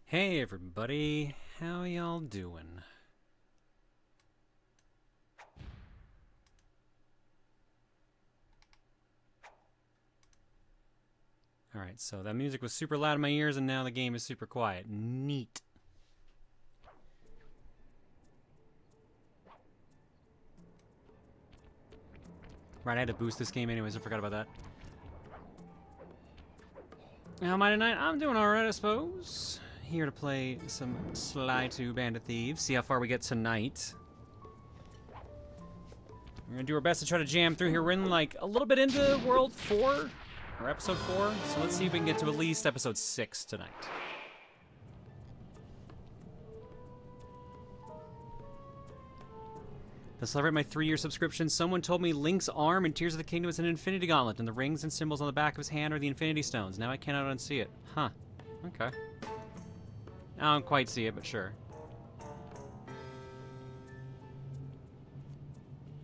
Hey everybody, how y'all doing? Alright, so that music was super loud in my ears and now the game is super quiet. Neat. Right, I had to boost this game anyways, I forgot about that. How am I tonight? I'm doing alright, I suppose. Here to play some Sly 2 Band of Thieves, see how far we get tonight. We're gonna do our best to try to jam through here. We're in like a little bit into World 4, or Episode 4, so let's see if we can get to at least Episode 6 tonight. To celebrate my 3-year subscription, someone told me Link's arm in Tears of the Kingdom is an infinity gauntlet, and the rings and symbols on the back of his hand are the infinity stones. Now I cannot unsee it. Huh. Okay. I don't quite see it, but sure.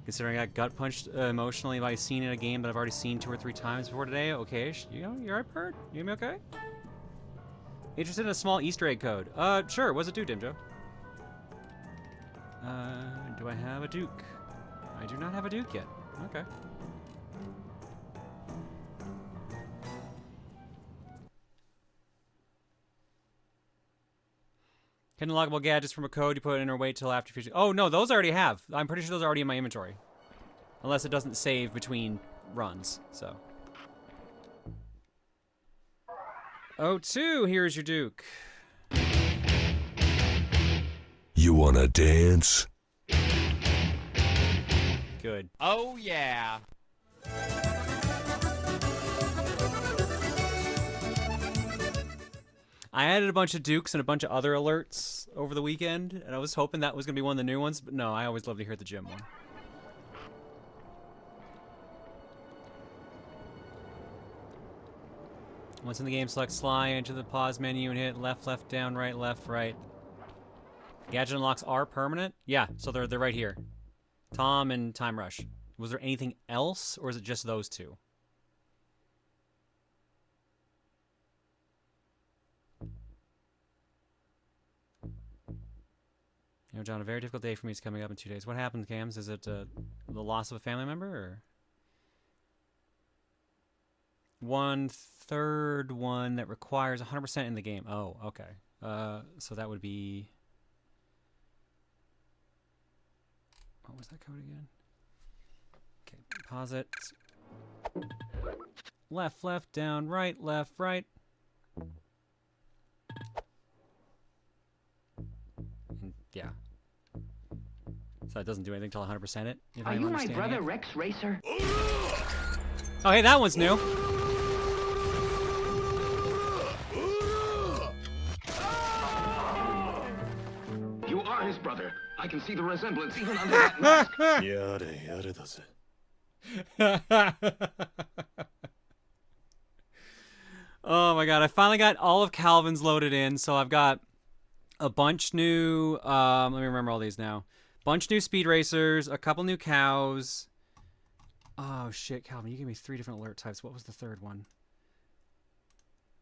Considering I got gut punched emotionally by seeing in a game that I've already seen 2 or 3 times before today, okay, you alright, Bird? You gonna be okay? Interested in a small Easter egg code? Sure, what's it do, Dimjo? Do I have a Duke? I do not have a Duke yet. Okay. Hidden lockable gadgets from a code you put in or wait till after fusion. Oh, no, those I already have. I'm pretty sure those are already in my inventory. Unless it doesn't save between runs, so. O2, here's your Duke. You wanna dance? Good. Oh, yeah. I added a bunch of Dukes and a bunch of other alerts over the weekend, and I was hoping that was going to be one of the new ones, but no, I always love to hear the gym one. Once in the game, select Sly, enter the pause menu, and hit left, left, down, right, left, right. Gadget unlocks are permanent? Yeah, so they're right here. Tom and Time Rush. Was there anything else, or is it just those two? You know, John, a very difficult day for me is coming up in 2 days. What happened, Cams? Is it the loss of a family member, or? 1/3 one that requires 100% in the game. Oh, okay. So that would be... What was that code again? Okay, pause it. Left, left, down, right, left, right. And yeah. So it doesn't do anything till 100% it. Are you my brother Rex Racer? Oh, hey, that one's new. You are his brother. I can see the resemblance even under that mask. Oh my god, I finally got all of Calvin's loaded in, so I've got a bunch new, let me remember all these now. Bunch new speed racers, a couple new cows. Oh shit, Calvin, you gave me 3 different alert types. What was the third one?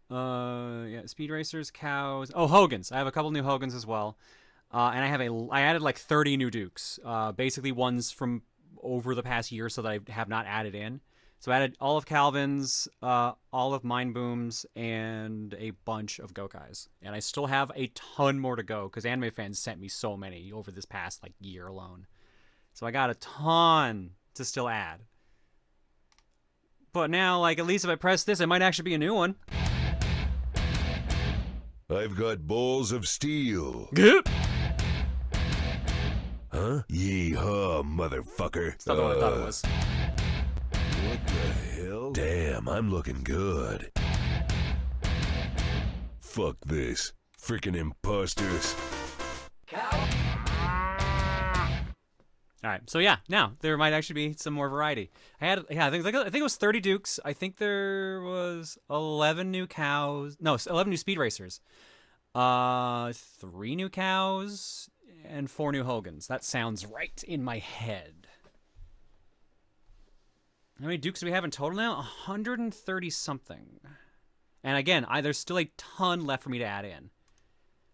Yeah, speed racers, cows. Oh, Hogans. I have a couple new Hogans as well. And I added like 30 new Dukes. Basically ones from over the past year so that I have not added in. So I added all of Calvin's, all of Mind Boom's, and a bunch of Gokai's. And I still have a ton more to go because anime fans sent me so many over this past like year alone. So I got a ton to still add. But now, like, at least if I press this, it might actually be a new one. I've got balls of steel. Good. Huh? Yee-haw, motherfucker. It's not the one I thought it was. What the hell? Damn, I'm looking good. Fuck this. Freaking imposters. All right, so yeah, now there might actually be some more variety. I think it was 30 Dukes. I think there was 11 new cows. No, 11 new speed racers. 3 new cows and 4 new Hogans. That sounds right in my head. How many Dukes do we have in total now? 130 something. And again, there's still a ton left for me to add in.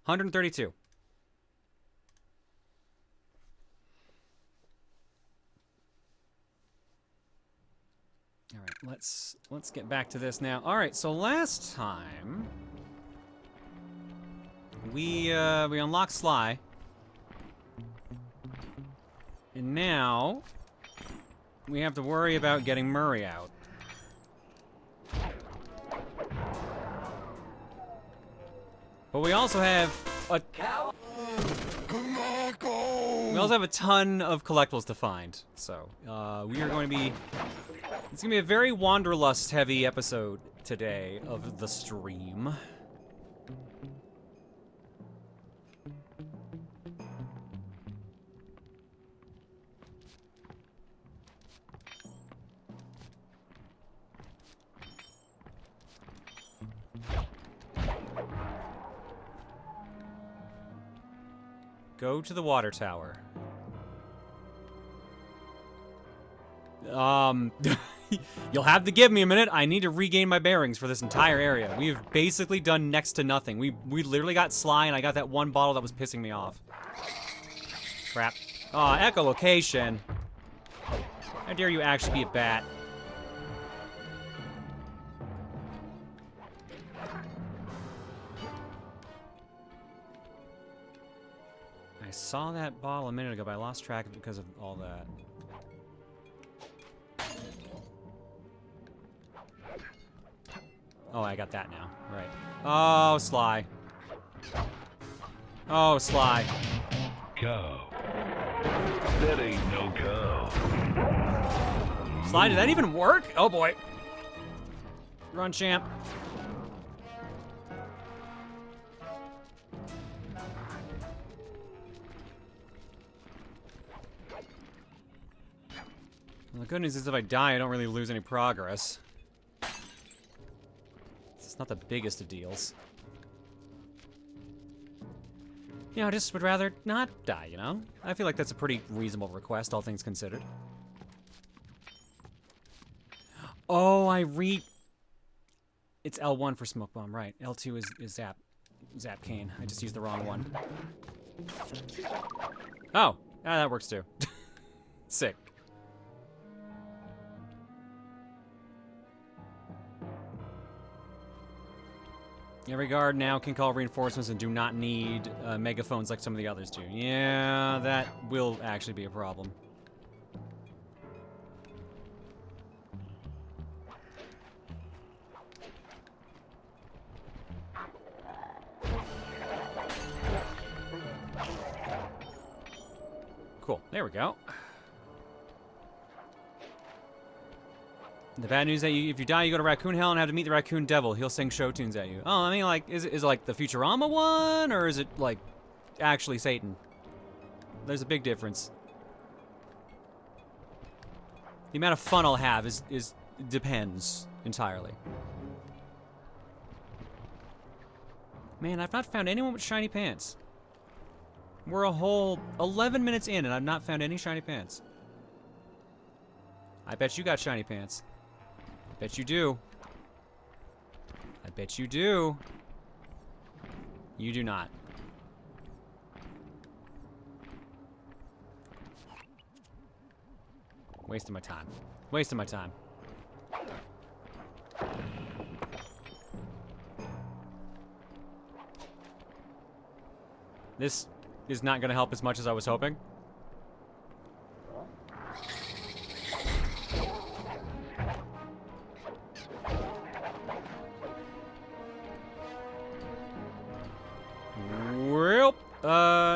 132. All right, let's get back to this now. All right, so last time we unlocked Sly, and now we have to worry about getting Murray out. But we also have a ton of collectibles to find. So we are going to be. It's gonna be a very Wanderlust heavy episode today of the stream. Go to the water tower. You'll have to give me a minute. I need to regain my bearings for this entire area. We've basically done next to nothing. We literally got Sly, and I got that one bottle that was pissing me off. Crap. Aw, echolocation. How dare you actually be a bat? I saw that bottle a minute ago, but I lost track of it because of all that. Oh, I got that now. Right. Oh, Sly. Oh, Sly. Cow. That ain't no cow. Sly, did that even work? Oh, boy. Run, champ. Well, the good news is if I die, I don't really lose any progress. It's not the biggest of deals. You know, I just would rather not die, you know? I feel like that's a pretty reasonable request, all things considered. Oh, it's L1 for smoke bomb, right. L2 is zap cane. I just used the wrong one. Oh, that works too. Sick. Every guard now can call reinforcements and do not need megaphones like some of the others do. Yeah, that will actually be a problem. Cool, there we go. The bad news that if you die, you go to Raccoon Hell and have to meet the Raccoon Devil. He'll sing show tunes at you. Oh, I mean, like, is it like the Futurama one, or is it like actually Satan? There's a big difference. The amount of fun I'll have depends entirely. Man, I've not found anyone with shiny pants. We're a whole 11 minutes in, and I've not found any shiny pants. I bet you got shiny pants. I bet you do. I bet you do. You do not. Wasting my time. Wasting my time. This is not going to help as much as I was hoping. Well,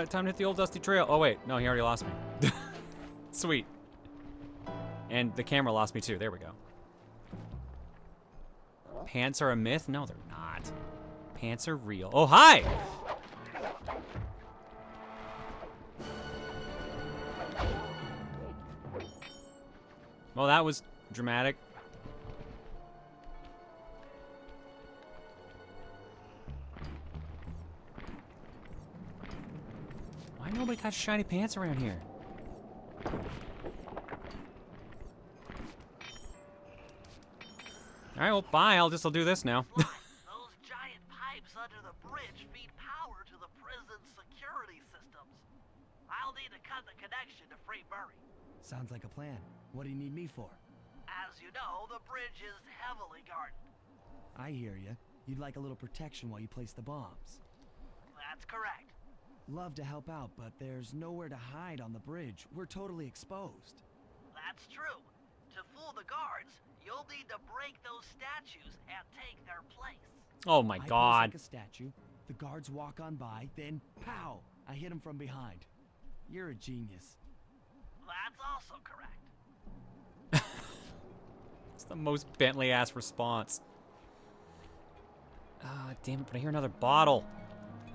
time to hit the old dusty trail. Oh wait, no, he already lost me. Sweet. And the camera lost me too. There we go. Pants are a myth? No, they're not. Pants are real. Oh, hi! Well, that was dramatic. Why nobody got shiny pants around here? Alright, well, bye. I'll do this now. Look, those giant pipes under the bridge feed power to the I'll need to cut the connection to free Murray. Sounds like a plan. What do you need me for? As you know, the bridge is heavily guarded. I hear you. You'd like a little protection while you place the bombs. That's correct. Love to help out, but there's nowhere to hide on the bridge. We're totally exposed. That's true. To fool the guards, you'll need to break those statues and take their place. Oh my I pose god. like a statue. The guards walk on by, then pow! I hit him from behind. You're a genius. That's also correct. It's the most Bentley-ass response. Ah, damn it, but I hear another bottle.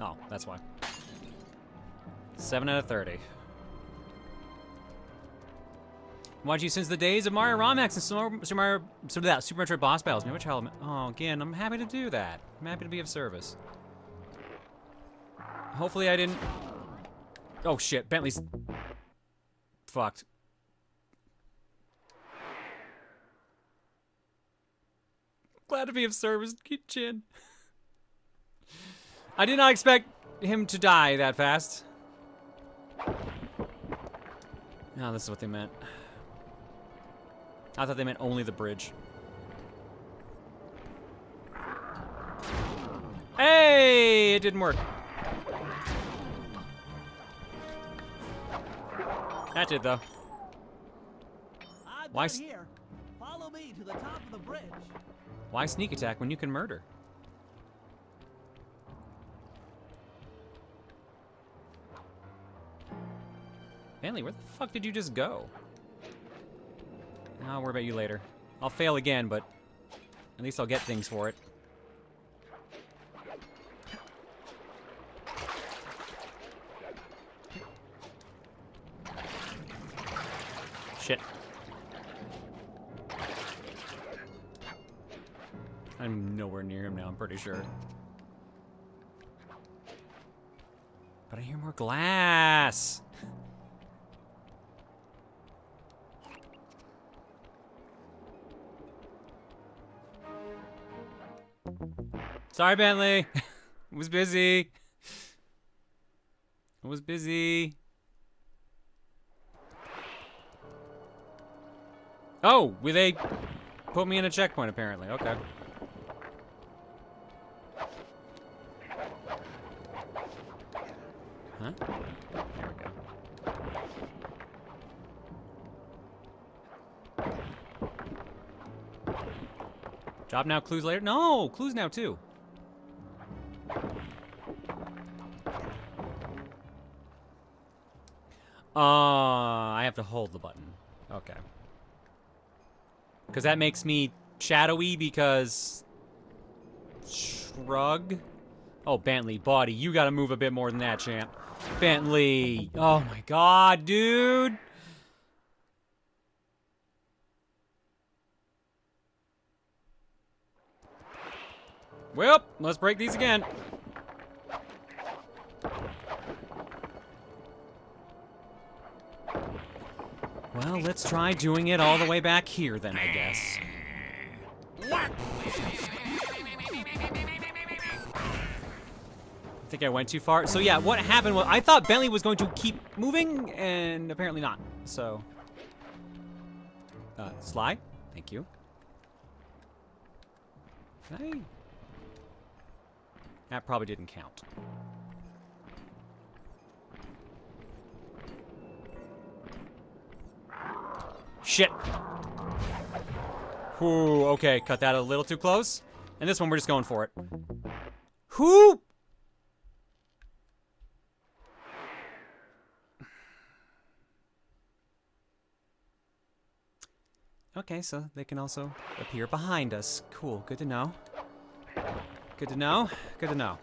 Oh, that's why. 7 out of 30. Watch you since the days of Mario Romax and Super Metroid boss battles. Maybe child. Oh, again, I'm happy to do that. I'm happy to be of service. Hopefully I didn't... Oh shit, Bentley's... fucked. Glad to be of service, Chin. I did not expect him to die that fast. No, this is what they meant. I thought they meant only the bridge. Hey! It didn't work. That did, though. Why here. Follow me to the top of the bridge. Why sneak attack when you can murder? Bentley, where the fuck did you just go? I'll worry about you later. I'll fail again, but at least I'll get things for it. Shit. I'm nowhere near him now, I'm pretty sure. But I hear more glass! Sorry, Bentley. I was busy. I was busy. Oh, they put me in a checkpoint, apparently. Okay. Huh? There we go. Job now, clues later? No! Clues now, too. I have to hold the button. Okay. Because that makes me shadowy because... Shrug? Oh, Bentley, body, you gotta move a bit more than that, champ. Bentley! Oh my god, dude! Well, let's break these again. Well, let's try doing it all the way back here then, I guess. I think I went too far. So yeah, what happened was I thought Bentley was going to keep moving, and apparently not. So, Sly, thank you. Can I? That probably didn't count. Shit. Ooh, okay, cut that a little too close. And this one, we're just going for it. Who? Okay, so they can also appear behind us. Cool, good to know. Good to know, good to know.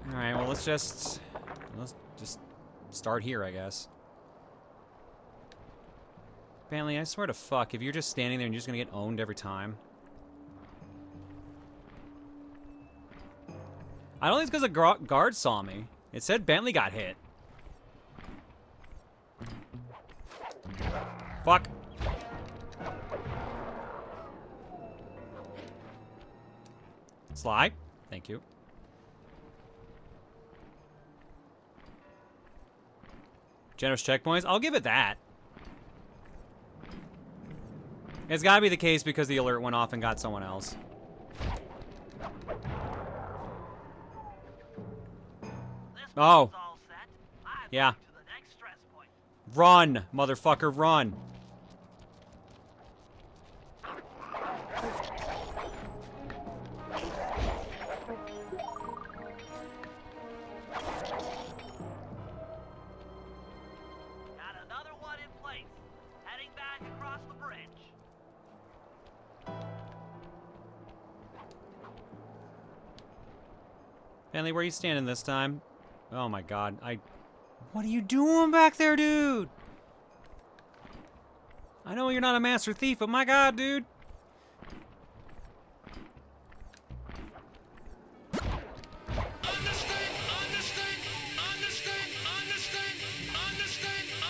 Alright, well, let's just start here, I guess. Bentley, I swear to fuck, if you're just standing there and you're just gonna get owned every time. I don't think it's because a guard saw me. It said Bentley got hit. Fuck. Sly, thank you. Generous checkpoints. I'll give it that. It's gotta be the case because the alert went off and got someone else. This Oh. one's all set. I'm Yeah. moving to the next stress point. Run, motherfucker, run. Got another one in place. Heading back across the bridge. Finley, where are you standing this time? Oh my god, What are you doing back there, dude? I know you're not a master thief, but my god, dude.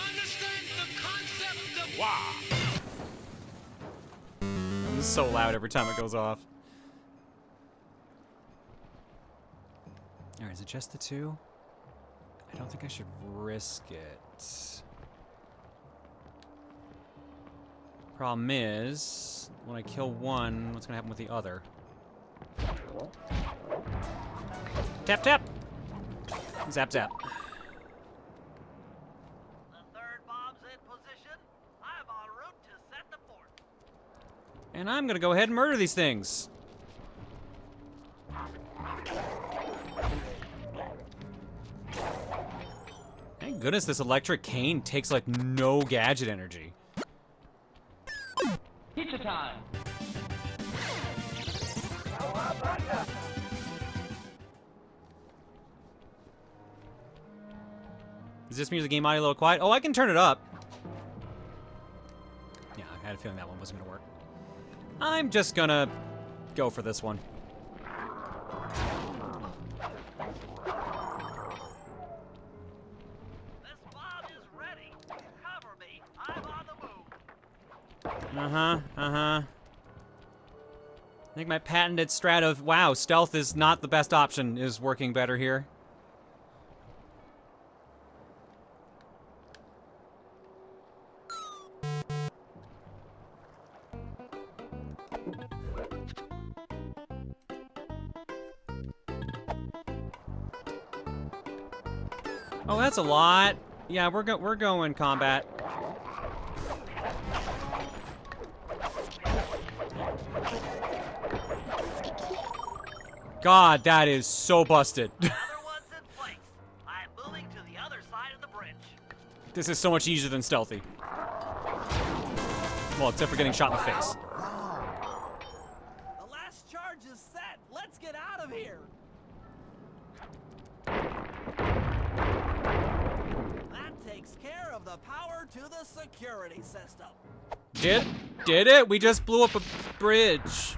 Understand the concept of wow. This is so loud every time it goes off. Alright, is it just the two? I don't think I should risk it. Problem is, when I kill one, what's gonna happen with the other? Tap, tap! Zap, zap. The third bomb's in position. I'm en route to set the fort. And I'm gonna go ahead and murder these things. Thank goodness this electric cane takes like no gadget energy. Pizza time. Is this means the game audio a little quiet? Oh, I can turn it up. Yeah, I had a feeling that one wasn't gonna work. I'm just gonna go for this one. This bomb is ready. Cover me. I'm on the move. I think my patented strat of, wow, stealth is not the best option is working better here. Oh, that's a lot. Yeah, we're going combat. God, that is so busted. Another one's in place. I'm moving to the other side of the bridge. This is so much easier than stealthy. Well, except for getting shot in the face. The last charge is set. Let's get out of here. That takes care of the power to the security system. Did it? We just blew up a bridge.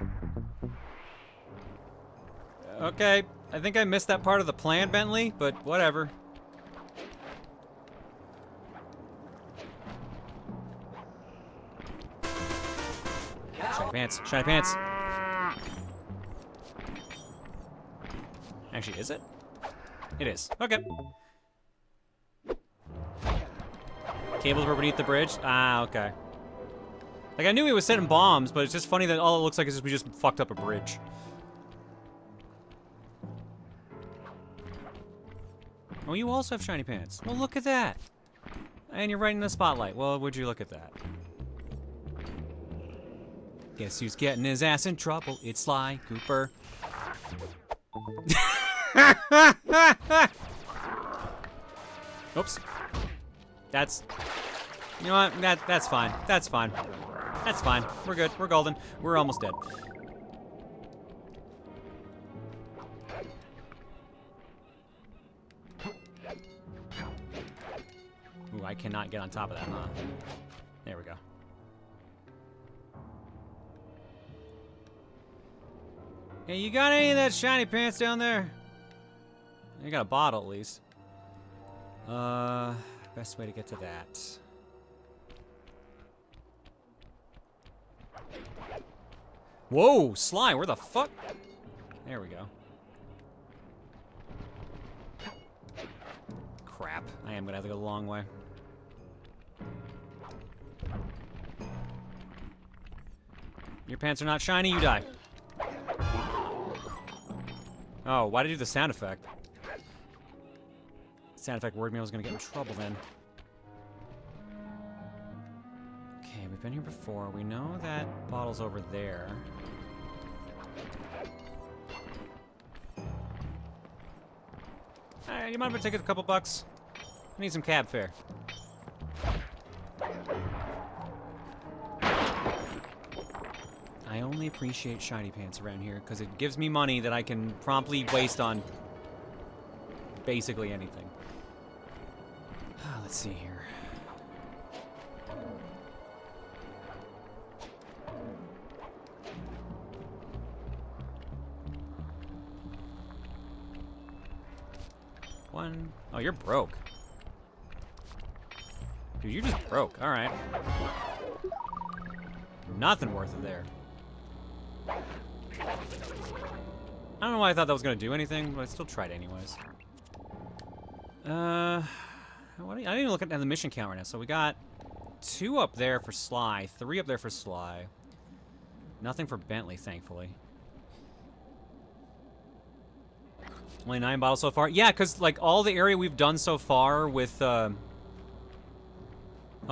Okay, I think I missed that part of the plan, Bentley, but whatever. Shiny pants, shiny pants. Actually, is it? It is. Okay. Cables were beneath the bridge? Ah, okay. Like, I knew he was setting bombs, but it's just funny that all it looks like is we just fucked up a bridge. Oh, you also have shiny pants. Well, look at that. And you're right in the spotlight. Well, would you look at that? Guess who's getting his ass in trouble? It's Sly Cooper. Oops. That's... You know what? That's fine. That's fine. That's fine. We're good. We're golden. We're almost dead. Ooh, I cannot get on top of that, huh? There we go. Hey, you got any of that shiny pants down there? You got a bottle, at least. Best way to get to that. Whoa, Sly, where the fuck? There we go. Crap. I am gonna have to go the long way. Your pants are not shiny, you die. Oh, why did you do the sound effect? Sound effect worried me I was gonna get in trouble then. Okay, we've been here before. We know that bottle's over there. Alright, you mind if I take a couple bucks? I need some cab fare. I only appreciate shiny pants around here because it gives me money that I can promptly waste on basically anything. Let's see here. One. Oh, you're broke. Dude, you're just broke. All right. Nothing worth it there. I don't know why I thought that was gonna do anything, but I still tried anyways. I didn't even look at the mission count right now. So we got 2 up there for Sly, 3 up there for Sly. Nothing for Bentley, thankfully. Only 9 bottles so far. Yeah, because like all the area we've done so far with. Oh,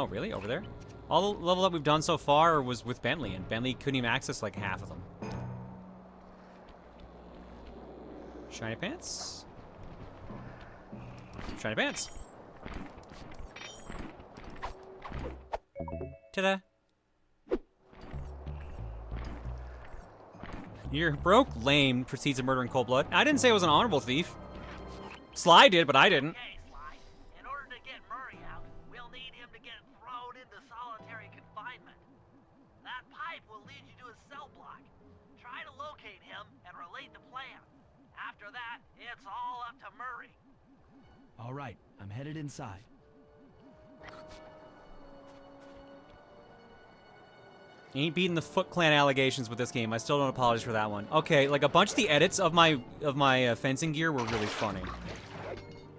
really? Over there? All the level that we've done so far was with Bentley, and Bentley couldn't even access like half of them. Shiny pants. Shiny pants. Ta-da. You're broke, lame, proceeds of murder in cold blood. I didn't say I was an honorable thief. Sly did, but I didn't. Okay, Sly. In order to get Murray out, we'll need him to get thrown into solitary confinement. That pipe will lead you to his cell block. Try to locate him and relate the plan. After that, it's all up to Murray. All right, I'm headed inside. Ain't beating the Foot Clan allegations with this game. I still don't apologize for that one. Okay, like a bunch of the edits of my fencing gear were really funny.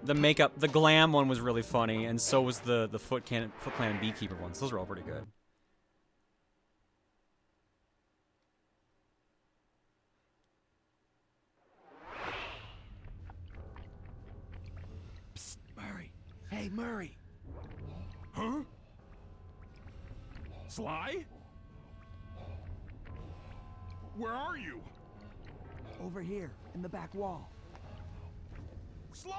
The makeup, the glam one was really funny, and so was the Foot Clan and Beekeeper ones. Those were all pretty good. Psst, Murray. Hey, Murray. Huh? Sly? Where are you? Over here, in the back wall. Sly!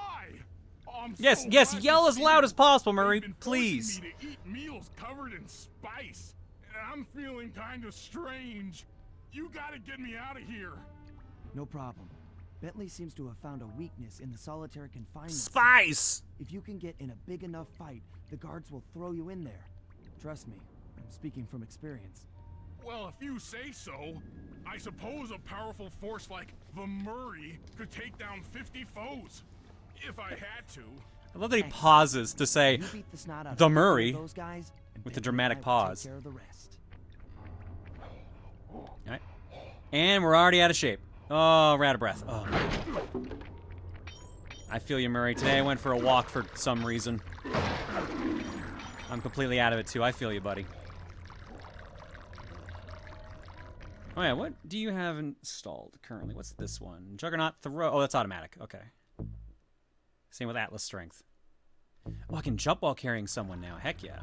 Oh, I'm Yes, so yes, glad yell to as see loud you. as possible, They've Murray, been forcing please. me to eat meals covered in spice, and I'm feeling kind of strange. You gotta get me out of here. No problem. Bentley seems to have found a weakness in the solitary confinement cell. Spice! If you can get in a big enough fight, the guards will throw you in there. Trust me, I'm speaking from experience. Well, if you say so, I suppose a powerful force like the Murray could take down 50 foes. If I had to. I love that he pauses to say, You beat the snot out the of Murray, those guys, and with the Bentley dramatic and I will take pause. care of the rest. Alright. And we're already out of shape. Oh, we're out of breath. Oh. I feel you, Murray. Today I went for a walk for some reason. I'm completely out of it, too. I feel you, buddy. Oh, yeah. What do you have installed currently? What's this one? Juggernaut Throw. Oh, that's automatic. Okay. Same with Atlas Strength. Oh, I can jump while carrying someone now. Heck yeah.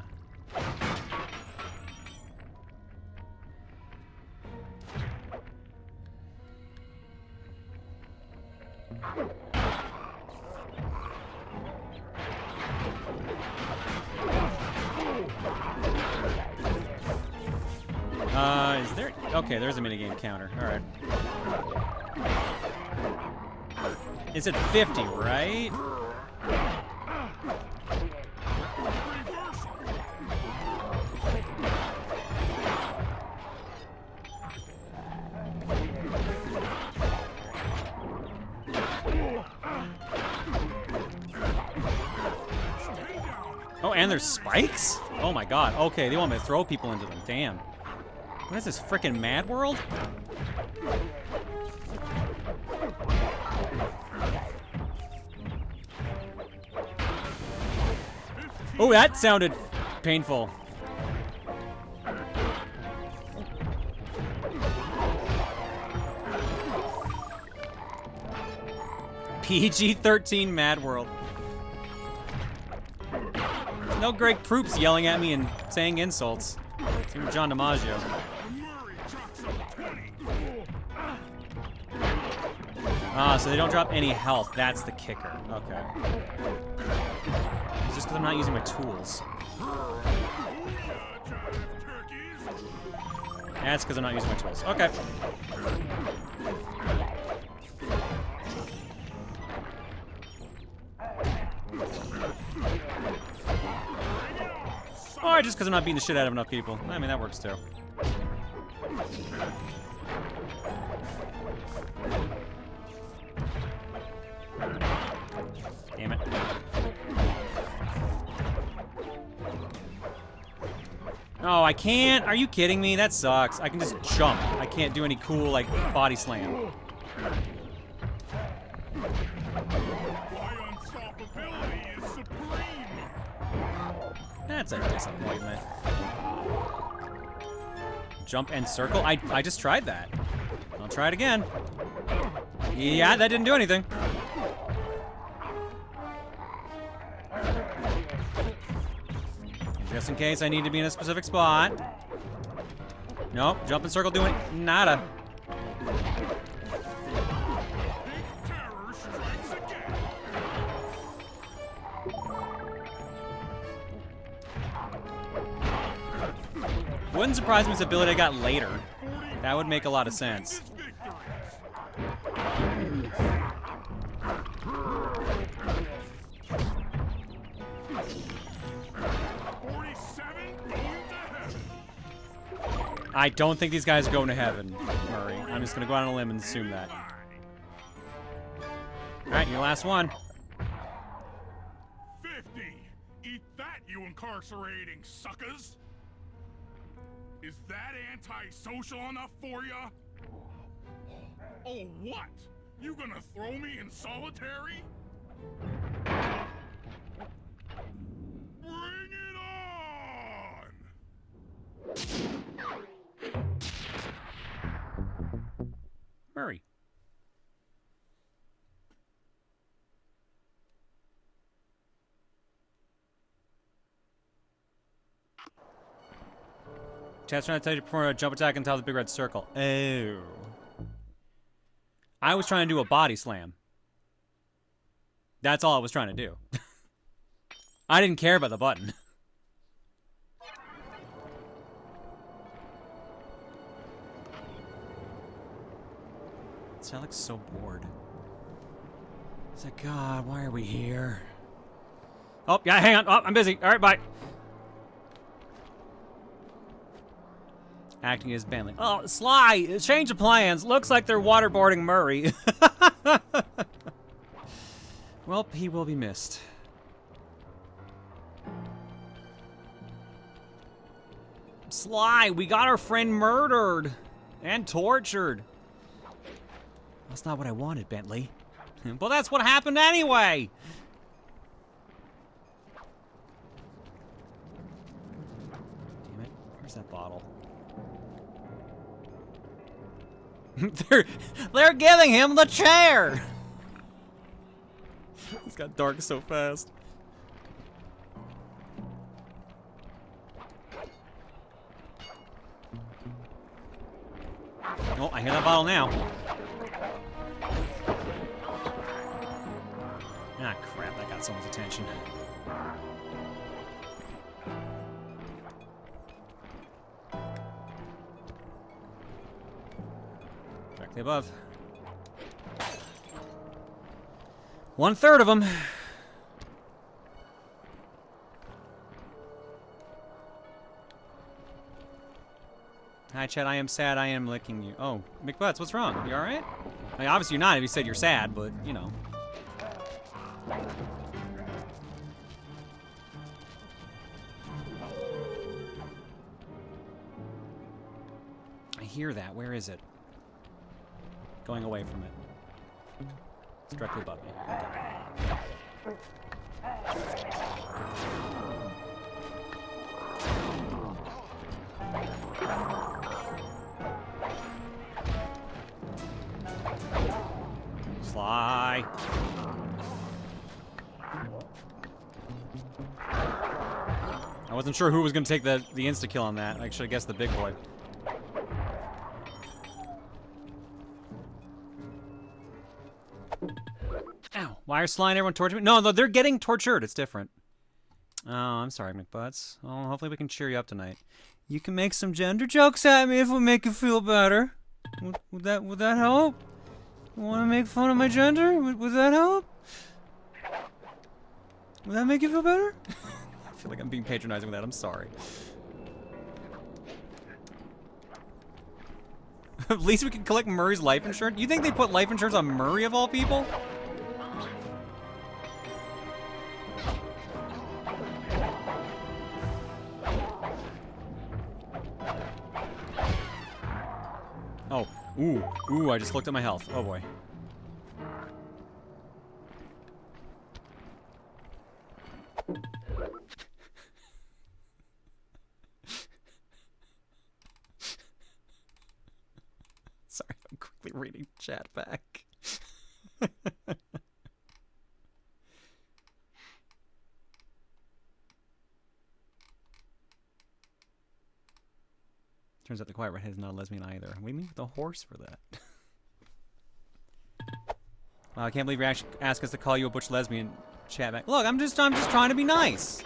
Is there... Okay, there's a minigame counter. Alright. It's at 50, right? Oh, and there's spikes? Oh my god. Okay, they want me to throw people into them. Damn. What is this, frickin' Mad World? Oh, that sounded painful. PG-13 Mad World. No Greg Proops yelling at me and saying insults. It's even John DiMaggio. Murray dropped some 20. Ah, so they don't drop any health. That's the kicker. Okay. It's just because I'm not using my tools. Turkeys. That's because I'm not using my tools. Okay. Or just because I'm not beating the shit out of enough people. I mean, that works too. Damn it. Oh, I can't? Are you kidding me? That sucks. I can just jump. I can't do any cool, like, body slam. My unstoppability is supreme. That's a disappointment. Jump and circle? I just tried that. I'll try it again. Yeah, that didn't do anything. Just in case I need to be in a specific spot. Nope, jump and circle doing nada. Terror strikes again. Wouldn't surprise me if it's ability I got later. That would make a lot of sense. I don't think these guys are going to heaven, Murray. I'm just gonna go out on a limb and assume that. Alright, your last one. 50. Eat that, you incarcerating suckers. Is that antisocial enough for ya? Oh, what? You gonna throw me in solitary? Bring it on! Murray. Chat's trying to tell you to perform a jump attack on top of the big red circle. Oh. I was trying to do a body slam. That's all I was trying to do. I didn't care about the button. I look so bored. It's like, God, why are we here? Oh, yeah, hang on. Oh, I'm busy. All right, bye. Acting as Bentley. Oh, Sly, change of plans. Looks like they're waterboarding Murray. Well, he will be missed. Sly, we got our friend murdered and tortured. That's not what I wanted, Bentley. Well, that's what happened anyway. Damn it. Where's that bottle? They're giving him the chair. It's got dark so fast. Oh, I hear that bottle now. Ah, crap, that got someone's attention. Directly above. 1/3 of them. Hi, Chad. I am sad. I am licking you. Oh, McButts, what's wrong? You all right? I mean, obviously you're not if you said you're sad, but, you know. I hear that. Where is it? Going away from it. It's directly above me. Okay. Fly. I wasn't sure who was going to take the insta-kill on that. I should have guessed the big boy. Ow. Why are Sly and everyone torturing me? No, they're getting tortured. It's different. Oh, I'm sorry, McButts. Well, hopefully we can cheer you up tonight. You can make some gender jokes at me if it will make you feel better. Would that help? You want to make fun of my gender? Would that help? Would that make you feel better? I feel like I'm being patronizing with that. I'm sorry. At least we can collect Murray's life insurance. You think they put life insurance on Murray of all people? Oh, ooh, I just looked at my health. Oh boy. Sorry, I'm quickly reading chat back. Turns out the Quiet Redhead is not a lesbian either. What do you mean with a horse for that? Wow, I can't believe you actually asked us to call you a butch lesbian. Chat back. Look, I'm just trying to be nice.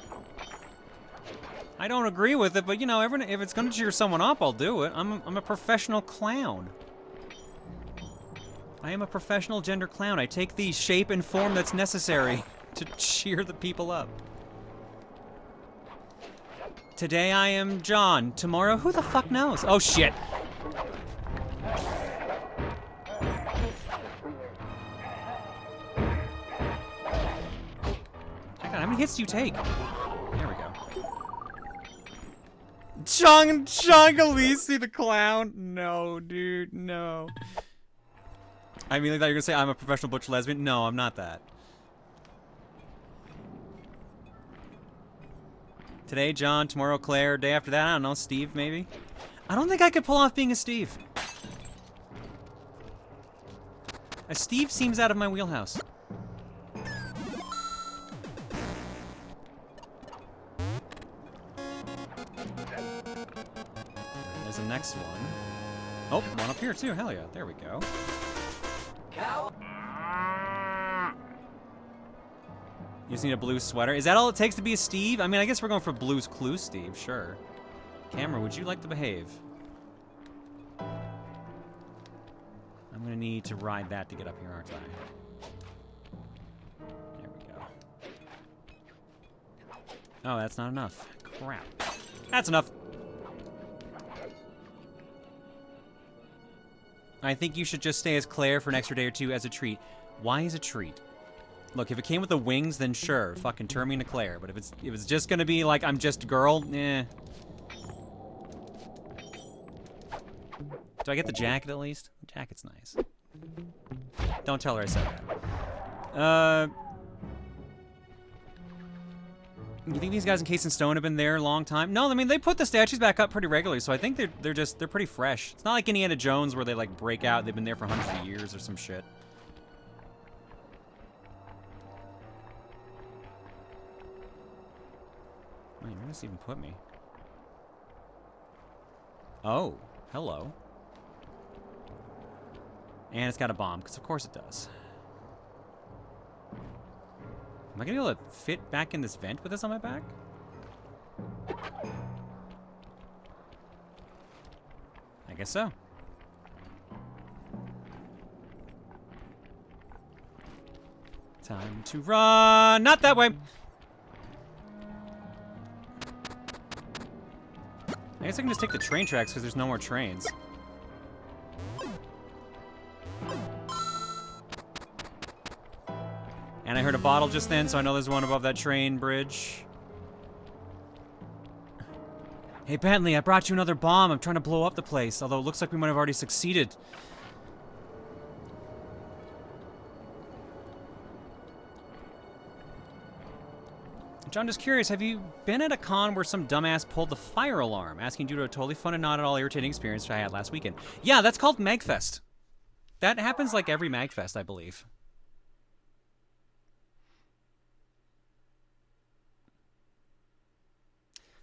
I don't agree with it, but you know, if it's gonna cheer someone up, I'll do it. I'm a professional clown. I am a professional gender clown. I take the shape and form that's necessary to cheer the people up. Today I am John. Tomorrow, who the fuck knows? Oh shit. God, how many hits do you take? There we go. John Galisi the clown? No, dude, no. I mean, I thought you were gonna say I'm a professional butch lesbian. No, I'm not that. Today, John. Tomorrow, Claire. Day after that, I don't know, Steve, maybe? I don't think I could pull off being a Steve. A Steve seems out of my wheelhouse. There's the next one. Oh, one up here, too. Hell yeah. There we go. You just need a blue sweater. Is that all it takes to be a Steve? I mean, I guess we're going for Blue's Clues, Steve. Sure. Camera, would you like to behave? I'm gonna need to ride that to get up here, aren't I? There we go. Oh, that's not enough. Crap. That's enough. I think you should just stay as Claire for an extra day or two as a treat. Why is a treat? Look, if it came with the wings, then sure, fucking turn me into Claire. But if it's just gonna be like I'm just a girl, eh. Do I get the jacket at least? The jacket's nice. Don't tell her I said that. You think these guys in Case and Stone have been there a long time? No, I mean they put the statues back up pretty regularly, so I think they're pretty fresh. It's not like Indiana Jones where they like break out. They've been there for hundreds of years or some shit. Wait, where does this even put me? Oh, hello. And it's got a bomb, because of course it does. Am I gonna be able to fit back in this vent with this on my back? I guess so. Time to run! Not that way! I guess I can just take the train tracks because there's no more trains. And I heard a bottle just then, so I know there's one above that train bridge. Hey, Bentley, I brought you another bomb. I'm trying to blow up the place, although it looks like we might have already succeeded. John, just curious, have you been at a con where some dumbass pulled the fire alarm, asking due to a totally fun and not at all irritating experience I had last weekend? Yeah, that's called Magfest. That happens like every Magfest, I believe.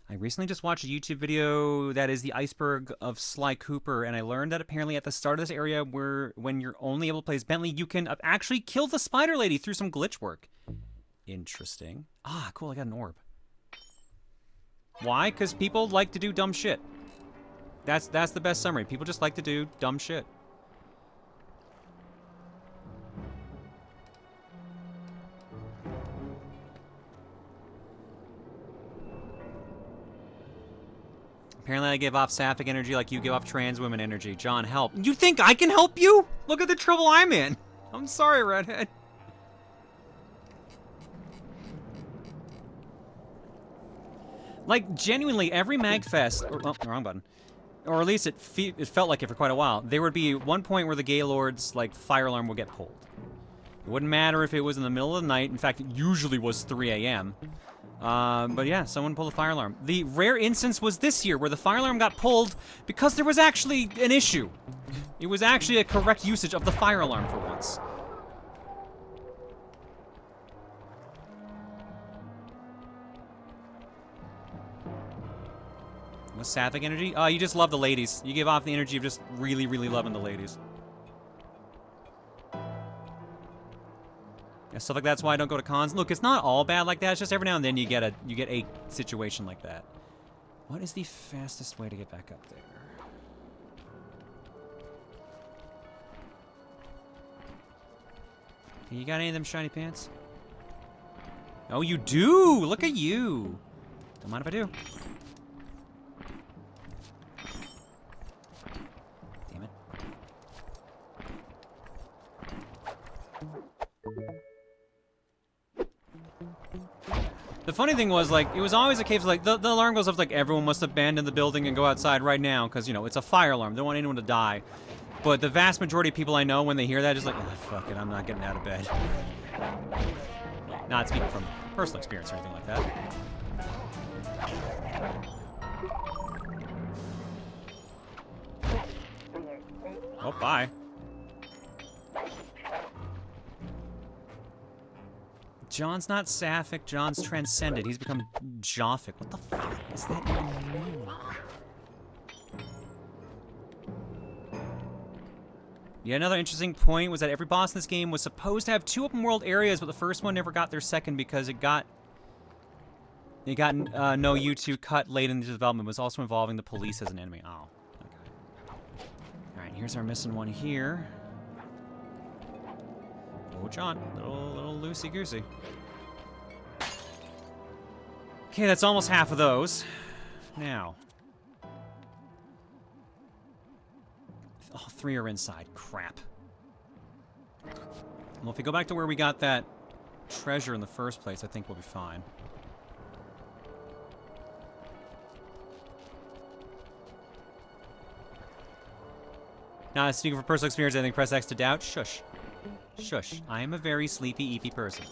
I recently just watched a YouTube video that is the iceberg of Sly Cooper, and I learned that apparently at the start of this area, when you're only able to play as Bentley, you can actually kill the spider lady through some glitch work. Interesting. Ah, cool, I got an orb. Why? Because people like to do dumb shit. That's the best summary. People just like to do dumb shit. Apparently I give off sapphic energy like you give off trans women energy. John, help. You think I can help you? Look at the trouble I'm in. I'm sorry, Redhead. Like, genuinely, every MagFest... oh, wrong button. Or at least it felt like it for quite a while. There would be one point where the Gaylord's, like, fire alarm would get pulled. It wouldn't matter if it was in the middle of the night. In fact, it usually was 3 a.m. But yeah, someone pulled a fire alarm. The rare instance was this year, where the fire alarm got pulled because there was actually an issue. It was actually a correct usage of the fire alarm for once. What's sapphic energy? You just love the ladies. You give off the energy of just really, really loving the ladies. Yeah, stuff like that's why I don't go to cons. Look, it's not all bad like that. It's just every now and then you get a situation like that. What is the fastest way to get back up there? Hey, you got any of them shiny pants? Oh, you do! Look at you! Don't mind if I do. Damn it. The funny thing was, like, it was always a case of, like, the alarm goes off, like, everyone must abandon the building and go outside right now, because, you know, it's a fire alarm. They don't want anyone to die. But the vast majority of people I know, when they hear that, just like, oh, fuck it, I'm not getting out of bed. Not speaking from personal experience or anything like that. Oh, bye. John's not sapphic, John's transcended. He's become Joffic. What the fuck does that even mean? Yeah, another interesting point was that every boss in this game was supposed to have 2 open world areas, but the first one never got their second because it got no U2 cut late in the development. It was also involving the police as an enemy. Oh, okay. Alright, here's our missing one here. Oh, John, little loosey-goosey. Okay, that's almost half of those. Now. Oh, 3 are inside. Crap. Well, if we go back to where we got that treasure in the first place, I think we'll be fine. Now, speaking for personal experience, I think press X to doubt. Shush. Shush. I am a very sleepy, eepy person.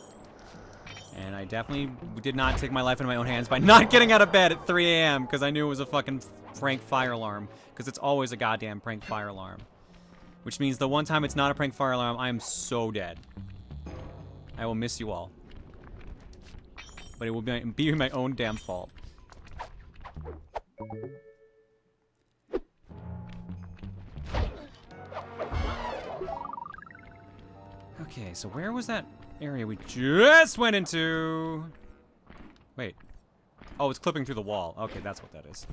And I definitely did not take my life into my own hands by not getting out of bed at 3 a.m. because I knew it was a fucking prank fire alarm. Because it's always a goddamn prank fire alarm. Which means the one time it's not a prank fire alarm, I am so dead. I will miss you all. But it will be my own damn fault. Okay, so where was that area we just went into? Wait. Oh, it's clipping through the wall. Okay, that's what that is.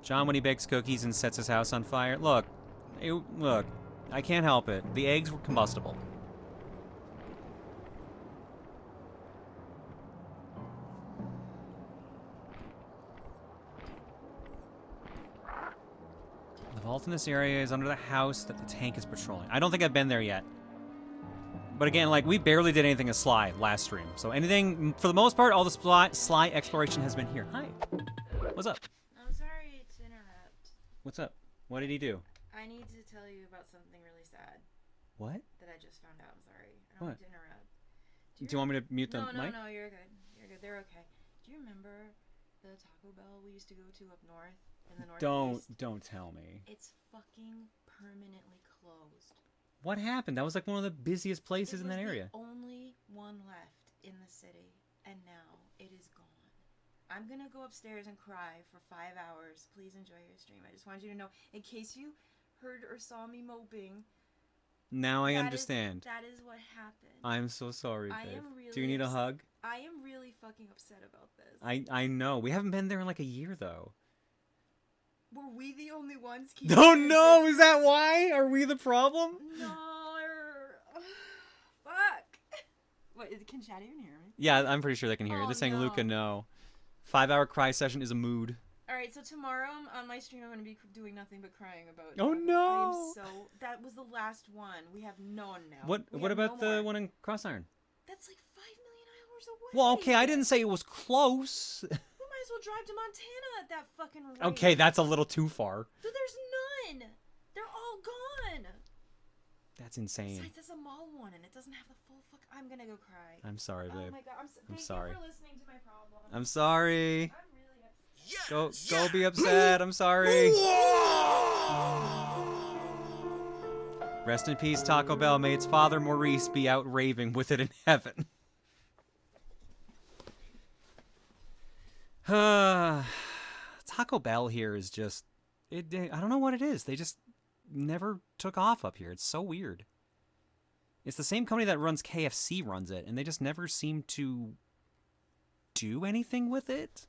John, when he bakes cookies and sets his house on fire. Look. Look. I can't help it. The eggs were combustible. The vault in this area is under the house that the tank is patrolling. I don't think I've been there yet. But again, like, we barely did anything as Sly last stream. So anything, for the most part, all the Sly exploration has been here. Hi. What's up? I'm sorry to interrupt. What's up? What did he do? I need to tell you about something really sad What? that I just found out. I'm sorry. I don't What? mean to interrupt. Do you want me to mute the mic? No, you're good. You're good. They're okay. Do you remember the Taco Bell we used to go to up north in the northeast? Don't tell me. It's fucking permanently closed. What happened? That was like one of the busiest places It in was that the area. only one left in the city, and now it is gone. I'm gonna go upstairs and cry for 5 hours. Please enjoy your stream. I just wanted you to know, in case you heard or saw me moping. Now I understand. That is what happened. I'm so sorry, I babe. am really Do you need a hug? I am really fucking upset about this. I know. We haven't been there in like a year though. Were we the only ones keeping Oh your no! Is that business? why? Are we the problem? No. Fuck. Can Chad even hear me? Yeah, I'm pretty sure they can hear you. Oh, They're saying no. Luca no. 5-hour cry session is a mood. Alright, so tomorrow on my stream I'm going to be doing nothing but crying about Oh, Taco. no. That was the last one. We have none now. What We What have about no the more. one in Crossiron? That's like 5 million hours away. Well, okay, I didn't say it was close. We might as well drive to Montana at that fucking rate. Okay, that's a little too far. Dude, there's none. They're all gone. That's insane. Besides, that's a mall one, and it doesn't have the full fuck. I'm gonna go cry. I'm sorry, Oh babe. my god, thank sorry. you for listening to my problem. I'm sorry. I'm really upset. Go be upset. I'm sorry. Rest in peace, Taco Bell. May its father Maurice be out raving with it in heaven. Taco Bell here is just... I don't know what it is. They just never took off up here. It's so weird. It's the same company that runs KFC runs it, and they just never seem to do anything with it.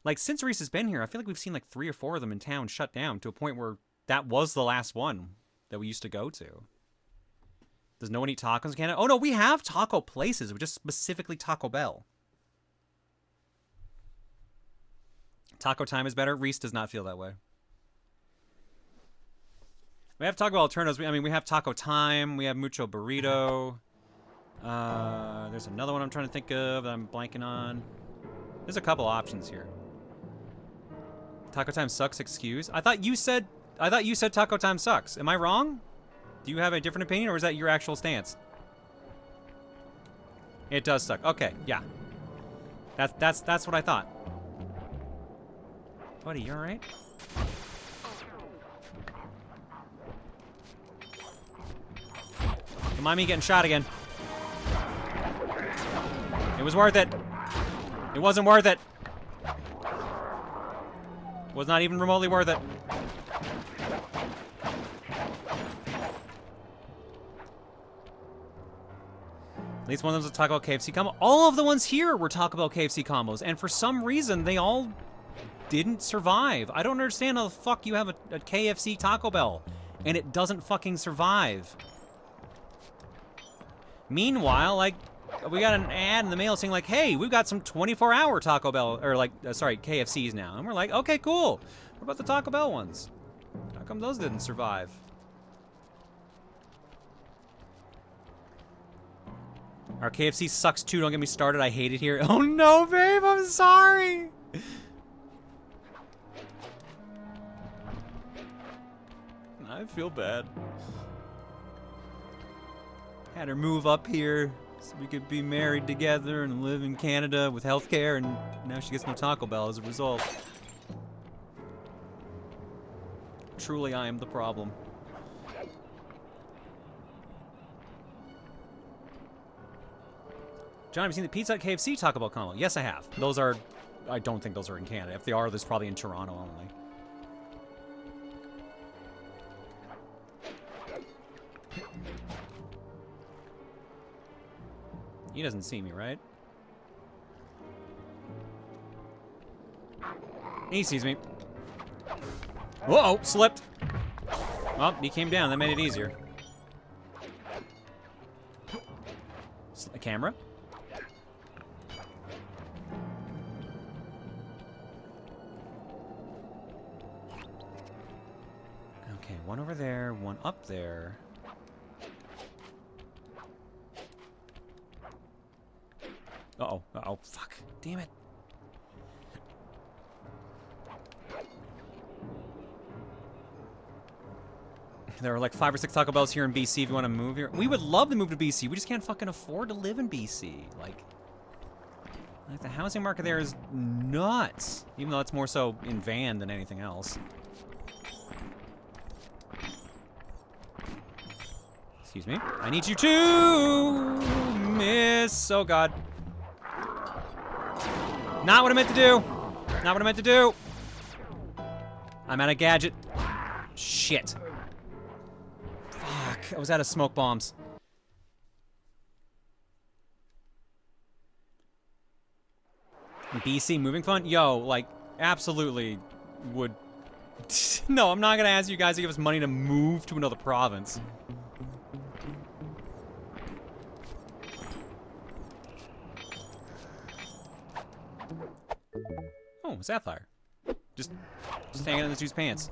Like, since Reese has been here, I feel like we've seen like 3 or 4 of them in town shut down to a point where that was the last one that we used to go to. Does no one eat tacos in Canada? Oh, no, we have taco places. We just specifically Taco Bell. Taco time is better. Reese does not feel that way. We have Taco Bell alternatives. We have Taco Time. We have Mucho Burrito. There's another one I'm trying to think of that I'm blanking on. There's a couple options here. Taco Time sucks, excuse. I thought you said Taco Time sucks. Am I wrong? Do you have a different opinion, or is that your actual stance? It does suck. Okay, yeah. That's what I thought. Buddy, you alright? Don't mind me getting shot again. It was worth it. It wasn't worth it. Was not even remotely worth it. At least one of them was a Taco Bell KFC combo. All of the ones here were Taco Bell KFC combos, and for some reason, they all didn't survive. I don't understand how the fuck you have a KFC Taco Bell, and it doesn't fucking survive. Meanwhile, like, we got an ad in the mail saying, like, hey, we've got some 24-hour Taco Bell, or, like, sorry, KFCs now. And we're like, okay, cool. What about the Taco Bell ones? How come those didn't survive? Our KFC sucks too, don't get me started, I hate it here. Oh no, babe, I'm sorry! I feel bad. Had her move up here so we could be married together and live in Canada with healthcare, and now she gets no Taco Bell as a result. Truly, I am the problem. John, have you seen the Pizza Hut KFC Taco Bell combo? Yes, I have. Those are... I don't think those are in Canada. If they are, there's probably in Toronto only. He doesn't see me, right? He sees me. Whoa, slipped. Well, he came down. That made it easier. A camera? Okay, one over there, one up there. Uh-oh, uh-oh, fuck. Damn it. There are like 5 or 6 Taco Bells here in BC if you want to move here. We would love to move to BC. We just can't fucking afford to live in BC. Like the housing market there is nuts. Even though it's more so in van than anything else. Excuse me. I need you to miss. Oh, God. Not what I meant to do. Not what I meant to do. I'm out of gadget. Shit. Fuck. I was out of smoke bombs. BC moving fund? Yo, like, absolutely would... No, I'm not gonna ask you guys to give us money to move to another province. Oh, Sapphire. Just hanging in this dude's pants.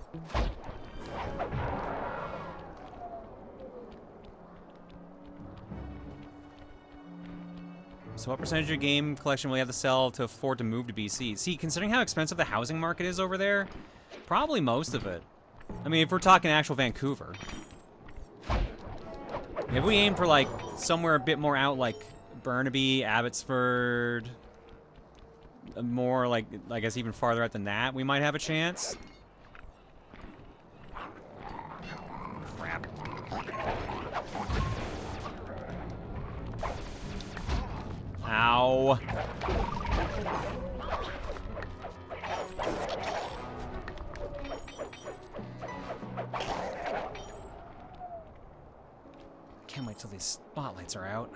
So what percentage of your game collection will you have to sell to afford to move to BC? See, considering how expensive the housing market is over there, probably most of it. I mean, if we're talking actual Vancouver. If we aim for, like, somewhere a bit more out, like Burnaby, Abbotsford, more, like, I guess even farther out than that, we might have a chance. Crap. Ow. Can't wait till these spotlights are out.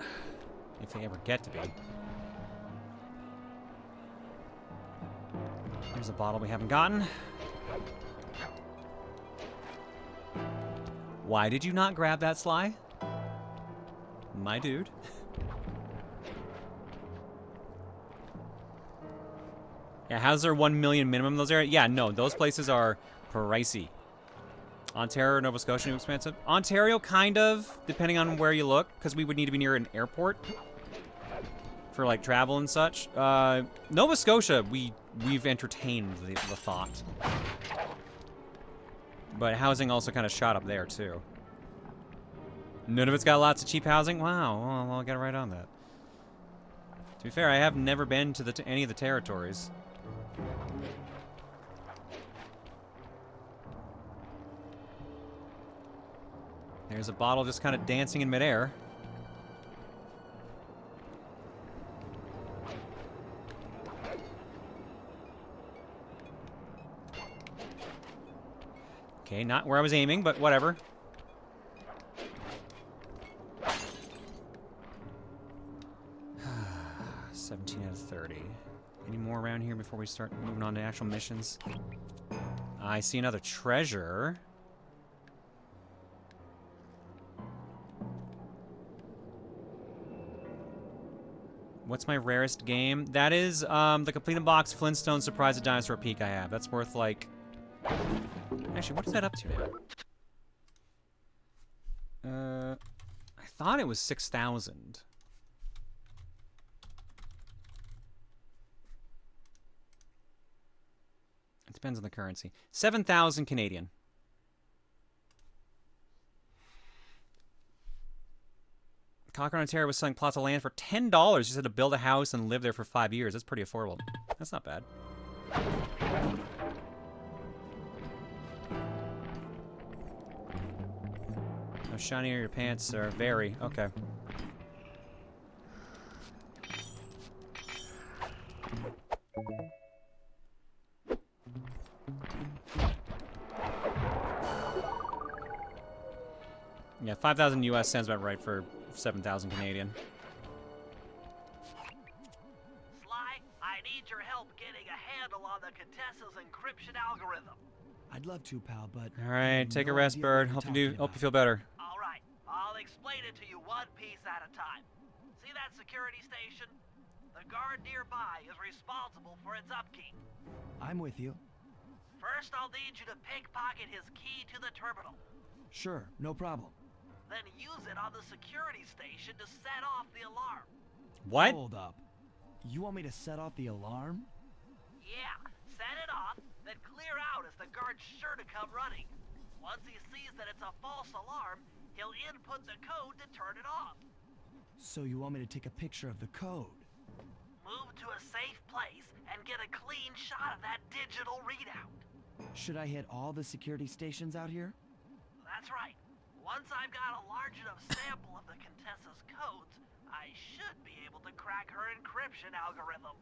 If they ever get to be. There's a bottle we haven't gotten. Why did you not grab that, Sly? My dude. Yeah, how's there 1 million minimum in those areas? Yeah, no, those places are pricey. Ontario or Nova Scotia too expensive? Ontario, kind of, depending on where you look, because we would need to be near an airport for, like, travel and such. Nova Scotia, we've entertained the thought. But housing also kind of shot up there, too. None of it's got lots of cheap housing? Wow, well, I'll get right on that. To be fair, I have never been to any of the territories. There's a bottle just kind of dancing in midair. Okay, not where I was aiming, but whatever. $17 out of 30. Any more around here before we start moving on to actual missions? I see another treasure. What's my rarest game? That is the complete in box Flintstone Surprise at Dinosaur Peak I have. That's worth like... Actually, what is that up to now? I thought it was 6,000. It depends on the currency. 7,000 Canadian. Cochrane, Ontario was selling plots of land for $10. Just had to build a house and live there for 5 years. That's pretty affordable. That's not bad. How shiny are your pants, sir? Very. Okay. Yeah, 5,000 US sounds about right for 7,000 Canadian. Sly, I need your help getting a handle on the Contessa's encryption algorithm. I'd love to, pal, but... All right, take a rest, bird. Hope you feel better. All right, I'll explain it to you one piece at a time. See that security station? The guard nearby is responsible for its upkeep. I'm with you. First, I'll need you to pickpocket his key to the terminal. Sure, no problem. Then use it on the security station to set off the alarm. What? Hold up. You want me to set off the alarm? Yeah, set it off, then clear out as the guard's sure to come running. Once he sees that it's a false alarm, he'll input the code to turn it off. So you want me to take a picture of the code? Move to a safe place and get a clean shot of that digital readout. Should I hit all the security stations out here? That's right. Once I've got a large enough sample of the Contessa's codes, I should be able to crack her encryption algorithm.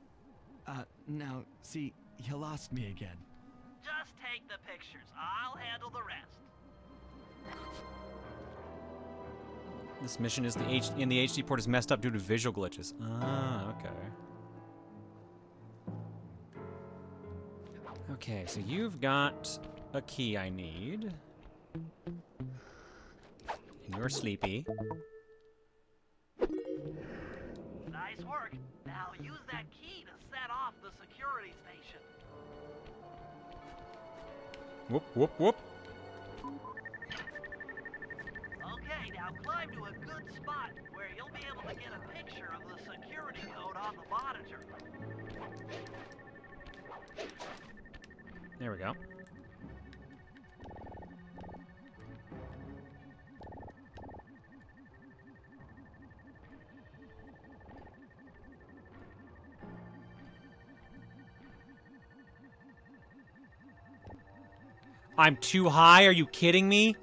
Now, see, you lost me again. Just take the pictures. I'll handle the rest. This mission is in the HD port is messed up due to visual glitches. Ah, okay. Okay, so you've got a key I need. And you're sleepy. Nice work. Now use that key to set off the security station. Whoop, whoop, whoop. Okay, now climb to a good spot where you'll be able to get a picture of the security code on the monitor. There we go. I'm too high? Are you kidding me?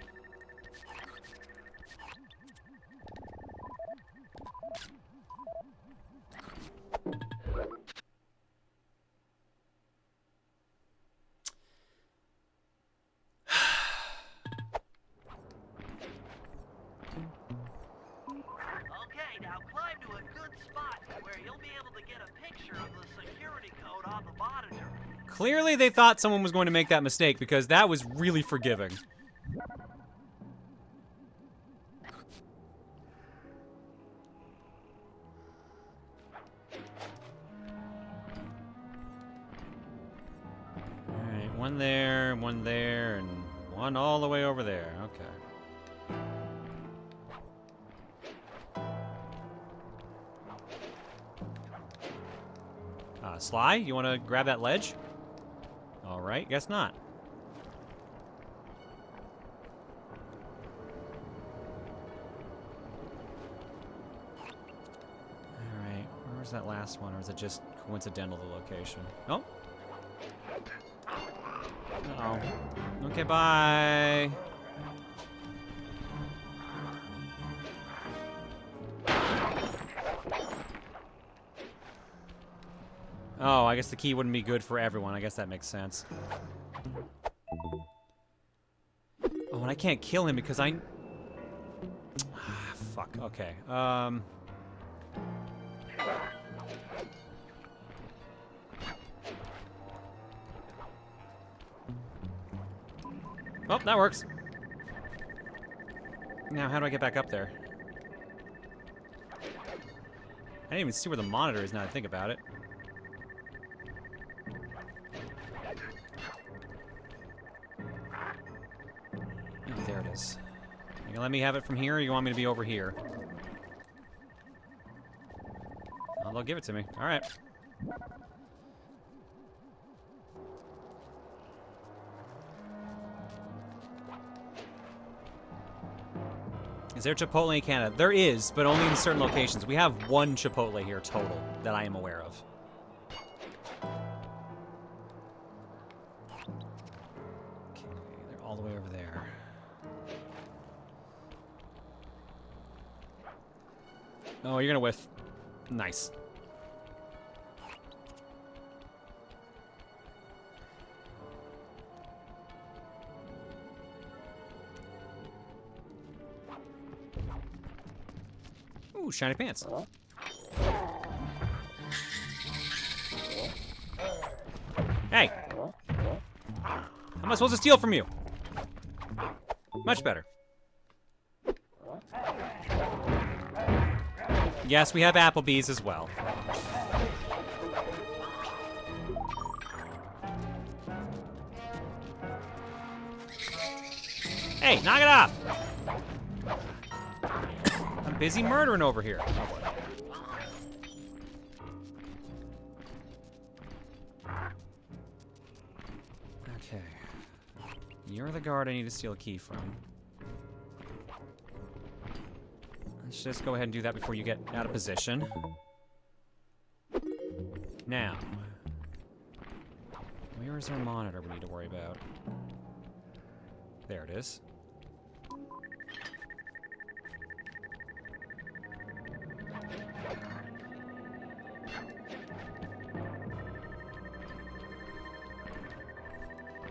Okay, now climb to a good spot where you'll be able to get a picture of the security code on the monitor. Clearly they thought someone was going to make that mistake because that was really forgiving. Alright, one there, and one all the way over there. Okay. Sly, you want to grab that ledge? Alright, guess not. Alright, where was that last one, or is it just coincidental, the location? Oh. Uh-oh. Okay, bye. Oh, I guess the key wouldn't be good for everyone. I guess that makes sense. Oh, and I can't kill him because I... Ah, fuck. Okay. Oh, that works. Now, how do I get back up there? I didn't even see where the monitor is now that I think about it. Oh, there it is. You gonna let me have it from here, or you want me to be over here? Oh, they'll give it to me. All right. Is there Chipotle in Canada? There is, but only in certain locations. We have one Chipotle here total that I am aware of. Okay, they're all the way over there. Oh, you're gonna whiff. Nice. Ooh, shiny pants. Hey! How am I supposed to steal from you? Much better. Yes, we have Applebee's as well. Hey, knock it off! I'm busy murdering over here. Oh, boy. Okay. You're the guard I need to steal a key from. Let's just go ahead and do that before you get out of position. Now. Where is our monitor we need to worry about? There it is.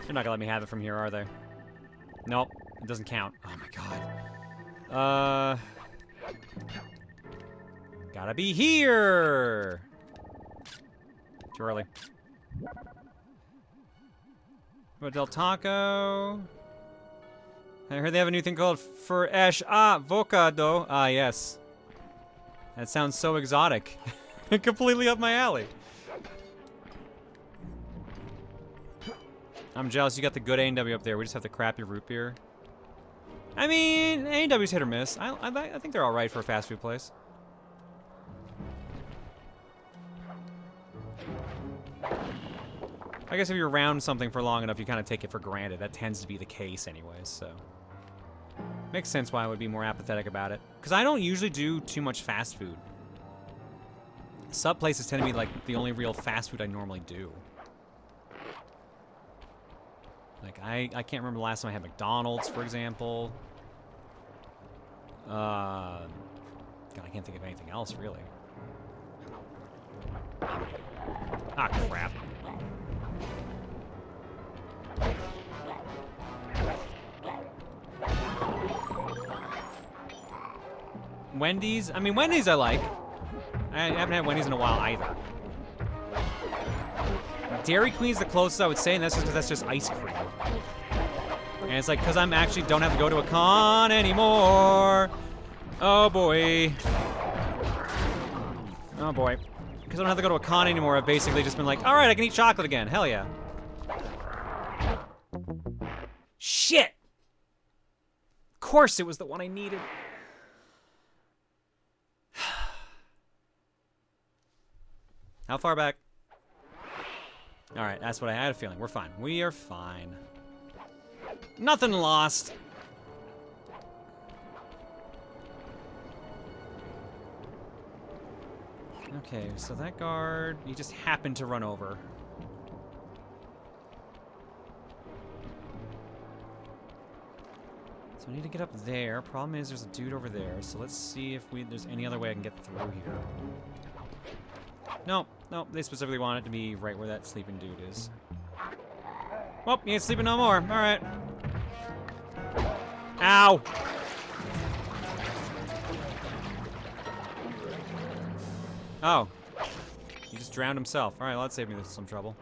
They're not gonna let me have it from here, are they? Nope, it doesn't count. Oh my god. Gotta be here! Too early. What, Del Taco? I heard they have a new thing called Fresh Avocado. Ah, yes. That sounds so exotic. Completely up my alley. I'm jealous you got the good A&W up there. We just have the crappy root beer. I mean, A&W's hit or miss. I think they're alright for a fast food place. I guess if you're around something for long enough, you kind of take it for granted. That tends to be the case anyways, so. Makes sense why I would be more apathetic about it. Because I don't usually do too much fast food. Sub places tend to be like the only real fast food I normally do. Like, I can't remember the last time I had McDonald's, for example. God, I can't think of anything else, really. Ah, crap. Wendy's? I mean, Wendy's I like. I haven't had Wendy's in a while either. Dairy Queen's the closest I would say, and that's just because that's just ice cream. And it's like, because I'm actually don't have to go to a con anymore. Oh boy. Oh boy. Because I don't have to go to a con anymore, I've basically just been like, alright, I can eat chocolate again. Hell yeah. Shit! Of course it was the one I needed. How far back? Alright, that's what I had a feeling. We're fine. We are fine. Nothing lost. Okay, so that guard, he just happened to run over. So I need to get up there. Problem is there's a dude over there, so let's see if there's any other way I can get through here. No, no, they specifically want it to be right where that sleeping dude is. Well, he ain't sleeping no more. Alright. Ow! Oh. He just drowned himself. Alright, well, that saved me some trouble.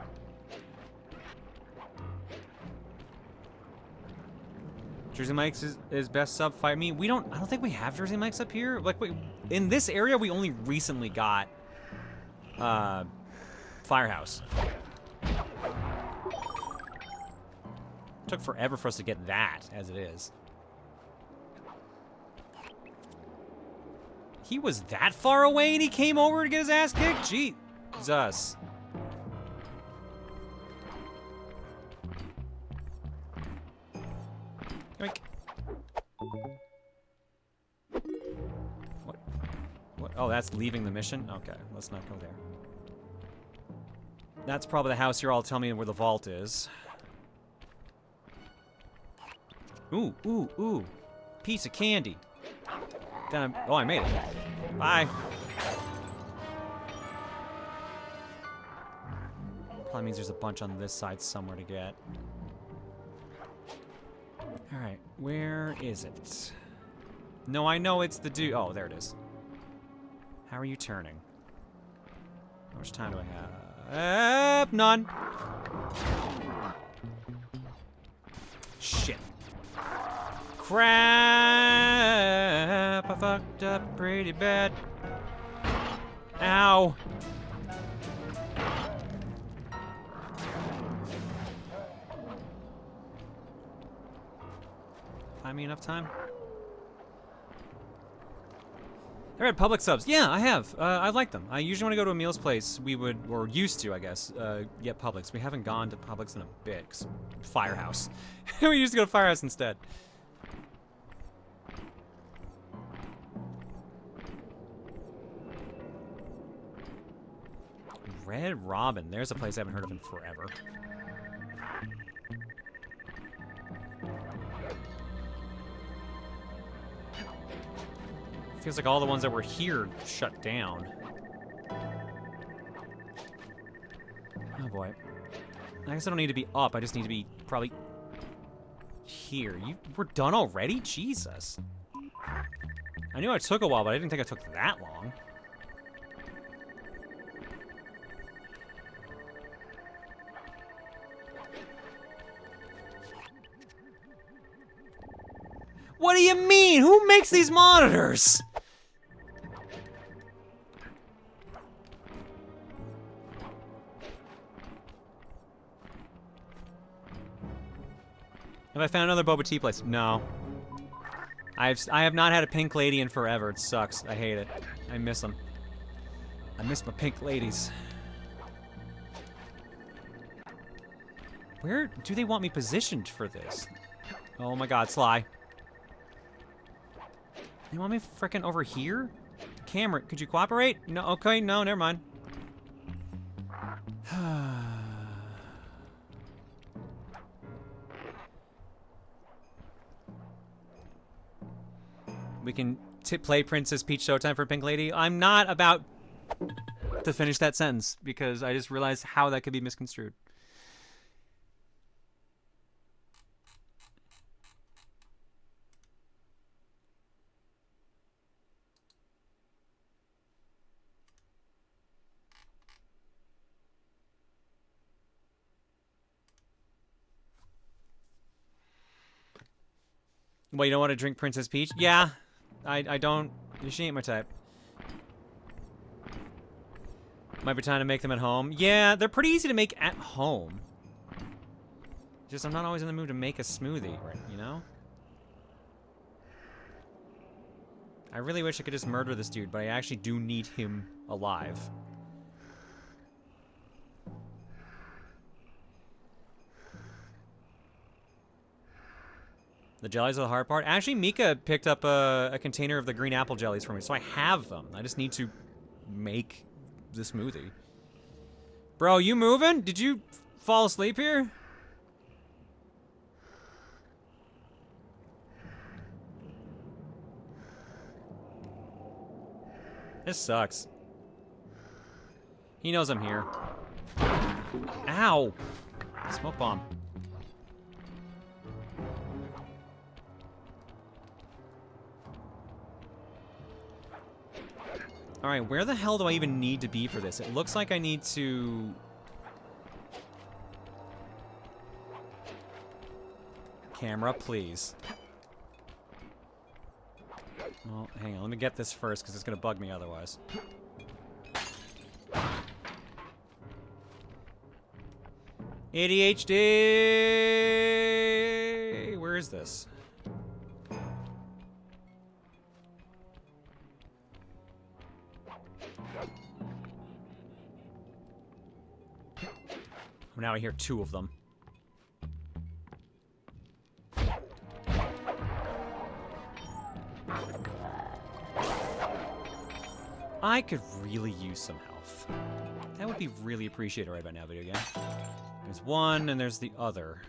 Jersey Mike's is best sub fight. I mean, I don't think we have Jersey Mike's up here. Like, in this area, we only recently got Firehouse. Took forever for us to get that, as it is. He was that far away and he came over to get his ass kicked? Jesus. Yoink. What? Oh, that's leaving the mission? Okay, let's not go there. That's probably the house you're all telling me where the vault is. Ooh, ooh, ooh. Piece of candy. Oh, I made it. Bye. Probably means there's a bunch on this side somewhere to get. Alright, where is it? No, I know it's the dude. Oh, there it is. How are you turning? How much time do I have? None. Shit. Crap! I fucked up pretty bad. Ow! Find me enough time? I read public subs. Yeah, I have. I like them. I usually want to go to a meals place. We would, or used to, I guess, get Publix. We haven't gone to Publix in a bit. 'Cause Firehouse. We used to go to Firehouse instead. Red Robin. There's a place I haven't heard of in forever. Feels like all the ones that were here shut down. Oh boy. I guess I don't need to be up. I just need to be probably here. We're done already? Jesus. I knew it took a while, but I didn't think it took that long. What do you mean? Who makes these monitors? Have I found another boba tea place? No. I have not had a pink lady in forever. It sucks. I hate it. I miss them. I miss my pink ladies. Where do they want me positioned for this? Oh my god, Sly. They want me frickin' over here? Camera, could you cooperate? No, okay, no, never mind. We can play Princess Peach Showtime for Pink Lady. I'm not about to finish that sentence because I just realized how that could be misconstrued. Well, you don't want to drink Princess Peach? Yeah. I don't. She ain't my type. Might be time to make them at home. Yeah, they're pretty easy to make at home. Just I'm not always in the mood to make a smoothie, right, you know? I really wish I could just murder this dude, but I actually do need him alive. The jellies are the hard part. Actually, Mika picked up a container of the green apple jellies for me, so I have them. I just need to make the smoothie. Bro, you moving? Did you fall asleep here? This sucks. He knows I'm here. Ow! Smoke bomb. Alright, where the hell do I even need to be for this? It looks like I need to... Camera, please. Well, hang on, let me get this first, because it's going to bug me otherwise. ADHD! Where is this? Now I hear two of them. I could really use some health. That would be really appreciated right about now, video game. There's one, and there's the other.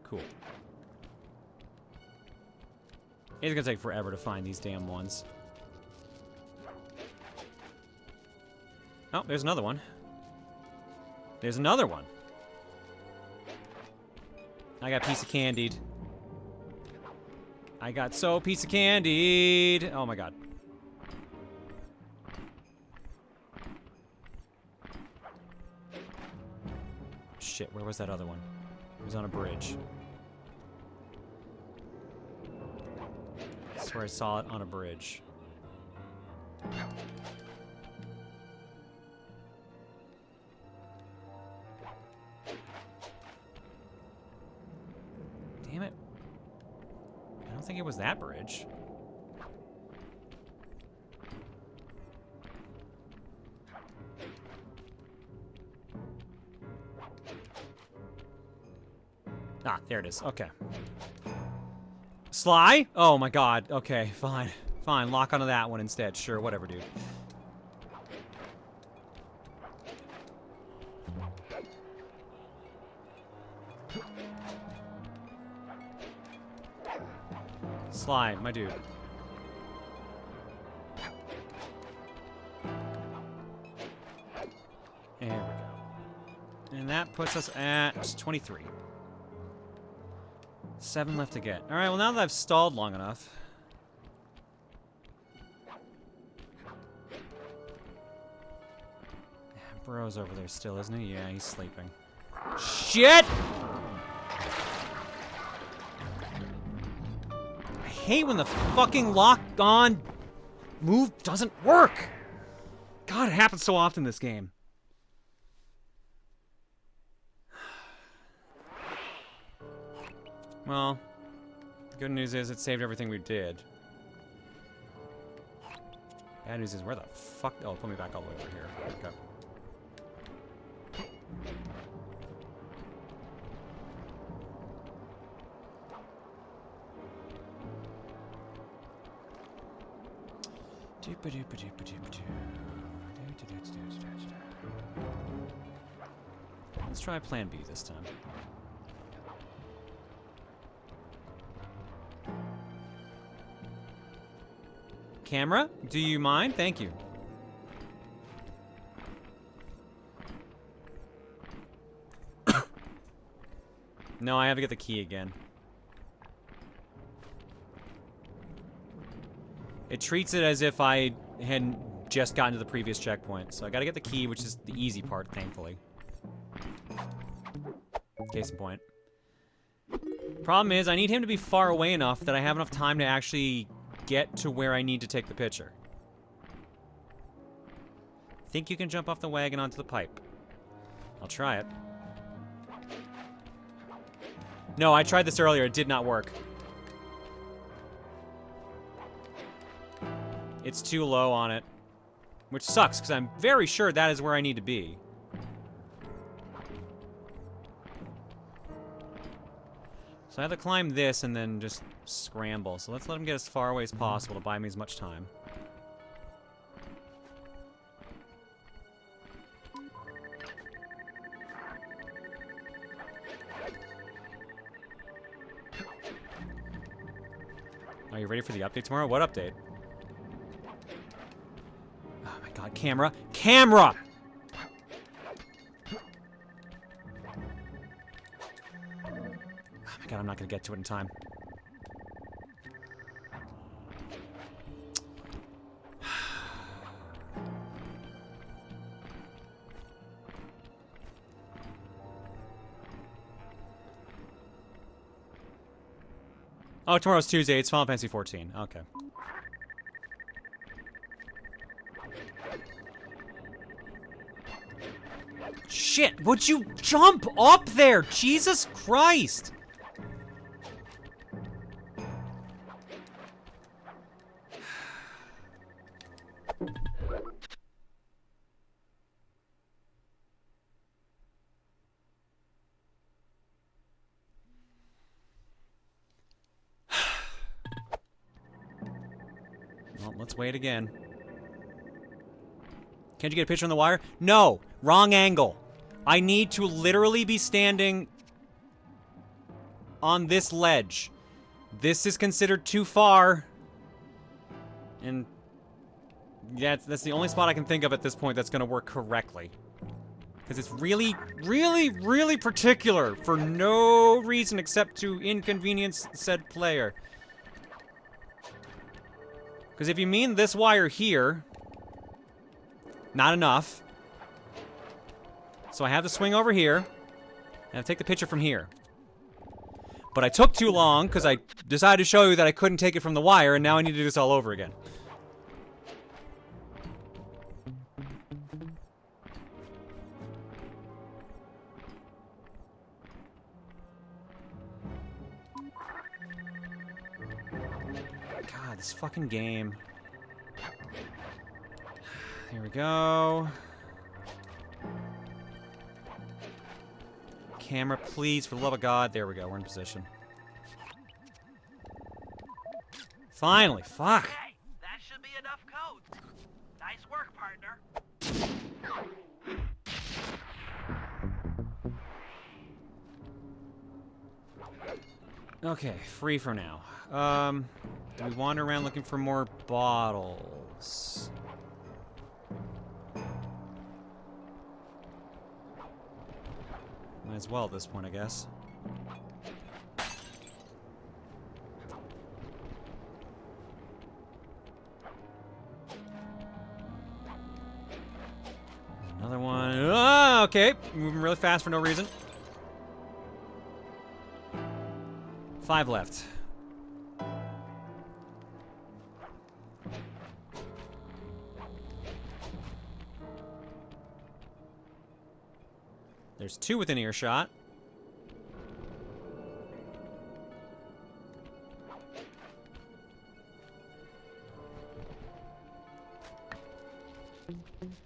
Cool. It's gonna take forever to find these damn ones. Oh, there's another one. There's another one. I got piece of candied. I got so piece of candied. Oh my god. Shit, where was that other one? It was on a bridge. I swear I saw it on a bridge. Damn it. I don't think it was that bridge. Ah, there it is. Okay. Sly? Oh my god. Okay, fine. Fine, lock onto that one instead. Sure, whatever, dude. Sly, my dude. There we go. And that puts us at 23. 7 left to get. Alright, well now that I've stalled long enough. Burrow's over there still, isn't he? Yeah, he's sleeping. Shit! I hate when the fucking lock-on move doesn't work! God, it happens so often in this game. Well, the good news is it saved everything we did. Bad news is where the fuck... Oh, put me back all the way over here. Okay. Let's try plan B this time. Camera, do you mind? Thank you. No, I have to get the key again. It treats it as if I had just gotten to the previous checkpoint. So I gotta get the key, which is the easy part, thankfully. Case in point. Problem is, I need him to be far away enough that I have enough time to actually get to where I need to take the picture. Think you can jump off the wagon onto the pipe? I'll try it. No, I tried this earlier. It did not work. It's too low on it. Which sucks, because I'm very sure that is where I need to be. So I have to climb this and then just scramble. So let's let him get as far away as possible to buy me as much time. Are you ready for the update tomorrow? What update? Oh my god, camera! Camera! Oh my god, I'm not gonna get to it in time. Oh, tomorrow's Tuesday. It's Final Fantasy 14. Okay. Shit! Would you jump up there? Jesus Christ! Well, let's wait again. Can't you get a picture on the wire? No! Wrong angle. I need to literally be standing on this ledge. This is considered too far. And yeah, that's the only spot I can think of at this point that's going to work correctly. Because it's really, really, really particular for no reason except to inconvenience said player. Because if you mean this wire here, not enough. So I have to swing over here, and I take the picture from here. But I took too long, because I decided to show you that I couldn't take it from the wire, and now I need to do this all over again. God, this fucking game. Here we go. Camera, please, for the love of God. There we go, we're in position. Finally, fuck. Okay, that should be enough codes. Nice work, partner. Okay, free for now. Do we wander around looking for more bottles? as well at this point, I guess. Another one. Oh, okay. Moving really fast for no reason. 5 left. There's 2 within earshot.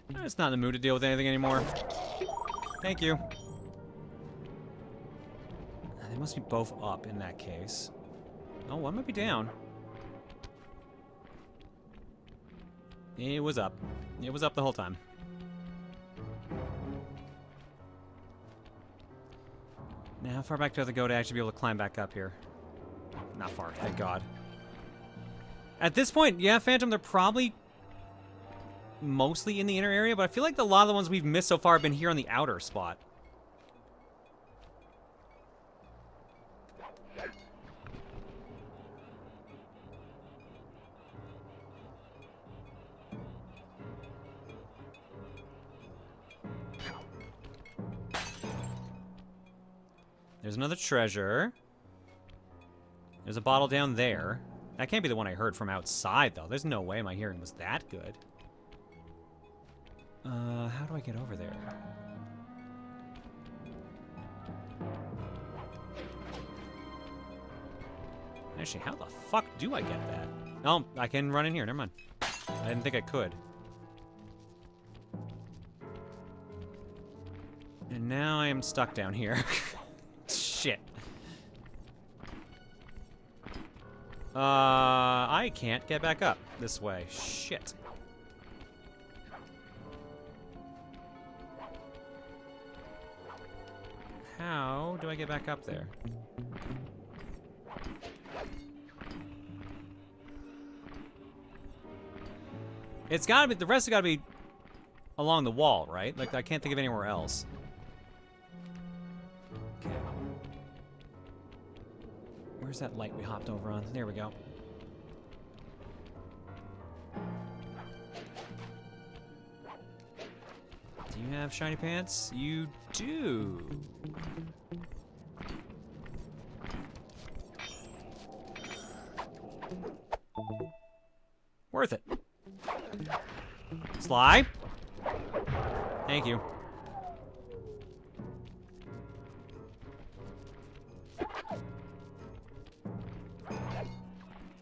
I'm just not in the mood to deal with anything anymore. Thank you. They must be both up in that case. Oh, one might be down. It was up. It was up the whole time. Now, how far back do I have to go to actually be able to climb back up here? Not far, thank God. At this point, yeah, Phantom, they're probably mostly in the inner area, but I feel like a lot of the ones we've missed so far have been here on the outer spot. There's another treasure. There's a bottle down there. That can't be the one I heard from outside, though. There's no way my hearing was that good. How do I get over there? Actually, how the fuck do I get that? Oh, I can run in here. Never mind. I didn't think I could. And now I am stuck down here. Shit. I can't get back up this way. Shit. How do I get back up there? It's gotta be, the rest has gotta be along the wall, right? Like, I can't think of anywhere else. Okay. Where's that light we hopped over on? There we go. Do you have shiny pants? You do. Worth it. Sly. Thank you.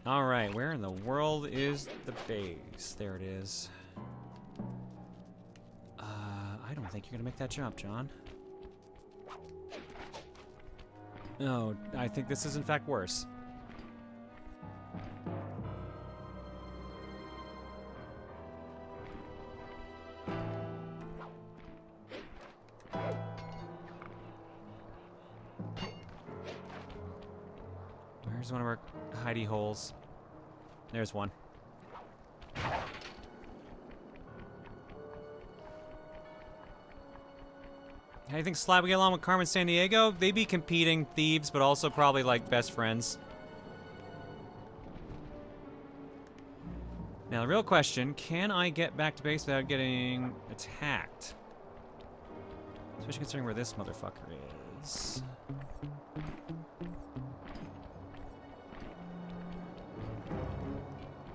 All right, where in the world is the base? There it is. I don't think you're gonna make that jump, John. No, I think this is in fact worse. Where's one of our hidey holes? There's one. How do you think Sly would get along with Carmen Sandiego? They'd be competing thieves, but also probably like best friends. Now the real question, can I get back to base without getting attacked? Especially considering where this motherfucker is.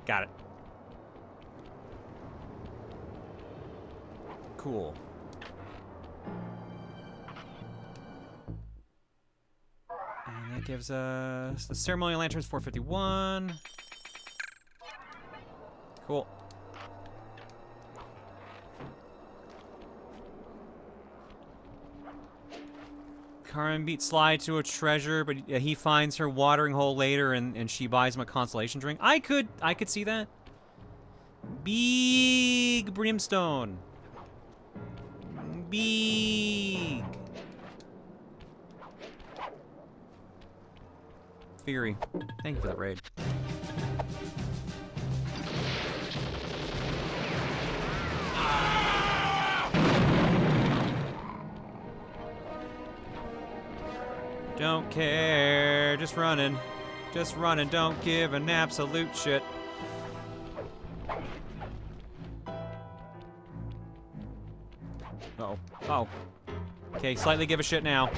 Got it. Cool. And that gives us the ceremonial lanterns 451. Cool. Carmen beats Sly to a treasure, but he finds her watering hole later, and she buys him a consolation drink. I could see that. Big brimstone. Big. Fury. Thank you for that raid. Don't care. Just running. Just running. Don't give an absolute shit. Uh-oh. Oh. Okay, slightly give a shit now.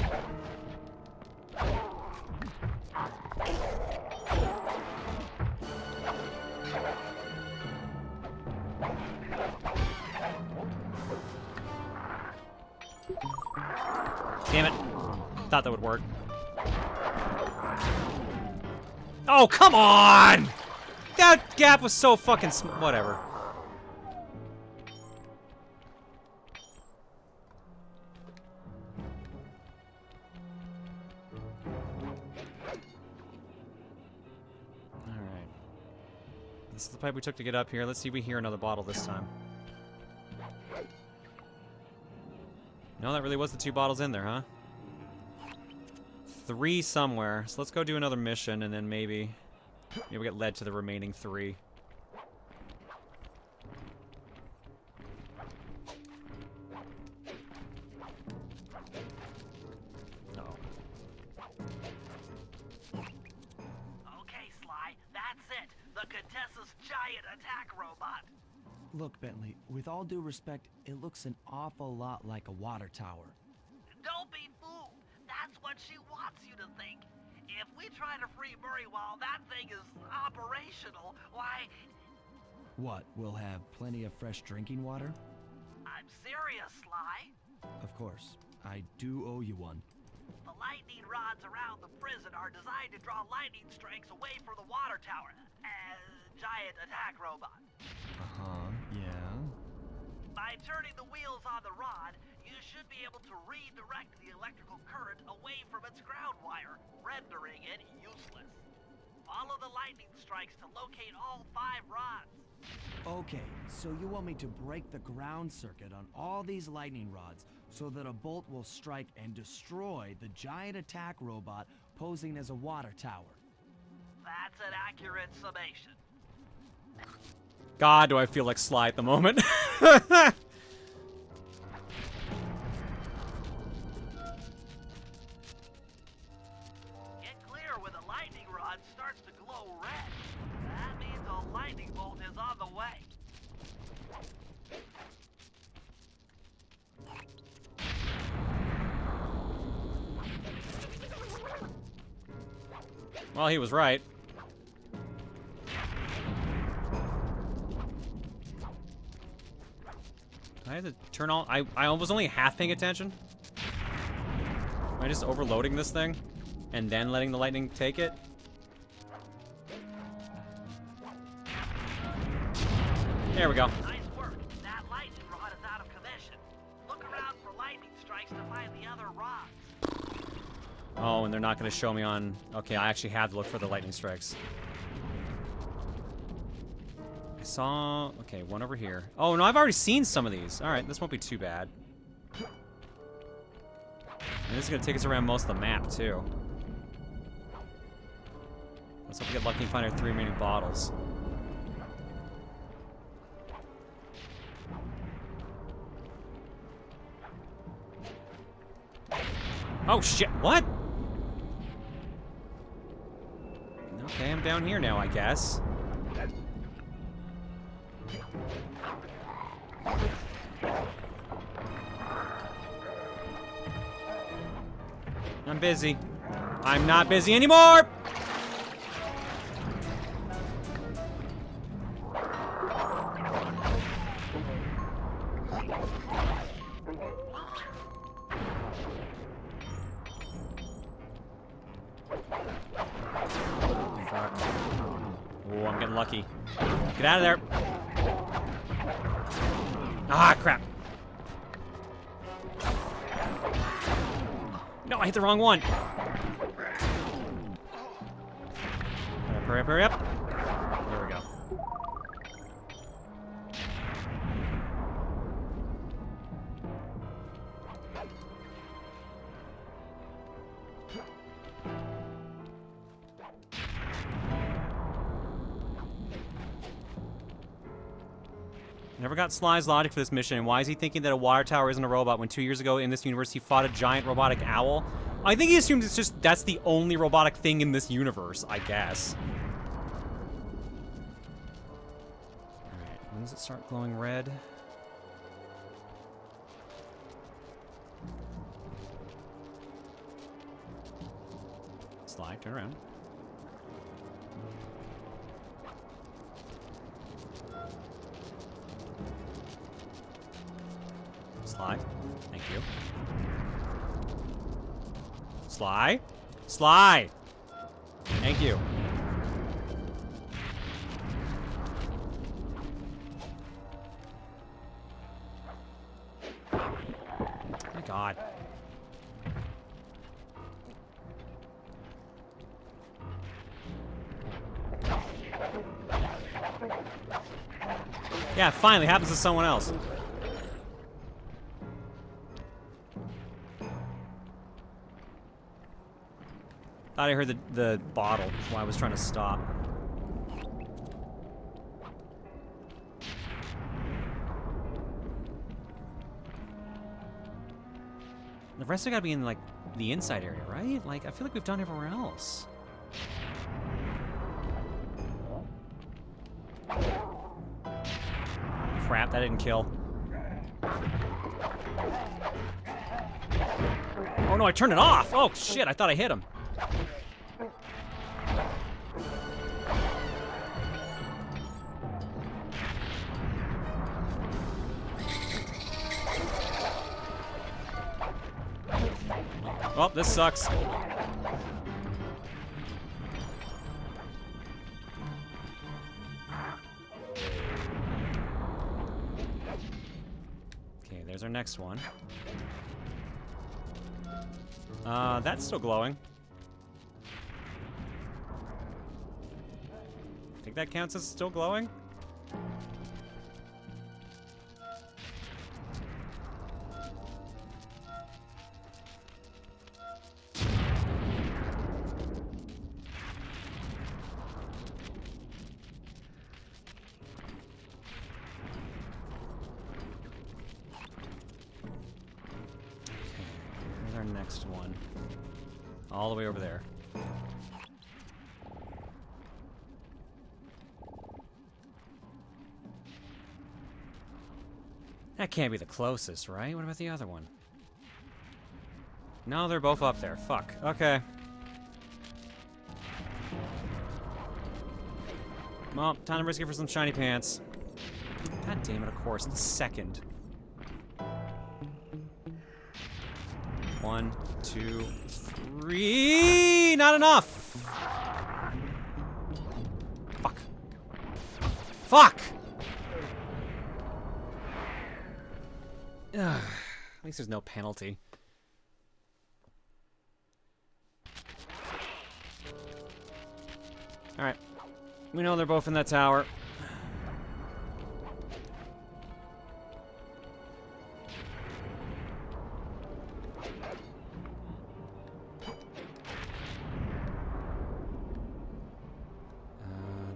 Damn it. Thought that would work. Oh, come on! That gap was so fucking whatever. Alright. This is the pipe we took to get up here. Let's see if we hear another bottle this time. No, that really was the 2 bottles in there, huh? 3 somewhere. So let's go do another mission and then maybe we get led to the remaining 3. No. Okay, Sly, that's it. The Contessa's giant attack robot. Look, Bentley, with all due respect, it looks an awful lot like a water tower. Don't be fooled. That's what she wants you to think. If we try to free Murray while that thing is operational, why... What, we'll have plenty of fresh drinking water? I'm serious, Sly. Of course. I do owe you one. The lightning rods around the prison are designed to draw lightning strikes away from the water tower. Giant attack robot. Uh-huh, yeah. By turning the wheels on the rod, you should be able to redirect the electrical current away from its ground wire, rendering it useless. Follow the lightning strikes to locate all 5 rods. Okay, so you want me to break the ground circuit on all these lightning rods so that a bolt will strike and destroy the giant attack robot posing as a water tower. That's an accurate summation. God, do I feel like Sly at the moment. Get clear when the lightning rod starts to glow red. That means a lightning bolt is on the way. Well, he was right. I had to turn on... I was only half paying attention. Am I just overloading this thing? And then letting the lightning take it? There we go. Nice work. That lightning rod is out of commission. Look around for lightning strikes to find the other rods. Oh, and they're not going to show me on... Okay, I actually have to look for the lightning strikes. I saw... Okay, one over here. Oh, no, I've already seen some of these. Alright, this won't be too bad. And this is going to take us around most of the map, too. Let's hope we get lucky and find our 3 remaining bottles. Oh, shit. What? Okay, I'm down here now, I guess. I'm busy. I'm not busy anymore! Fuck. Oh, I'm getting lucky. Get out of there. Ah, crap. No, I hit the wrong one. Hurry up, hurry up. There we go. Never got Sly's logic for this mission, and why is he thinking that a water tower isn't a robot when 2 years ago in this universe he fought a giant robotic owl? I think he assumes it's just that's the only robotic thing in this universe, I guess. Alright, when does it start glowing red? Sly, turn around. Sly, thank you. Sly? Sly! Thank you. My God. Yeah, finally happens to someone else. Thought I heard the bottle. That's why I was trying to stop. The rest have got to be in, like, the inside area, right? Like, I feel like we've done everywhere else. Crap, that didn't kill. Oh no, I turned it off! Oh shit, I thought I hit him. Oh, this sucks. Okay, there's our next one. That's still glowing. Think that counts as still glowing? Our next one. All the way over there. That can't be the closest, right? What about the other one? No, they're both up there. Fuck. Okay. Well, time to risk it for some shiny pants. God damn it, of course. In a second. 1, 2, 3. Not enough. Fuck. Fuck. Ugh. At least there's no penalty. All right. We know they're both in that tower.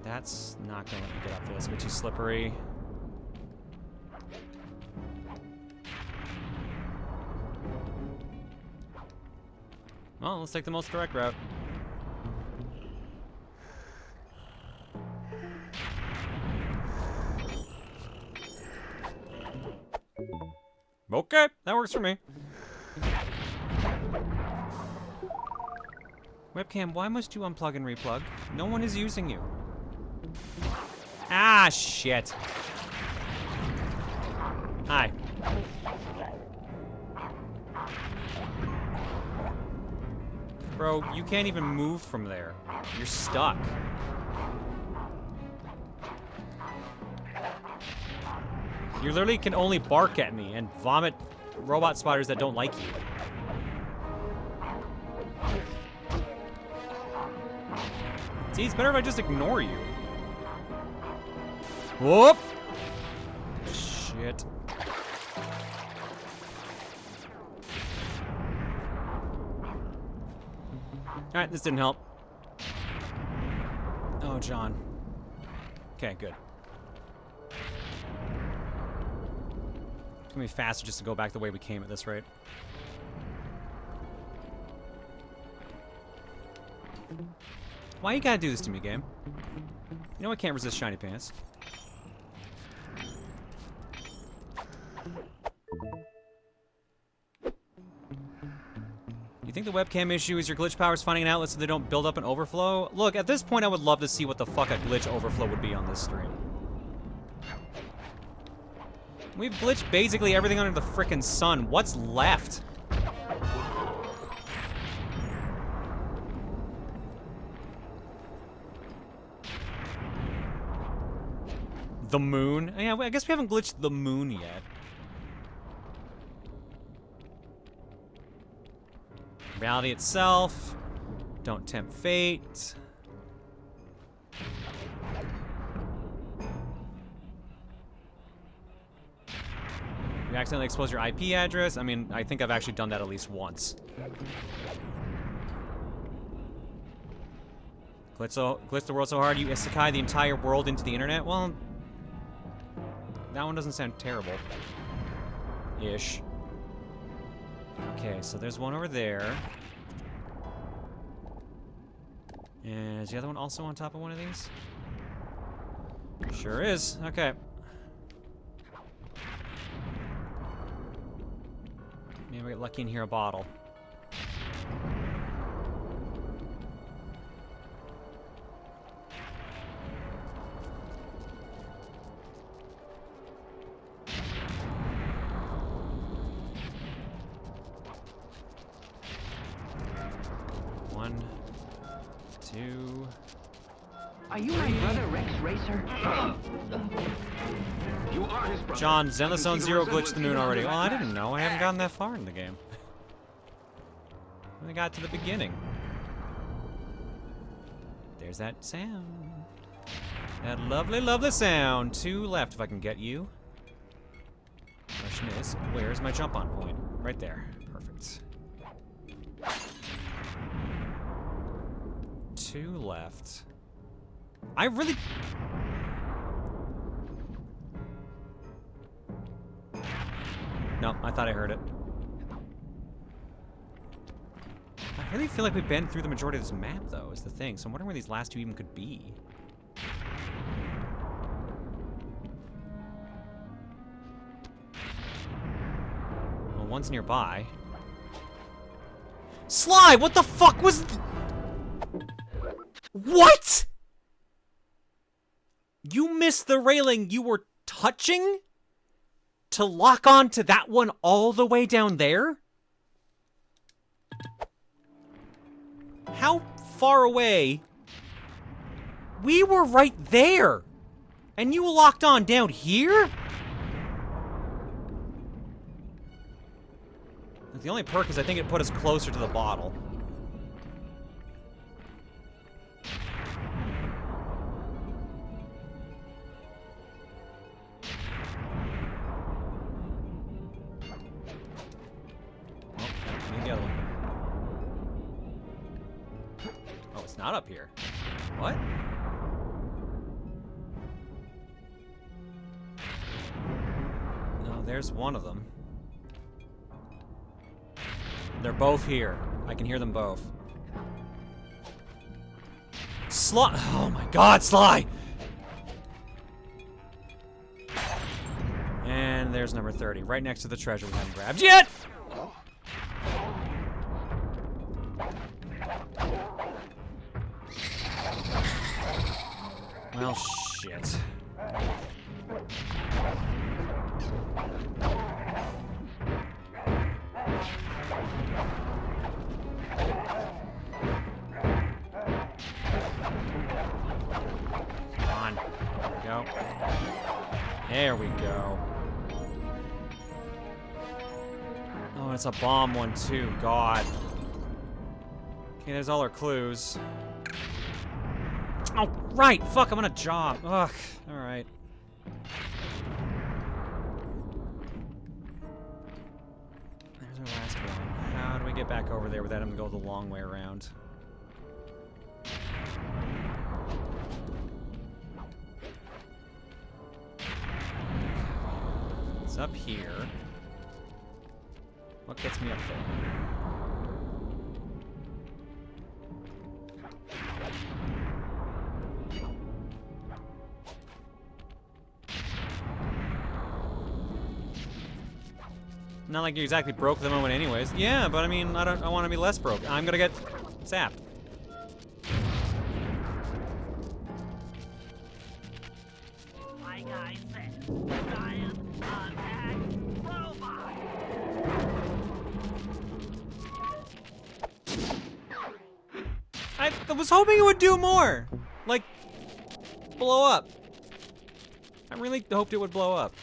That's not gonna let me get up there. It's a bit too slippery. Well, let's take the most direct route. Okay, that works for me. Webcam, why must you unplug and replug? No one is using you. Ah, shit. Hi. Bro, you can't even move from there. You're stuck. You literally can only bark at me and vomit robot spiders that don't like you. See, it's better if I just ignore you. Whoop! Shit. Alright, this didn't help. Oh, John. Okay, good. It's gonna be faster just to go back the way we came at this rate. Why you gotta do this to me, game? You know I can't resist shiny pants. You think the webcam issue is your glitch powers finding an outlet so they don't build up an overflow? Look, at this point I would love to see what the fuck a glitch overflow would be on this stream. We've glitched basically everything under the frickin' sun. What's left? The moon? Yeah, I guess we haven't glitched the moon yet. Reality itself. Don't tempt fate. You accidentally expose your IP address. I mean, I think I've actually done that at least once. Glitch the world so hard you isekai the entire world into the internet? Well, that one doesn't sound terrible. Ish. Okay, so there's one over there. And is the other one also on top of one of these? Sure is. Okay. Maybe we get lucky and hear a bottle. One, two. Are you my brother, Rex Racer? You are his brother. John, Zenless Zone I can see Zero the glitched the moon resemblance already. even Well, I under didn't that know. I haven't gotten that far in the game. I got to the beginning. There's that sound. That lovely, lovely sound. 2 left if I can get you. Question is, where's my jump on point? Right there. Perfect. 2 left. I really... No, I thought I heard it. I really feel like we've been through the majority of this map, though, is the thing. So I'm wondering where these last 2 even could be. Well, one's nearby. Sly, what the fuck was... What?! You missed the railing you were touching? To lock on to that one all the way down there? How far away? We were right there! And you locked on down here? The only perk is I think it put us closer to the bottle. Oh, need the other one. Oh, it's not up here. What? No, there's one of them. They're both here. I can hear them both. Sly! Oh my god, Sly! And there's number 30, right next to the treasure we haven't grabbed yet! Well, shit. Come on. There we go. Oh, it's a bomb one too. God. Okay, there's all our clues. Oh, right! Fuck, I'm on a job. Ugh. Alright. There's our last one. How do we get back over there without him to go the long way around? It's up here. What gets me up there? Not like you exactly broke the moment anyways. Yeah, but I mean, I want to be less broke. I'm gonna get zapped. Like I said, giant attack robot. I was hoping it would do more. Like, blow up. I really hoped it would blow up.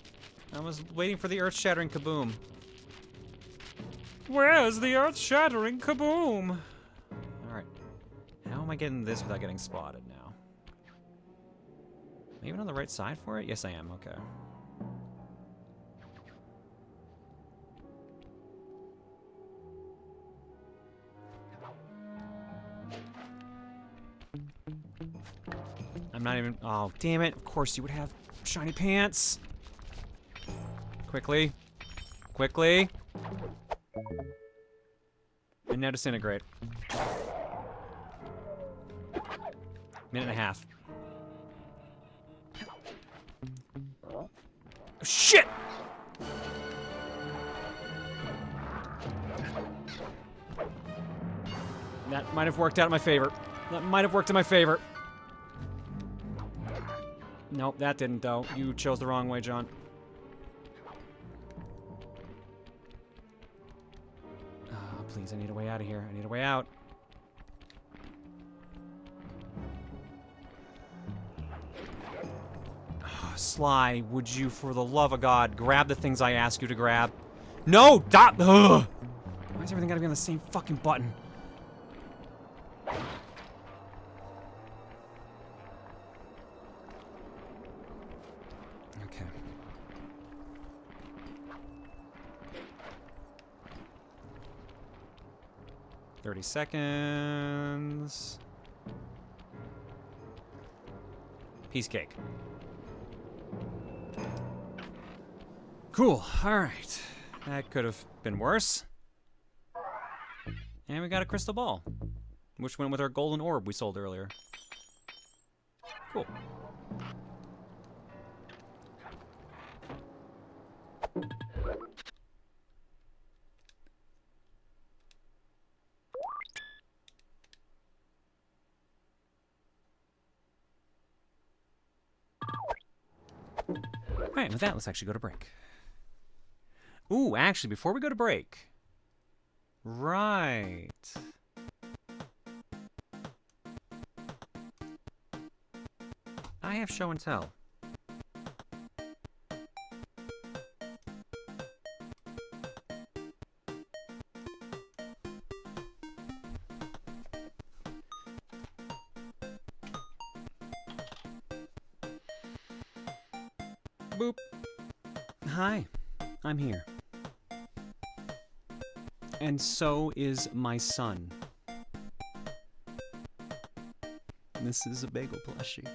I was waiting for the earth-shattering kaboom. Where's the earth-shattering kaboom? Alright. How am I getting this without getting spotted now? Am I even on the right side for it? Yes, I am. Okay. I'm not even... Oh, damn it. Of course you would have shiny pants. Quickly. Quickly. And now disintegrate. Minute and a half. Oh, shit! That might have worked out in my favor. That might have worked in my favor. Nope, that didn't, though. You chose the wrong way, John. Please, I need a way out of here. I need a way out. Oh, Sly, would you, for the love of God, grab the things I ask you to grab? No! Stop! Ugh! Why is everything gotta be on the same fucking button? Okay. 30 seconds. Piece cake. Cool. All right. That could have been worse. And we got a crystal ball, which went with our golden orb we sold earlier. Cool. Alright, with that, let's actually go to break. Ooh, actually, before we go to break... Right. I have show and tell. Boop. Hi, I'm here. And so is my son. This is a bagel plushie.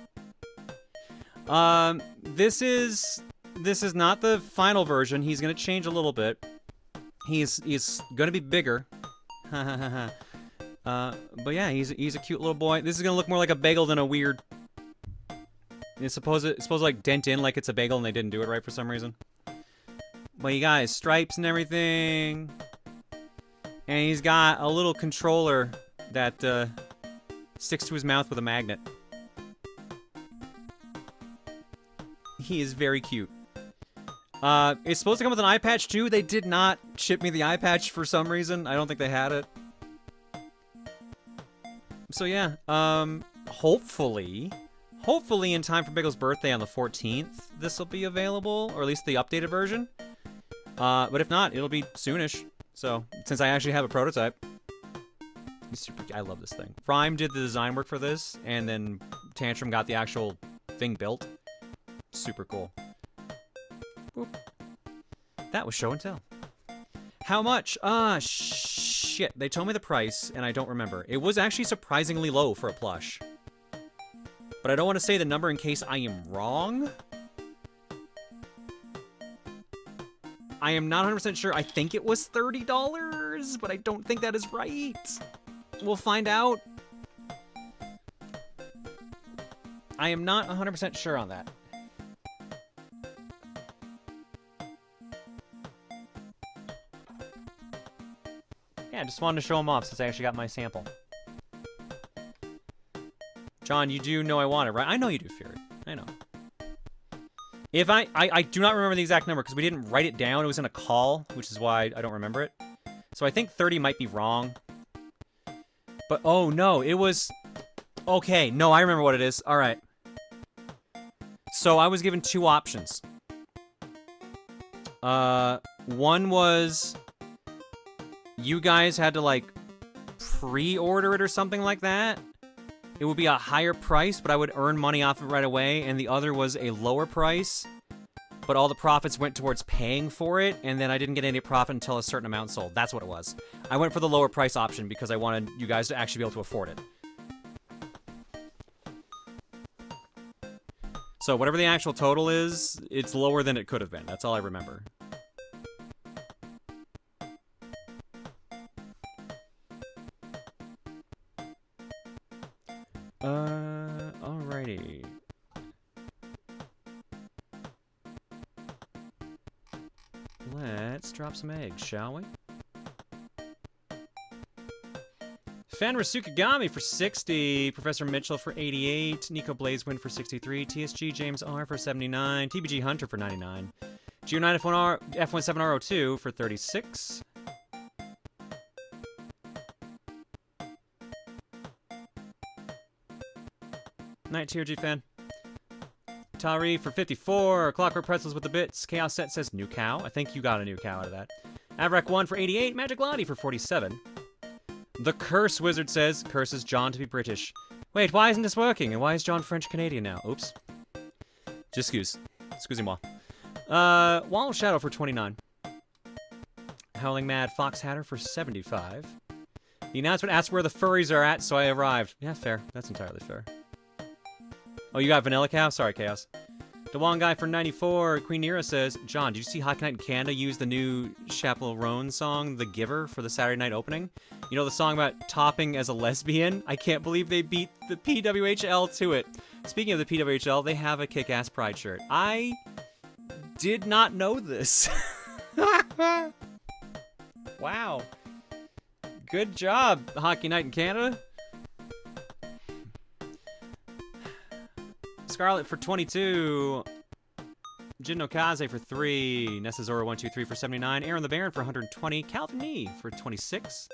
This is not the final version. He's gonna change a little bit. He's gonna be bigger. But yeah, he's a cute little boy. This is gonna look more like a bagel than a weird. It's supposed to like dent in like it's a bagel, and they didn't do it right for some reason. But you got his stripes and everything. And he's got a little controller that sticks to his mouth with a magnet. He is very cute. It's supposed to come with an eye patch too. They did not ship me the eye patch for some reason. I don't think they had it. So yeah, hopefully in time for Bagel's birthday on the 14th, this will be available, or at least the updated version. But if not, it'll be soonish. So, since I actually have a prototype. I love this thing. Rhyme did the design work for this, and then Tantrum got the actual thing built. Super cool. Boop. That was show and tell. How much? Shit. They told me the price, and I don't remember. It was actually surprisingly low for a plush. But I don't want to say the number in case I am wrong. I am not 100% sure. I think it was $30, but I don't think that is right. We'll find out. I am not 100% sure on that. Yeah, just wanted to show them off since I actually got my sample. John, you do know I want it, right? I know you do, Fury. I know. If I do not remember the exact number because we didn't write it down. It was in a call, which is why I don't remember it. So I think 30 might be wrong. But, oh, no, it was... Okay, no, I remember what it is. All right. So I was given two options. One was... You guys had to, like, pre-order it or something like that. It would be a higher price, but I would earn money off it right away. And the other was a lower price, but all the profits went towards paying for it, and then I didn't get any profit until a certain amount sold. That's what it was. I went for the lower price option because I wanted you guys to actually be able to afford it. So whatever the actual total is, it's lower than it could have been. That's all I remember. Alrighty. Let's drop some eggs, shall we? Fan Rasukigami for 60, Professor Mitchell for 88, Nico Blazewin for 63, TSG James R for 79, TBG Hunter for 99, Geo9 F17R02 for 36. Night TRG fan. Tari for 54. Clockwork Pretzels with the bits. Chaos Set says new cow. I think you got a new cow out of that. Avrek 1 for 88. Magic Lottie for 47. The Curse Wizard says curses John to be British. Wait, why isn't this working? And why is John French Canadian now? Oops. Just excuse-moi. Wall of Shadow for 29. Howling Mad Fox Hatter for 75. The announcement asks where the furries are at, so I arrived. Yeah, fair. That's entirely fair. Oh, you got Vanilla Cow? Sorry, Chaos. DeWong Guy for 94. Queen Nira says, John, did you see Hockey Night in Canada use the new Chaperone song, The Giver, for the Saturday night opening? You know the song about topping as a lesbian? I can't believe they beat the PWHL to it. Speaking of the PWHL, they have a kick-ass pride shirt. I did not know this. Wow. Good job, Hockey Night in Canada. Scarlet for 22. Jin no Kaze for 3. Nessazora123 for 79. Aaron the Baron for 120. Calvin Nee for 26.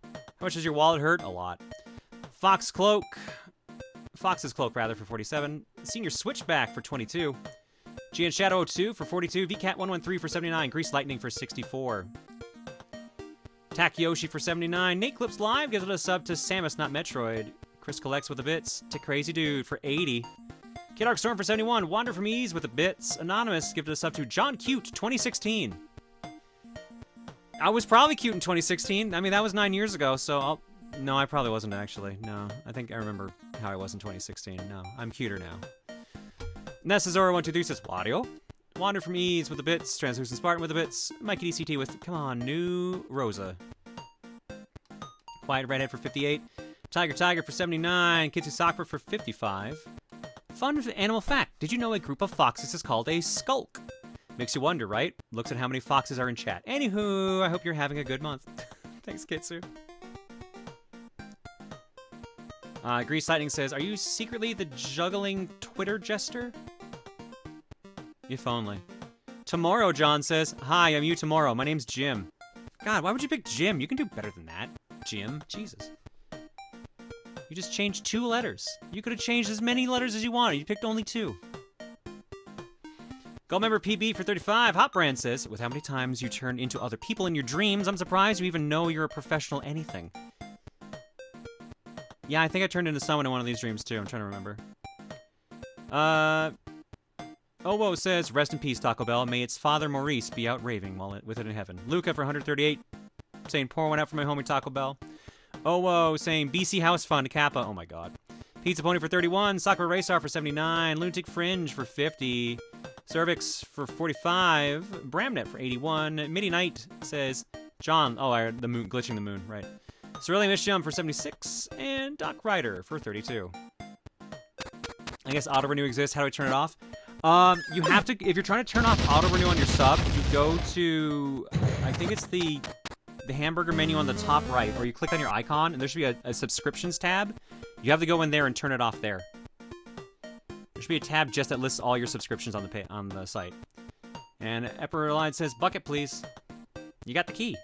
How much does your wallet hurt? A lot. Fox's Cloak rather, for 47. Senior Switchback for 22. GN Shadow 02 for 42. VCat113 for 79. Grease Lightning for 64. Takeyoshi for 79. Nate Clips Live gives it a sub to Samus Not Metroid. Chris Collects with the bits to Crazy Dude for 80. Kid Arc Storm for 71. Wander from Ease with the bits. Anonymous gives it a sub to John Cute 2016. I was probably cute in 2016. I mean, that was 9 years ago, so no, I probably wasn't actually. No, I think I remember how I was in 2016. No, I'm cuter now. Nessazora123 says, Wario. Wander from Ease with the bits. Translucent Spartan with the bits. Mikey DCT with, come on, New Rosa. Quiet Redhead for 58. Tiger for 79. Kitsu Sakura for 55. Fun animal fact. Did you know a group of foxes is called a skulk? Makes you wonder, right? Looks at how many foxes are in chat. Anywho, I hope you're having a good month. Thanks, Kitsu. Grease Lightning says, are you secretly the juggling Twitter jester? If only. Tomorrow, John says, hi, I'm you tomorrow. My name's Jim. God, why would you pick Jim? You can do better than that. Jim, Jesus. You just changed 2 letters. You could have changed as many letters as you wanted. You picked only 2. Gold member PB for 35. Hot Brand says, with how many times you turn into other people in your dreams, I'm surprised you even know you're a professional anything. Yeah, I think I turned into someone in one of these dreams too. I'm trying to remember. Owo says, rest in peace, Taco Bell. May its father Maurice be out raving with it in heaven. Luca for 138. Saying, pour one out for my homie Taco Bell. Owo saying, BC House Fund, Kappa. Oh my god. Pizza Pony for 31. Sakura Raystar for 79. Lunatic Fringe for 50. Cervix for 45. Bramnet for 81. Midi Knight says, John. Oh, the moon, glitching the moon, right. Cerulean Misjum for 76. And Doc Ryder for 32. I guess auto renew exists. How do I turn it off? You have to, if you're trying to turn off auto renew on your sub, you go to, I think it's the hamburger menu on the top right, or you click on your icon, and there should be a subscriptions tab. You have to go in there and turn it off there. There should be a tab just that lists all your subscriptions on the site. And Emperor Line says, bucket please. You got the key.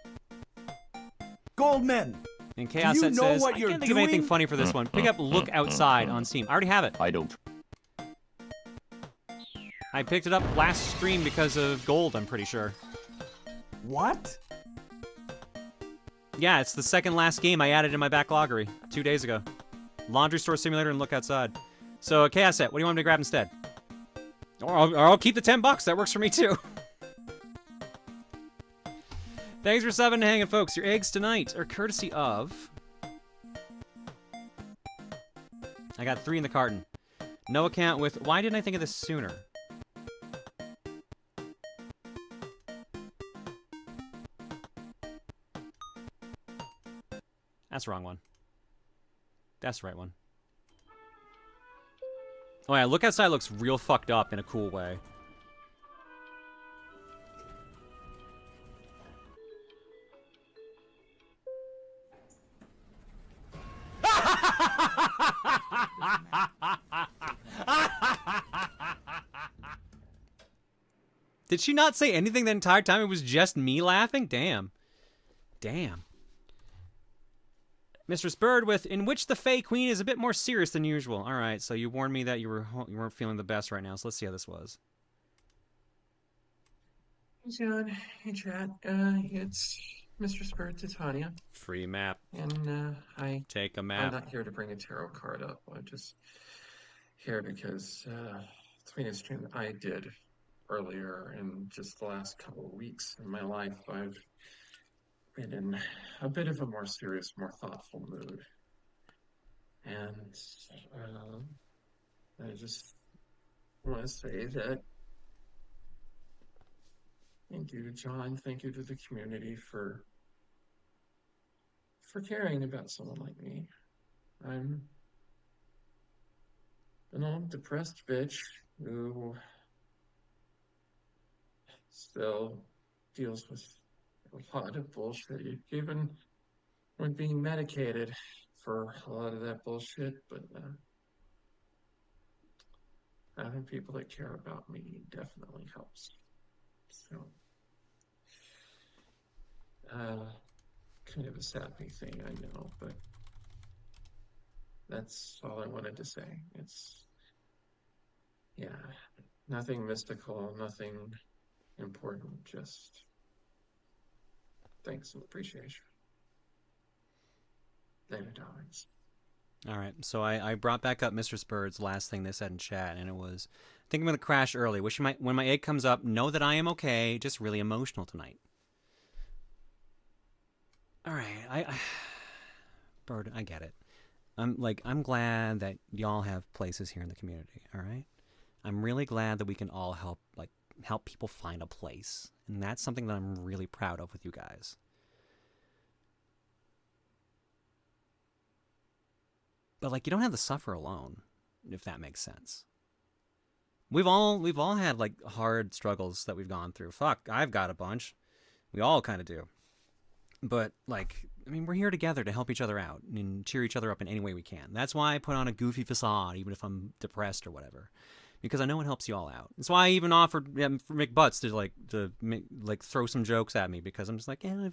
Goldman! And Chaos Do you Set know says, what I you're can't think of anything doing? funny for this one. Pick up Look Outside on Steam. I already have it. I don't. I picked it up last stream because of gold, I'm pretty sure. What? Yeah, it's the second last game I added in my backloggery 2 days ago. Laundry Store Simulator and Look Outside. So, Chaos Set, what do you want me to grab instead? Or I'll keep the $10. That works for me too. Thanks for subbing and hanging, folks. Your eggs tonight are courtesy of... I got 3 in the carton. No account with... Why didn't I think of this sooner? That's the wrong one. That's the right one. Oh yeah, Look Outside looks real fucked up in a cool way. Did she not say anything the entire time? It was just me laughing? Damn. Damn. Mistress Bird with, in which the Fey Queen is a bit more serious than usual. All right, so you warned me that you weren't feeling the best right now, so let's see how this was. Hey, John. Hey, chat. It's Mistress Bird Titania. Free map. And, Take a I'm map. not here to bring a tarot card up. I'm just here because, it's been a stream that I did earlier in just the last couple of weeks in my life. I've been in a bit of a more serious, more thoughtful mood. And I just want to say that thank you to John, thank you to the community for caring about someone like me. I'm an old depressed bitch who still deals with a lot of bullshit, even when being medicated for a lot of that bullshit, but having people that care about me definitely helps. So, kind of a sappy thing, I know, but that's all I wanted to say. It's, yeah, nothing mystical, nothing important, just thanks and appreciation. Later, darlings. All right, so I brought back up Mistress Bird's last thing they said in chat, and it was, I think I'm going to crash early. When my egg comes up, know that I am okay, just really emotional tonight. All right, Bird, I get it. I'm glad that y'all have places here in the community, all right? I'm really glad that we can all help people find a place. And that's something that I'm really proud of with you guys. But you don't have to suffer alone, if that makes sense. We've all had hard struggles that we've gone through. Fuck, I've got a bunch. We all kind of do. But we're here together to help each other out and cheer each other up in any way we can. That's why I put on a goofy facade, even if I'm depressed or whatever, because I know it helps you all out. That's why I even offered for McButts to throw some jokes at me, because I'm just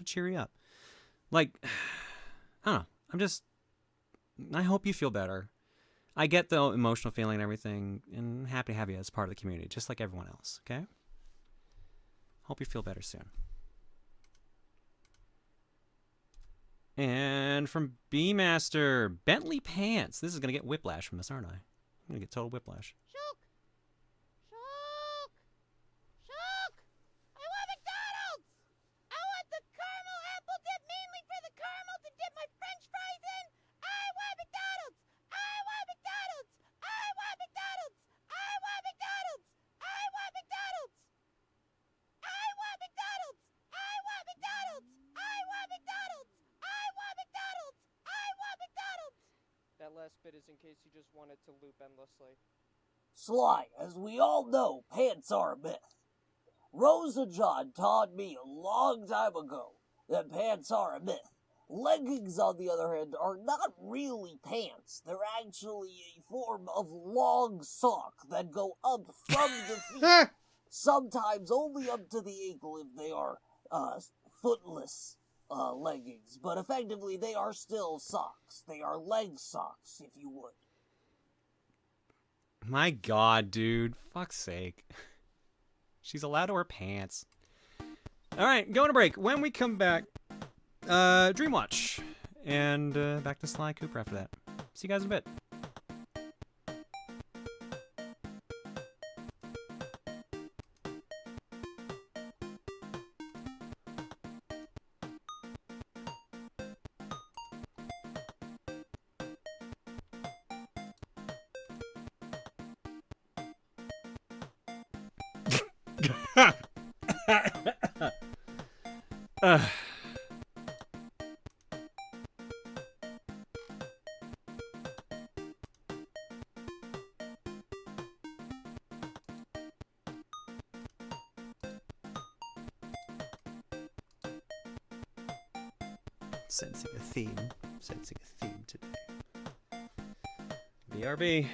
cheer you up. I don't know. I hope you feel better. I get the emotional feeling and everything, and I'm happy to have you as part of the community, just like everyone else. Okay. Hope you feel better soon. And from B-Master, Bentley Pants. This is going to get whiplash from this, aren't I? I'm going to get total whiplash. Shook! I want McDonald's! I want the caramel apple dip mainly for the caramel to dip my french fries in! I want McDonald's! I want McDonald's! I want McDonald's! I want McDonald's! I want McDonald's! bit is in case you just want it to loop endlessly. Sly, as we all know, pants are a myth. Rose and John taught me a long time ago that pants are a myth. Leggings, on the other hand, are not really pants. They're actually a form of long sock that go up from the feet, sometimes only up to the ankle if they are footless leggings. But effectively, they are still socks. They are leg socks, if you would. My God, dude. Fuck's sake. She's allowed to wear pants. All right, going to break. When we come back, Dreamwatch. And back to Sly Cooper after that. See you guys in a bit. Sensing a theme. Sensing a theme today. BRB.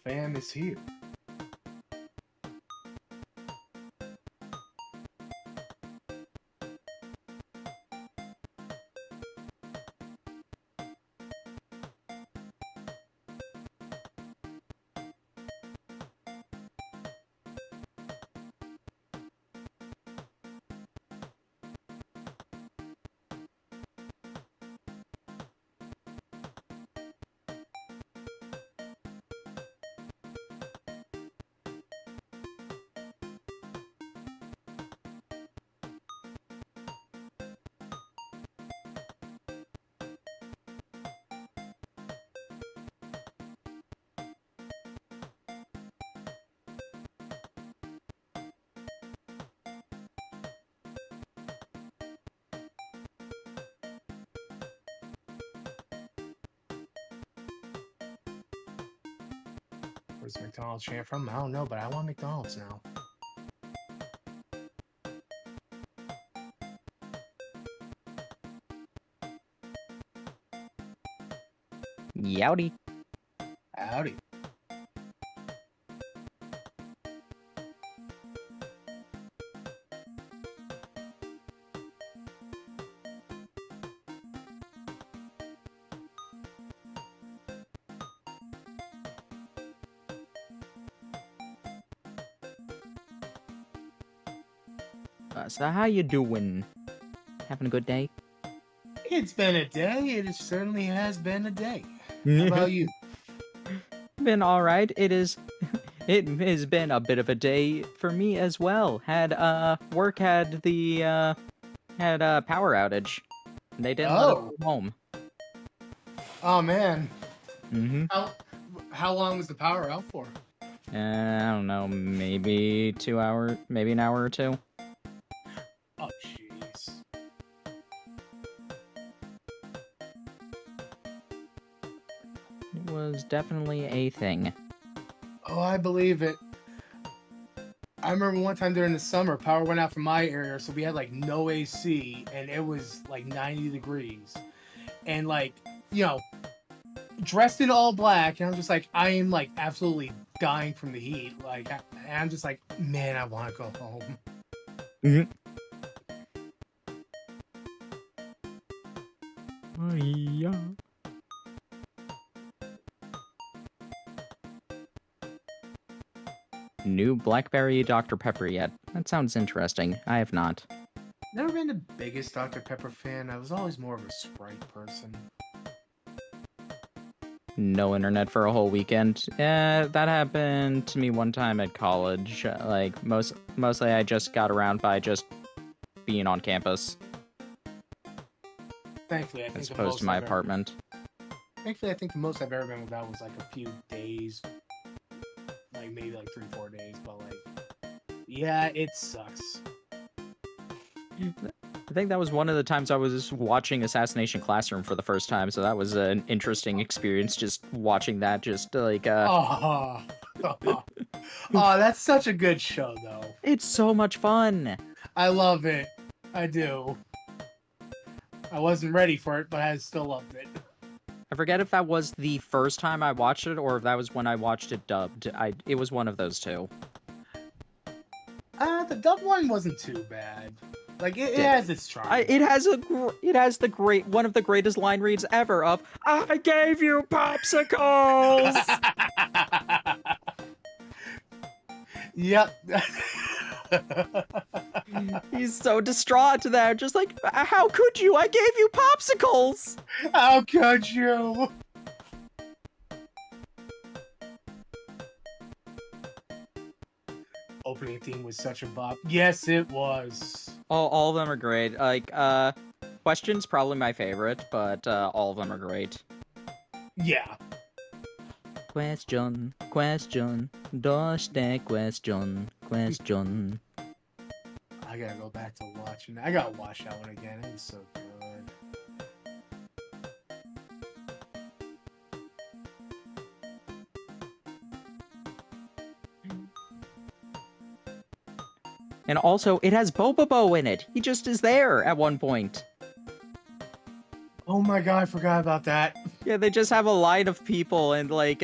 fam is here. Where's McDonald's champ from? I don't know, but I want McDonald's now. Yowdy. Howdy. So how you doing? Having a good day? It's been a day. It certainly has been a day. How about you? Been all right. It has been a bit of a day for me as well. Work had the power outage. They didn't let us go home. Oh man. Mm-hmm. How long was the power out for? I don't know, maybe 2 hours, maybe an hour or two. Oh jeez. It was definitely a thing. Oh, I believe it. I remember one time during the summer, power went out from my area, so we had like no AC, and it was like 90 degrees. And like, you know, dressed in all black, and I'm just like, I am like absolutely dying from the heat. Like, I'm just like, man, I want to go home. Mm-hmm. Oh, yeah. New Blackberry Dr. Pepper yet? That sounds interesting. I have not. Never been the biggest Dr. Pepper fan. I was always more of a Sprite person. No internet for a whole weekend. That happened to me one time at college. Mostly I just got around by just being on campus. Thankfully, I think as opposed to my apartment. Thankfully, I think the most I've ever been without was like a few days. Like maybe like 3-4 days, but like, yeah, it sucks. I think that was one of the times I was watching Assassination Classroom for the first time, so that was an interesting experience, just watching that, just like, Oh, that's such a good show, though. It's so much fun! I love it. I do. I wasn't ready for it, but I still loved it. I forget if that was the first time I watched it, or if that was when I watched it dubbed. It was one of those two. The dubbed one wasn't too bad. Like, it has its charm. It has one of the greatest line reads ever of, I gave you popsicles! Yep. He's so distraught there, just like, how could you? I gave you popsicles! How could you? Opening theme was such a bop. Yes, it was. All of them are great. Like, Question's probably my favorite, but all of them are great. Yeah. Question, does the question. I gotta go back to watching. I gotta watch that one again. It was so good. And also, it has Bobobo in it. He just is there at one point. Oh my god, I forgot about that. Yeah, they just have a line of people, and like,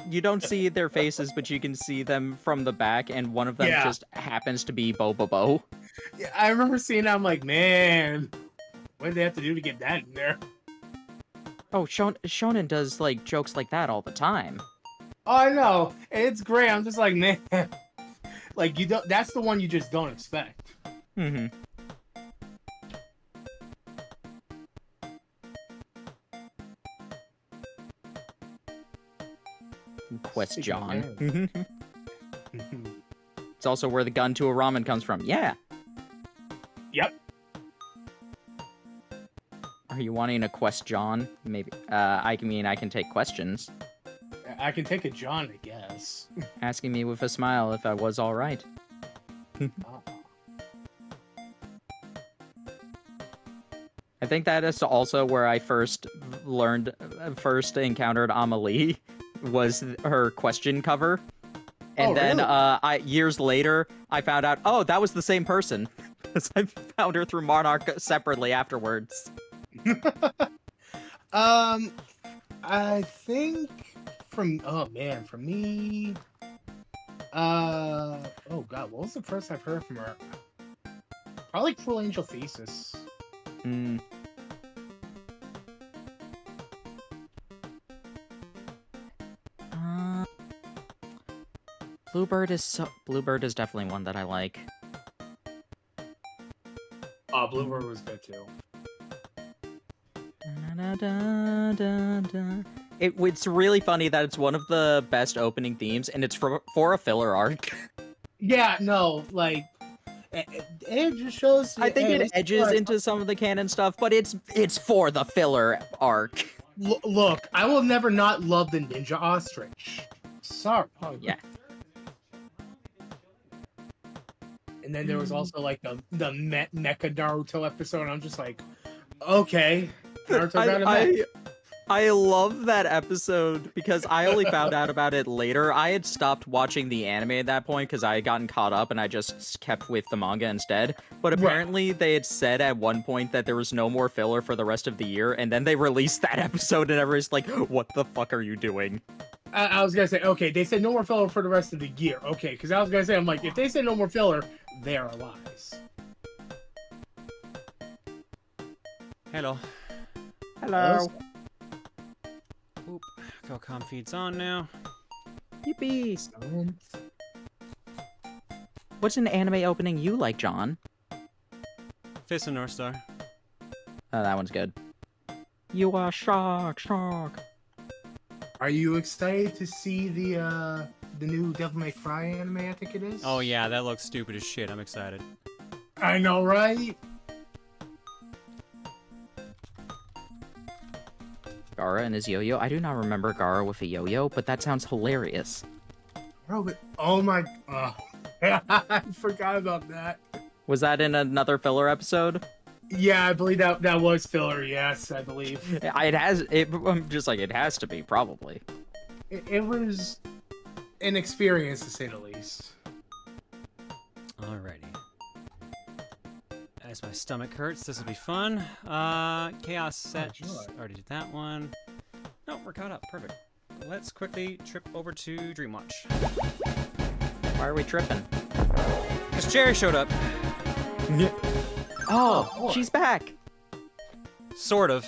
you don't see their faces, but you can see them from the back, and one of them just happens to be Bobobo. Yeah, I remember seeing that, I'm like, man, what did they have to do to get that in there? Oh, Shonen does, like, jokes like that all the time. Oh, I know. It's great. I'm just like, man. Like, you don't. That's the one you just don't expect. Mm-hmm. Quest John. It's also where the gun to a ramen comes from. Yeah. Yep. Are you wanting a Quest John? Maybe. I can take questions. I can take a John, I guess. Asking me with a smile if I was all right. I think that is also where I first encountered Amelie, was her question cover. And then really? years later, I found out, oh, that was the same person. Because I found her through Monarch separately afterwards. I think for me, oh god, what was the first I've heard from her? Probably Cruel Angel Thesis. Bluebird is definitely one that I like. Oh, Bluebird was good too. It's really funny that it's one of the best opening themes, and it's for a filler arc. Yeah, no, like it just shows. I think it edges into some of the canon stuff, but it's for the filler arc. Look, I will never not love the Ninja Ostrich. Sorry. Oh yeah. And then there was also like the Mecha Naruto episode. And I'm just like, okay, Naruto got a mech. I love that episode because I only found out about it later. I had stopped watching the anime at that point because I had gotten caught up and I just kept with the manga instead. But apparently they had said at one point that there was no more filler for the rest of the year, and then they released that episode and everybody's like, what the fuck are you doing? I was gonna say, okay, they said no more filler for the rest of the year. Okay, because I was gonna say, I'm like, if they say no more filler, they are lies. Hello. Hello. Oop. Go feed's on now. Yippee. What's an anime opening you like, John? Fist of North Star. Oh, that one's good. You are shark. Are you excited to see the new Devil May Cry anime? I think it is. Oh yeah, that looks stupid as shit. I'm excited. I know, right? Gaara and his yo-yo. I do not remember Gaara with a yo-yo, but that sounds hilarious. Bro, but oh my, I forgot about that. Was that in another filler episode? Yeah, I believe that was filler. Yes, I believe. I'm just like, it has to be, probably. It was an experience, to say the least. Alrighty. As my stomach hurts, this will be fun. Chaos set. Already did that one. No, we're caught up. Perfect. Let's quickly trip over to Dreamwatch. Why are we tripping? Because Cherry showed up. Oh, she's back. Sort of.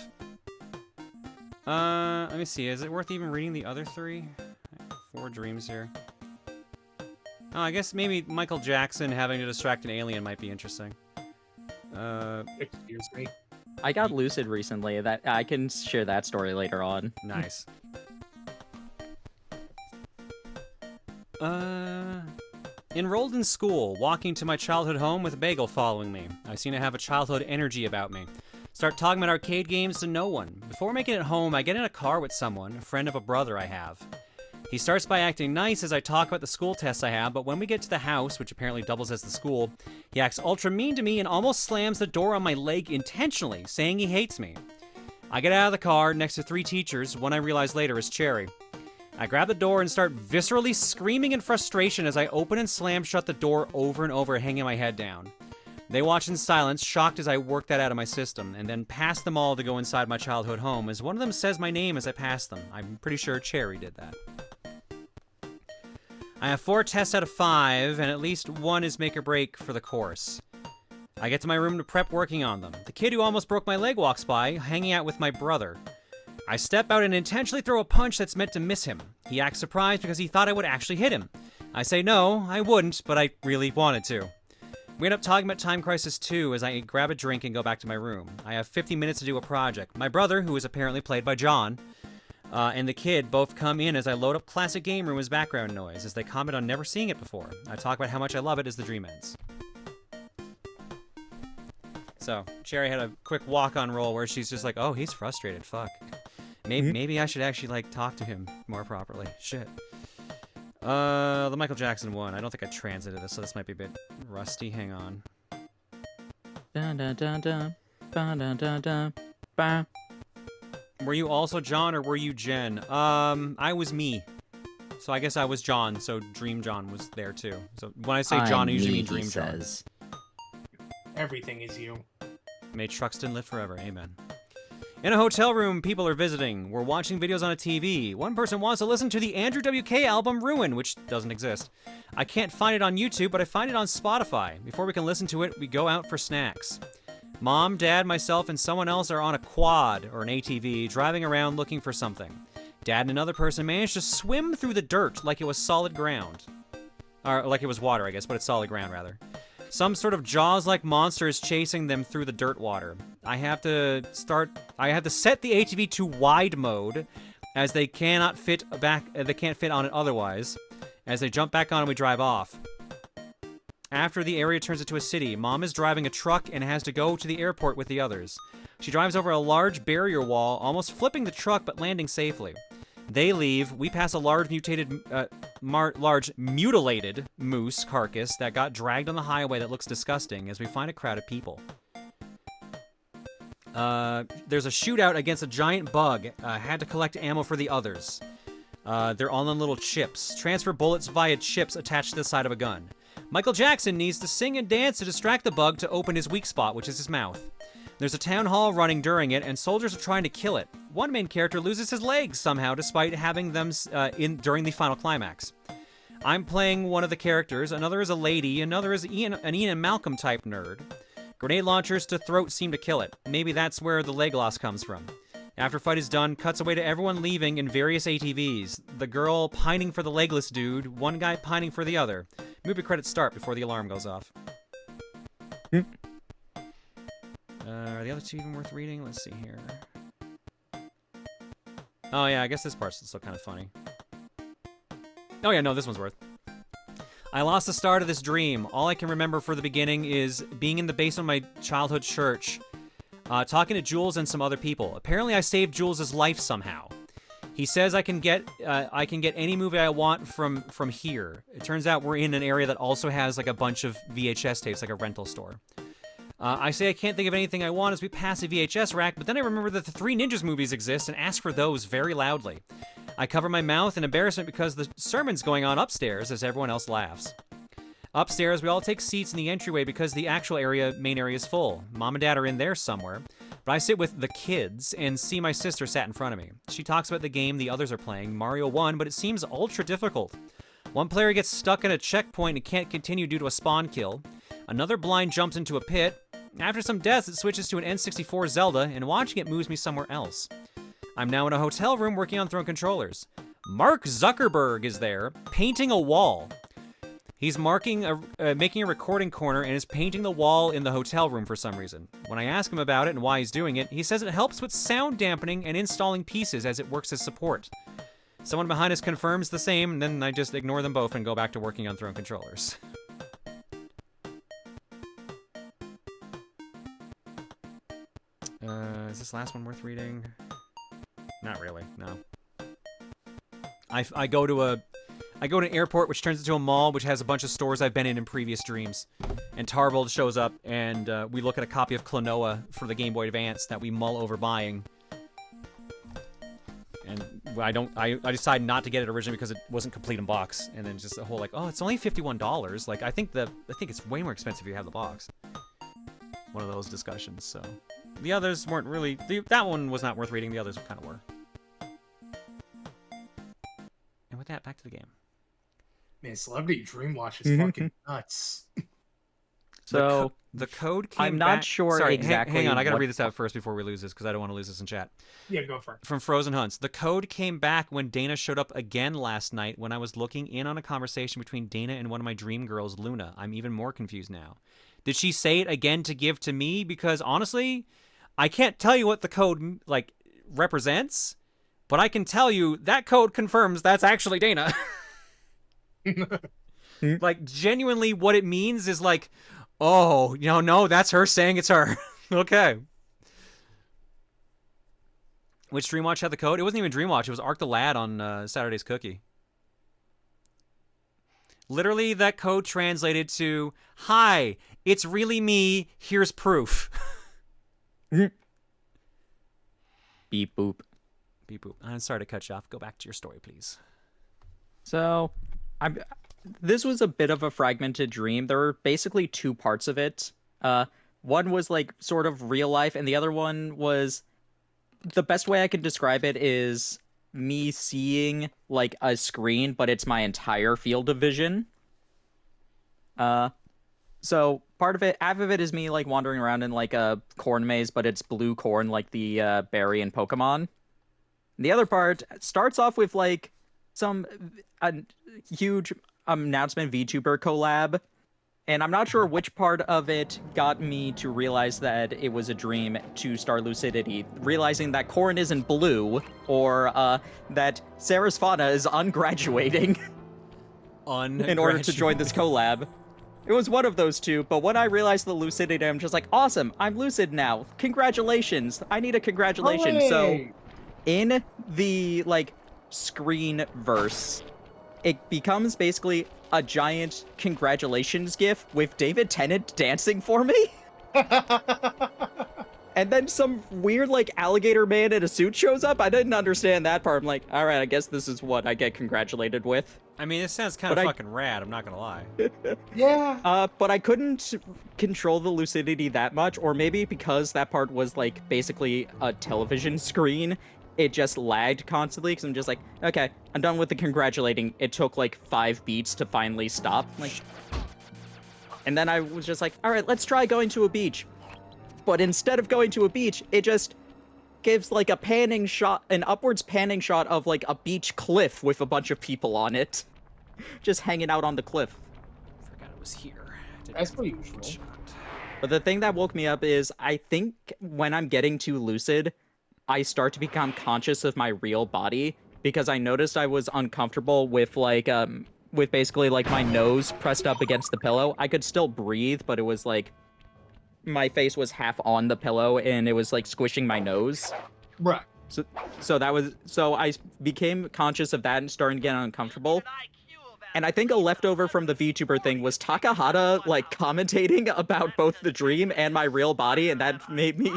Let me see. Is it worth even reading the other three? 4 dreams here. Oh, I guess maybe Michael Jackson having to distract an alien might be interesting. Excuse me. I got lucid recently. That I can share that story later on. Nice. Enrolled in school, walking to my childhood home with a bagel following me. I seem to have a childhood energy about me. Start talking about arcade games to no one. Before making it home, I get in a car with someone, a friend of a brother I have. He starts by acting nice as I talk about the school tests I have, but when we get to the house, which apparently doubles as the school, he acts ultra mean to me and almost slams the door on my leg intentionally, saying he hates me. I get out of the car next to 3 teachers, one I realize later is Cherry. I grab the door and start viscerally screaming in frustration as I open and slam shut the door over and over, hanging my head down. They watch in silence, shocked as I work that out of my system, and then pass them all to go inside my childhood home, as one of them says my name as I pass them. I'm pretty sure Cherry did that. I have 4 tests out of 5, and at least one is make or break for the course. I get to my room to prep working on them. The kid who almost broke my leg walks by, hanging out with my brother. I step out and intentionally throw a punch that's meant to miss him. He acts surprised because he thought I would actually hit him. I say no, I wouldn't, but I really wanted to. We end up talking about Time Crisis 2 as I grab a drink and go back to my room. I have 50 minutes to do a project. My brother, who is apparently played by John, and the kid both come in as I load up Classic Game Room as background noise, as they comment on never seeing it before. I talk about how much I love it as the dream ends. So, Cherry had a quick walk-on roll where she's just like, oh, he's frustrated, fuck. Maybe I should actually, like, talk to him more properly. Shit. The Michael Jackson one. I don't think I translated this, so this might be a bit rusty. Hang on. Dun dun dun dun. Dun dun dun dun. Ba. Were you also John, or were you Jen? I was me. So I guess I was John, so Dream John was there too. So when I say John, I usually mean Dream John. Everything is you. May Truxton live forever. Amen. In a hotel room, people are visiting. We're watching videos on a TV. One person wants to listen to the Andrew WK album Ruin, which doesn't exist. I can't find it on YouTube, but I find it on Spotify. Before we can listen to it, we go out for snacks. Mom, Dad, myself, and someone else are on a quad, or an ATV, driving around looking for something. Dad and another person managed to swim through the dirt like it was solid ground. Or like it was water, I guess, but it's solid ground, rather. Some sort of Jaws-like monster is chasing them through the dirt water. I have to set the ATV to wide mode, as they can't fit on it otherwise. As they jump back on and we drive off. After the area turns into a city, Mom is driving a truck and has to go to the airport with the others. She drives over a large barrier wall, almost flipping the truck but landing safely. They leave. We pass a large mutilated moose carcass that got dragged on the highway that looks disgusting as we find a crowd of people. There's a shootout against a giant bug. Had to collect ammo for the others. They're all on little chips. Transfer bullets via chips attached to the side of a gun. Michael Jackson needs to sing and dance to distract the bug to open his weak spot, which is his mouth. There's a town hall running during it, and soldiers are trying to kill it. One main character loses his legs somehow, despite having them during the final climax. I'm playing one of the characters, another is a lady, another is an Ian and Malcolm type nerd. Grenade launchers to throat seem to kill it. Maybe that's where the leg loss comes from. After fight is done, cuts away to everyone leaving in various ATVs. The girl pining for the legless dude, one guy pining for the other. Movie credits start before the alarm goes off. Are the other two even worth reading? Let's see here. Oh yeah, I guess this part's still kind of funny. Oh yeah, no, this one's worth. I lost the start of this dream. All I can remember for the beginning is being in the basement of my childhood church, talking to Jules and some other people. Apparently I saved Jules' life somehow. He says I can get any movie I want from here. It turns out we're in an area that also has like a bunch of VHS tapes, like a rental store. I say I can't think of anything I want as we pass a VHS rack, but then I remember that the Three Ninjas movies exist and ask for those very loudly. I cover my mouth in embarrassment because the sermon's going on upstairs as everyone else laughs. Upstairs, we all take seats in the entryway because the actual main area is full. Mom and Dad are in there somewhere, but I sit with the kids and see my sister sat in front of me. She talks about the game the others are playing, Mario 1, but it seems ultra difficult. One player gets stuck in a checkpoint and can't continue due to a spawn kill. Another blind jumps into a pit. After some deaths, it switches to an N64 Zelda, and watching it moves me somewhere else. I'm now in a hotel room working on throwing controllers. Mark Zuckerberg is there, painting a wall. He's making a recording corner and is painting the wall in the hotel room for some reason. When I ask him about it and why he's doing it, he says it helps with sound dampening and installing pieces as it works as support. Someone behind us confirms the same, and then I just ignore them both and go back to working on throwing controllers. Is this last one worth reading? Not really, no. I go to an airport which turns into a mall which has a bunch of stores I've been in previous dreams. And Tarvold shows up and we look at a copy of Klonoa for the Game Boy Advance that we mull over buying. And I decided not to get it originally because it wasn't complete in box. And then just a whole like, oh, it's only $51. Like I think it's way more expensive if you have the box. one of those discussions. So the others weren't really. That one was not worth reading. The others kind of were. And with that, back to the game. Man, Celebrity Dreamwatch is fucking nuts. So the code came I'm not back... sure Sorry, exactly. Hang on, I gotta read this out first before we lose this because I don't want to lose this in chat. Yeah, go for it. From Frozen Hunts. The code came back when Dana showed up again last night when I was looking in on a conversation between Dana and one of my dream girls, Luna. I'm even more confused now. Did she say it again to give to me? Because honestly, I can't tell you what the code like represents, but I can tell you that code confirms that's actually Dana. Like genuinely what it means is like, oh, no, that's her saying it's her. Okay. Which Dreamwatch had the code? It wasn't even Dreamwatch. It was Arc the Lad on Saturday's Cookie. Literally, that code translated to, hi, it's really me. Here's proof. Beep boop. Beep boop. I'm sorry to cut you off. Go back to your story, please. So, this was a bit of a fragmented dream. There were basically two parts of it. One was like sort of real life, and the other one was, the best way I can describe it is me seeing like a screen, but it's my entire field of vision. So part of it, half of it is me like wandering around in like a corn maze, but it's blue corn like the berry in Pokemon. And the other part starts off with like a huge announcement VTuber collab, and I'm not sure which part of it got me to realize that it was a dream to start Lucidity, realizing that corn isn't blue, or that Sarah's Fauna is ungraduating in order to join this collab. It was one of those two, but when I realized the Lucidity, I'm just like, awesome, I'm lucid now. Congratulations. I need a congratulation. Hooray! So in the like screen verse, it becomes basically a giant congratulations gif with David Tennant dancing for me. And then some weird, like, alligator man in a suit shows up. I didn't understand that part. I'm like, all right, I guess this is what I get congratulated with. I mean, it sounds kind of fucking rad, I'm not gonna lie. Yeah. But I couldn't control the lucidity that much, or maybe because that part was, like, basically a television screen, it just lagged constantly, because I'm just like, okay, I'm done with the congratulating. It took, like, 5 beats to finally stop. Like, and then I was just like, all right, let's try going to a beach. But instead of going to a beach, it just gives like a panning shot, an upwards panning shot of like a beach cliff with a bunch of people on it. Just hanging out on the cliff. Forgot it was here. That's pretty usual. But the thing that woke me up is I think when I'm getting too lucid, I start to become conscious of my real body, because I noticed I was uncomfortable with like, with basically like my nose pressed up against the pillow. I could still breathe, but it was like, my face was half on the pillow and it was like squishing my nose. Right. So I became conscious of that and starting to get uncomfortable. And I think a leftover from the VTuber thing was Takahata like commentating about both the dream and my real body, and that made me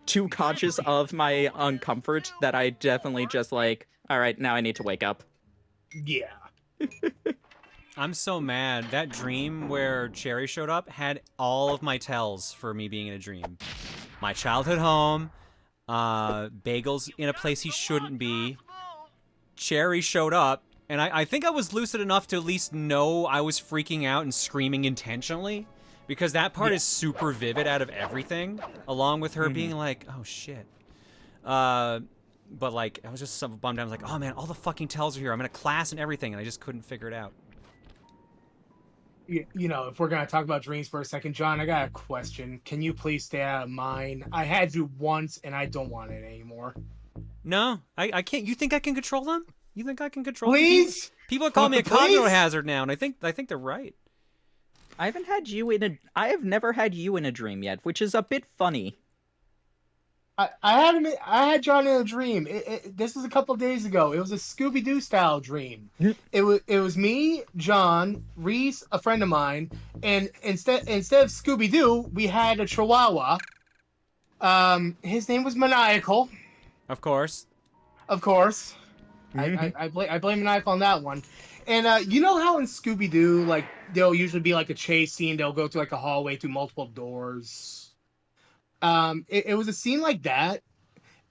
too conscious of my uncomfort that I definitely just like, all right, now I need to wake up. Yeah. I'm so mad. That dream where Cherry showed up had all of my tells for me being in a dream. My childhood home, Bagel's in a place he shouldn't be, Cherry showed up, and I think I was lucid enough to at least know I was freaking out and screaming intentionally, because that part is super vivid out of everything, along with her being like, oh shit. But like, I was just so bummed out. I was like, oh man, all the fucking tells are here. I'm in a class and everything, and I just couldn't figure it out. You know, if we're going to talk about dreams for a second, John, I got a question. Can you please stay out of mine? I had you once, and I don't want it anymore. No, I can't. You think I can control them? You think I can control Please? them? People call me a cognitive hazard now, and I think they're right. I have never had you in a dream yet, which is a bit funny. I had John in a dream. This was a couple of days ago. It was a Scooby-Doo style dream. It was me, John, Reese, a friend of mine, and instead of Scooby-Doo, we had a Chihuahua. His name was Maniacal. Of course. Of course. I blame Maniacal on that one. And you know how in Scooby-Doo, like, there'll usually be like a chase scene. They'll go through like a hallway through multiple doors. It was a scene like that.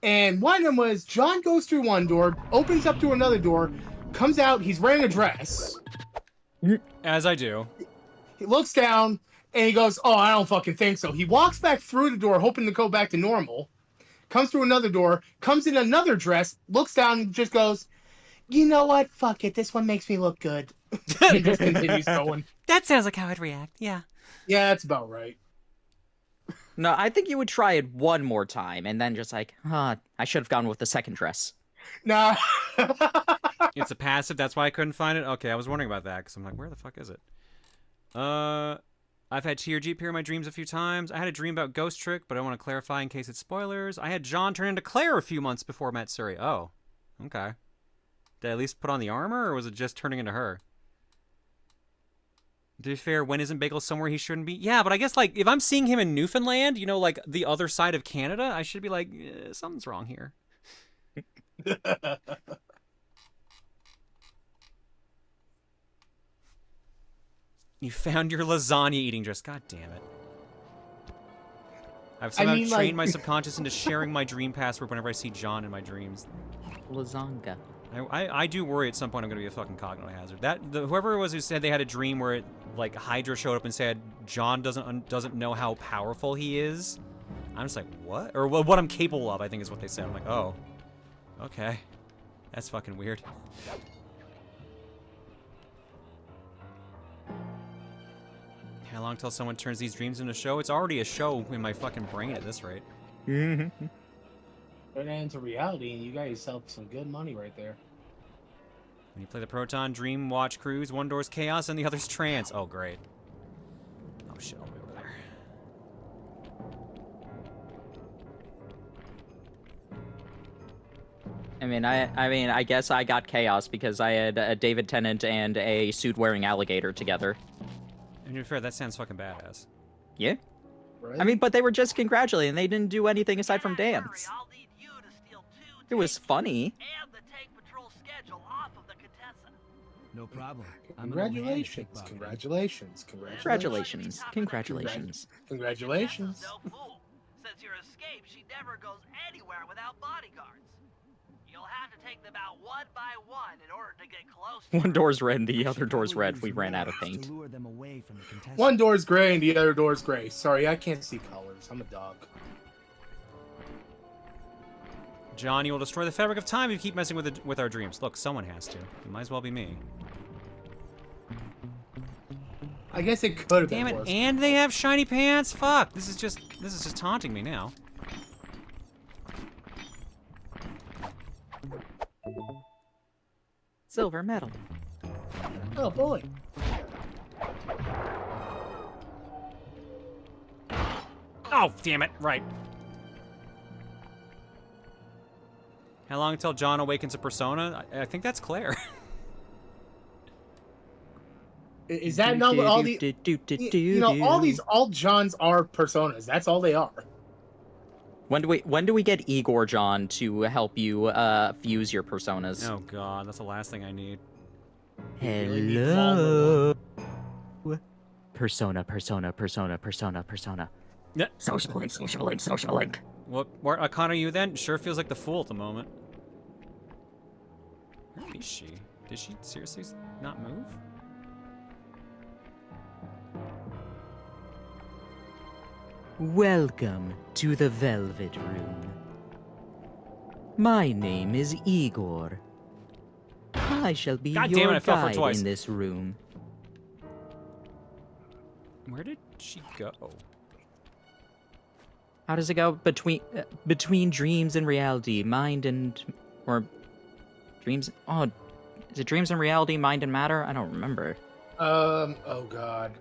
And one of them was John goes through one door, opens up to another door, comes out, he's wearing a dress. As I do. He looks down, and he goes, oh, I don't fucking think so. He walks back through the door, hoping to go back to normal, comes through another door, comes in another dress, looks down, and just goes, you know what? Fuck it. This one makes me look good. And just continues going. That sounds like how I'd react, yeah. Yeah, that's about right. No, I think you would try it one more time, and then just like, I should have gone with the second dress. Nah. It's a passive, that's why I couldn't find it? Okay, I was wondering about that, because I'm like, where the fuck is it? I've had TRG appear in my dreams a few times. I had a dream about Ghost Trick, but I want to clarify in case it's spoilers. I had John turn into Claire a few months before Matsuri. Oh, okay. Did I at least put on the armor, or was it just turning into her? To be fair, when isn't Bagel somewhere he shouldn't be? Yeah, but I guess, like, if I'm seeing him in Newfoundland, you know, like, the other side of Canada, I should be like, something's wrong here. You found your lasagna eating dress. God damn it. I've somehow trained my subconscious into sharing my dream password whenever I see John in my dreams. Lasagna. I do worry at some point I'm going to be a fucking cognitive hazard. Whoever it was who said they had a dream where it, like, Hydra showed up and said John doesn't know how powerful he is. I'm just like, what? Or what I'm capable of, I think is what they said. I'm like, oh, okay. That's fucking weird. How long till someone turns these dreams into a show? It's already a show in my fucking brain at this rate. Turn that into reality, and you got yourself some good money right there. When you play the Proton Dream Watch Cruise, one door's chaos and the other's trance. Oh, great. Oh, shit, I'll be over there. I mean, I guess I got chaos because I had a David Tennant and a suit-wearing alligator together. And to be fair, that sounds fucking badass. Yeah. Right? I mean, but they were just congratulating. They didn't do anything aside from dance. It was funny. No problem. Congratulations. Congratulations. Congratulations. Congratulations. Congratulations. No fool. Since your escape, she never goes anywhere without bodyguards. You'll have to take them out one by one in order to get close. One door's red, the other door's red. We ran out of paint. One door's gray and the other door's gray. Sorry, I can't see colors. I'm a dog. John, you will destroy the fabric of time if you keep messing with our dreams. Look, someone has to. It might as well be me. I guess it could have been Damn it! worse. And they have shiny pants. Fuck! This is just taunting me now. Silver medal. Oh boy. Oh, damn it! Right. How long until John awakens a persona? I think that's Claire. Is that not what all the... You know, all Johns are personas. That's all they are. When do we get Igor John to help you fuse your personas? Oh god, that's the last thing I need. Hello. Persona. Yeah. Social link. What Akana are you then? Sure feels like the fool at the moment. Where is she? Did she seriously not move? Welcome to the Velvet Room. My name is Igor. I shall be God your damn it, I fell for it guide twice. in this room. Where did she go? How does it go? Between dreams and reality, or dreams? Oh, is it dreams and reality, mind and matter? I don't remember. Oh god.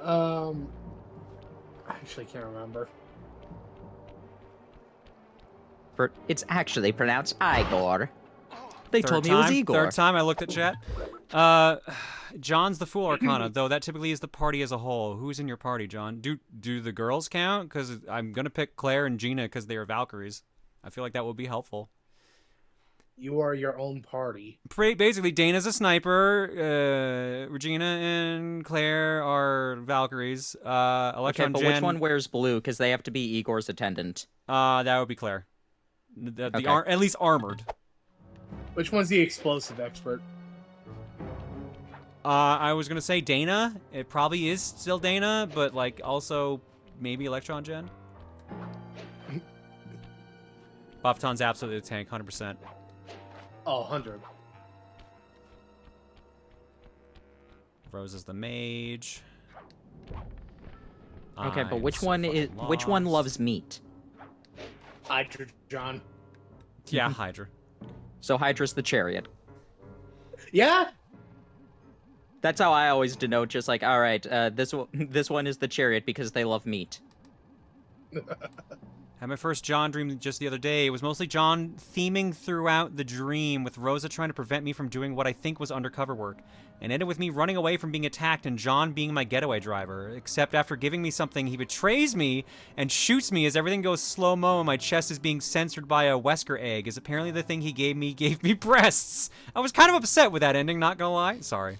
I actually can't remember. It's actually pronounced Igor. They told me it was Igor. Third time I looked at chat. John's the Fool Arcana, though that typically is the party as a whole. Who's in your party, John? Do the girls count? Because I'm going to pick Claire and Gina because they are Valkyries. I feel like that would be helpful. You are your own party. Basically, Dana's a sniper. Regina and Claire are Valkyries. Okay, Electron but Jen. which one wears blue? Because they have to be Igor's attendant. That would be Claire. Okay. At least armored. Which one's the explosive expert? I was gonna say Dana. It probably is still Dana, but like also maybe Electron Jen. Bofton's absolutely a tank, 100%. Oh, 100. Rose is the mage. Okay, but I'm which so one fucking which one lost. loves meat? Hydra, John. Yeah, Hydra. So Hydra's the chariot. Yeah. That's how I always denote. Just like, all right, this one is the chariot because they love meat. Had my first John dream just the other day. It was mostly John theming throughout the dream, with Rosa trying to prevent me from doing what I think was undercover work, and ended with me running away from being attacked and John being my getaway driver. Except after giving me something, he betrays me and shoots me as everything goes slow-mo and my chest is being censored by a Wesker egg, as apparently the thing he gave me breasts. I was kind of upset with that ending, not gonna lie. Sorry.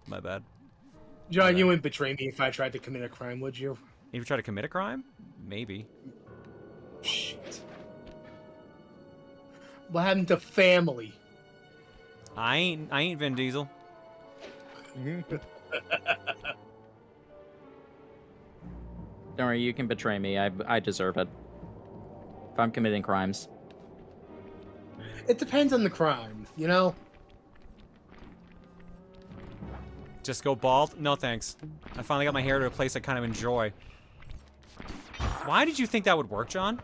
My bad. John, you wouldn't betray me if I tried to commit a crime, would you? If you try to commit a crime? Maybe. Shit. What happened to family? I ain't Vin Diesel. Don't worry, you can betray me. I deserve it. If I'm committing crimes. It depends on the crime, you know? Just go bald? No thanks. I finally got my hair to a place I kind of enjoy. Why did you think that would work, John?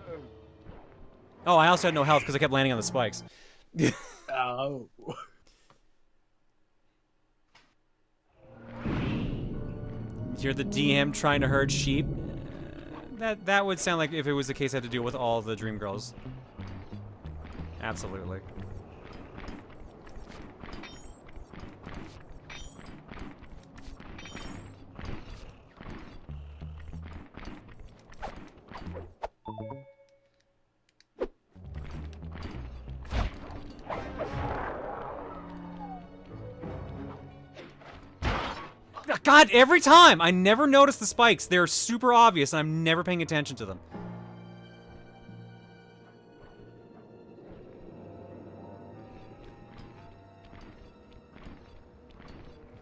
Oh, I also had no health because I kept landing on the spikes. Oh. You're the DM trying to herd sheep? That would sound like if it was the case I had to deal with all the dream girls. Absolutely. God, every time! I never notice the spikes. They're super obvious, and I'm never paying attention to them.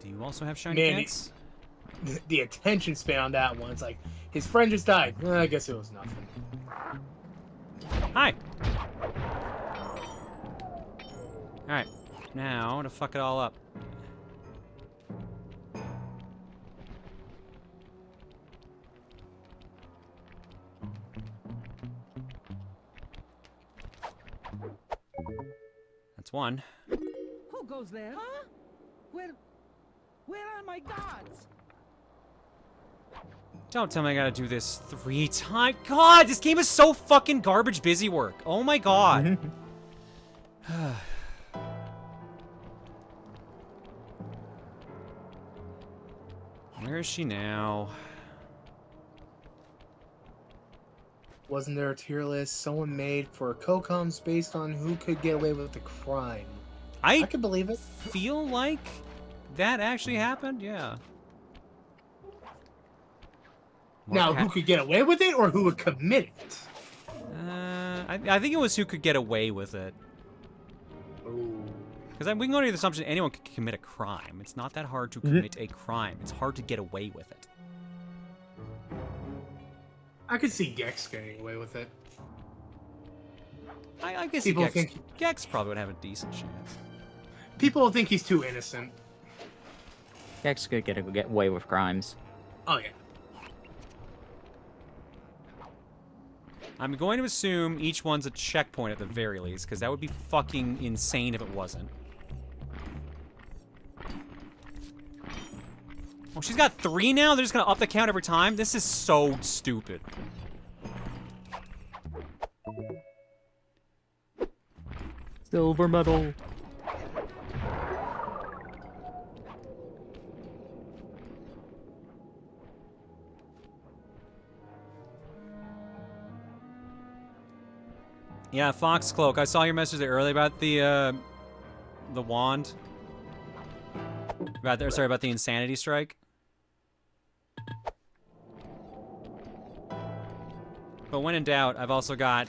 Do you also have shiny Man, pants? The attention span on that one. It's like, his friend just died. I guess it was nothing. Hi! Alright, now to fuck it all up. That's one. Who goes there? Huh? Where are my gods? Don't tell me I gotta do this 3 times. God, this game is so fucking garbage busy work. Oh my god. Where is she now? Wasn't there a tier list someone made for COCOMs based on who could get away with the crime? I could believe it. Feel like that actually happened? Yeah. Now, who could get away with it or who would commit it? I think it was who could get away with it. Because we can go to the assumption anyone could commit a crime. It's not that hard to commit a crime. It's hard to get away with it. I could see Gex getting away with it. I guess People think Gex probably would have a decent chance. people think he's too innocent. Gex could get away with crimes. Oh yeah. I'm going to assume each one's a checkpoint at the very least, because that would be fucking insane if it wasn't. Oh, she's got 3 now? They're just gonna up the count every time? This is so stupid. Silver medal. Yeah, Foxcloak. I saw your message there earlier about the wand. About the insanity strike. But when in doubt, I've also got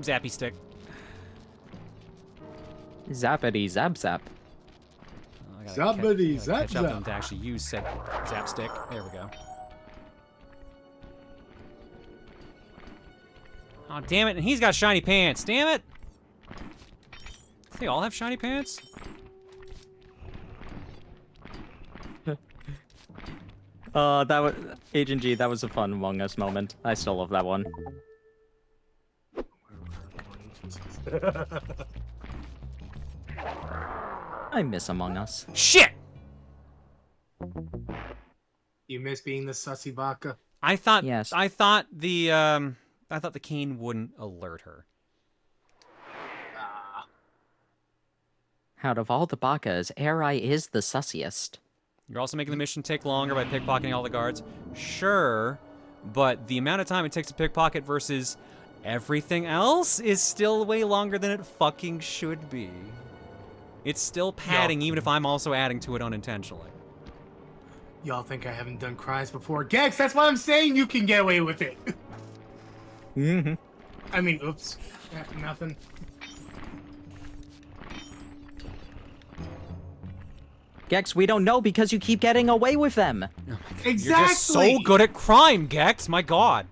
Zappy Stick. Zappity zap zap. Zappity zap Catch up with zap. him to actually use said Zap Stick. There we go. Oh, damn it. And he's got shiny pants. Damn it. They all have shiny pants? That was Agent G. That was a fun Among Us moment. I still love that one. I miss Among Us. Shit! You miss being the sussy baka. I thought Yes. I thought the cane wouldn't alert her. Out of all the Bakas, Eri is the sussiest. You're also making the mission take longer by pickpocketing all the guards. Sure, but the amount of time it takes to pickpocket versus everything else is still way longer than it fucking should be. It's still padding, even if I'm also adding to it unintentionally. Y'all think I haven't done crimes before? Gex, that's why I'm saying you can get away with it. Mm-hmm. I mean, oops. Nothing. Gex, we don't know because you keep getting away with them. Exactly. You're just so good at crime, Gex. My God.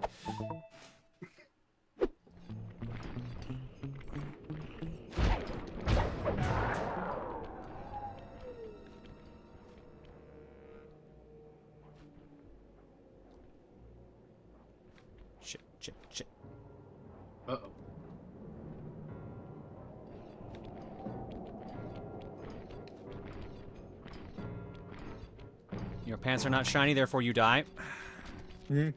Shit. Uh-oh. Your pants are not shiny, therefore you die. And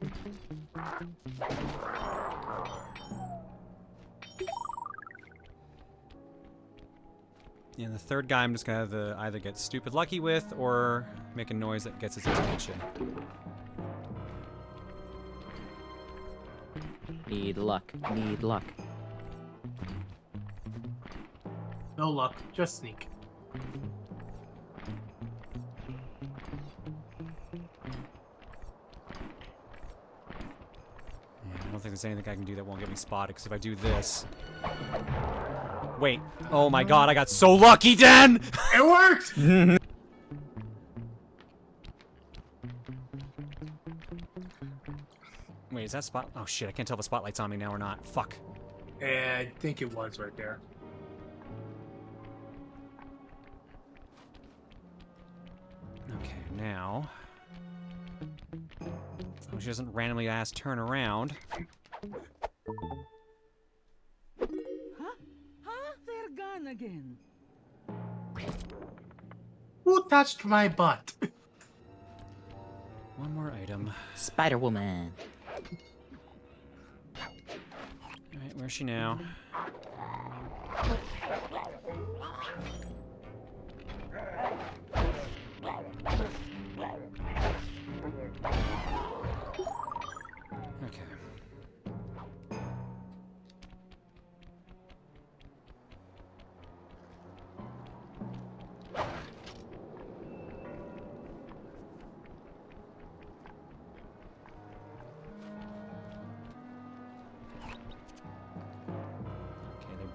the third guy I'm just gonna have to either get stupid lucky with or make a noise that gets his attention. Need luck. Need luck. No luck. Just sneak. I don't think there's anything I can do that won't get me spotted, because if I do this... Wait. Oh my God, I got so lucky, Den! It worked! Wait, is that spot? Oh shit, I can't tell if the spotlight's on me now or not. Fuck. I think it was right there. Okay, now... As long as she doesn't randomly turn around. They're gone again. Who touched my butt? One more item. Spider-Woman. Alright, where's she now? Okay.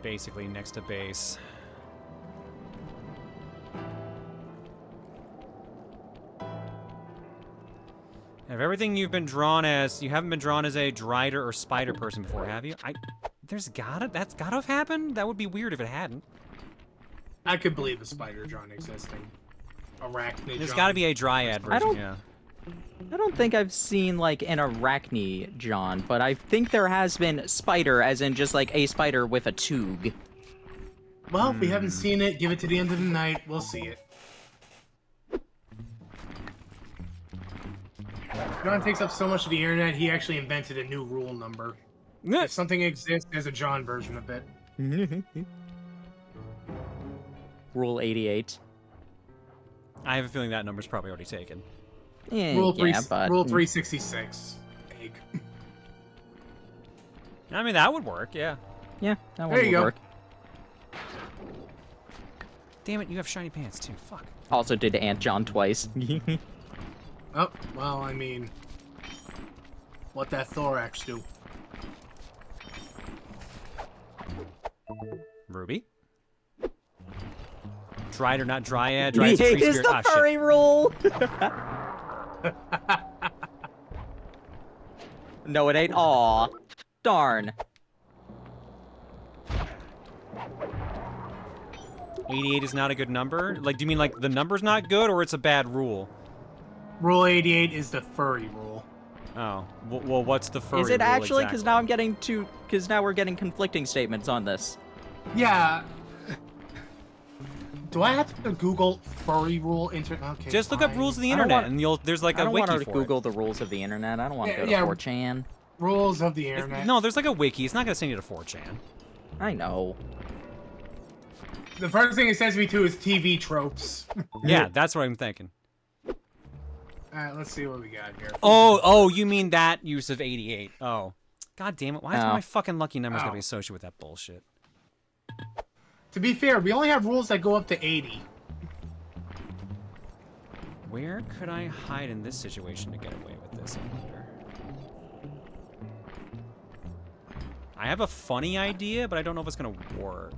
Basically next to base. Of everything you've been drawn as, you haven't been drawn as a Drider or Spider person before, have you? That's gotta have happened? That would be weird if it hadn't. I could believe a spider John existing. Arachnid There's John. gotta be a Dryad version, yeah. I don't think I've seen, like, an Arachne John, but I think there has been Spider, as in just, like, a spider with a tube. Well, if we haven't seen it, give it to the end of the night. We'll see it. John takes up so much of the internet, he actually invented a new rule number. If something exists, there's a John version of it. Rule 88. I have a feeling that number's probably already taken. Rule 366. Egg. I mean, that would work, yeah. Yeah, that one There you would go. work. Damn it, you have shiny pants too. Fuck. Also did Aunt John twice. Oh, well, I mean, what that thorax do? Ruby? Dried or not dryad? The Dryad's a 8 free is spirit. the Ah, furry shit. rule! No, it ain't. Aw. Darn. 88 is not a good number? Like, do you mean like the number's not good or it's a bad rule? Rule 88 is the furry rule. Oh. Well, what's the furry Is it rule actually? Because exactly? now I'm getting to. Because now we're getting conflicting statements on this. Yeah. Do I have to Google furry rule? Okay. Just look up fine. rules of the I don't internet, want- and there's like I a don't wiki want to for Google the rules of the internet. I don't want to Yeah, go to yeah. 4chan. Rules of the it. internet. No, there's like a wiki. It's not gonna send you to 4chan. I know. The first thing it sends me to is TV tropes. Yeah, that's what I'm thinking. Alright, let's see what we got here. Oh, you mean that use of 88? Oh, god damn it! Why is Oh. my fucking lucky numbers gonna Oh. be associated with that bullshit? To be fair, we only have rules that go up to 80. Where could I hide in this situation to get away with this? I wonder. I have a funny idea, but I don't know if it's gonna work.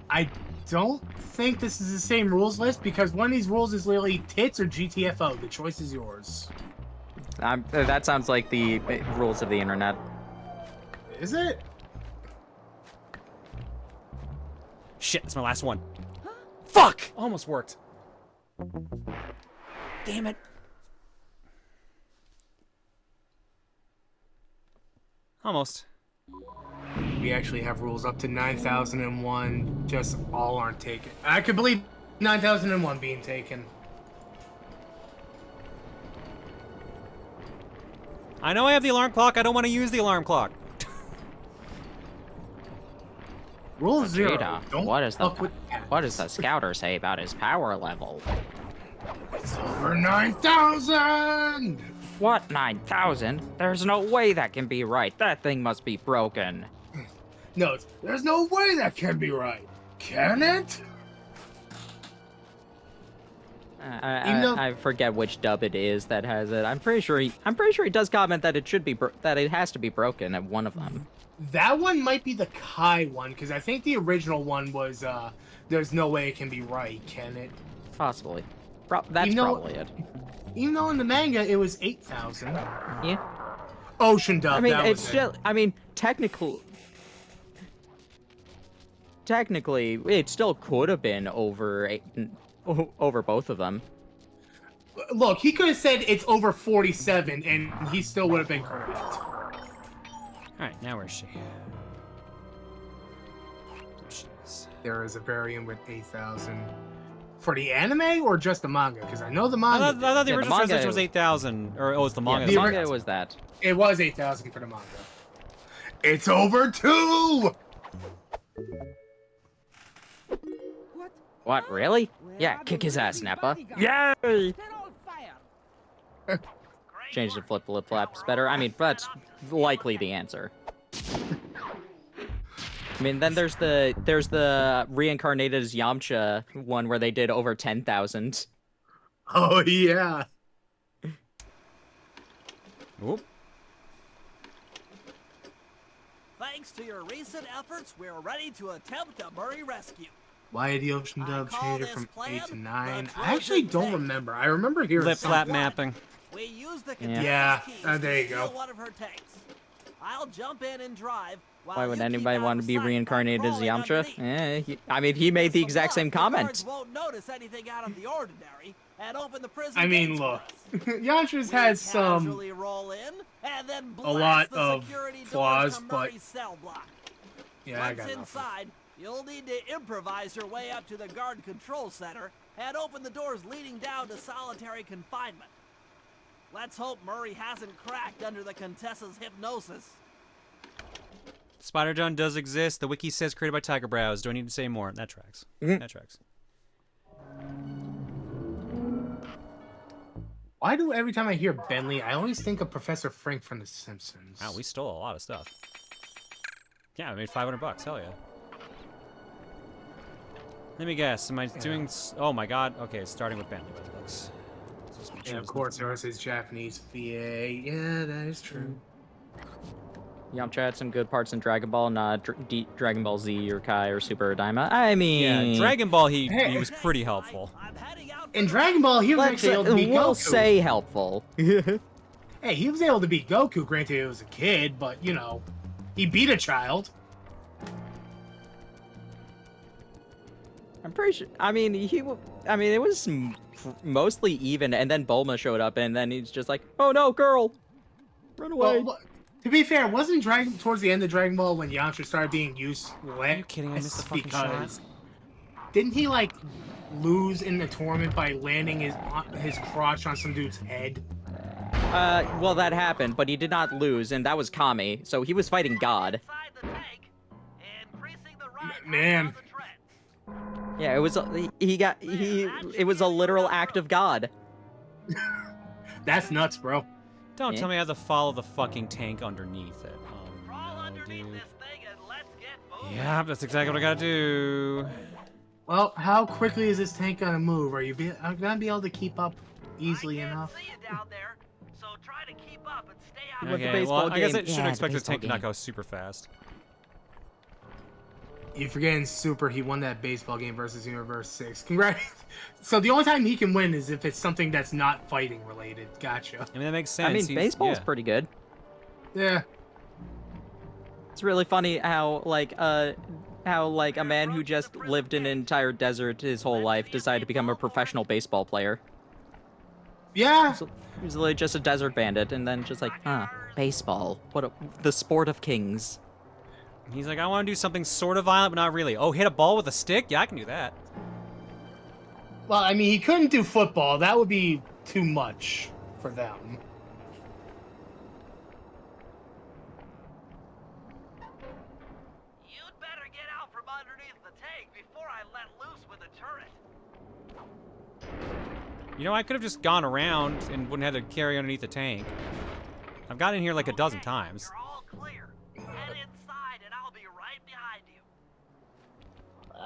I don't think this is the same rules list because one of these rules is literally tits or GTFO. The choice is yours. That sounds like the rules of the internet. Is it? Shit, it's my last one. Fuck! Almost worked. Damn it. Almost. We actually have rules up to 9001, just all aren't taken. I could believe 9001 being taken. I know I have the alarm clock. I don't want to use the alarm clock. Rule 0. Vegeta, Don't what does the fuck with cats. what does the scouter say about his power level? It's over 9,000! What, 9,000? There's no way that can be right. That thing must be broken. No, there's no way that can be right. Can it? Even though- I forget which dub it is that has it. I'm pretty sure he does comment that it should be that it has to be broken at one of them. That one might be the Kai one, because I think the original one was, there's no way it can be right, can it? Possibly. That's You know- probably it. Even though in the manga it was 8,000. Yeah. Ocean dub, I mean, that it's was still. I mean, technically, it still could have been over both of them. Look, he could have said it's over 47, and he still would have been correct. Alright, now where's she? There she is. There is a variant with 8,000. For the anime or just the manga? Because I know the I manga. thought the Yeah, the original manga translation was 8,000. Or, oh, it's the manga. Yeah, the The manga was that. It was 8,000 for the manga. It's over 2! What, really? Yeah, kick his ass, Nappa. Yay! Change the flip flaps better. I mean, that's likely the answer. I mean, then there's the reincarnated as Yamcha one where they did over 10,000. Oh, yeah. Oop. Thanks to your recent efforts, we're ready to attempt a Murray rescue. Why did the ocean dub change it from plan 8 to 9? the I actually don't Trojan remember. I remember hearing Lip flap something. mapping. We use the Yeah, keys there you to go. steal one of her tanks. I'll jump in and drive. While Why would you keep anybody out want of to be sight by reincarnated as crawling Yamcha? underneath. I mean, he made the Some exact luck, same the guards comment. won't notice anything out of the ordinary and open the prison I mean, gates for look. us. Yasha's We has some casually roll in and then a blast lot the of security doors flaws, to but Murray's cell block. yeah, I Once got nothing. inside, you'll need to improvise your way up to the guard control center and open the doors leading down to solitary confinement. Let's hope Murray hasn't cracked under the Contessa's hypnosis. Spider John does exist. The wiki says created by Tiger Brows. Do I need to say more? That tracks. That tracks. Why do every time I hear Bentley, I always think of Professor Frink from The Simpsons? Wow, we stole a lot of stuff. Yeah, I made $500. Hell yeah. Let me guess. Am I doing? Oh my god. Okay, starting with Bentley Bucks. And of course, ours is Japanese VA. Yeah, that is true. Yamcha had some good parts in Dragon Ball, not Dragon Ball Z or Kai or Super or Daima. I mean, yeah, Dragon Ball. He was pretty helpful. In Dragon Ball, he was actually able to beat we'll Goku. say helpful. Hey, he was able to beat Goku. Granted, he was a kid, but you know, he beat a child. I'm pretty sure. I mean, it was mostly even, and then Bulma showed up, and then he's just like, "Oh no, girl, run away." Well, to be fair, wasn't Dragon towards the end of Dragon Ball when Yamcha started being useless? Are you kidding? I missed the fucking shot. Didn't he like lose in the tournament by landing his crotch on some dude's head? Well, that happened, but he did not lose, and that was Kami, so he was fighting God. Man. Yeah, it was it was a literal act of God. That's nuts, bro. Don't tell me I have to follow the fucking tank underneath it. Yeah, that's exactly what I gotta do. Well, how quickly is this tank gonna move? Are you gonna be able to keep up easily enough? Okay, well, I guess I should expect this tank to not go super fast. You're forgetting Super. He won that baseball game versus Universe 6. Congrats. So the only time he can win is if it's something that's not fighting related. Gotcha. I mean, that makes sense. I mean, baseball's pretty good. Yeah. It's really funny how a man who just lived in an entire desert his whole life decided to become a professional baseball player. Yeah. He was literally just a desert bandit, and then just like, baseball. The sport of kings. He's like, I want to do something sort of violent, but not really. Oh, hit a ball with a stick? Yeah, I can do that. Well, I mean, he couldn't do football. That would be too much for them. You'd better get out from underneath the tank before I let loose with the turret. You know, I could have just gone around and wouldn't have to carry underneath the tank. I've gotten in here like a dozen times.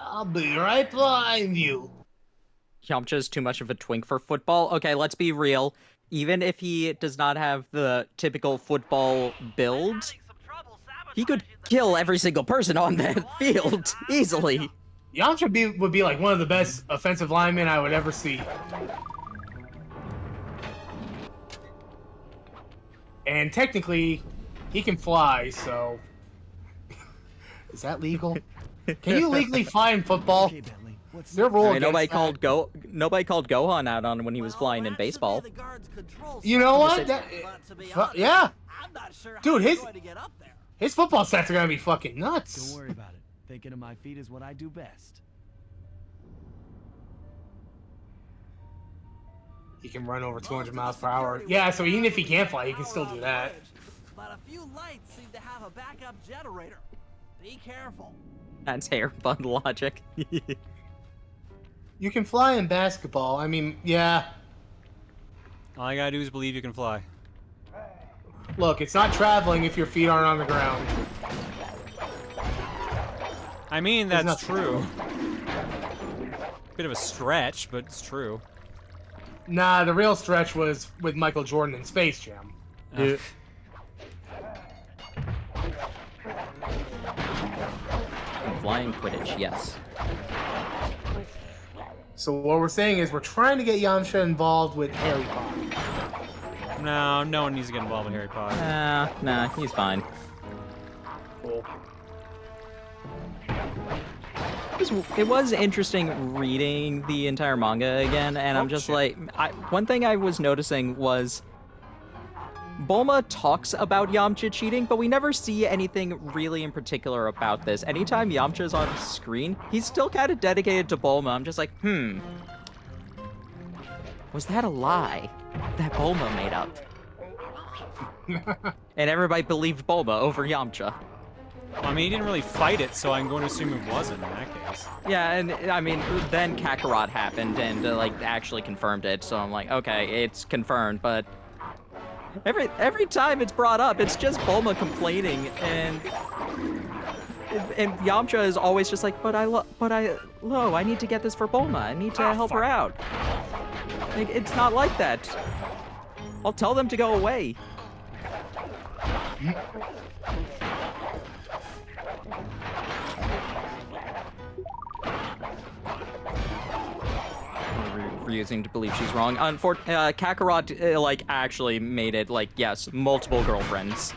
I'll be right behind you. Yamcha's too much of a twink for football. Okay, let's be real. Even if he does not have the typical football build, he could kill every single person on that field easily. Yamcha would be like one of the best offensive linemen I would ever see. And technically, he can fly, so... Is that legal? Can you legally fly in football? Their rule nobody called Gohan out on when he was flying in baseball. You know what? Yeah. Dude, his football stats are gonna be fucking nuts. Don't worry about it. Thinking of my feet is what I do best. He can run over 200 miles per hour. Yeah, so even if he can't fly, he can still do that. But a few lights seem to have a backup generator. Be careful. That's airbud logic. You can fly in basketball. I mean, yeah. All I gotta do is believe you can fly. Look, it's not traveling if your feet aren't on the ground. I mean, that's true. Bit of a stretch, but it's true. Nah, the real stretch was with Michael Jordan in Space Jam. Yeah. Flying Quidditch, yes. So what we're saying is we're trying to get Yamcha involved with Harry Potter. No one needs to get involved with Harry Potter. Nah, he's fine. Cool. It was interesting reading the entire manga again, and I'm just like... one thing I was noticing was... Bulma talks about Yamcha cheating, but we never see anything really in particular about this. Anytime Yamcha's on screen, he's still kind of dedicated to Bulma. I'm just like, was that a lie that Bulma made up? And everybody believed Bulma over Yamcha. Well, I mean, he didn't really fight it, so I'm going to assume it wasn't in that case. Yeah, and I mean, then Kakarot happened and actually confirmed it, so I'm like, okay, it's confirmed, but... Every time it's brought up, it's just Bulma complaining, and and Yamcha is always just like, I need to get this for Bulma. I need to help her out. Like, it's not like that. I'll tell them to go away. Refusing to believe she's wrong. Kakarot, like, actually made it, like, yes, multiple girlfriends.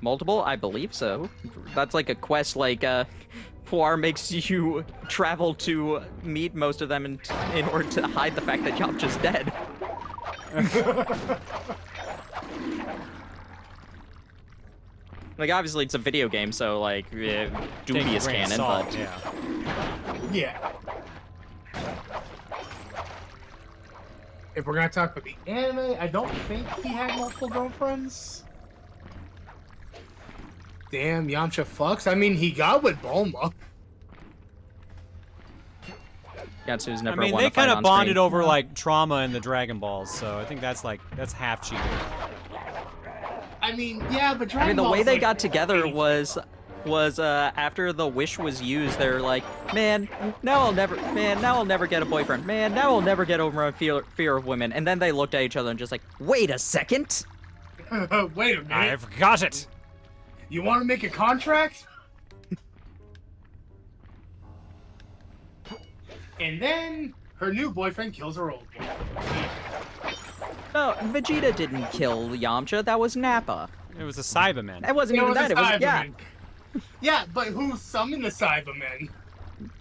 Multiple? I believe so. That's like a quest, like, Puar makes you travel to meet most of them in order to hide the fact that Yamcha's dead. Like, obviously it's a video game, so, like, dubious canon, but... Yeah. If we're gonna talk about the anime, I don't think he had multiple girlfriends. Damn, Yamcha fucks. I mean, he got with Bulma. Yatsu's never I mean, they kind of bonded over, like, trauma in the Dragon Balls, so I think that's half cheating. I mean, yeah, but Dragon I mean, the Ball's way they like got together was after the wish was used, they're like, man, now I'll never get a boyfriend. Man, now I'll never get over my fear of women. And then they looked at each other and just like, wait a second. Wait a minute. I've got it. You want to make a contract? And then her new boyfriend kills her old boyfriend. No, Vegeta didn't kill Yamcha. That was Nappa. It was a Cyberman. It wasn't even that. It was yeah. Yeah, but who summoned the Cybermen?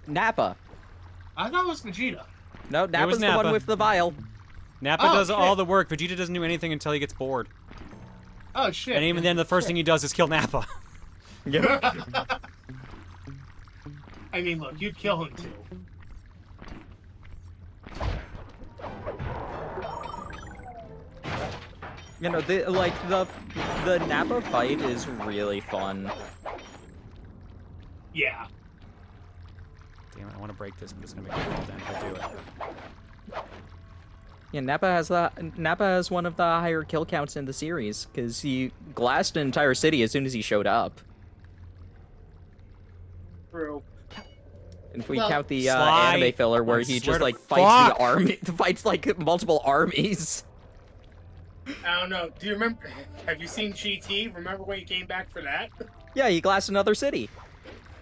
Nappa. I thought it was Vegeta. No, Nappa's the one with the vial. Nappa does all the work. Vegeta doesn't do anything until he gets bored. Oh shit! And even then, the first thing he does is kill Nappa. Yeah. I mean, look, you'd kill him too. You know, the Nappa fight is really fun. Yeah. Damn it, I want to break this, but it's gonna make me fall down if I do it. Yeah, Nappa has one of the higher kill counts in the series because he glassed an entire city as soon as he showed up. True. And if we count the anime filler where he just like fights like multiple armies. I don't know. Do you remember? Have you seen GT? Remember when he came back for that? Yeah, he glassed another city.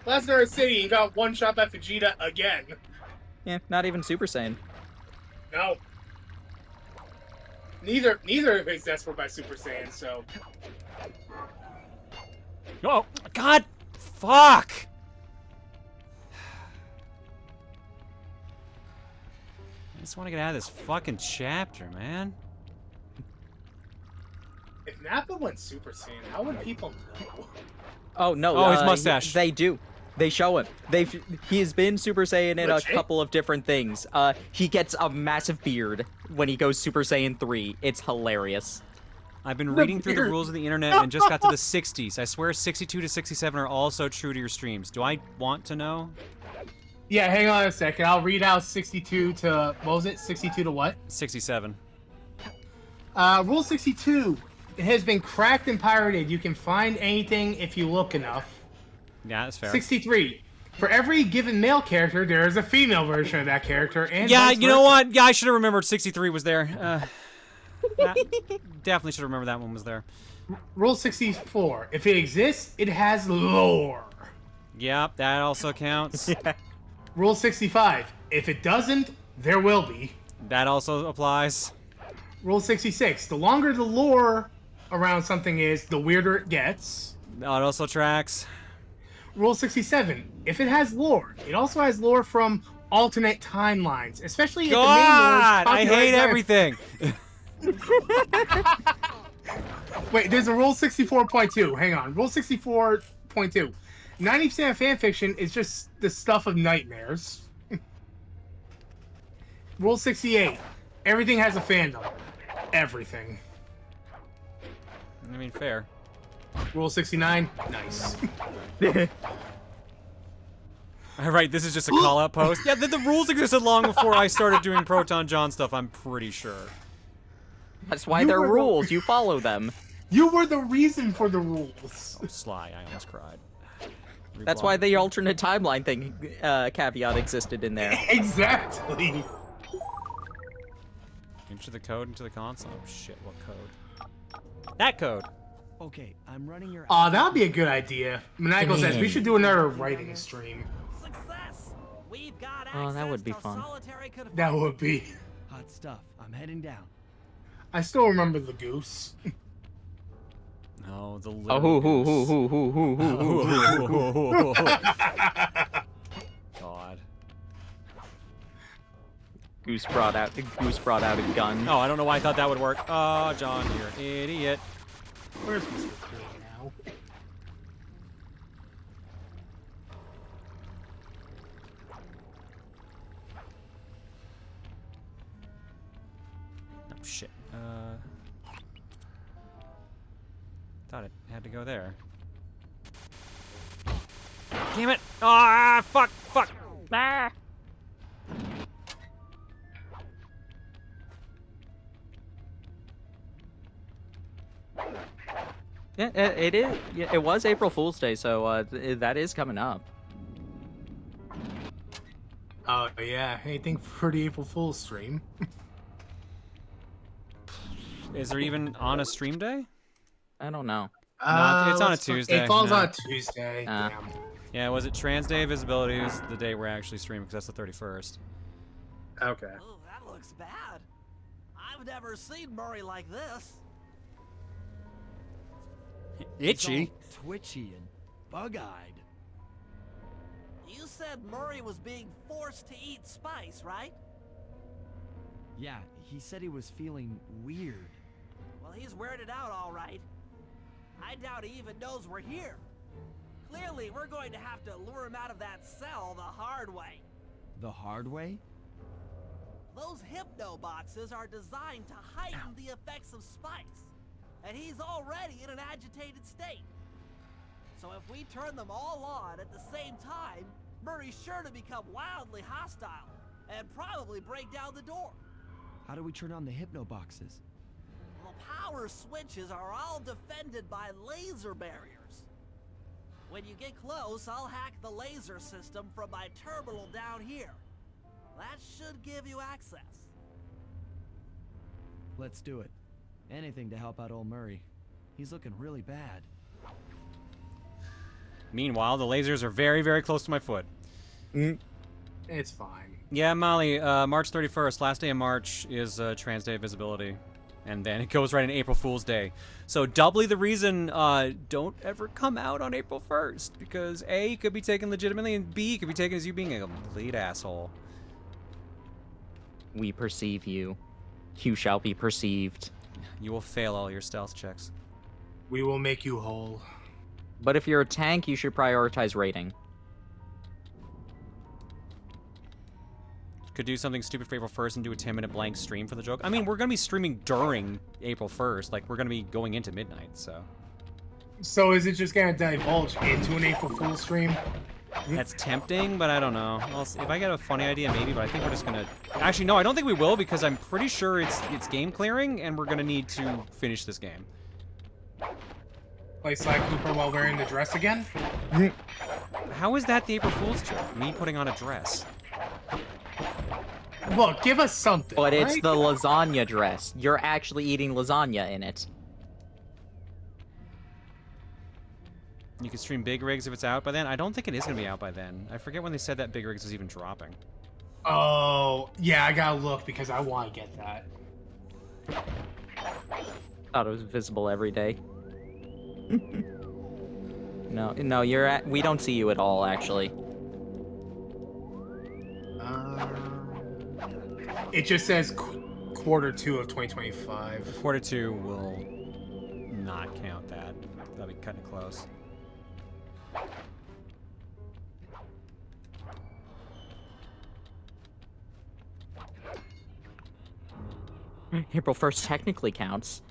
Glassed another city and got one shot by Vegeta again. Yeah, not even Super Saiyan. No. Neither of his deaths were by Super Saiyan, so. Oh God! Fuck! I just want to get out of this fucking chapter, man. If Nappa went Super Saiyan, how would people know? Oh no! Oh, his mustache. They do. They show him. He's been Super Saiyan in a couple of different things. He gets a massive beard when he goes Super Saiyan 3. It's hilarious. I've been reading through the rules of the internet and just got to the 60s. I swear 62 to 67 are also true to your streams. Do I want to know? Yeah, hang on a second. I'll read out 62 to, what was it? 62 to what? 67. Rule 62. It has been cracked and pirated. You can find anything if you look enough. Yeah, that's fair. 63. For every given male character, there is a female version of that character. And yeah, vice you know versa. what? Yeah, I should have remembered 63 was there. Definitely should have remembered that one was there. Rule 64. If it exists, it has lore. Yep, that also counts. Yeah. Rule 65. If it doesn't, there will be. That also applies. Rule 66. The longer the lore around something is, the weirder it gets. That also tracks. Rule 67. If it has lore, it also has lore from alternate timelines, especially if the main lore is I hate copyright- everything. Wait, there's a Rule 64.2. Hang on. Rule 64.2. 90% of fanfiction is just the stuff of nightmares. Rule 68. Everything has a fandom. Everything. I mean, fair. Rule 69. Nice. Right, this is just a call-out post. Yeah, the rules existed long before I started doing Proton John stuff, I'm pretty sure. That's why they're rules. You follow them. You were the reason for the rules. Oh, Sly, I almost cried. That's why the alternate timeline thing caveat existed in there. Exactly. Enter the code into the console. Oh, shit, what code? That code! Okay, I'm running your... Aw, that would be a good idea. Maniacal says we should do another writing stream. Success! We've got Oh, that would access be to fun. solitary confinement. That would be. Hot stuff. I'm heading down. I still remember the goose. No, the Oh, who. God. Goose brought out a gun. Oh, I don't know why I thought that would work. Oh, John, you're an idiot. Where's Mr. Clean now? Oh, shit. Thought it had to go there. Damn it! Ah, fuck! Ah! Yeah, it is. Yeah, it was April Fool's Day, so that is coming up. Oh yeah, anything for the April Fool's stream? Is there even on a stream day? I don't know. No, it's on a Tuesday. It falls no. on a Tuesday. Damn. Yeah, was it Trans Day of Visibility? Is the day we're actually streaming because that's the 31st. Okay. Oh, that looks bad. I've never seen Murray like this. Itchy. He's all twitchy and bug-eyed. You said Murray was being forced to eat spice, right? Yeah, he said he was feeling weird. Well, he's weirded out all right. I doubt he even knows we're here. Clearly, we're going to have to lure him out of that cell the hard way. The hard way? Those hypno boxes are designed to heighten the effects of spice, and he's already in an agitated state. So if we turn them all on at the same time, Murray's sure to become wildly hostile and probably break down the door. How do we turn on the hypno boxes? The power switches are all defended by laser barriers. When you get close, I'll hack the laser system from my terminal down here. That should give you access. Let's do it. Anything to help out old Murray. He's looking really bad. Meanwhile, the lasers are very, very close to my foot. It's fine. Yeah, Molly, March 31st, last day of March, is Trans Day of Visibility. And then it goes right in April Fool's Day. So doubly the reason don't ever come out on April 1st. Because A, you could be taken legitimately, and B, you could be taken as you being a complete asshole. We perceive you. You shall be perceived. You will fail all your stealth checks. We will make you whole. But if you're a tank, you should prioritize rating. Could do something stupid for April 1st and do a 10-minute blank stream for the joke. I mean, we're going to be streaming during April 1st. Like, we're going to be going into midnight, so. So is it just going to divulge into an April Fool's stream? That's tempting, but I don't know. If I get a funny idea, maybe, but I think we're just going to... Actually, no, I don't think we will, because I'm pretty sure it's game clearing, and we're going to need to finish this game. Play Sly Cooper while wearing the dress again? How is that the April Fool's joke? Me putting on a dress. Look, give us something. But it's right? the lasagna dress. You're actually eating lasagna in it. You can stream Big Rigs if it's out by then. I don't think it is going to be out by then. I forget when they said that Big Rigs was even dropping. Oh, yeah, I gotta look because I want to get that. Thought it was visible every day. No, you're at. We don't see you at all, actually. It just says Q2 of 2025. Q2 will not count that. That'll be kind of close. April 1st technically counts.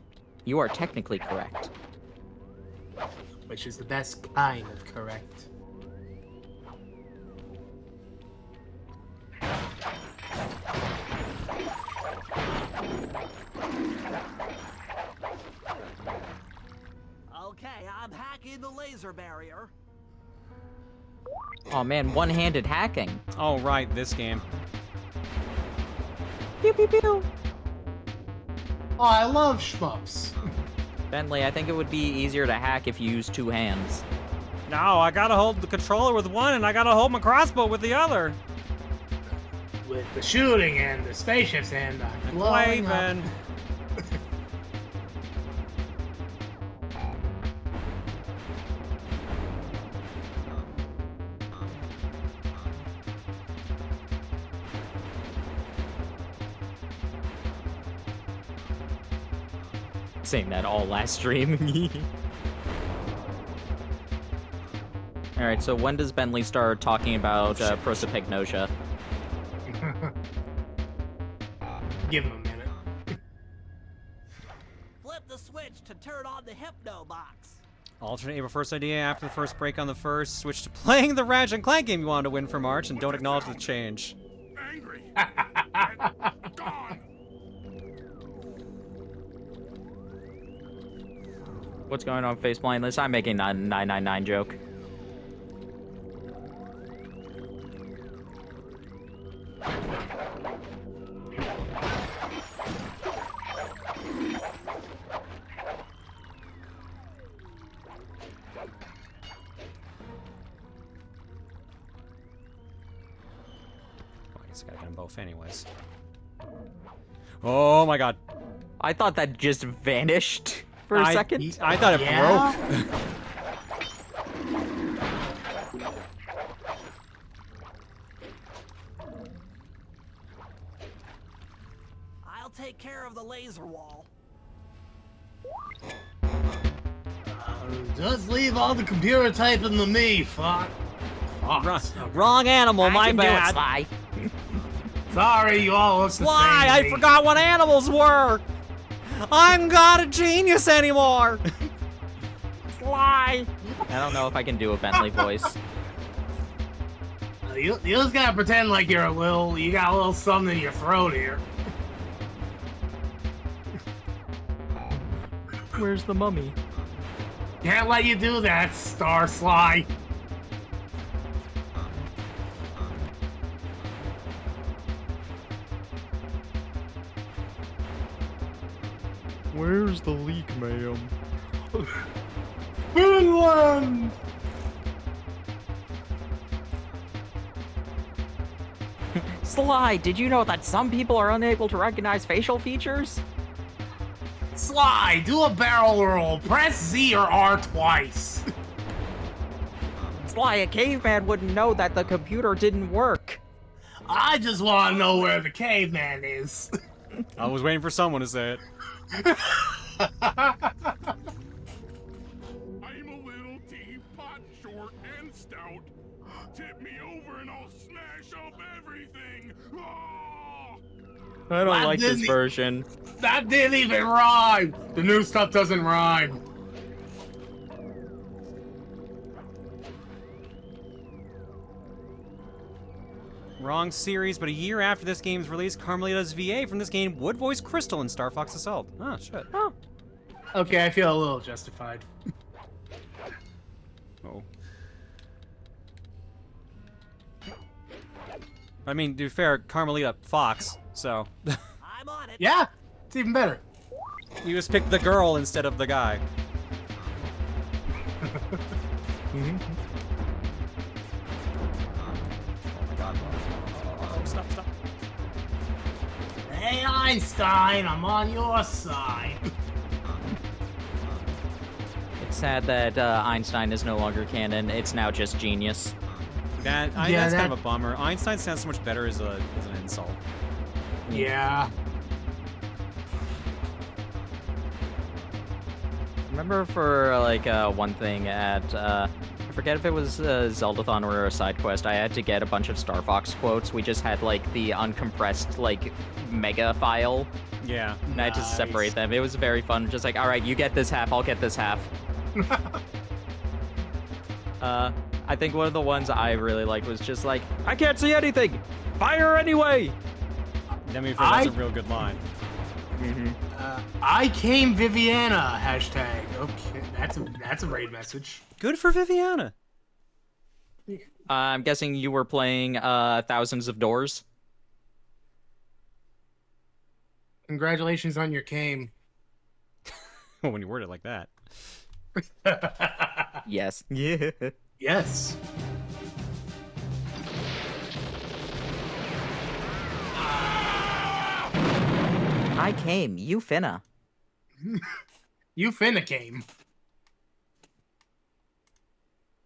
You are technically correct. Which is the best kind of correct. in the laser barrier. Oh man, one-handed hacking. Oh, right, this game. Pew pew pew. Oh, I love shmups. Bentley, I think it would be easier to hack if you used two hands. No, I gotta hold the controller with one, and I gotta hold my crossbow with the other. With the shooting and the spaceships and the blowing up. Waving. Saying that all last stream. Alright, so when does Bentley start talking about prosopagnosia? Give him a minute. Flip the switch to turn on the hypno box. Alternate April 1st idea after the first break on the 1st. Switch to playing the Ratchet and Clank game you wanted to win for March, and don't acknowledge the change. Angry. What's going on, face blindness? I'm making a 999 joke. I guess I gotta get them both anyways. Oh my god. I thought that just vanished for a second. I thought it broke. I'll take care of the laser wall. Just leave all the computer typing to me, fuck. Wrong animal, my bad. Sly. Sorry, you all look the same. Sly, I forgot what animals were. I'm not a genius anymore. Sly. I don't know if I can do a Bentley voice. You just gotta pretend like you got a little something in your throat here. Where's the mummy? Can't let you do that, Star Sly. Where's the leak, ma'am? Finland! Sly, did you know that some people are unable to recognize facial features? Sly, do a barrel roll. Press Z or R twice. Sly, a caveman wouldn't know that the computer didn't work. I just want to know where the caveman is. I was waiting for someone to say it. I'm a little teapot, short and stout. Tip me over and I'll smash up everything. Ah! I don't like this version. That didn't even rhyme. The new stuff doesn't rhyme. Wrong series, but a year after this game's release, Carmelita's VA from this game would voice Crystal in Star Fox Assault. Oh, shit. Oh. Okay, I feel a little justified. Oh. I mean, to be fair, Carmelita Fox, so... I'm on it. Yeah, it's even better. You just picked the girl instead of the guy. Stop. Hey, Einstein, I'm on your side. It's sad that Einstein is no longer canon. It's now just genius. That's kind of a bummer. Einstein sounds so much better as an insult. Yeah. Remember for like one thing at I forget if it was Zeldathon or a side quest, I had to get a bunch of Star Fox quotes. We just had like the uncompressed like mega file. Yeah. And I had to separate them. It was very fun. Just like, all right, you get this half, I'll get this half. I think one of the ones I really liked was just like, I can't see anything. Fire anyway. I mean, that's a real good line. I came Viviana hashtag. Okay, that's a raid message. Good for Viviana. I'm guessing you were playing Thousands of Doors. Congratulations on your came. When you word it like that. Yes. Yeah. Yes. I came. You finna. You finna came.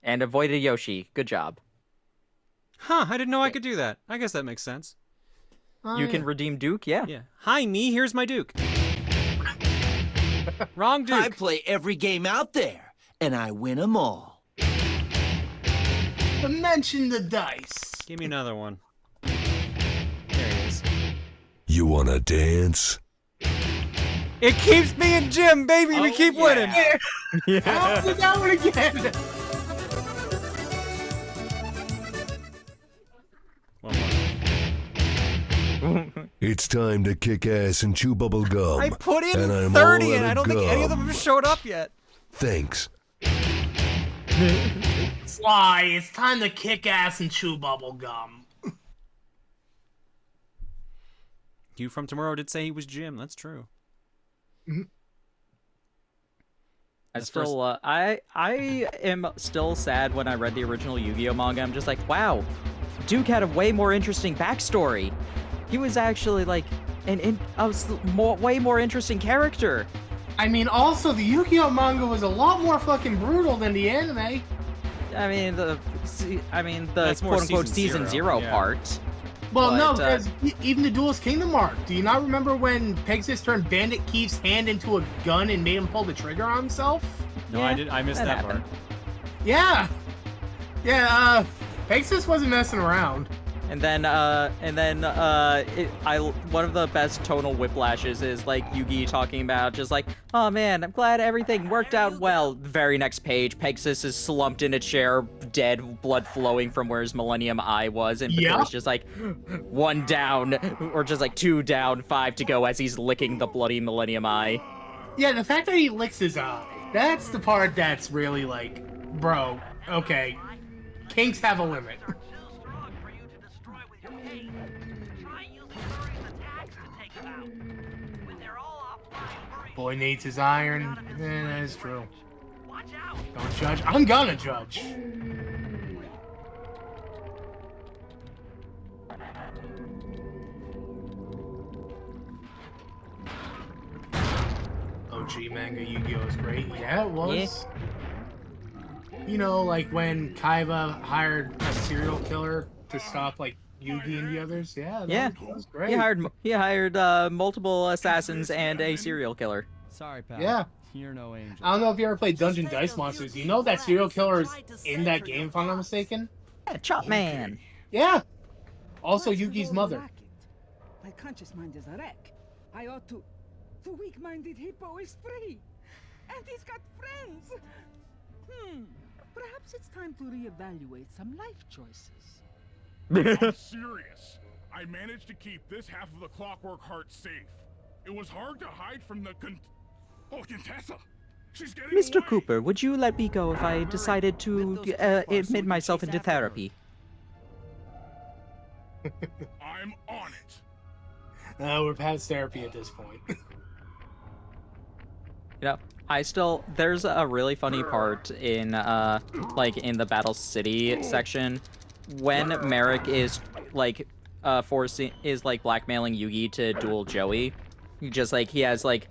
And avoided Yoshi. Good job. Huh, I didn't know I could do that. I guess that makes sense. You can redeem Duke, yeah. Yeah. Hi, me. Here's my Duke. Wrong Duke. I play every game out there, and I win them all. Mention the dice. Give me another one. There he is. You wanna dance? It keeps me and Jim, baby. We keep winning. Yeah. Oh, that one again. It's time to kick ass and chew bubble gum. I put in and I'm 30 all and out I don't think any of them have showed up yet. Thanks. Sly, it's time to kick ass and chew bubble gum. You from tomorrow did say he was Jim. That's true. I am still sad when I read the original Yu-Gi-Oh manga. I'm just like, wow, Duke had a way more interesting backstory. He was actually like way more interesting character. I mean, also the Yu-Gi-Oh manga was a lot more fucking brutal than the anime. I mean the That's more quote unquote season season zero, zero part. Well, But, no, because even the Duelist Kingdom arc. Do you not remember when Pegasus turned Bandit Keith's hand into a gun and made him pull the trigger on himself? No, I did. I missed that part. Yeah. Pegasus wasn't messing around. And then one of the best tonal whiplashes is like Yugi talking about just like, oh man, I'm glad everything worked out well. Very next page, Pegasus is slumped in a chair, dead, blood flowing from where his Millennium Eye was, and Bator's just like 1 down, or just like 2 down, 5 to go as he's licking the bloody Millennium Eye. Yeah, the fact that he licks his eye, that's the part that's really like, bro, okay, kinks have a limit. Boy needs his iron. That is true. Don't judge. I'm gonna judge. OG manga Yu-Gi-Oh is great. Yeah, it was. You know, like when Kaiba hired a serial killer to stop like Yugi and the others. Yeah, that was great. He hired multiple assassins and a serial killer. Sorry, pal. Yeah. You're no angel. I don't know if you ever played Dungeon Dice Monsters. You know that serial killer is in that game, if I'm not mistaken? Yeah, Chop Man. Yeah. Also Yugi's mother. My conscious mind is a wreck. I ought to... The weak-minded hippo is free. And he's got friends. Perhaps it's time to reevaluate some life choices. I'm serious. I managed to keep this half of the Clockwork Heart safe. It was hard to hide from the Contessa. She's getting Mr. away. Cooper, would you let me go if I decided to admit myself into therapy? I'm on it. We're past therapy at this point. You know, there's a really funny part in like in the Battle City section when Merrick is like blackmailing Yugi to duel Joey. He has like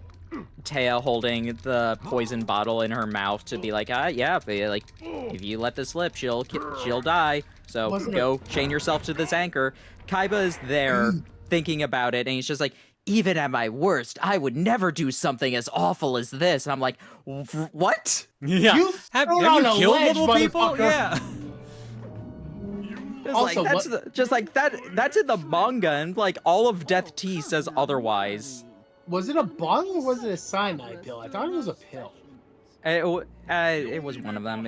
Taya holding the poison bottle in her mouth to be like, if you let this slip, she'll die. So go chain yourself to this anchor. Kaiba is there thinking about it, and he's just like, even at my worst, I would never do something as awful as this. And I'm like, what? Yeah. Have you killed multiple people? Yeah. That's in the manga, and like all of Death Tea says otherwise. Was it a bong or was it a cyanide pill? I thought it was a pill. It was one of them.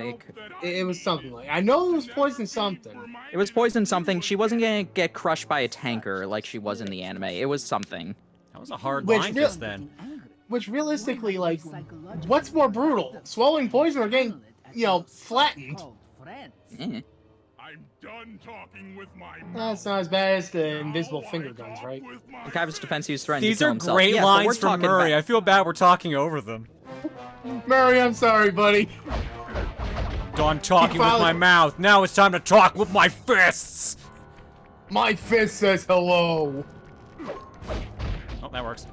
It was something like. I know it was poison something. It was poison something. She wasn't gonna get crushed by a tanker like she was in the anime. It was something. That was a hard Which line real- just then. Which realistically, like, what's more brutal? Swallowing poison or getting, flattened? Mm. I'm done talking with my That's not as bad as the invisible finger guns, right? In Kaiba's defense, he was threatening These to kill are himself. great Yeah, but we're lines from talking Murray. about- I feel bad we're talking over them. Murray, I'm sorry, buddy. Done talking with my mouth. Now it's time to talk with my fists. My fist says hello. Oh, that works.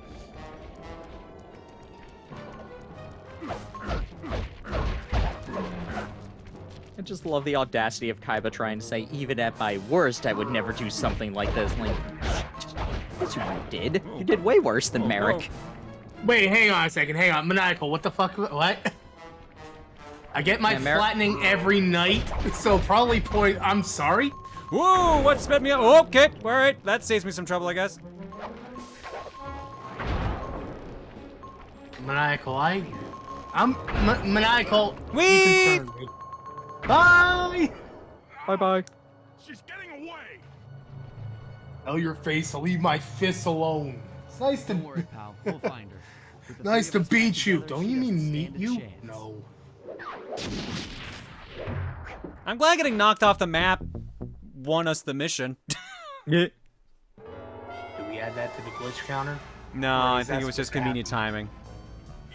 I just love the audacity of Kaiba trying to say, even at my worst, I would never do something like this. Like, that's what you did. You did way worse than Merrick. Wait, hang on a second. Hang on. Maniacal, what the fuck? What? I get my flattening every night, so probably I'm sorry? Whoa, what sped me up? Oh, okay, alright. That saves me some trouble, I guess. Maniacal, I'm Maniacal. Whee! You concern me. Bye! Bye-bye. She's getting away! Tell your face to leave my fists alone. It's nice to... Don't worry, pal. We'll find her. With the Nice three to of us back beat you. together, Don't she you doesn't mean meet stand a you? chance. No. I'm glad getting knocked off the map won us the mission. Yeah. Do we add that to the glitch counter? No, I think it was just convenient timing.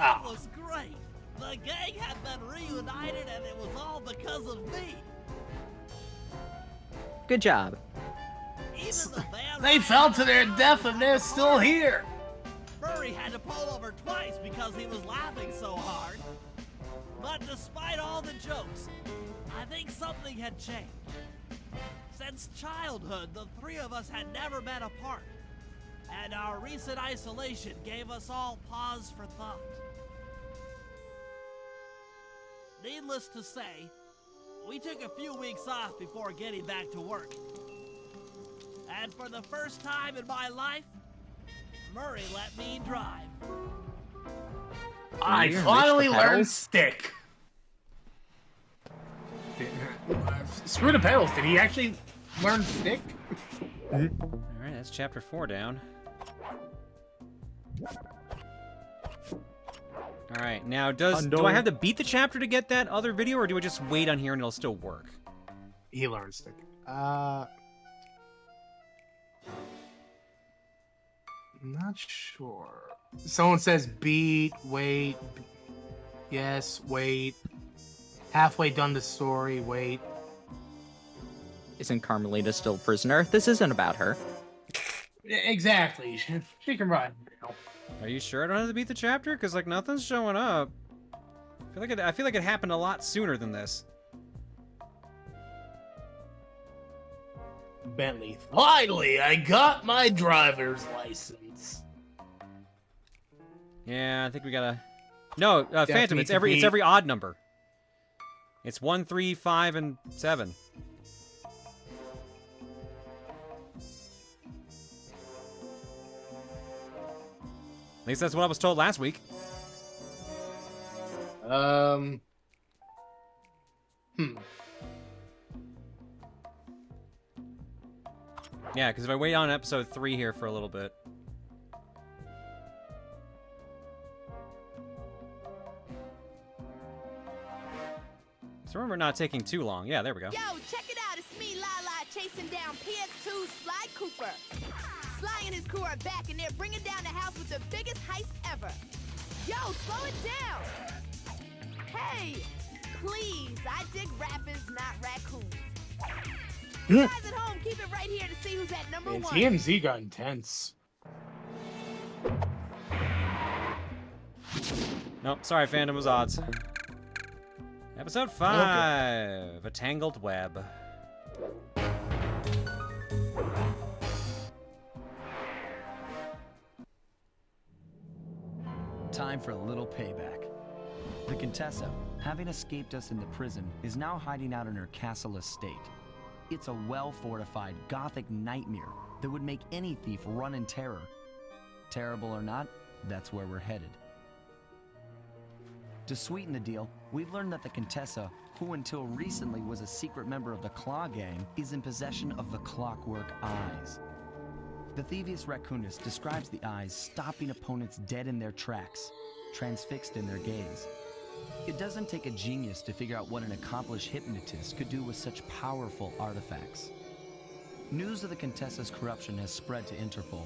It was great. The gang had been reunited and it was all because of me. Good job. Even the van They fell to their death and they're still here. Murray had to pull over twice because he was laughing so hard. But despite all the jokes, I think something had changed. Since childhood, the three of us had never been apart. And our recent isolation gave us all pause for thought. Needless to say, we took a few weeks off before getting back to work. And for the first time in my life, Murray let me drive. I finally learned stick. Screw the pedals. Did he actually learn stick? Alright, that's chapter 4 down. Alright, now do I have to beat the chapter to get that other video, or do I just wait on here and it'll still work? He learned stick. Not sure. Someone says beat, wait, yes, wait. Halfway done the story, wait. Isn't Carmelita still a prisoner? This isn't about her. Exactly. She can run. Are you sure I don't have to beat the chapter? Because, like, nothing's showing up. I feel like it happened a lot sooner than this. Bentley. Finally, I got my driver's license. Yeah, I think we gotta... No, Phantom, Definitely it's every odd number. It's 1, 3, 5, and 7. At least that's what I was told last week. Yeah, because if I wait on episode 3 here for a little bit. So remember not taking too long. Yeah, there we go. Yo, check it out. It's me, Lala, chasing down PS2 Sly Cooper. Sly and his crew are back, and they're bringing down the house with the biggest heist ever. Yo, slow it down. Hey, please, I dig rappers, not raccoons. You guys at home, keep it right here to see who's at number 1. TMZ got intense. Nope, sorry, Phantom was odds. Episode 5, A Tangled Web. Time for a little payback. The Contessa, having escaped us into prison, is now hiding out in her castle estate. It's a well-fortified Gothic nightmare that would make any thief run in terror. Terrible or not, that's where we're headed. To sweeten the deal, we've learned that the Contessa, who until recently was a secret member of the Claw Gang, is in possession of the Clockwork Eyes. The Thievius Raccoonus describes the eyes stopping opponents dead in their tracks, transfixed in their gaze. It doesn't take a genius to figure out what an accomplished hypnotist could do with such powerful artifacts. News of the Contessa's corruption has spread to Interpol.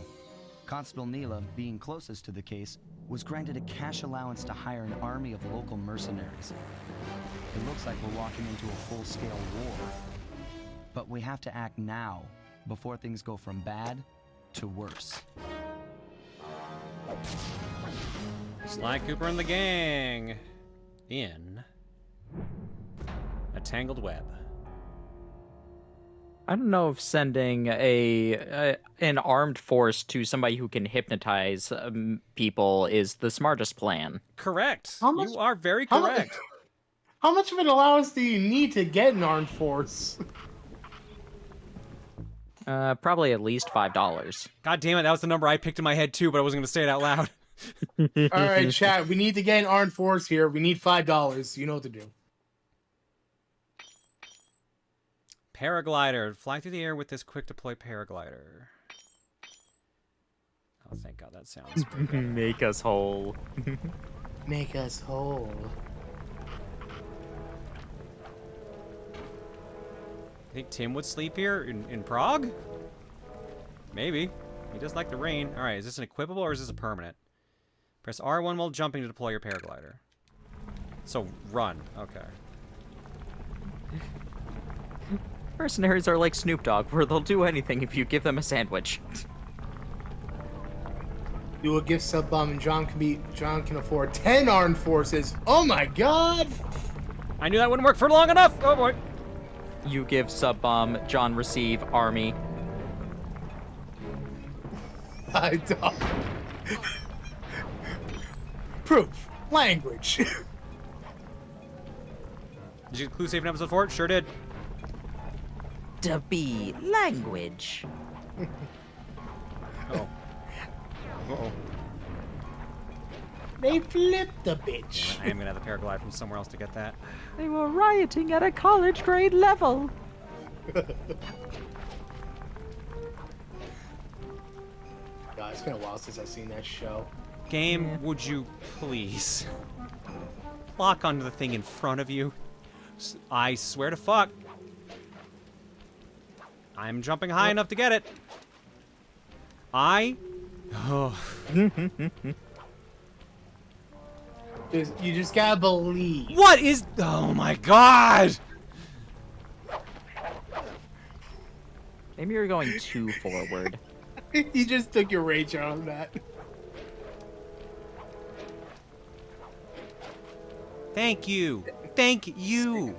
Constable Neela, being closest to the case, was granted a cash allowance to hire an army of local mercenaries. It looks like we're walking into a full-scale war. But we have to act now, before things go from bad to worse. Sly Cooper and the gang in a tangled web. I don't know if sending an armed force to somebody who can hypnotize people is the smartest plan. Correct. You are very correct. How much of an allowance do you need to get an armed force? Probably at least $5. God damn it, that was the number I picked in my head too, but I wasn't going to say it out loud. All right, chat. We need to get an armed force here. We need $5. You know what to do. Paraglider. Fly through the air with this quick deploy paraglider. Oh, thank God, that sounds good. Make us whole. Make us whole. I think Tim would sleep here in Prague? Maybe. He does like the rain. Alright, is this an equipable or is this a permanent? Press R1 while jumping to deploy your paraglider. So, run. Okay. Mercenaries are like Snoop Dogg, where they'll do anything if you give them a sandwich. Do a gift sub bomb and John can afford 10 armed forces. Oh my God! I knew that wouldn't work for long enough! Oh boy! You give sub bomb, John receive army. I don't. Proof. Language. Did you clue save in episode 4? Sure did. To be language. Oh. Uh-oh. They flipped the bitch. I am gonna have the paraglide from somewhere else to get that. They were rioting at a college grade level. God, it's been a while since I've seen that show. Game, would you please lock onto the thing in front of you? I swear to fuck. I'm jumping high enough to get it. Oh. You just gotta believe. What is... Oh my God! Maybe you're going too forward. You just took your rage out on that. Thank you. Thank you.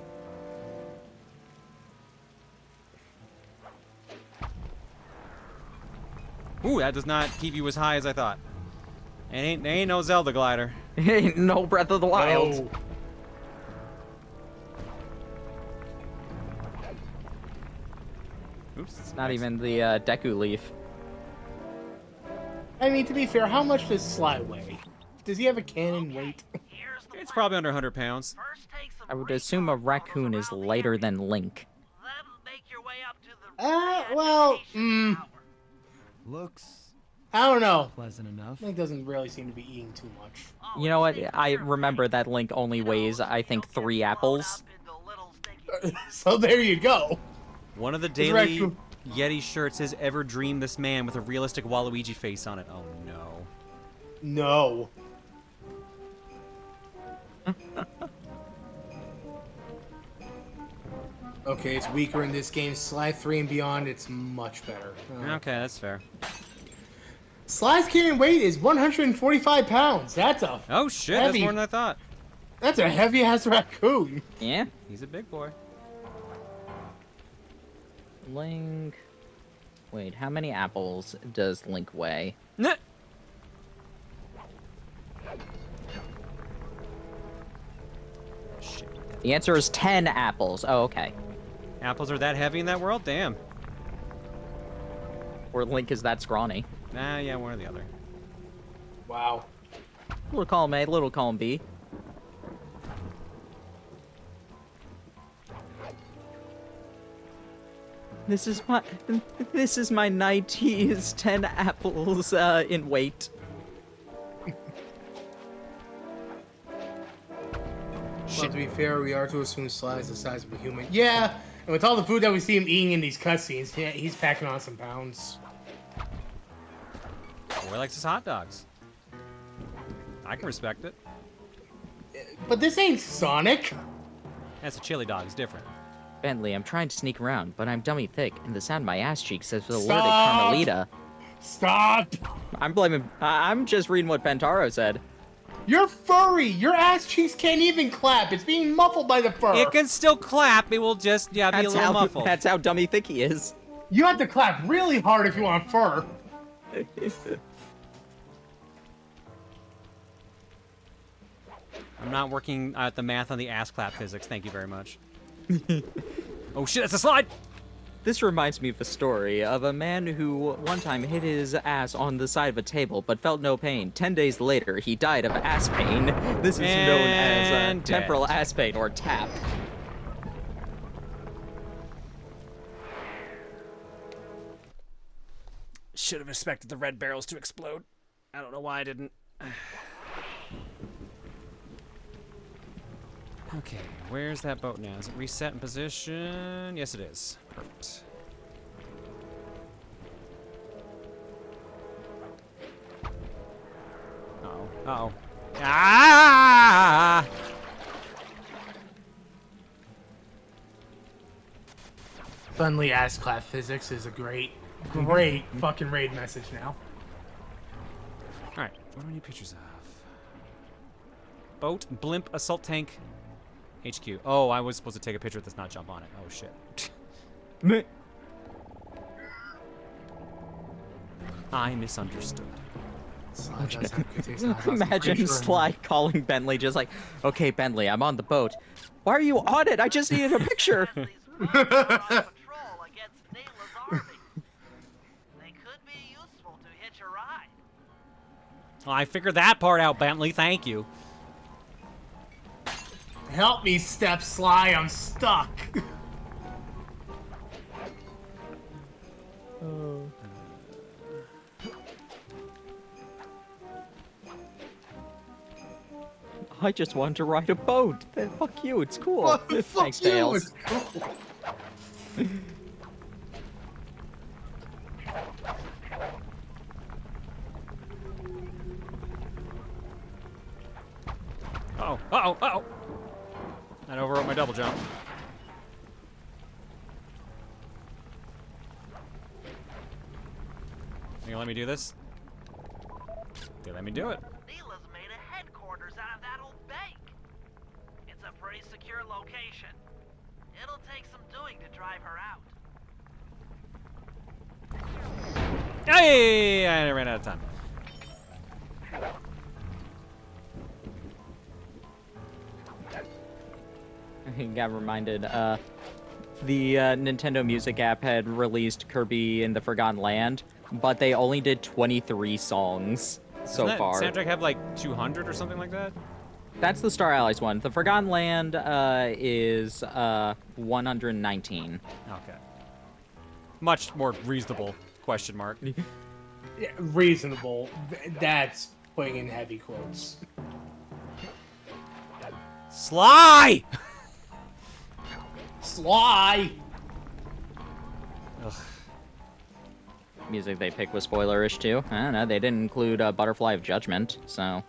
Ooh, that does not keep you as high as I thought. Ain't no Zelda glider. Ain't no Breath of the Wild. No. Oops. It's not even the Deku Leaf. I mean, to be fair, how much does Sly weigh? Does he have a cannon weight? It's probably under 100 pounds. I would assume a raccoon is lighter than Link. Well, Looks I don't know. pleasant enough. Link doesn't really seem to be eating too much. You know what? I remember that Link only weighs, I think, 3 apples. So there you go. One of the daily Yeti shirts says, "Ever dream this man," with a realistic Waluigi face on it. Oh no. No. Okay, it's weaker in this game. Sly 3 and beyond, it's much better. Okay, that's fair. Sly's carrying weight is 145 pounds. That's a Oh shit, heavy, that's more than I thought. That's a heavy-ass raccoon. Yeah? He's a big boy. Link... Wait, how many apples does Link weigh? Nah. Shit. The answer is 10 apples. Oh, okay. Apples are that heavy in that world? Damn. Or Link is that scrawny. Nah, yeah, one or the other. Wow. Little column A, little column B. This is my night. He is 10 apples in weight. Well, to be fair, we are to assume Sly is the size of a human. Yeah, and with all the food that we see him eating in these cutscenes, yeah, he's packing on some pounds. Boy likes his hot dogs. I can respect it. But this ain't Sonic. That's a chili dog. It's different. Bentley, I'm trying to sneak around, but I'm dummy thick, and the sound of my ass cheeks says the word Stop! Carmelita. Stop! I'm just reading what Pentaro said. You're furry! Your ass cheeks can't even clap. It's being muffled by the fur. It can still clap. It will just, be a little muffled. That's how dummy thick he is. You have to clap really hard if you want fur. I'm not working at the math on the ass clap physics. Thank you very much. Oh shit, that's a slide! This reminds me of a story of a man who one time hit his ass on the side of a table but felt no pain. 10 days later, he died of ass pain. This is known as temporal ass pain, or TAP. Should have expected the red barrels to explode. I don't know why I didn't. Okay, where's that boat now? Is it reset in position? Yes, it is. Perfect. Uh-oh. Uh-oh. Ah! Suddenly, ass clap physics is a great fucking raid message now. Alright, what do we need pictures of? Boat, blimp, assault tank, HQ. Oh, I was supposed to take a picture of this, not jump on it. Oh, shit. I misunderstood. Imagine Sly calling Bentley just like, okay, Bentley, I'm on the boat. Why are you on it? I just needed a picture. Well, I figured that part out, Bentley. Thank you. Help me, Step Sly. I'm stuck. I just wanted to ride a boat. Fuck you, it's cool. Fuck Thanks, you, Tails. it's cool. Uh-oh, uh-oh, uh-oh. I overwrote my double jump. You gonna let me do this? They let me do it. Neela's made a headquarters out of that old bank. It's a pretty secure location. It'll take some doing to drive her out. Hey! I ran out of time. I got reminded, the Nintendo Music app had released Kirby in the Forgotten Land, but they only did 23 songs so Doesn't that far. soundtrack have like 200 or something like that? That's the Star Allies one. The Forgotten Land is 119. Okay. Much more reasonable, question mark. Yeah, reasonable. That's putting in heavy quotes. Sly! Sly! Ugh. Music they picked was spoilerish too. I don't know, they didn't include Butterfly of Judgment, so...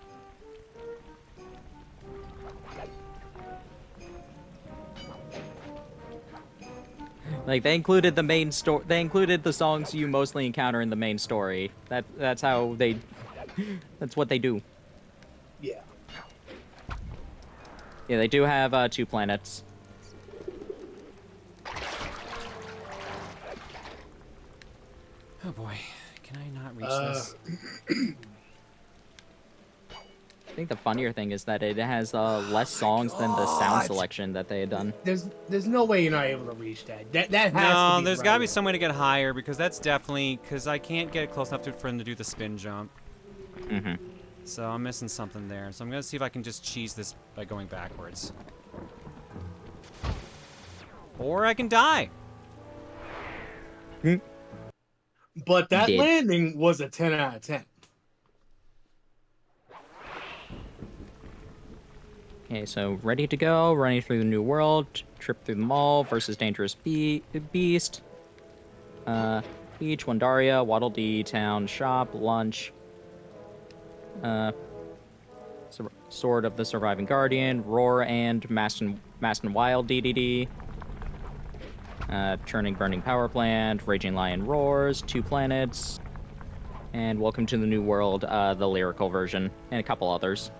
Like, they included the main story. They included the songs you mostly encounter in the main story. That's how they... That's what they do. Yeah. Yeah, they do have 2 planets. Oh boy, can I not reach this? I think the funnier thing is that it has less songs than the sound selection that they had done. There's no way you're not able to reach that. That has No, to be there's right. gotta be some way to get higher, because that's definitely... Because I can't get close enough for him to do the spin jump. Mm-hmm. So I'm missing something there. So I'm gonna see if I can just cheese this by going backwards. Or I can die. But that Did. landing was a 10 out of 10. Okay, so ready to go, running through the new world, trip through the mall versus dangerous beast. Beach, Wandaria, Waddle Dee, town, shop, lunch. Sword of the Surviving Guardian, Roar and Mast and Wild DDD. Churning Burning Power Plant, Raging Lion Roars, 2 planets. And Welcome to the New World, the lyrical version, and a couple others.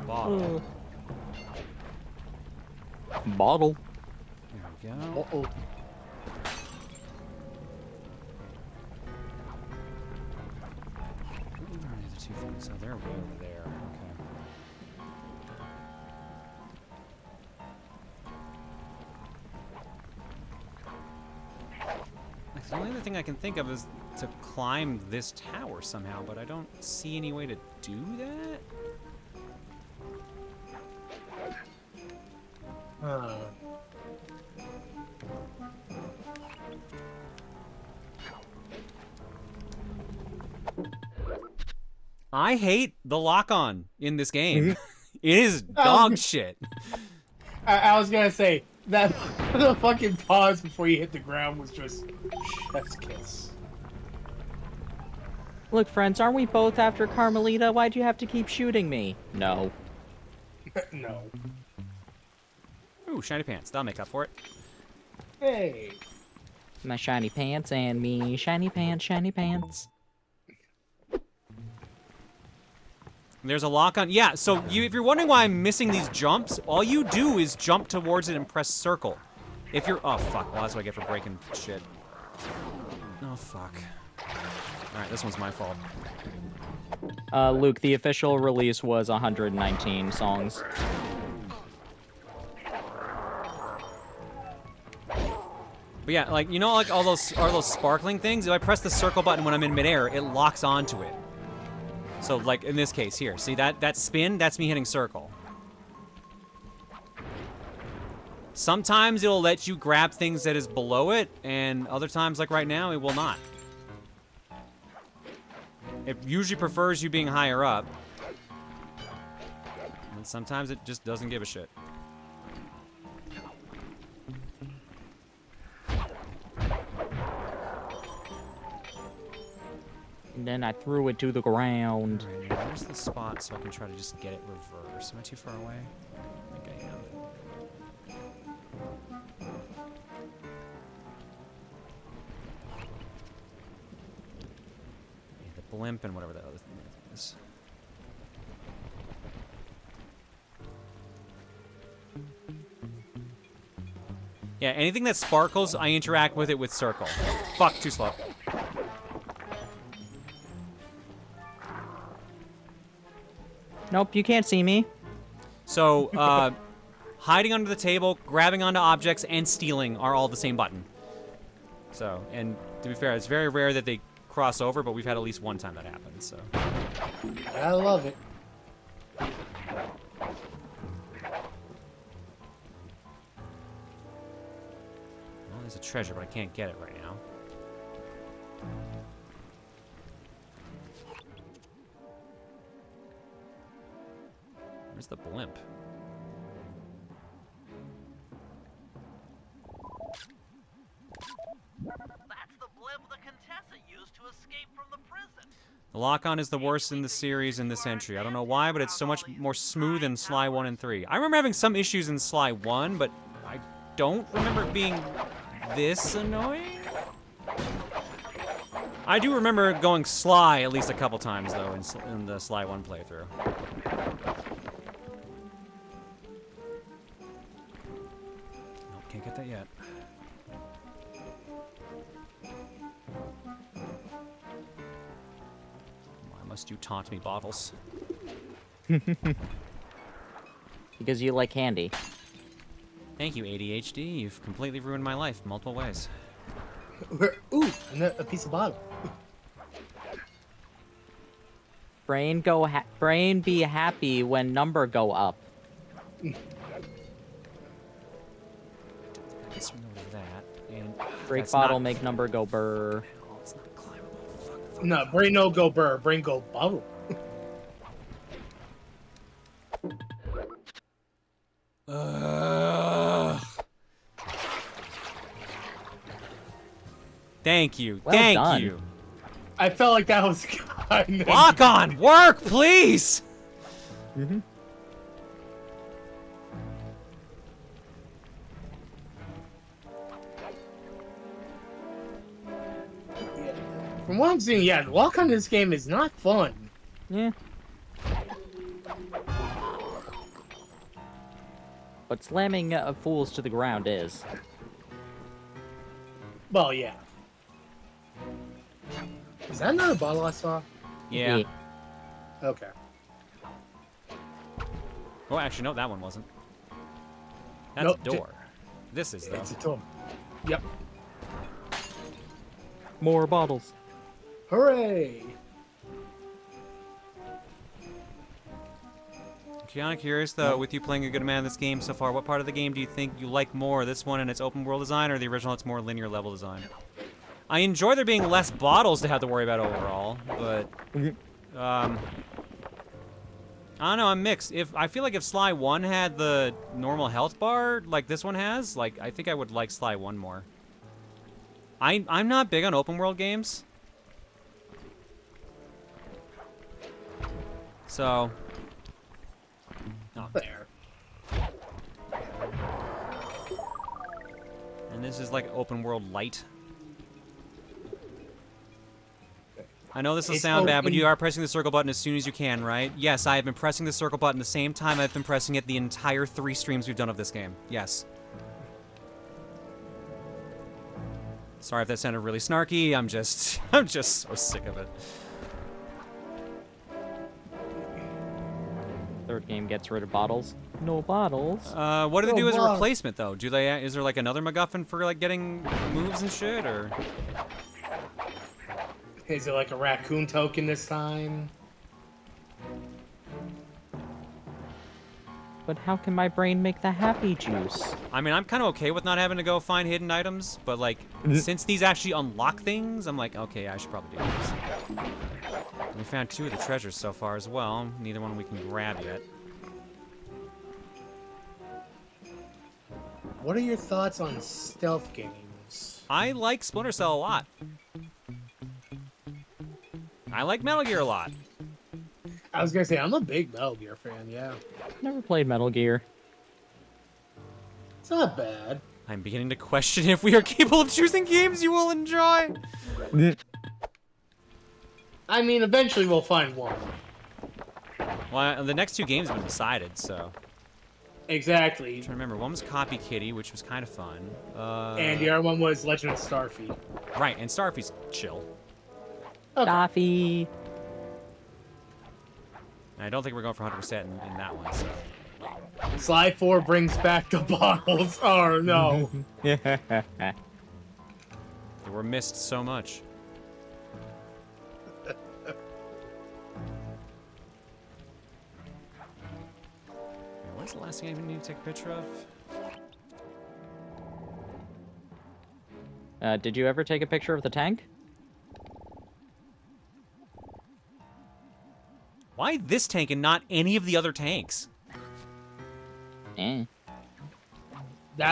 Bottle. Bottle. There we go. Uh-oh. Where are the 2 things? Oh, they're way over there. Okay. Like, the only other thing I can think of is to climb this tower somehow, but I don't see any way to do that. I hate the lock-on in this game. It is dog shit. I was gonna say that the fucking pause before you hit the ground was just chef's kiss. Look, friends, aren't we both after Carmelita? Why'd you have to keep shooting me? No. No. Ooh, shiny pants. That'll make up for it. Hey. My shiny pants and me. Shiny pants, shiny pants. There's a lock on. Yeah, so if you're wondering why I'm missing these jumps, all you do is jump towards it and press circle. If you're... Oh, fuck. Well, that's what I get for breaking shit. Oh, fuck. Alright, this one's my fault. Luke, the official release was 119 songs. But yeah, like, you know, like all those sparkling things? If I press the circle button when I'm in midair, it locks onto it. So, like, in this case, here. See that spin? That's me hitting circle. Sometimes it'll let you grab things that is below it, and other times, like right now, it will not. It usually prefers you being higher up. And sometimes it just doesn't give a shit. And then I threw it to the ground. Alright, now where's the spot so I can try to just get it reversed? Am I too far away? I think I am. Yeah, the blimp and whatever that other thing is. Yeah, anything that sparkles, I interact with it with circle. Fuck, too slow. Nope, you can't see me. So, hiding under the table, grabbing onto objects, and stealing are all the same button. So, and to be fair, it's very rare that they cross over, but we've had at least one time that happens, so. I love it. Well, there's a treasure, but I can't get it right now. Where's the blimp? That's the blimp the Contessa used to escape from the prison. The lock-on is the worst in the series in this entry. I don't know why, but it's so much more smooth in Sly 1 and 3. I remember having some issues in Sly 1, but I don't remember it being this annoying. I do remember going Sly at least a couple times, though, in the Sly 1 playthrough. Nope, can't get that yet. Why must you taunt me, Bottles? Because you like candy. Thank you, ADHD. You've completely ruined my life in multiple ways. Ooh, and a piece of bottle. Brain be happy when number go up. I guess we know that. And Break that's bottle not- make number go burr. Oh, it's not climbable. Fuck. No, brain no go burr, brain go bubble. Thank you. Well Thank done. you. I felt like that was kind of... Lock on! Work, please! Mm-hmm. From what I'm seeing, yeah, the walk on this game is not fun. Yeah. But slamming fools to the ground is. Well, yeah. Is that another bottle I saw? Yeah. Okay. Oh, actually, no, that one wasn't. That's Nope, a door. This is, though. It's a door. Yep. More bottles. Hooray! Kind of curious, though, with you playing a good amount of this game so far, what part of the game do you think you like more? This one and its open world design, or the original, its more linear level design? I enjoy there being less bottles to have to worry about overall, but I don't know, I'm mixed. I feel like if Sly 1 had the normal health bar like this one has, like I think I would like Sly 1 more. I'm not big on open world games. So there. And this is like open world light. I know this will sound bad, but you are pressing the circle button as soon as you can, right? Yes, I have been pressing the circle button the same time I've been pressing it the entire 3 streams we've done of this game. Yes. Sorry if that sounded really snarky. I'm just so sick of it. Third game gets rid of bottles. No bottles. What do they No do as a bottles. replacement, though? Do they? Is there like another MacGuffin for like getting moves and shit, or? Is it like a raccoon token this time? But how can my brain make the happy juice? I mean, I'm kind of okay with not having to go find hidden items, but like, since these actually unlock things, I'm like, okay, I should probably do this. We found 2 of the treasures so far as well. Neither one we can grab yet. What are your thoughts on stealth games? I like Splinter Cell a lot. I like Metal Gear a lot. I was gonna say, I'm a big Metal Gear fan, yeah. Never played Metal Gear. It's not bad. I'm beginning to question if we are capable of choosing games you will enjoy. I mean, eventually we'll find one. Well, the next 2 games have been decided, so. Exactly. I'm trying to remember. One was Copy Kitty, which was kind of fun. And the other one was Legend of Starfleet. Right, and Starfleet's chill. Starfy. I don't think we're going for 100% in that one, so. Sly 4 brings back the bottles. Oh, no. They were missed so much. What's the last thing I even need to take a picture of? Did you ever take a picture of the tank? Why this tank and not any of the other tanks? That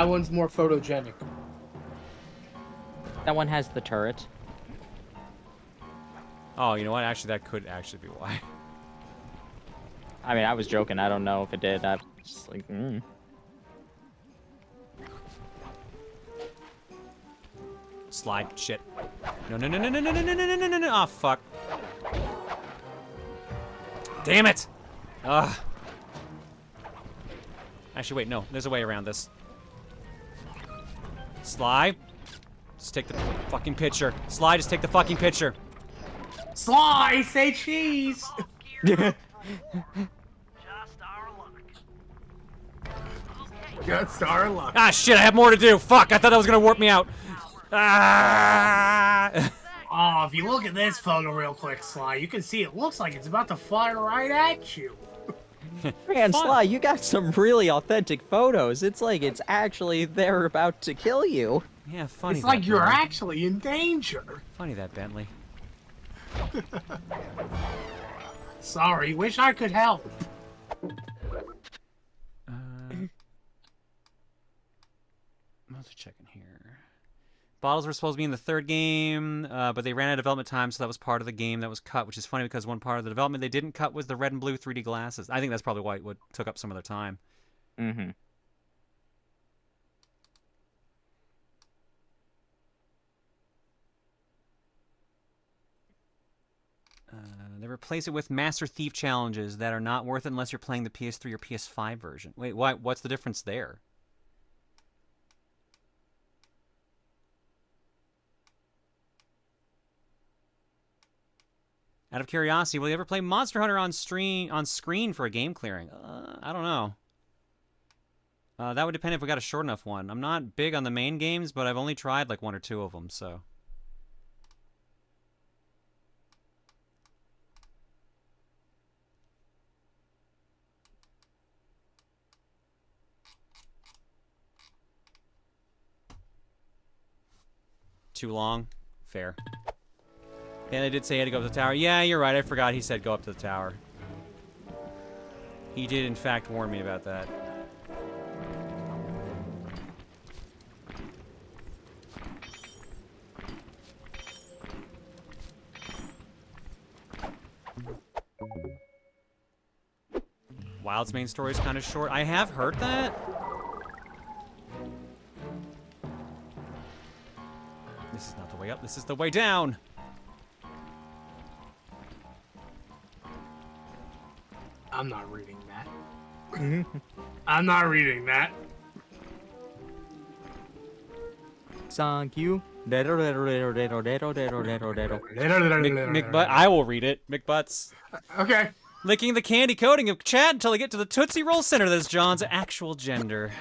one's more photogenic. That one has the turret. Oh, you know what? Actually, that could actually be why. I mean, I was joking. I don't know if it did. I was just like, Slide. Shit. No, no, no, no, no, no, no, no, no, no, no, no. Oh, fuck. Damn it! Ugh. Actually, wait, no. There's a way around this. Sly. Just take the fucking picture. Sly, just take the fucking picture. Sly, say cheese! Just our luck. Ah, shit, I have more to do. Fuck, I thought that was gonna warp me out. Ah! Oh, if you look at this photo real quick, Sly, you can see it looks like it's about to fly right at you. Man, Sly, you got some really authentic photos. It's like it's actually they're about to kill you. Yeah, funny. It's like you're Bentley. actually in danger. Funny that, Bentley. Sorry, wish I could help. What was I checking here? Bottles were supposed to be in the third game, but they ran out of development time, so that was part of the game that was cut, which is funny because one part of the development they didn't cut was the red and blue 3D glasses. I think that's probably why it took up some of their time. Mm-hmm. They replace it with Master Thief challenges that are not worth it unless you're playing the PS3 or PS5 version. Wait, what's the difference there? Out of curiosity, will you ever play Monster Hunter on screen for a game clearing? I don't know. That would depend if we got a short enough one. I'm not big on the main games, but I've only tried like 1 or 2 of them, so... Too long? Fair. And they did say he had to go up the tower. Yeah, you're right. I forgot he said go up to the tower. He did, in fact, warn me about that. Wild's main story is kind of short. I have heard that. This is not the way up. This is the way down. I'm not reading that. I'm not reading that. Thank you. McButt, I will read it. McButts. Okay. Licking the candy coating of Chad until I get to the Tootsie Roll Center. That is John's actual gender.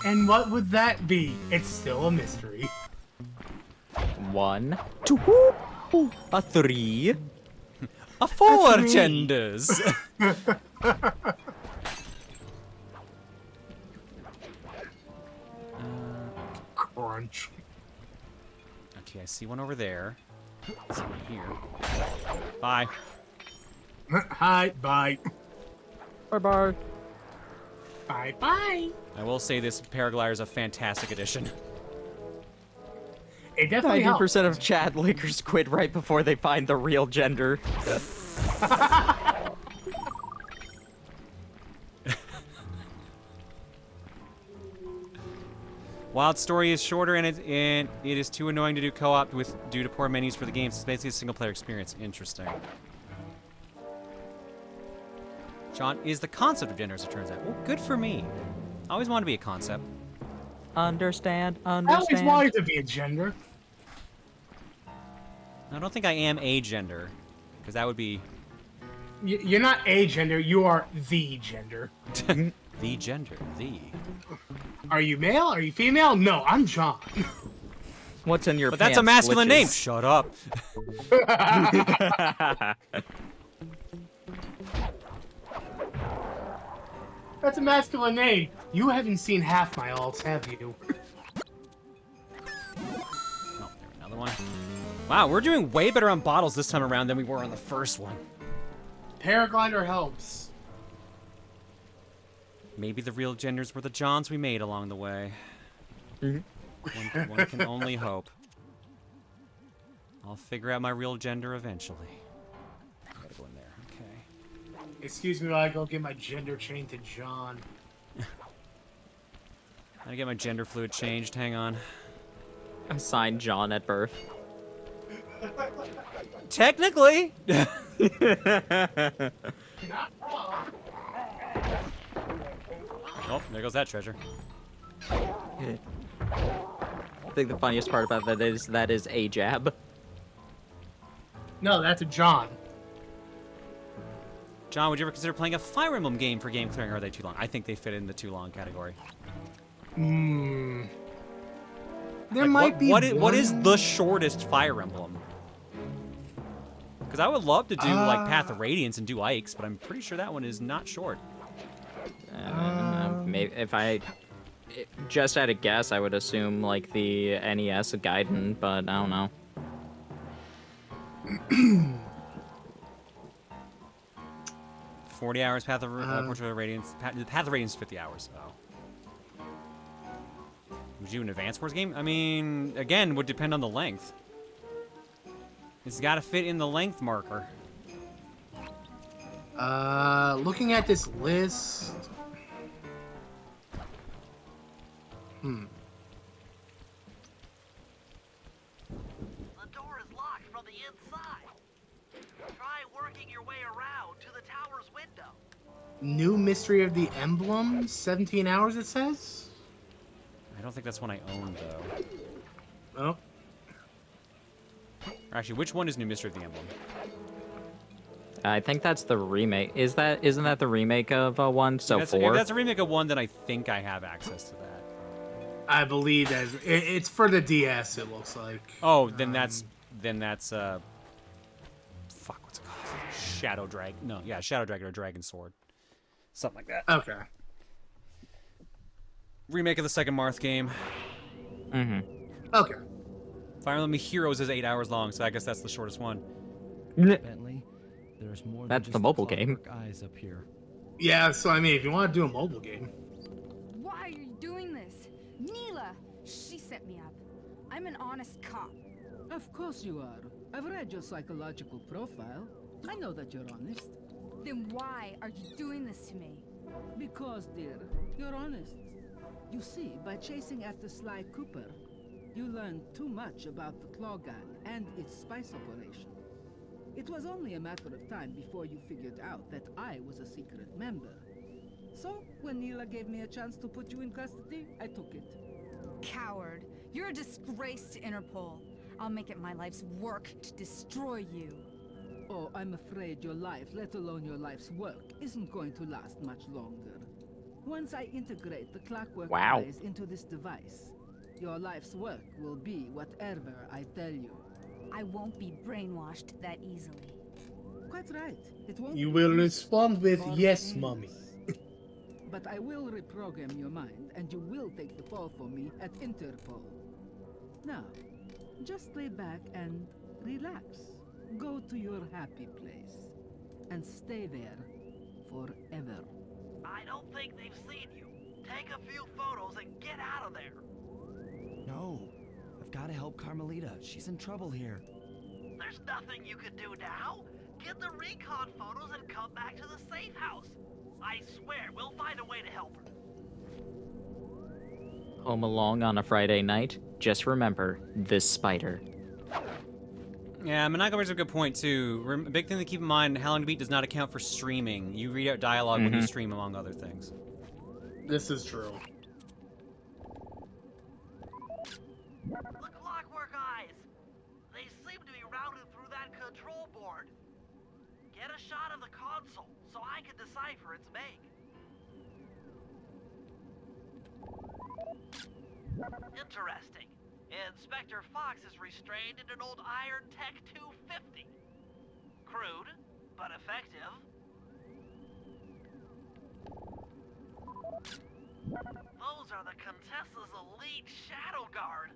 And what would that be? It's still a mystery. 1, 2, a 3, a 4 3. genders. Crunch. Okay, I see one over there. There's one here. Bye. Hi, bye. Bye-bye. Bye-bye. I will say this paraglider is a fantastic addition. It definitely 90% of Chad lickers quit right before they find the real gender. Wild Story is shorter and it is too annoying to do co-op due to poor menus for the games. It's basically a single-player experience. Interesting. John is the concept of gender, as it turns out. Well, good for me. I always wanted to be a concept. Understand. I always wanted to be a gender. I don't think I am a gender, because that would be... You're not a gender, you are the gender. The gender, the. Are you male? Are you female? No, I'm John. What's in your But pants? that's a masculine name. Glitches? Shut up. That's a masculine name. You haven't seen half my alts, have you? Oh, another one. Wow, we're doing way better on bottles this time around than we were on the first one. Paraglider helps. Maybe the real genders were the Johns we made along the way. One can only hope. I'll figure out my real gender eventually. Gotta go in there. Okay. Excuse me while I go get my gender changed to John. I get my gender fluid changed. Hang on. Assigned John at birth. Technically. Oh, there goes that treasure. I think the funniest part about that is a jab. No, that's a John. John, would you ever consider playing a Fire Emblem game for game clearing, or are they too long? I think they fit in the too long category. There might be what is the shortest Fire Emblem? Because I would love to do like Path of Radiance and do Ike's, but I'm pretty sure that one is not short. Maybe if I just had a guess, I would assume like the NES Gaiden, but I don't know. 40 hours Path of Portrait of Radiance. Path of Radiance is 50 hours. Oh. Would you do an Advance Wars game? I mean, again, would depend on the length. It's got to fit in the length marker. Looking at this list. The door is locked from the inside. Try working your way around to the tower's window. New Mystery of the Emblem, 17 hours it says? I don't think that's one I own, though. Oh. Actually, which one is New Mystery of the Emblem? I think that's the remake. Isn't that the remake of one? So If 4? that's a remake of one, then I think I have access to that. I believe it's for the DS, it looks like. Oh, then that's fuck, what's it called? Shadow Dragon. No, yeah, Shadow Dragon or Dragon Sword. Something like that. Okay. Remake of the second Marth game. Okay. Fire Emblem Heroes is 8 hours long, so I guess that's the shortest one. Bentley, there's more That's than the just mobile game. eyes up here. Yeah, so I mean, if you want to do a mobile game. Why are you doing this? Neela! She set me up. I'm an honest cop. Of course you are. I've read your psychological profile. I know that you're honest. Then why are you doing this to me? Because, dear, you're honest. You see, by chasing after Sly Cooper, you learned too much about the Claw Gang and its spice operation. It was only a matter of time before you figured out that I was a secret member. So, when Neela gave me a chance to put you in custody, I took it. Coward. You're a disgrace to Interpol. I'll make it my life's work to destroy you. Oh, I'm afraid your life, let alone your life's work, isn't going to last much longer. Once I integrate the clockwork eyes into this device, your life's work will be whatever I tell you. I won't be brainwashed that easily. Quite right. It won't. You will respond with Or yes, else. mommy. But I will reprogram your mind, and you will take the fall for me at Interpol. Now, just lay back and relax. Go to your happy place, and stay there forever. I don't think they've seen you. Take a few photos and get out of there. No, I've got to help Carmelita. She's in trouble here. There's nothing you can do now. Get the recon photos and come back to the safe house. I swear, we'll find a way to help her. Home Along on a Friday night. Just remember this spider. Yeah, Monaco makes a good point, too. A big thing to keep in mind, How Long to Beat does not account for streaming. You read out dialogue when you stream, among other things. This is true. The clockwork eyes. They seem to be routed through that control board. Get a shot of the console so I can decipher its make. Interesting. Inspector Fox is restrained in an old Iron Tech 250. Crude, but effective. Those are the Contessa's elite Shadow Guard.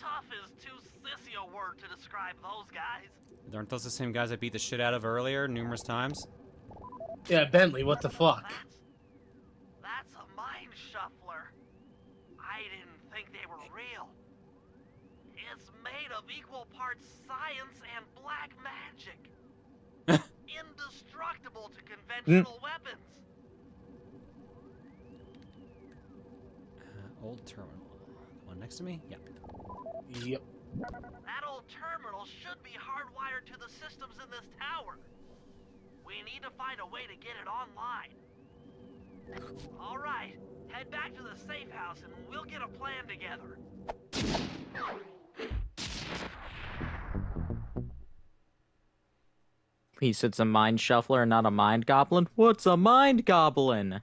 Tough is too sissy a word to describe those guys. Aren't those the same guys I beat the shit out of earlier, numerous times? Yeah, Bentley, what the fuck? That's a mind shuffler. I didn't think they were real. It's made of equal parts science and black magic. Indestructible to conventional weapons. Old terminal. The one next to me? Yeah. Yep. That old terminal should be hardwired to the systems in this tower. We need to find a way to get it online. All right, head back to the safe house and we'll get a plan together. He said it's a mind shuffler, not a mind goblin. What's a mind goblin?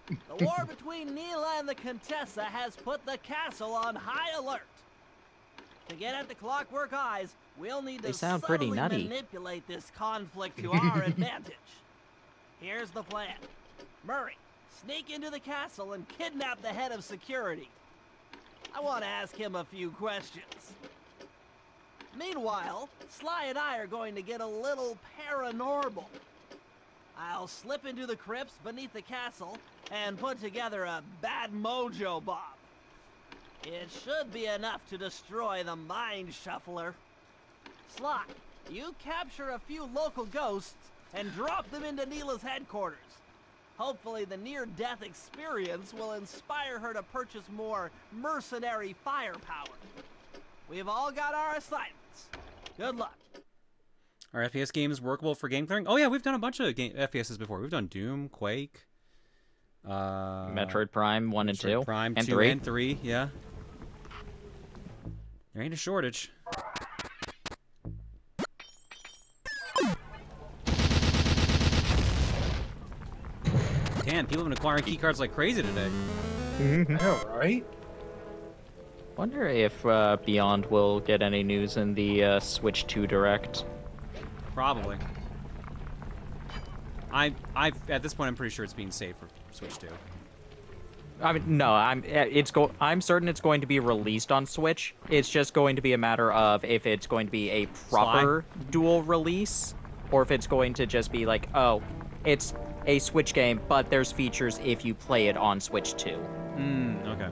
The war between Neela and the Contessa has put the castle on high alert. To get at the Clockwork Eyes, we'll need They to sound pretty subtly nutty. manipulate this conflict to our advantage. Here's the plan. Murray, sneak into the castle and kidnap the head of security. I want to ask him a few questions. Meanwhile, Sly and I are going to get a little paranormal. I'll slip into the crypts beneath the castle and put together a bad mojo bomb. It should be enough to destroy the Mind Shuffler. Sly, you capture a few local ghosts and drop them into Neela's headquarters. Hopefully the near-death experience will inspire her to purchase more mercenary firepower. We've all got our assignments. Good luck. Are FPS games workable for game clearing? Oh yeah, we've done a bunch of FPSs before. We've done Doom, Quake, Metroid Prime 1 and 2, Prime and 2 3. and 3, yeah. There ain't a shortage. Damn, people have been acquiring keycards like crazy today. I know, right? Wonder if Beyond will get any news in the Switch 2 Direct. Probably. At this point, I'm pretty sure it's being saved for Switch 2. I mean, no, I'm certain it's going to be released on Switch. It's just going to be a matter of if it's going to be a proper dual release, or if it's going to just be like, oh, it's a Switch game, but there's features if you play it on Switch 2. Okay.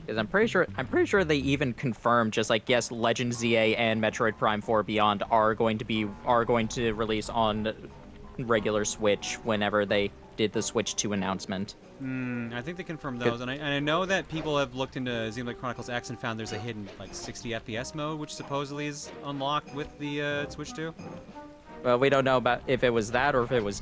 Because I'm pretty sure they even confirmed, just like, yes, Legend ZA and Metroid Prime 4 Beyond are going to release on regular Switch whenever they did the Switch 2 announcement. I think they confirmed those, and I know that people have looked into Xenoblade Chronicles X and found there's a hidden like 60 FPS mode, which supposedly is unlocked with the Switch 2. Well, we don't know about if it was that or if it was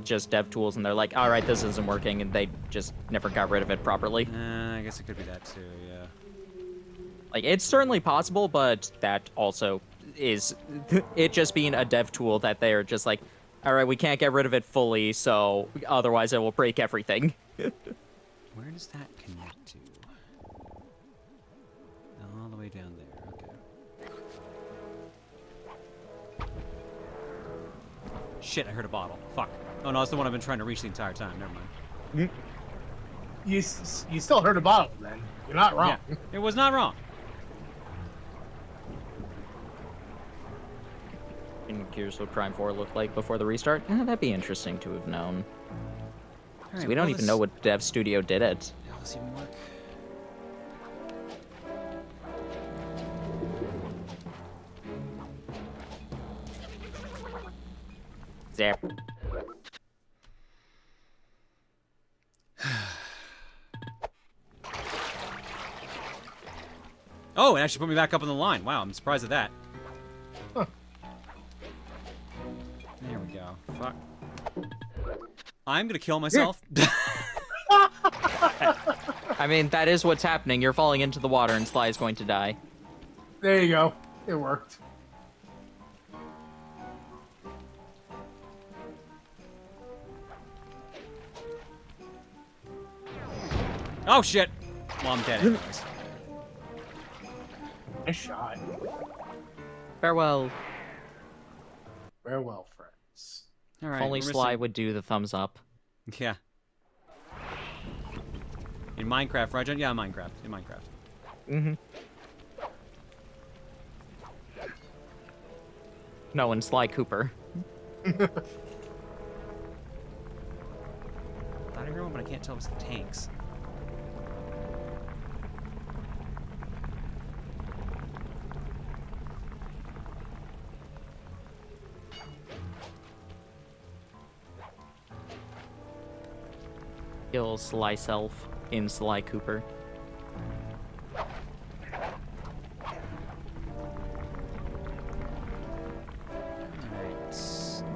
just dev tools, and they're like, all right, this isn't working, and they just never got rid of it properly. I guess it could be that too, yeah. Like, it's certainly possible, but that also is it just being a dev tool that they're just like, all right, we can't get rid of it fully, so otherwise it will break everything. Where does that connect to? All the way down there, okay. Shit, I heard a bottle. Fuck. Oh no, it's the one I've been trying to reach the entire time. Never mind. You still heard a bottle, then. You're not wrong. Yeah, it was not wrong. And here's what Prime 4 looked like before the restart. That'd be interesting to have known. Right, So we don't even know what dev studio did it. Yeah, let's even work. Zap. Oh, it actually put me back up on the line. Wow, I'm surprised at that. Huh. There we go. Fuck. I'm gonna kill myself. I mean, that is what's happening. You're falling into the water and Sly is going to die. There you go. It worked. Oh shit! Well, I'm dead anyways. Nice shot. Farewell. Farewell, friends. All right. If only we're Sly missing- would do the thumbs up. Yeah. In Minecraft, right, John? Yeah, Minecraft. In Minecraft. Mm-hmm. No, in Sly Cooper. I thought I heard one, but I can't tell if it's the tanks. Kill Sly Self in Sly Cooper. Alright.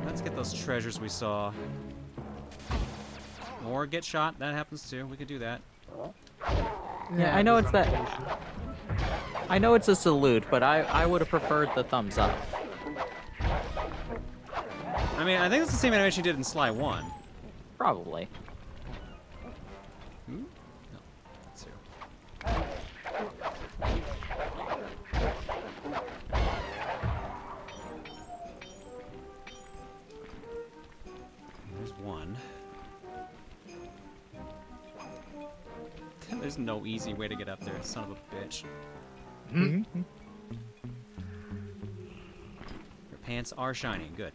Let's get those treasures we saw. Or get shot. That happens too. We could do that. Yeah, I know it's that. I know it's a salute, but I would have preferred the thumbs up. I mean, I think it's the same animation you did in Sly 1. Probably. No. Let's see. There's one. There's no easy way to get up there, son of a bitch. Mm-hmm. Your pants are shiny. Good.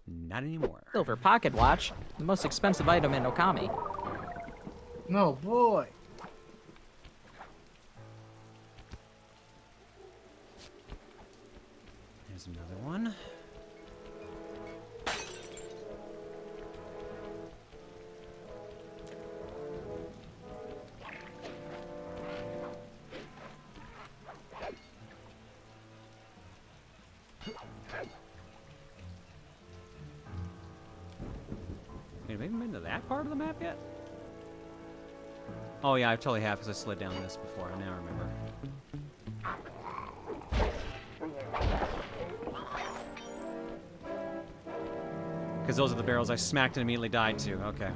Not anymore. Silver pocket watch, the most expensive item in Okami. No, boy. There's another one. Wait, have we even been to that part of the map yet? Oh yeah, I totally have because I slid down this before. I now remember. Because those are the barrels I smacked and immediately died to. Okay.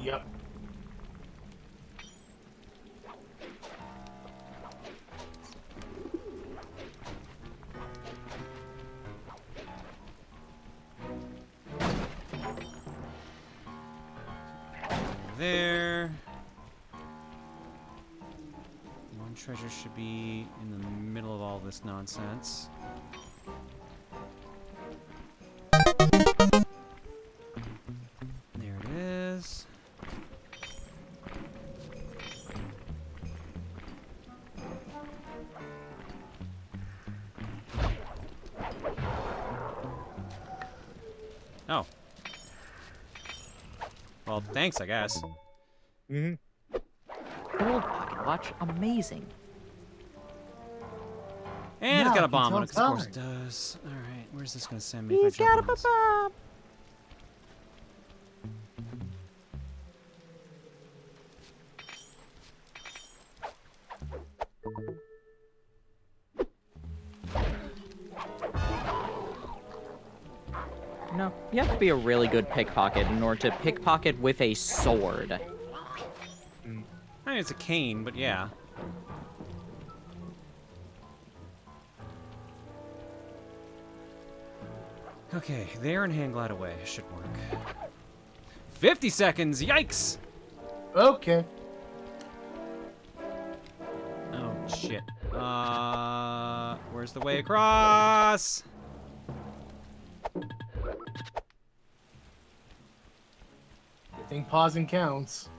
Yep. There. One treasure should be in the middle of all this nonsense. There it is. Oh. Well, thanks, I guess. Mm-hmm. Gold pocket watch, amazing. And Now it's got I a can bomb tell on it, 'cause of course time. it does. Alright, where's this gonna send me? He's if I jump got a on this? bomb. No, you have to be a really good pickpocket in order to pickpocket with a sword. I mean, it's a cane, but yeah. Okay, there and hand glide away. Should work. 50 seconds! Yikes! Okay. Oh, shit. Where's the way across? I think pausing counts.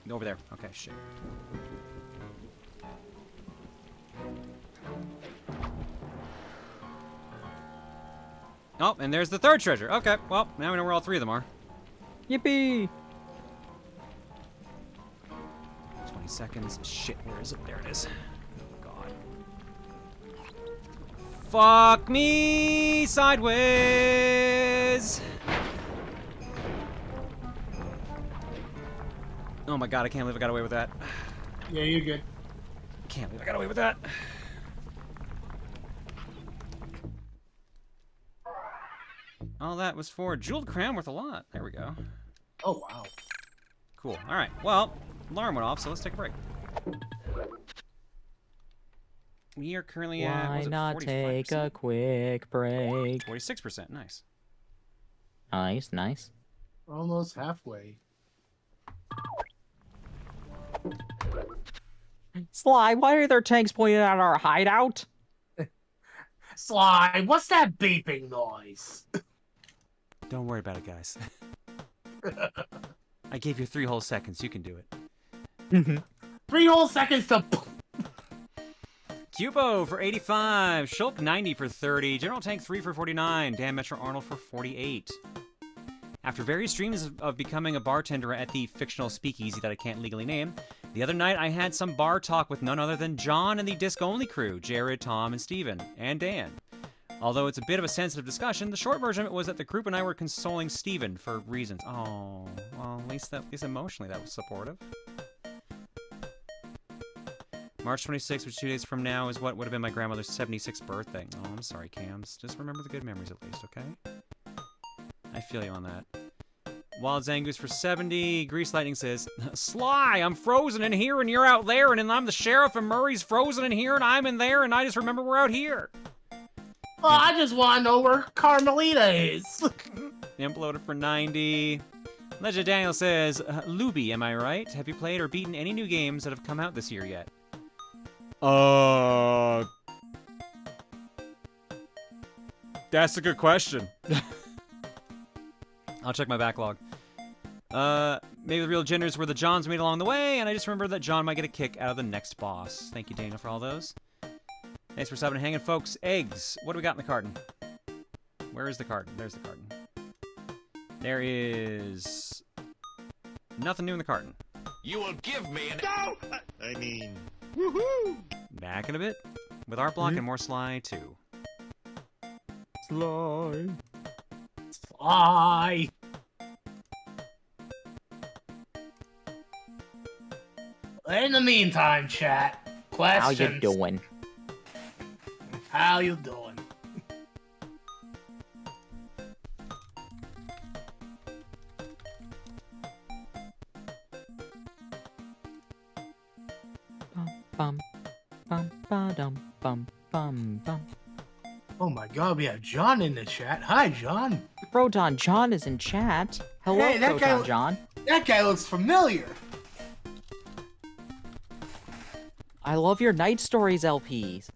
Over there. Okay, shit. Oh, and there's the third treasure. Okay, well, now we know where all three of them are. Yippee! 20 seconds. Shit, where is it? There it is. Oh, God. Fuck me sideways! Oh my God, I can't believe I got away with that. Yeah, you're good. Can't believe I got away with that. All that was for jeweled crown worth a lot. There we go. Oh, wow. Cool. All right. Well, alarm went off, so let's take a break. We are currently at, Why was it not 45%? take a quick break? 46%. Nice. Nice, nice. Almost halfway. Sly, why are there tanks pointed at our hideout? Sly, what's that beeping noise? Don't worry about it, guys. I gave you 3 whole seconds. You can do it. 3 whole seconds to... Cubo for 85. Shulk 90 for 30. General Tank 3 for 49. Dan Metro Arnold for 48. After various dreams of becoming a bartender at the fictional speakeasy that I can't legally name, the other night I had some bar talk with none other than John and the Disc Only crew, Jared, Tom, and Steven, and Dan. Although it's a bit of a sensitive discussion, the short version of it was that the group and I were consoling Steven for reasons. Oh, well, at least emotionally that was supportive. March 26th, which 2 days from now, is what would have been my grandmother's 76th birthday. Oh, I'm sorry, Cams. Just remember the good memories at least, okay? I feel you on that. Wild Zangoose for 70. Grease Lightning says, Sly, I'm frozen in here and you're out there, and then I'm the sheriff and Murray's frozen in here and I'm in there, and I just remember we're out here. Well, I just want to know where Carmelita is. Imploded for 90. Legend Daniel says, Luby, am I right? Have you played or beaten any new games that have come out this year yet? That's a good question. I'll check my backlog. Maybe the real genders were the Johns made along the way, and I just remember that John might get a kick out of the next boss. Thank you, Daniel, for all those. Thanks for subbing and hanging, folks. Eggs. What do we got in the carton? Where is the carton? There's the carton. There is nothing new in the carton. You will give me an... No! I mean... Woohoo! Back in a bit with art block and more Sly too. Sly. Sly. In the meantime, chat, questions. How you doing? How you doing? Bum, bum, ba-dum, bum, bum, bum. Oh my god, we have John in the chat. Hi, John. Proton John is in chat. Hello, Hey, that Proton guy- John. That guy looks familiar. I love your Night Stories LPs.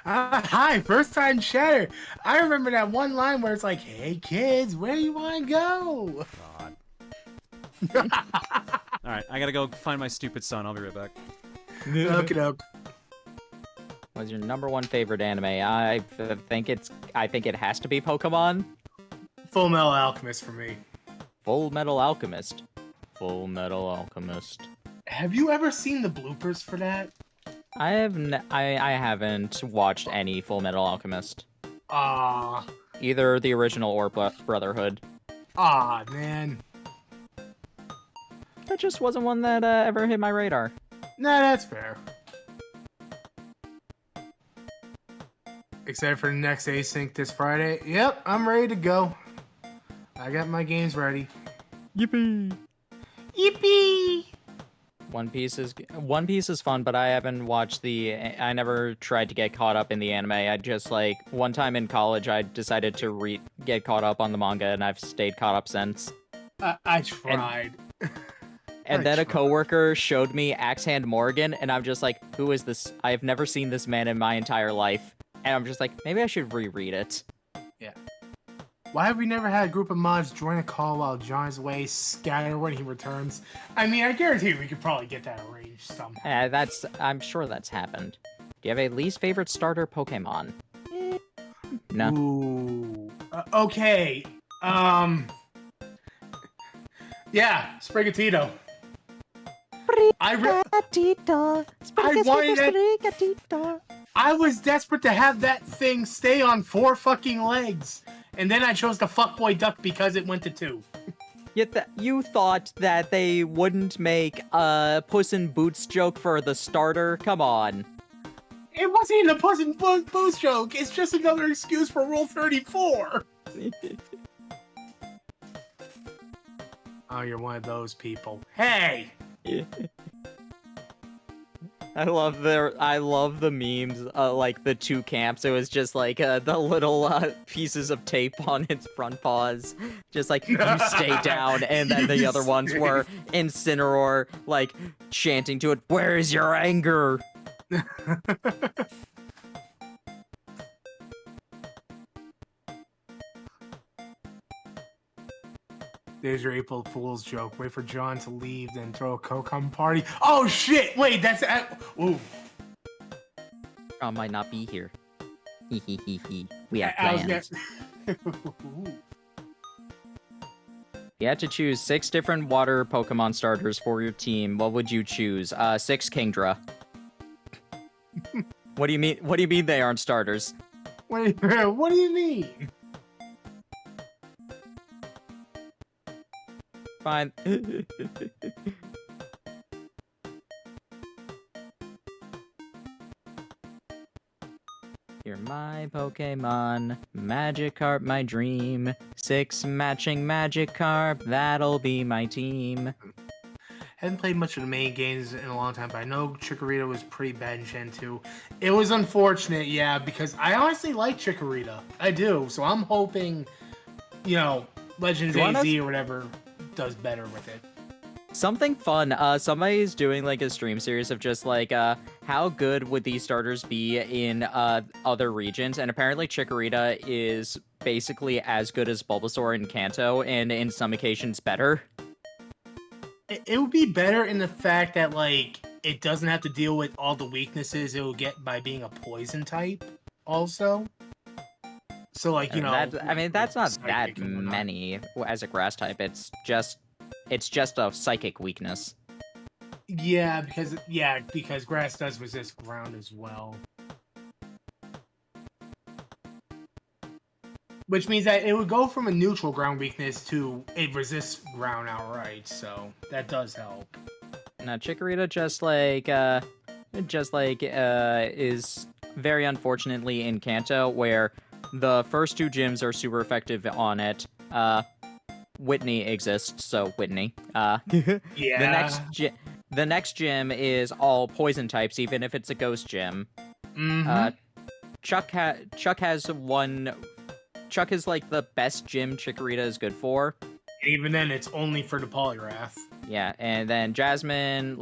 Hi, first time chatter. I remember that one line where it's like, hey kids, where you want to go? God. Alright, I gotta go find my stupid son. I'll be right back. Look it up. What's your #1 favorite anime? I think it has to be Pokemon. Full Metal Alchemist for me. Full Metal Alchemist. Full Metal Alchemist. Have you ever seen the bloopers for that? I haven't watched any Full Metal Alchemist. Either the original or Brotherhood. Man. That just wasn't one that ever hit my radar. Nah, that's fair. Except for the next async this Friday. Yep, I'm ready to go. I got my games ready. Yippee! Yippee! One Piece is fun, but I haven't watched I never tried to get caught up in the anime. I just, like, one time in college, I decided to get caught up on the manga, and I've stayed caught up since. I tried. And then a coworker showed me Axe Hand Morgan, and I'm just like, who is this? I have never seen this man in my entire life. And I'm just like, maybe I should reread it. Yeah. Why have we never had a group of mods join a call while John is away, scatter when he returns? I mean, I guarantee we could probably get that arranged somehow. I'm sure that's happened. Do you have a least favorite starter Pokemon? No. Ooh. Okay. Yeah, Sprigatito. I was desperate to have that thing stay on 4 fucking legs, and then I chose the fuckboy duck because it went to 2. Yet you thought that they wouldn't make a Puss in Boots joke for the starter? Come on. It wasn't even a Puss in Boots joke. It's just another excuse for Rule 34. Oh, you're one of those people. Hey! I love the memes, like the two camps. It was just like the little pieces of tape on its front paws, just like you stay down, and then the other ones were Incineroar, like chanting to it, "Where is your anger?" There's your April Fool's joke. Wait for John to leave, then throw a Kokum party. Oh shit! Wait, that's ooh. John might not be here. We have I was plans. You had to choose 6 different water Pokemon starters for your team. What would you choose? 6 Kingdra. What do you mean? What do you mean they aren't starters? What do you mean? Fine. You're my Pokemon, Magikarp my dream, 6 matching Magikarp, that'll be my team. Haven't played much of the main games in a long time, but I know Chikorita was pretty bad in Gen 2. It was unfortunate, yeah, because I honestly like Chikorita. I do, so I'm hoping, Legends AZ or whatever does better with it. Something fun, somebody's doing like a stream series of just like, how good would these starters be in other regions, and apparently Chikorita is basically as good as Bulbasaur in Kanto, and in some occasions better. It would be better in the fact that, like, it doesn't have to deal with all the weaknesses it will get by being a poison type, also. So, like, that's not that many as a grass type. It's just a psychic weakness. Yeah, because grass does resist ground as well. Which means that it would go from a neutral ground weakness to it resists ground outright, so that does help. Now, Chikorita is very unfortunately in Kanto, where the first 2 gyms are super effective on it. Whitney exists, so Whitney. Yeah. The next gym is all poison types, even if it's a ghost gym. Mm-hmm. Chuck is like the best gym Chikorita is good for. Even then, it's only for the Polygraph. Yeah, and then Jasmine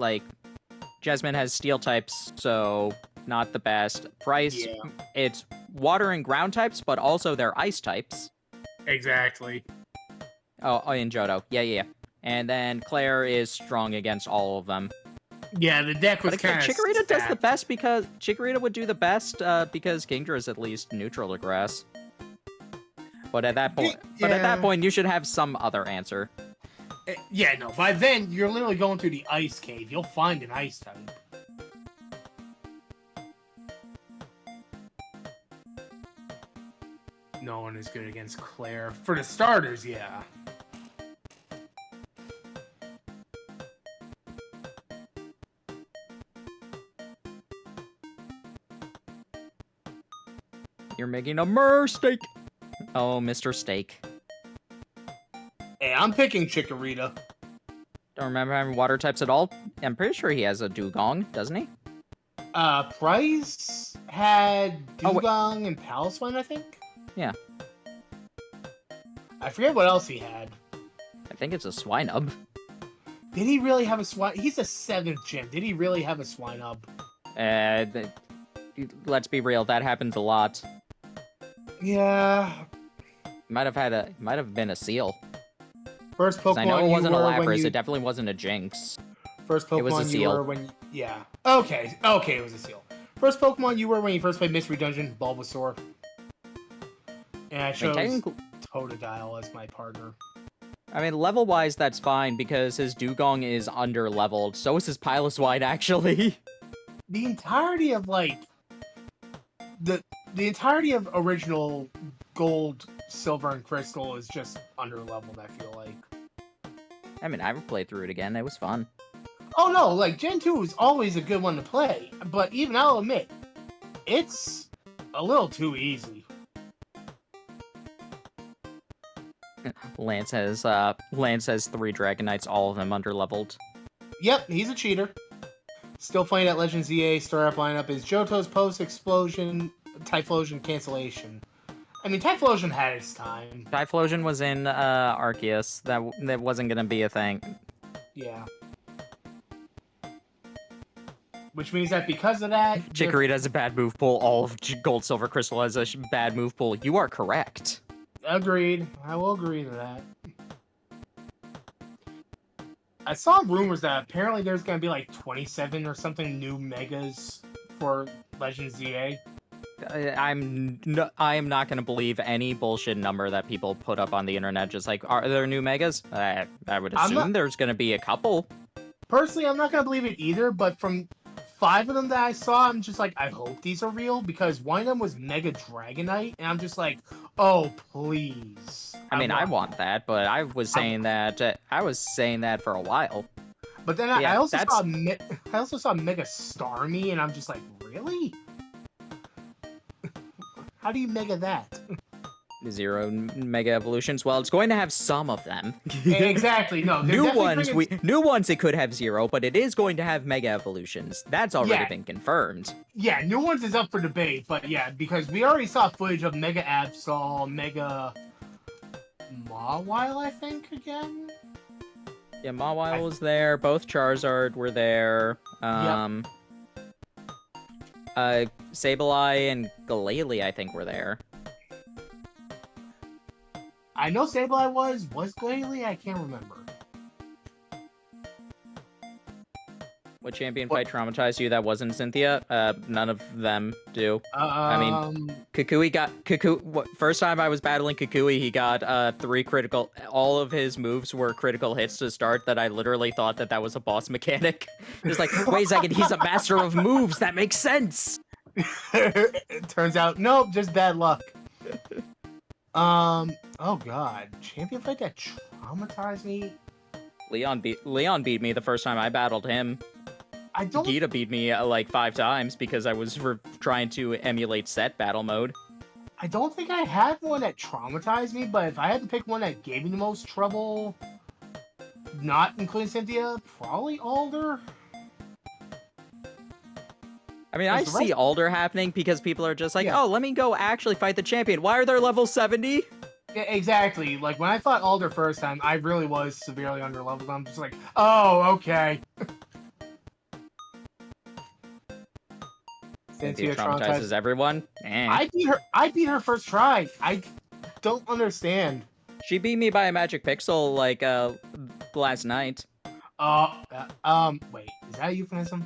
has steel types, so not the best. Bryce, it's water and ground types, but also they're ice types. Exactly. Oh, in Johto. Yeah. And then Claire is strong against all of them. Yeah, the deck was kind of Chikorita does the best because Chikorita would do the best because Kingdra is at least neutral to grass. But at that point, you should have some other answer. Yeah, no. By then, you're literally going through the ice cave. You'll find an ice type. No one is good against Claire. For the starters, yeah. You're making a mistake. Oh, Mr. Steak. Hey, I'm picking Chikorita. Don't remember having water types at all. I'm pretty sure he has a Dugong, doesn't he? Price had Dugong and Palswine, I think? Yeah. I forget what else he had. I think it's a Swinub. Did he really have a Swine? He's a 7th gym. Did he really have a Swinub? Let's be real, that happens a lot. Yeah. Might have been a Seal. First Pokemon I know it wasn't a Lapras, it definitely wasn't a Jinx. First Pokemon it was a Seal. You were when... Yeah. Okay, it was a Seal. First Pokemon you were when you first played Mystery Dungeon, Bulbasaur. And I chose Totodile as my partner. I mean, level-wise, that's fine, because his Dugong is under-leveled. So is his Piloswine, actually. The entirety of, like... The entirety of original Gold, Silver, and Crystal is just under-leveled, I feel like. I mean, I haven't played through it again. It was fun. Oh, no, like, Gen 2 is always a good one to play. But even I'll admit, it's a little too easy. Lance has 3 Dragonites, all of them under-leveled. Yep, he's a cheater. Still playing at Legends EA. Startup lineup is Johto's Post-Explosion, Typhlosion, Cancellation. I mean, Typhlosion had its time. Typhlosion was in Arceus. That wasn't gonna be a thing. Yeah. Which means that because of that... Chikorita has a bad move pool. All of Gold, Silver, Crystal has a bad move pool. You are correct. Agreed. I will agree to that. I saw rumors that apparently there's going to be like 27 or something new megas for Legends ZA. I am not going to believe any bullshit number that people put up on the internet. Just like, are there new megas? I would assume there's going to be a couple. Personally, I'm not going to believe it either, but from 5 of them that I saw, I'm just like, I hope these are real, because one of them was Mega Dragonite, and I'm just like, oh, please. I mean, I want that, but I was saying that for a while. But then I also saw Mega Starmie, and I'm just like, really? How do you Mega that? 0 Mega Evolutions. Well, it's going to have some of them. Exactly. No. New ones it could have 0, but it is going to have Mega Evolutions. That's already been confirmed. Yeah, new ones is up for debate, but yeah, because we already saw footage of Mega Absol, Mega Mawile, I think, again. Yeah, Mawile was there. Both Charizard were there. Sableye and Glalie, I think, were there. I know Sableye was Glalie? I can't remember. What champion fight traumatized you that wasn't Cynthia? None of them do. I mean, Kukui first time I was battling Kukui, he got 3 critical. All of his moves were critical hits to start. That I literally thought that was a boss mechanic. Just like, wait a second, he's a master of moves. That makes sense. It turns out, nope, just bad luck. Oh god, champion fight that traumatized me. Leon beat me the first time I battled him. Gita beat me like 5 times because I was trying to emulate set battle mode. I don't think I had one that traumatized me, but if I had to pick one that gave me the most trouble, not including Cynthia, probably Alder. I mean, I see Alder happening because people are just like, oh, let me go actually fight the champion. Why are they level 70? Yeah, exactly. Like, when I fought Alder first time, I really was severely underleveled. I'm just like, oh, okay. Cynthia traumatizes everyone? I beat her first try. I don't understand. She beat me by a magic pixel, like, last night. Wait, is that a euphemism?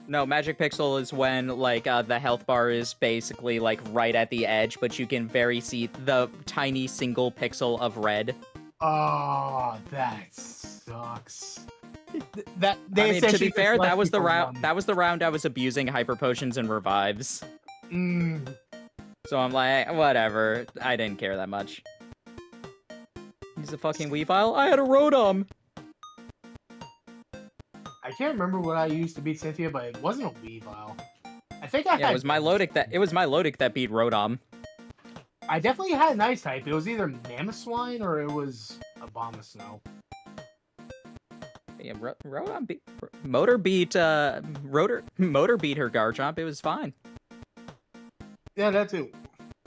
No, Magic Pixel is when, like, the health bar is basically, like, right at the edge, but you can see the tiny single pixel of red. Oh, that sucks. I mean, to be fair, that was the round I was abusing hyper potions and revives. So I'm like, whatever. I didn't care that much. He's a fucking Weavile? I had a Rotom! I can't remember what I used to beat Cynthia, but it wasn't a Weavile. I think I had... it was my Lodic that beat Rotom. I definitely had an ice type. It was either Mamoswine or it was Abomasnow. Yeah, Rotom beat... Motor beat her Garchomp. It was fine. Yeah, that too.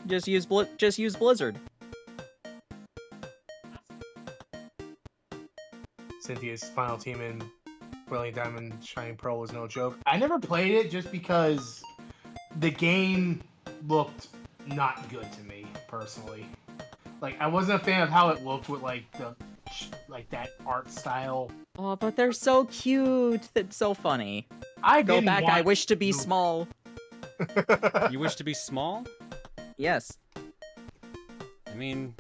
Just use Blizzard. Cynthia's final team in Brilliant Diamond Shining Pearl was no joke. I never played it just because the game looked not good to me, personally. Like, I wasn't a fan of how it looked with, like, that art style. Oh, but they're so cute. That's so funny. Go back, I wish to be small. You wish to be small? Yes. I mean...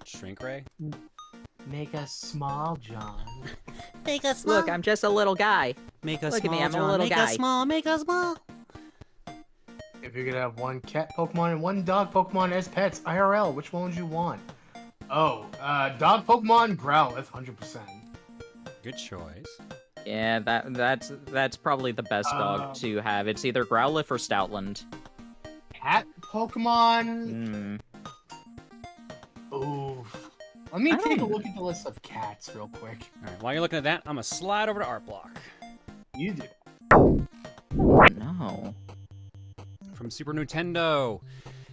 Shrink Ray? Make us small, John. Make us small. Look, I'm just a little guy. Make us Look small, at me, I'm John. a little Make guy. us small, make us small. If you're gonna have one cat Pokemon and one dog Pokemon as pets, IRL, which one would you want? Oh, dog Pokemon, Growlithe, 100%. Good choice. Yeah, that's probably the best dog to have. It's either Growlithe or Stoutland. Cat Pokemon? Oof. Let me take a look at the list of cats real quick. Alright, while you're looking at that, I'm gonna slide over to Art Block. You do. Oh, no. From Super Nintendo.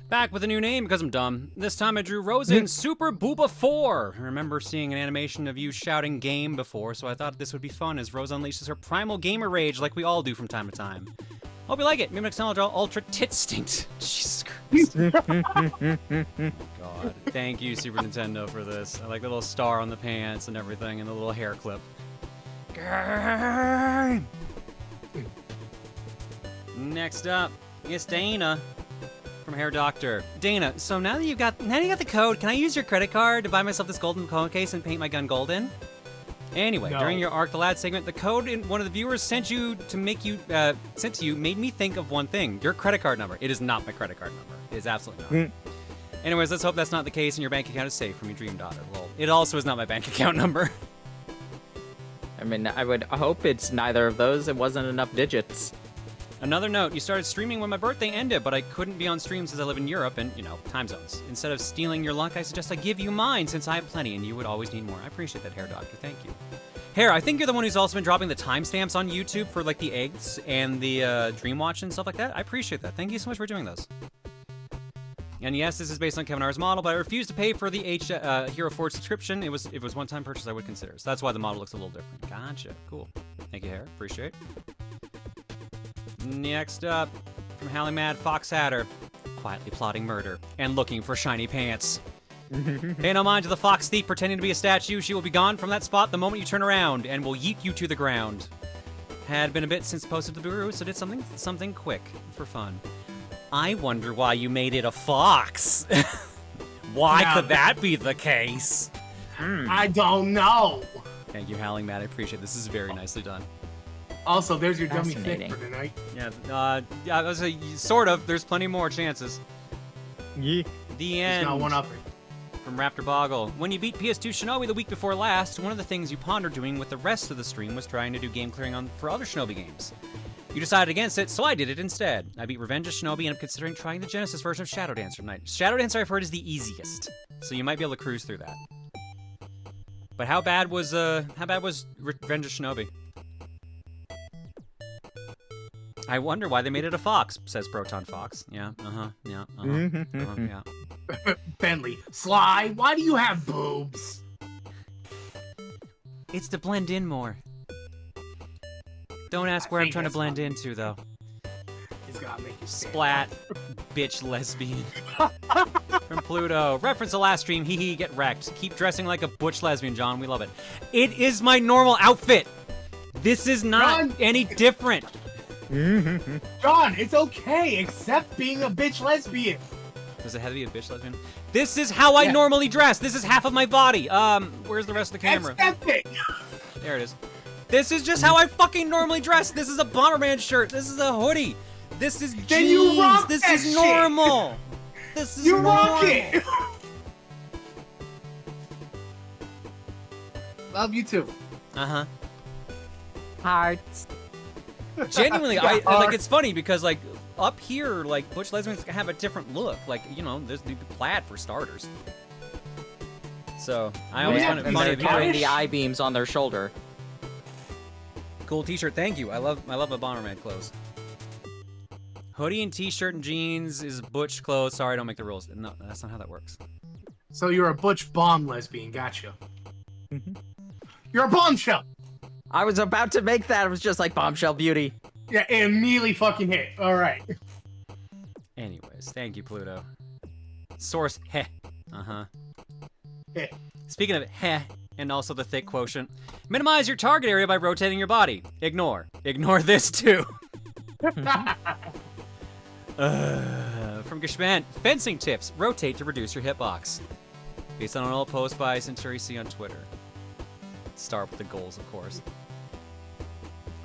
Back with a new name because I'm dumb. This time I drew Rosa in Super Booba 4. I remember seeing an animation of you shouting game before, so I thought this would be fun as Rosa unleashes her primal gamer rage like we all do from time to time. Hope you like it. Mimic Ultra Tit Stinkt. Jesus Christ. God. Thank you, Super Nintendo, for this. I like the little star on the pants and everything and the little hair clip. Game! Next up, it's Dana from Hair Doctor. Dana, so now that you got the code, can I use your credit card to buy myself this golden phone case and paint my gun golden? Anyway, No. during your Arc the Lad segment, the code in one of the viewers sent to you made me think of one thing. Your credit card number. It is not my credit card number. It is absolutely not. Anyways, let's hope that's not the case and your bank account is safe from your dream daughter. Well, it also is not my bank account number. I mean, I would hope it's neither of those. It wasn't enough digits. Another note, you started streaming when my birthday ended, but I couldn't be on stream since I live in Europe and, time zones. Instead of stealing your luck, I suggest I give you mine since I have plenty and you would always need more. I appreciate that, Hair Doctor. Thank you. Hair, I think you're the one who's also been dropping the timestamps on YouTube for, like, the eggs and the Dreamwatch and stuff like that. I appreciate that. Thank you so much for doing those. And yes, this is based on Kevin R's model, but I refuse to pay for the Hero Forge subscription. If it was one-time purchase, I would consider. So that's why the model looks a little different. Gotcha. Cool. Thank you, Hair. Appreciate it. Next up, from Hallie Mad Fox Hatter, quietly plotting murder and looking for shiny pants. Pay no mind to the fox thief pretending to be a statue. She will be gone from that spot the moment you turn around and will yeet you to the ground. Had been a bit since posted the Booru, so did something quick for fun. I wonder why you made it a fox. Why could that be the case? I don't know. Thank you, Howling Matt. I appreciate it. This is very nicely done. Also, there's your dummy fic for tonight. Yeah, I was sort of. There's plenty more chances. Yeah. The end. He's got one up it. From Raptor Boggle. When you beat PS2 Shinobi the week before last, one of the things you pondered doing with the rest of the stream was trying to do game clearing for other Shinobi games. You decided against it, so I did it instead. I beat Revenge of Shinobi and I'm considering trying the Genesis version of Shadow Dancer tonight. Shadow Dancer I've heard is the easiest, so you might be able to cruise through that. But how bad was Revenge of Shinobi? I wonder why they made it a fox, says Proton Fox. Yeah, yeah. Bentley, Sly, why do you have boobs? It's to blend in more. Don't ask where I'm trying to blend into, though. It's gotta make you stand Splat, bitch lesbian. From Pluto. Reference the last stream, hee hee, get wrecked. Keep dressing like a butch lesbian, John. We love it. It is my normal outfit. This is not any different. John, it's okay, except being a bitch lesbian. Does it have to be a bitch lesbian? This is how I normally dress. This is half of my body. Where's the rest of the camera? Accept it. There it is. This is just how I fucking normally dress. This is a Bomberman shirt. This is a hoodie. This is jeans. Then you rock this that is normal. This is you normal. rock it. Love you too. Uh-huh. Hearts. Genuinely, Yeah, like it's funny because like up here, like butch lesbians have a different look. Like there's the plaid for starters. So I always find it funny. They're carrying the I-beams on their shoulder. Cool T-shirt, thank you. I love my Bomberman clothes. Hoodie and T-shirt and jeans is butch clothes. Sorry, I don't make the rules. No, that's not how that works. So you're a butch bomb lesbian, gotcha. You're a bombshell. I was about to make that. It was just like Bombshell Beauty. Yeah, it immediately fucking hit. All right. Anyways, thank you, Pluto. Source, heh. Uh-huh. Heh. Speaking of heh, and also the thick quotient, minimize your target area by rotating your body. Ignore. Ignore this, too. From Gishman, fencing tips. Rotate to reduce your hitbox. Based on an old post by Centuri C on Twitter. Start with the goals, of course.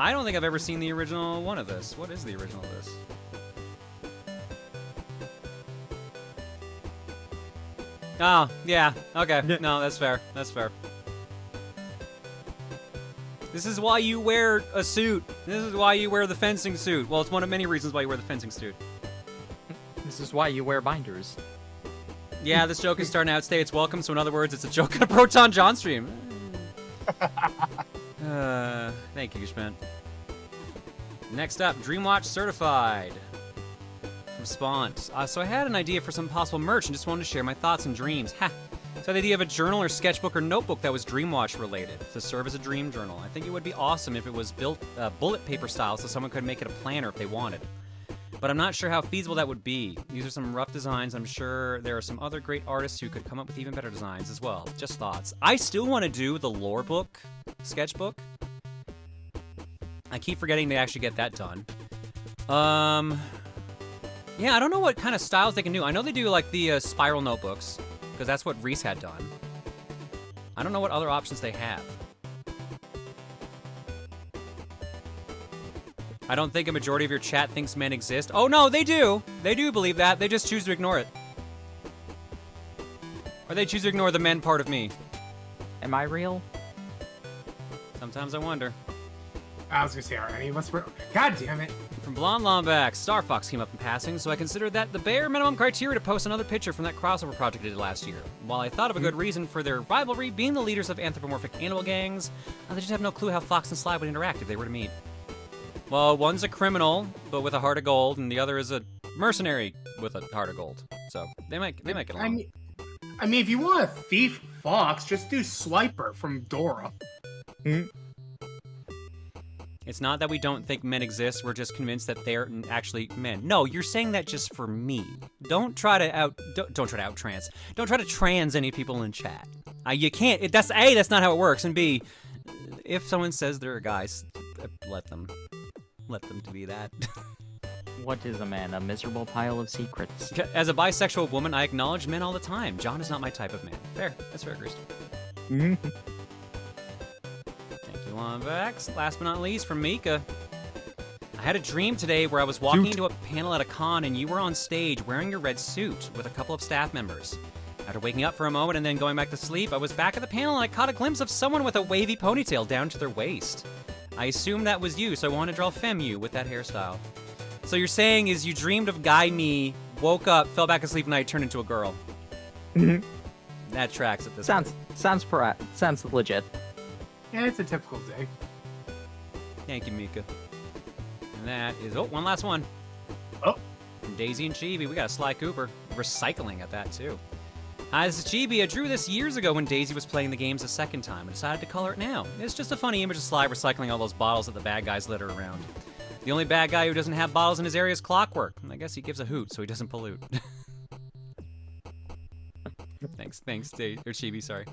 I don't think I've ever seen the original one of this. What is the original of this? Oh, yeah. Okay. No, that's fair. That's fair. This is why you wear a suit. This is why you wear the fencing suit. Well, it's one of many reasons why you wear the fencing suit. This is why you wear binders. Yeah, this joke is starting to outstay its welcome, so in other words, it's a joke on a Proton John stream. Thank you, Gushman. Next up, Dreamwatch Certified. From Spaunt. So I had an idea for some possible merch and just wanted to share my thoughts and dreams. Ha! So the idea of a journal or sketchbook or notebook that was Dreamwatch related to serve as a dream journal. I think it would be awesome if it was built bullet paper style so someone could make it a planner if they wanted. But I'm not sure how feasible that would be. These are some rough designs. I'm sure there are some other great artists who could come up with even better designs as well. Just thoughts. I still want to do the lore book sketchbook. I keep forgetting to actually get that done. Yeah, I don't know what kind of styles they can do. I know they do like the spiral notebooks, because that's what Reese had done. I don't know what other options they have. I don't think a majority of your chat thinks men exist. Oh no, they do. They do believe that. They just choose to ignore it. Or they choose to ignore the men part of me. Am I real? Sometimes I wonder. I was gonna say, are any of us real? God damn it. From Blonde Lombax, Star Fox came up in passing, so I considered that the bare minimum criteria to post another picture from that crossover project I did last year. While I thought of a good reason for their rivalry being the leaders of anthropomorphic animal gangs, they just have no clue how Fox and Sly would interact if they were to meet. Well, one's a criminal, but with a heart of gold, and the other is a mercenary with a heart of gold. So they might get along. I mean, if you want a thief fox, just do Swiper from Dora. It's not that we don't think men exist, we're just convinced that they're actually men. No, you're saying that just for me. Don't try to out-trans. Don't try to trans any people in chat. You can't. That's A, that's not how it works, and B, if someone says they're a guy, let them to be that. What is a man? A miserable pile of secrets. As a bisexual woman, I acknowledge men all the time. John is not my type of man. Fair. That's fair, Chris. Thank you, Lombax. Last but not least, from Mika. I had a dream today where I was walking into a panel at a con and you were on stage wearing your red suit with a couple of staff members. After waking up for a moment and then going back to sleep, I was back at the panel and I caught a glimpse of someone with a wavy ponytail down to their waist. I assumed that was you, so I wanted to draw femme you with that hairstyle. So you're saying is you dreamed of guy me, woke up, fell back asleep, and I turned into a girl. That tracks at this point. Sounds legit. Yeah, it's a typical day. Thank you, Mika. And that is one last one. Oh. From Daisy and Chibi, we got a Sly Cooper. Recycling at that too. Hi, this is Chibi. I drew this years ago when Daisy was playing the games a second time and decided to color it now. It's just a funny image of Sly recycling all those bottles that the bad guys litter around. The only bad guy who doesn't have bottles in his area is Clockwork. I guess he gives a hoot so he doesn't pollute. Thanks, Chibi, sorry.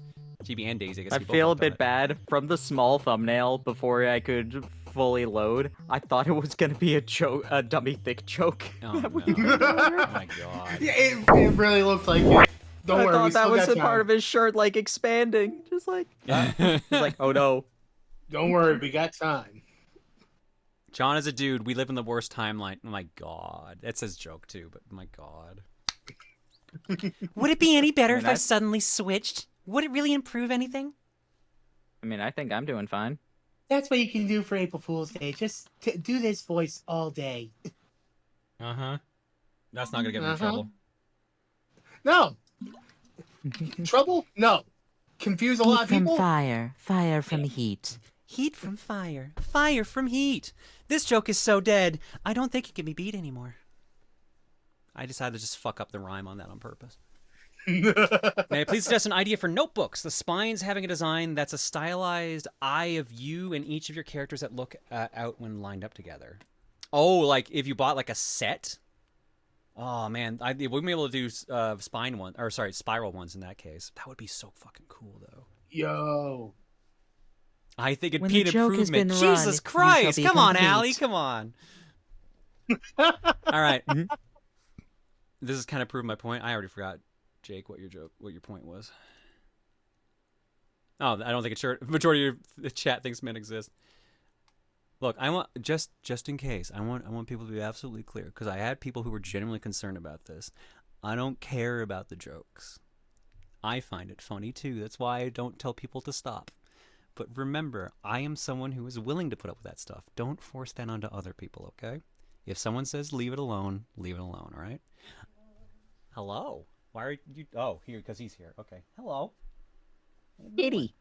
Chibi and Daisy, I guess. I feel a bit bad. From the small thumbnail, before I could fully load, I thought it was gonna be a joke, a dummy thick joke. Oh, no. Oh my god. Yeah, it really looked like it. Don't worry, I we thought that still was got a part of his shirt, like, expanding. Just like, just like, oh no. Don't worry, we got time. John is a dude. We live in the worst timeline. Oh my god. That says joke too, but my god. Would it be any better if I suddenly switched? Would it really improve anything? I mean, I think I'm doing fine. That's what you can do for April Fool's Day. Just do this voice all day. Uh-huh. That's not gonna get me in trouble. No. Trouble? No. Confuse a lot of people? Heat from fire, fire from heat. Heat from fire, fire from heat. This joke is so dead, I don't think it can be beat anymore. I decided to just fuck up the rhyme on that on purpose. May I please suggest an idea for notebooks? The spines having a design that's a stylized eye of you and each of your characters that look out when lined up together. Oh, like if you bought like a set? Oh man, we wouldn't be able to do spiral ones in that case. That would be so fucking cool though. Yo. I think it'd When be the an joke has improvement. been Jesus run, you Christ! shall be Come on, complete. Allie, come on. All right. This has kind of proved my point. I already forgot, Jake, what your point was. Oh, I don't think a majority of the chat thinks men exist. Look, I want just in case. I want people to be absolutely clear because I had people who were genuinely concerned about this. I don't care about the jokes. I find it funny too. That's why I don't tell people to stop. But remember, I am someone who is willing to put up with that stuff. Don't force that onto other people, okay? If someone says leave it alone, all right? Hello? Why are you... Oh, here, because he's here. Okay. Hello. Kitty.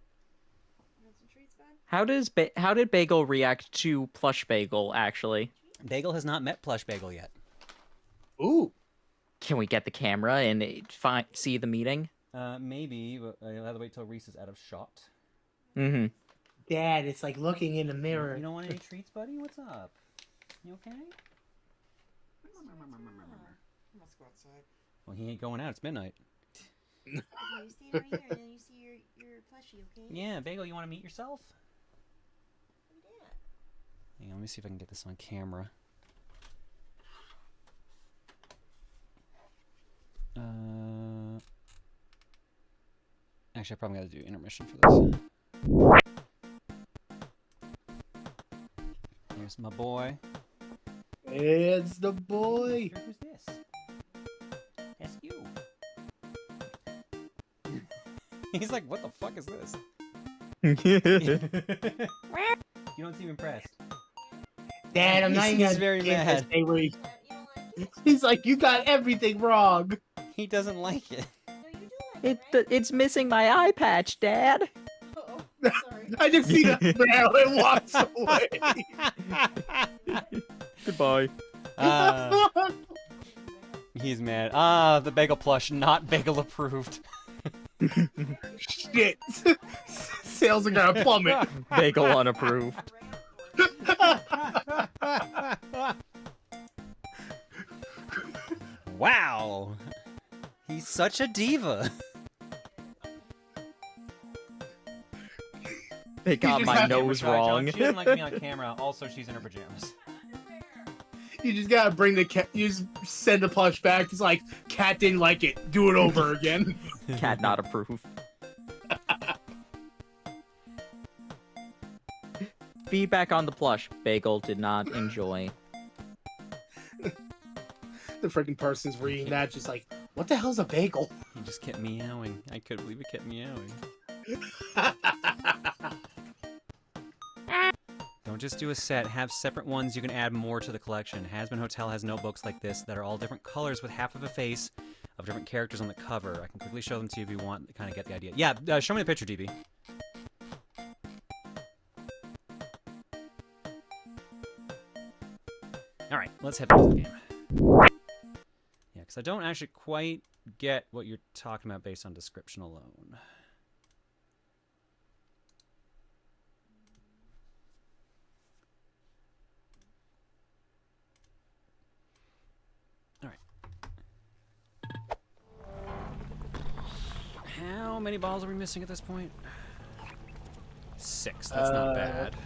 How did Bagel react to Plush Bagel, actually? Bagel has not met Plush Bagel yet. Ooh. Can we get the camera and see the meeting? Maybe, but I'll have to wait till Reese is out of shot. Mm-hmm. Dad, it's like looking in a mirror. You don't want any treats, buddy? What's up? You okay? Let's go outside. Well, he ain't going out. It's midnight. Okay, you stay right here and then you see your plushie, okay? Yeah, Bagel, you want to meet yourself? Yeah. Hang on, let me see if I can get this on camera. Actually, I probably got to do intermission for this. Here's my boy. It's the boy. Who's this? That's you. He's like, what the fuck is this? You don't seem impressed. Dad, I'm not even He's very mad. He's like, you got everything wrong. He doesn't like it. It's missing my eye patch, Dad. I just see that now and walks away. Goodbye. He's mad. The bagel plush, not bagel approved. Shit. Sales are gonna plummet. Bagel unapproved. Wow. He's such a diva. They got my nose wrong. She doesn't like me on camera. Also, she's in her pajamas. You just gotta bring the cat. You just send the plush back. It's like, cat didn't like it. Do it over again. Cat not approved. Feedback on the plush. Bagel did not enjoy. The freaking person's reading that, just like, what the hell's a bagel? He just kept meowing. I couldn't believe it kept meowing. Don't just do a set. Have separate ones you can add more to the collection. Hazbin Hotel has notebooks like this that are all different colors with half of a face of different characters on the cover. I can quickly show them to you if you want to kind of get the idea. Yeah, show me the picture, DB. Alright, let's head back to the game. Yeah, because I don't actually quite get what you're talking about based on description alone. How many balls are we missing at this point? 6. That's not bad.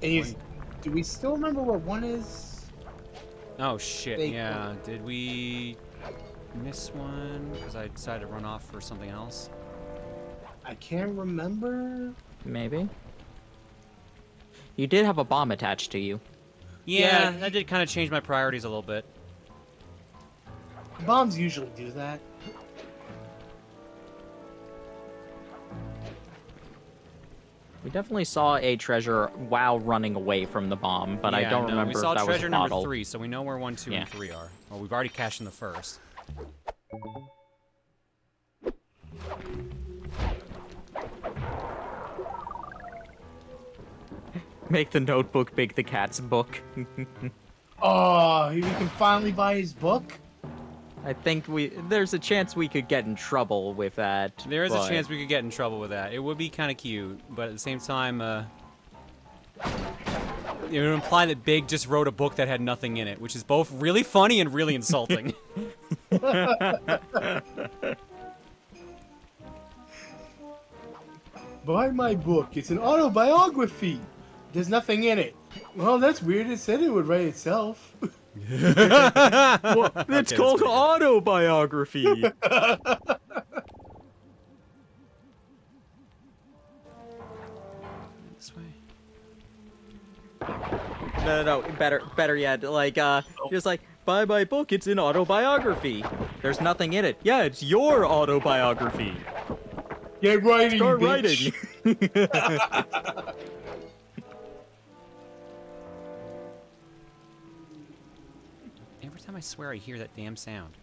And do we still remember where 1 is? Oh shit, yeah. Did we miss one? Because I decided to run off for something else. I can't remember. Maybe. You did have a bomb attached to you. Yeah, that did kind of change my priorities a little bit. Bombs usually do that. We definitely saw a treasure while running away from the bomb, but I don't remember if that was a bottle. We saw treasure number 3, so we know where 1, 2, and 3 are. Well, we've already cashed in the first. Make the notebook big the cat's book. Oh, we can finally buy his book? I think there's a chance we could get in trouble with that. There is a chance we could get in trouble with that. It would be kind of cute, but at the same time, it would imply that Big just wrote a book that had nothing in it, which is both really funny and really insulting. Buy my book. It's an autobiography. There's nothing in it. Well, that's weird. It said it would write itself. Well, it's called autobiography. This way. No. Better yet, like, just like, buy my book. It's an autobiography. There's nothing in it. Yeah, it's your autobiography. Get writing, Start bitch. writing. Every time I swear I hear that damn sound.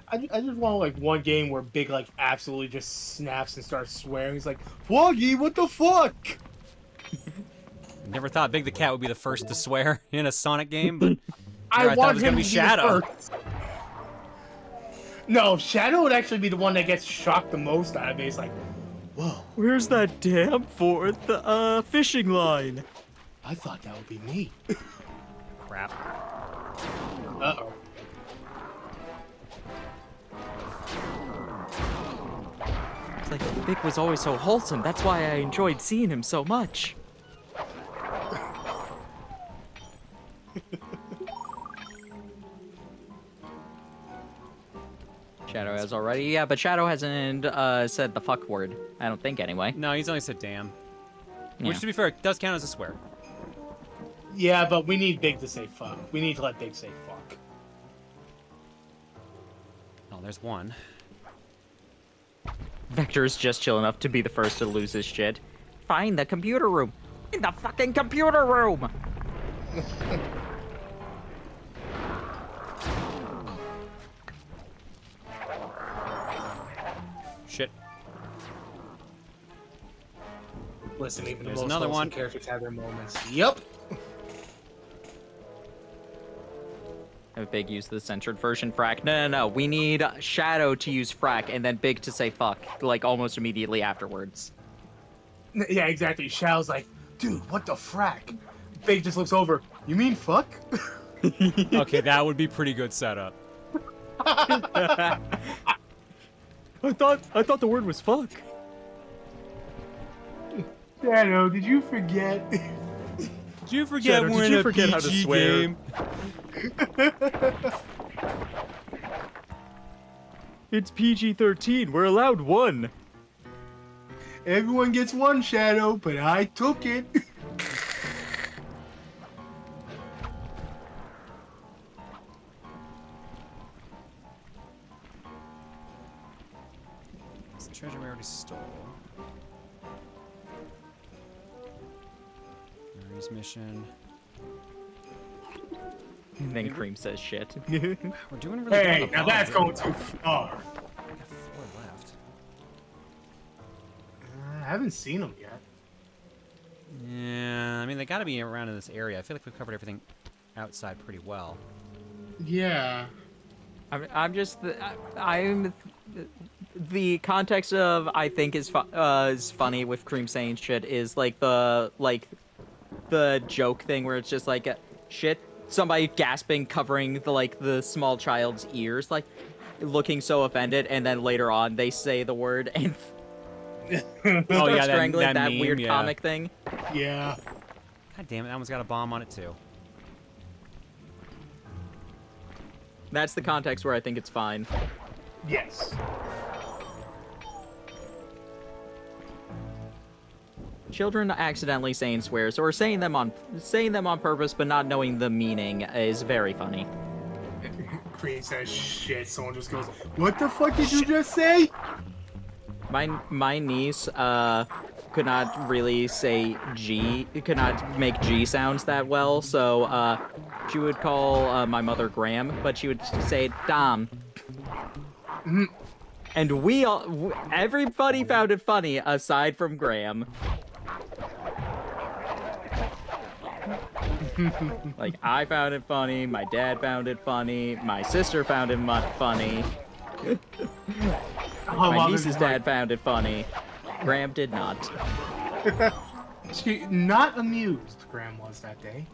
I just want like one game where Big like absolutely just snaps and starts swearing. He's like, Foggy, what the fuck? Never thought Big the Cat would be the first to swear in a Sonic game, but I thought it was him gonna be to Shadow. the first. No, Shadow would actually be the one that gets shocked the most out of it. He's like, whoa. Where's that damn fourth fishing line? I thought that would be me. Crap. Uh-oh. It's like Big was always so wholesome. That's why I enjoyed seeing him so much. Shadow has already, yeah, but Shadow hasn't said the fuck word. I don't think, anyway. No, he's only said damn. Yeah. Which, to be fair, does count as a swear. Yeah, but we need Big to say fuck. We need to let Big say fuck. Oh, there's one. Vector's just chill enough to be the first to lose his shit. Find the computer room. In the fucking computer room! Shit. Listen, even There's the most another wholesome one. characters have their moments. Yep. Have Big use the censored version frack. No. We need Shadow to use frack and then Big to say fuck, like almost immediately afterwards. Yeah, exactly. Shadow's like, dude, what the frack? Big just looks over. You mean fuck? Okay, that would be pretty good setup. I thought the word was fuck. Shadow, did you forget? Did you forget Shadow, we're did in you a forget how to PG swear? game? It's PG-13. We're allowed one. Everyone gets one, Shadow, but I took it. It's the treasure we already stole. Mary's mission. And then Cream says shit. We're doing really good. Hey, on the now that's bottom. going too far. I got 4 left. I haven't seen them yet. Yeah, I mean, they gotta be around in this area. I feel like we've covered everything outside pretty well. Yeah. I'm the context of I think is funny with Cream saying shit is like the joke thing where it's just like shit, somebody gasping, covering the small child's ears, like looking so offended, and then later on they say the word and Oh yeah, strangling that meme, weird yeah. comic thing. Yeah. God damn it, that one's got a bomb on it too. That's the context where I think it's fine. Yes. Children accidentally saying swears or saying them on purpose but not knowing the meaning is very funny. Cream says shit. Someone just goes, "What the fuck did you just say?" My niece could not really say G, could not make G sounds that well, so she would call my mother Graham, but she would say Dom. And everybody found it funny aside from Graham. Like, I found it funny, my dad found it funny, my sister found it funny. My niece's dad found it funny. Graham did not. She not amused, Graham was that day.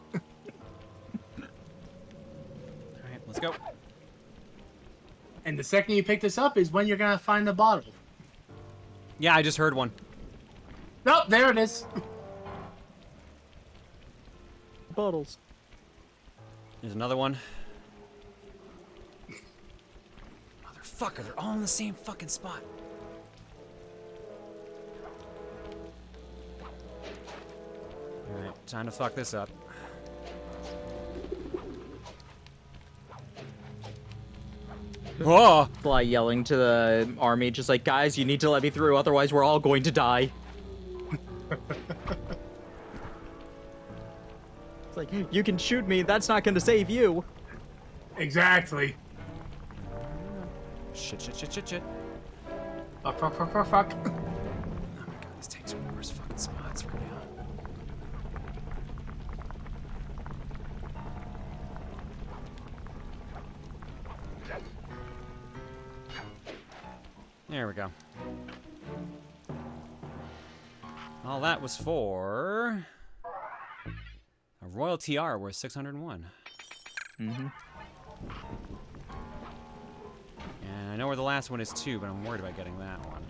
Alright, let's go. And the second you pick this up is when you're gonna find the bottle. Yeah, I just heard one. Nope, there it is. Bottles. There's another one. Motherfucker, they're all in the same fucking spot. Alright, time to fuck this up. Whoa! Fly yelling to the army, just like, guys, you need to let me through, otherwise we're all going to die. It's like, you can shoot me, that's not going to save you. Exactly. Shit. Fuck. Oh my god, this takes one of the worst fucking spots right now. There we go. All that was for a Royal TR worth 601. Mm-hmm. And I know where the last one is too, but I'm worried about getting that one.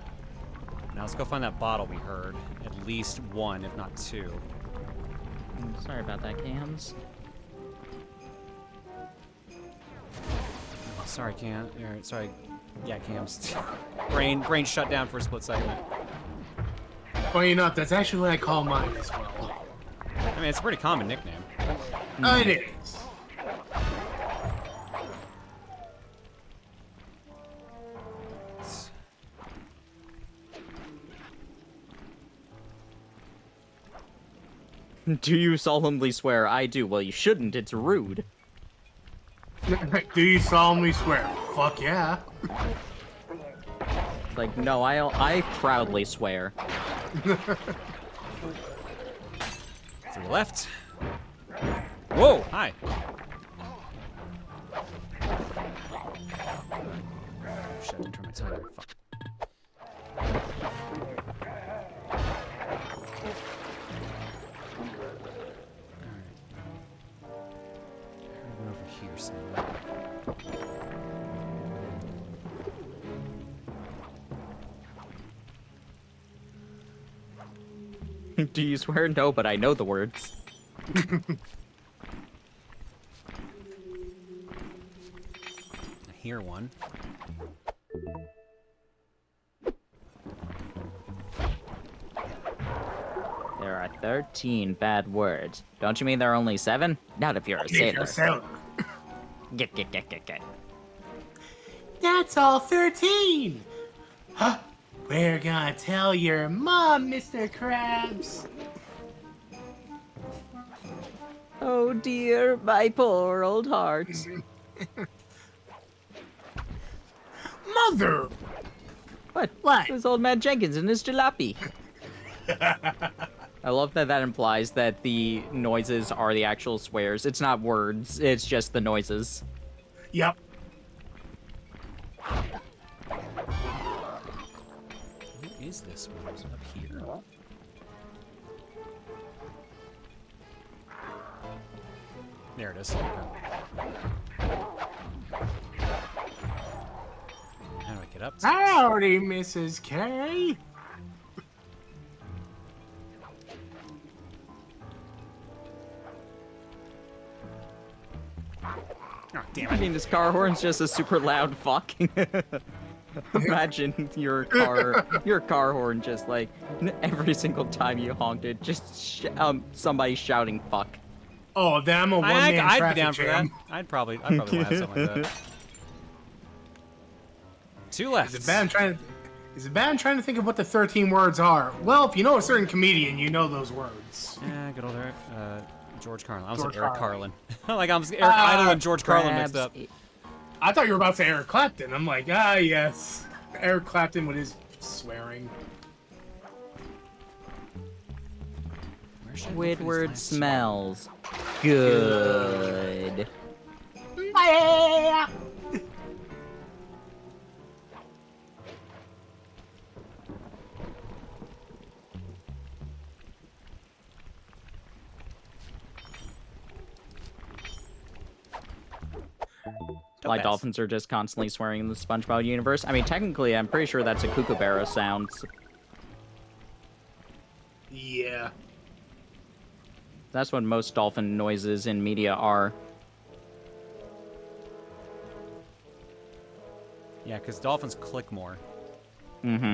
Now let's go find that bottle we heard. At least one, if not two. Sorry about that, Cams. Oh, sorry, Cam. Sorry. Yeah, Cam's. brain shut down for a split second. Funny enough, that's actually what I call mine as well. I mean, it's a pretty common nickname. It is. Do you solemnly swear? I do. Well, you shouldn't. It's rude. Do you solemnly swear? Fuck yeah. Like, no, I proudly swear. To the left. Whoa! Hi. Shit, I didn't turn my timer. Fuck. Over here somewhere. Do you swear? No, but I know the words. I hear one. There are 13 bad words. Don't you mean there are only 7? Not if you're a sailor. Get. That's all 13. Huh? We're gonna tell your mom, Mr. Krabs. Oh dear, my poor old heart. Mother! What? What? It was old man Jenkins and his jalopy. I love that that implies that the noises are the actual swears. It's not words, it's just the noises. Yep. What is this one? Is it up here? There it is. Okay. How do I get up? Howdy, Mrs. K. Oh, damn I it. mean, this car horn's just a super loud fuck. Imagine your car horn just like every single time you honked it, just somebody shouting fuck. Oh, then I'm a one-man I'd traffic be down for that. jam. I'd probably want something like that. 2 left. Is it bad I'm trying to think of what the 13 words are? Well, if you know a certain comedian, you know those words. Yeah, good old Eric. George Carlin. I was George like Eric Carlin. Carlin. Like I'm Eric Idle and George Carlin mixed up. I thought you were about to say Eric Clapton. I'm like, yes. Eric Clapton with his swearing. Squidward smells good. Like dolphins are just constantly swearing in the SpongeBob universe. I mean, technically, I'm pretty sure that's a kookaburra sound. Yeah. That's what most dolphin noises in media are. Yeah, because dolphins click more. Mm-hmm.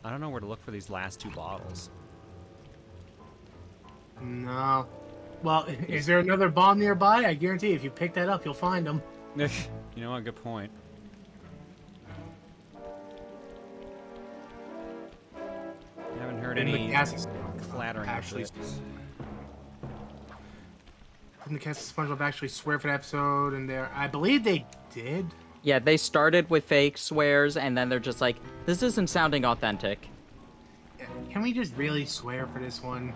I don't know where to look for these last 2 bottles. No. Well, is there another bomb nearby? I guarantee if you pick that up, you'll find them. You know what? Good point. I haven't heard any clattering actually. of this. Didn't the cast of SpongeBob actually swear for the episode? And there, I believe they did. Yeah, they started with fake swears, and then they're just like, this isn't sounding authentic. Can we just really swear for this one?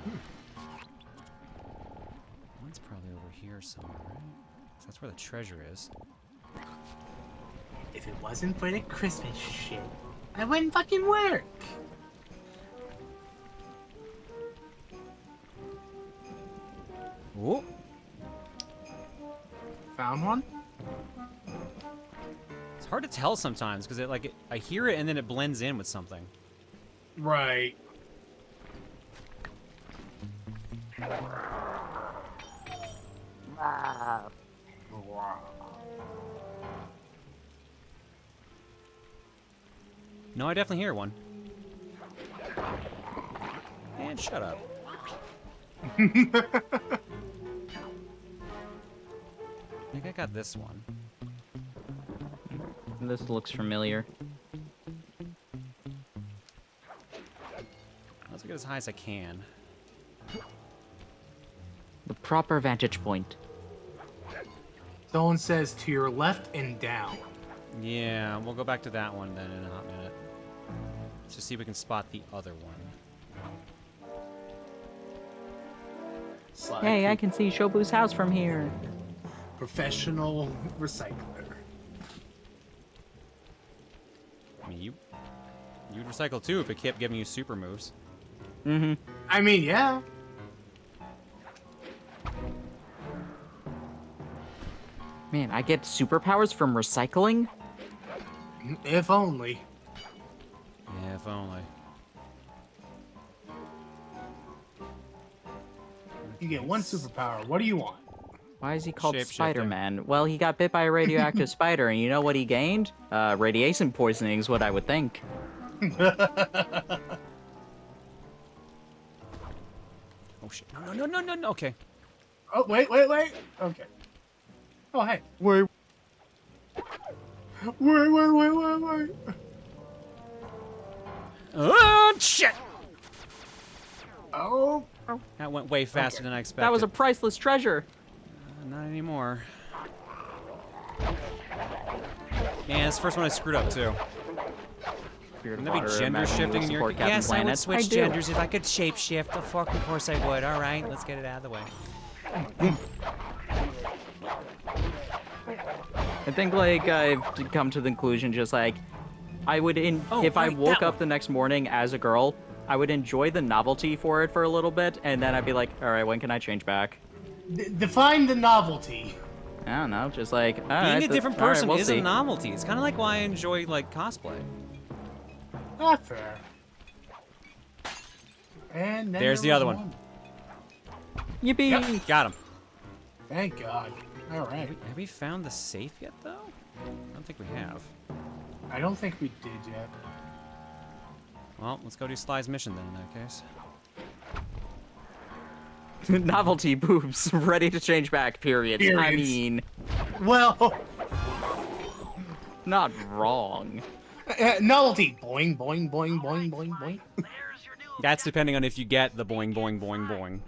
One's probably over here somewhere, right? 'Cause that's where the treasure is. If it wasn't for the Christmas shit, I wouldn't fucking work. Whoa. Found one? It's hard to tell sometimes because I hear it and then it blends in with something. Right. No, I definitely hear one. And shut up. I think I got this one. This looks familiar. Let's get as high as I can. The proper vantage point. Someone says to your left and down. Yeah, we'll go back to that one then in a hot minute. Let's just see if we can spot the other one. Hey, I can see Shobu's house from here. Professional recycler. I mean, you'd recycle too if it kept giving you super moves. Mm-hmm. I mean, yeah. Man, I get superpowers from recycling? If only. Yeah, if only. You get one superpower. What do you want? Why is he called Shapeshifter. Spider-Man? Well, he got bit by a radioactive spider, and you know what he gained? Radiation poisoning is what I would think. Oh shit! No! Okay. Oh wait. Okay. Oh hey. Wait. Oh shit! Oh. That went way faster than I expected. That was a priceless treasure. Not anymore. Man, this first one I screwed up too. Wouldn't that be gender shifting in your... Yes, I would switch genders if I could shapeshift. Of course I would. All right, let's get it out of the way. I think, like, I've come to the conclusion, just like, I would, if I woke up the next morning as a girl, I would enjoy the novelty for it for a little bit, and then I'd be like, all right, when can I change back? Define the novelty. I don't know, just like, all Being right, a different all right, person we'll is see. a novelty. It's kind of like why I enjoy, like, cosplay. Not fair. And then There's the was other one. Yippee! Yep, got him. Thank God. All right. Have we found the safe yet, though? I don't think we have. I don't think we did yet. Well, let's go do Sly's mission then, in that case. Novelty boobs, ready to change back, period. I mean... Well... Not wrong. Novelty. Boing, boing, boing, boing, boing, boing. That's depending on if you get the boing, boing, boing, boing.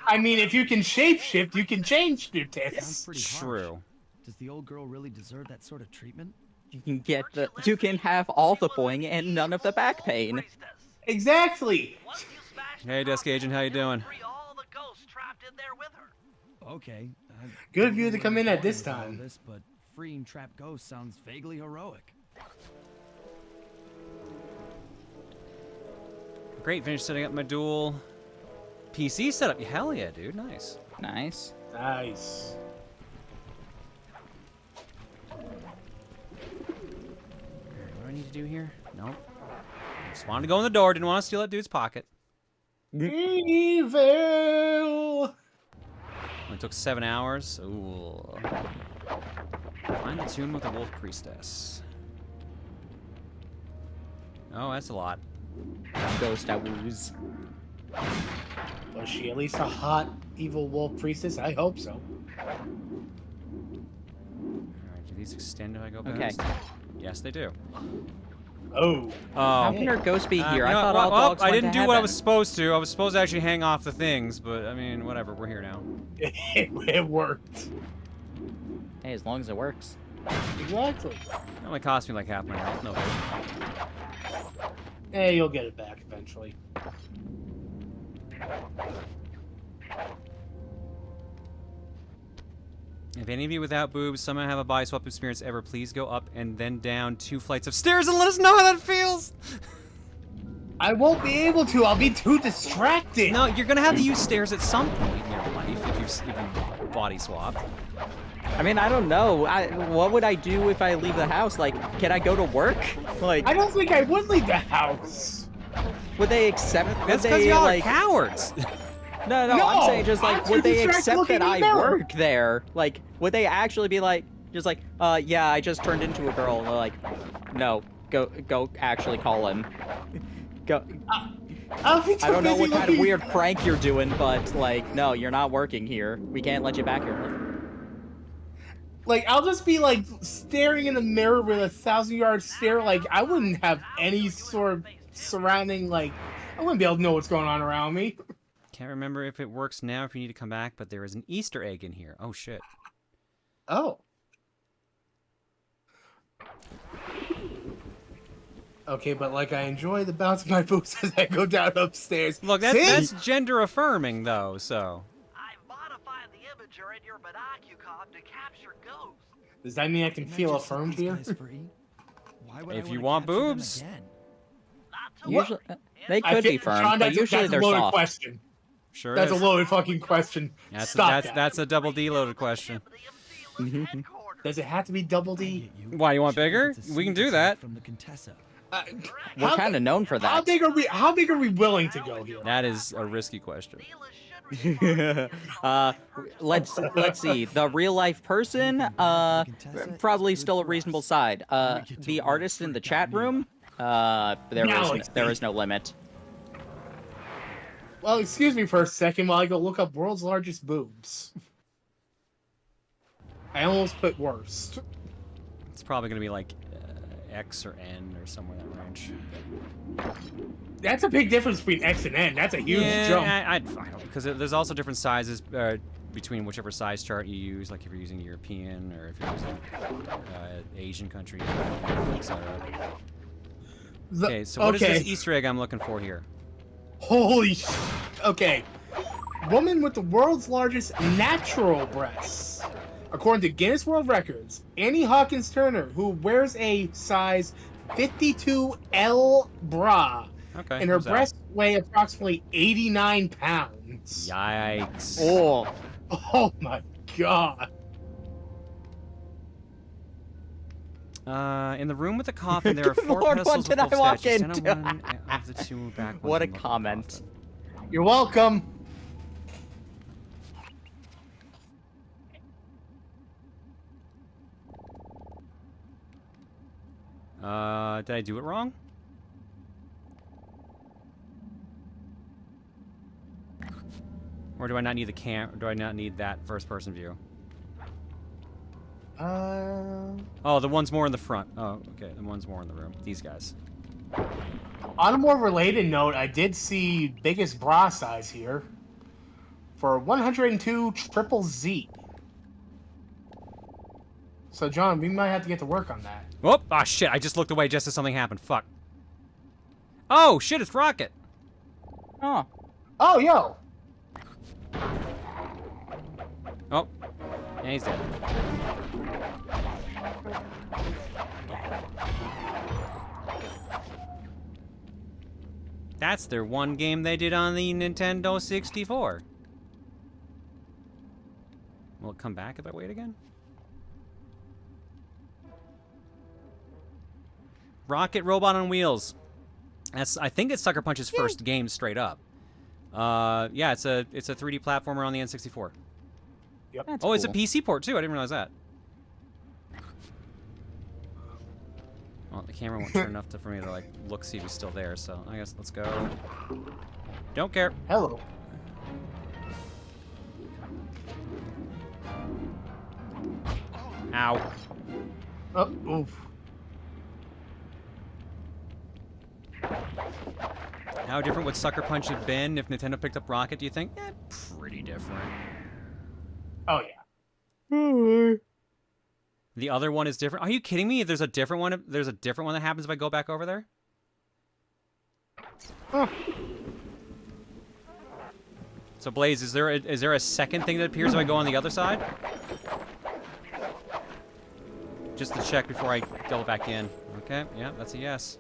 I mean, if you can shapeshift, you can change your tits. True. Does the old girl really deserve that sort of treatment? You can have all the boing and none of the back pain. Exactly. Hey, Desk Agent, how you doing? Okay. Good of you to come in at this time. But freeing trapped ghosts sounds vaguely heroic. Great, finished setting up my dual PC setup. Hell yeah, dude. Nice. Nice. Nice. What do I need to do here? Nope. Just wanted to go in the door. Didn't want to steal that dude's pocket. Evil. Only took 7 hours. Ooh. Find the tune with the Wolf Priestess. Oh, that's a lot. Ghost woos. Was she at least a hot evil wolf priestess? I hope so. Alright, do these extend if I go Okay. past? Yes, they do. Oh. How can our ghost be here? I you know thought what? all Well, dogs I went didn't to do what I heaven. was supposed to. I was supposed to actually hang off the things, but I mean, whatever. We're here now. It worked. Hey, as long as it works. Exactly. It only cost me like half my health. No big. Hey, you'll get it back eventually. If any of you without boobs somehow have a body swap experience ever, please go up and then down 2 flights of stairs and let us know how that feels. I won't be able to. I'll be too distracted. No, you're gonna have to use stairs at some point in your life if you body swap. I mean, I don't know. What would I do if I leave the house? Like, can I go to work? Like, I don't think I would leave the house. Would they accept? That's would because they, y'all like, are cowards. No, No, I'm saying just like, I'm would too they distracted accept looking that in I the mirror. work there? Like, would they actually be like, just like, yeah, I just turned into a girl. And they're like, no, go, actually call him. Go. I don't know what kind of weird prank you're doing, but, like, no, you're not working here. We can't let you back here. Like, I'll just be, like, staring in the mirror with a 1,000-yard stare. Like, I wouldn't have any sort of surrounding, like, I wouldn't be able to know what's going on around me. Can't remember if it works now, if you need to come back, but there is an Easter egg in here. Oh, shit. Oh. Okay, but, like, I enjoy the bounce of my boots as I go down upstairs. Look, that's gender affirming, though, so. I've modified the imager in your binocular to capture ghosts. Does that mean I can feel affirmed here? If you want boobs. Usually, they could be firm, Sean, but usually they're a loaded soft. Question. Sure That's is. a loaded fucking question. That's a double D loaded question. Does it have to be double D? Why, you want bigger? We can do that. From the Contessa. We're kind of known for that. How big are we willing to go here? That is a risky question. Let's see. The real life person, probably still a reasonable side. The artist in the chat room, there is no limit. Well, excuse me for a second while I go look up world's largest boobs. I almost put worst. It's probably gonna be like X or N or somewhere in that range. That's a big difference between X and N. That's a huge jump. I don't, because there's also different sizes between whichever size chart you use. Like if you're using European or if you're using Asian countries, etc. Okay, so what is this Easter egg I'm looking for here? Holy sh! Okay. Woman with the world's largest natural breasts. According to Guinness World Records, Annie Hawkins Turner, who wears a size 52L bra, and her breasts weigh approximately 89 pounds. Yikes. Oh my god. In the room with the coffin, there are 4 Lord, pedestals what with did I wolf walk statues. into? Send one of the 2 back. What a comment. You're welcome. Did I do it wrong? Or do I not need the do I not need that first person view? Oh, the one's more in the front. Oh, okay. The one's more in the room. These guys. On a more related note, I did see biggest bra size here for 102 triple Z. So, John, we might have to get to work on that. Whoop! Ah, shit! I just looked away just as something happened. Fuck. Oh shit! It's Rocket. Oh. Oh, yo. Oh. Yeah, he's dead. That's their one game they did on the Nintendo 64. Will it come back if I wait again? Rocket Robot on Wheels. I think it's Sucker Punch's first game straight up. Yeah, it's a 3D platformer on the N64. Yep. Oh, it's a PC port too. I didn't realize that. Well, the camera won't turn enough for me to like look see if he's still there. So I guess let's go. Don't care. Hello. Ow. Oh, oof. How different would Sucker Punch have been if Nintendo picked up Rocket, do you think? Pretty different. Oh, yeah. The other one is different. Are you kidding me? There's a different one. There's a different one that happens if I go back over there? Huh. So, Blaze, is there a second thing that appears if I go on the other side? Just to check before I go back in. Okay, yeah, that's a yes.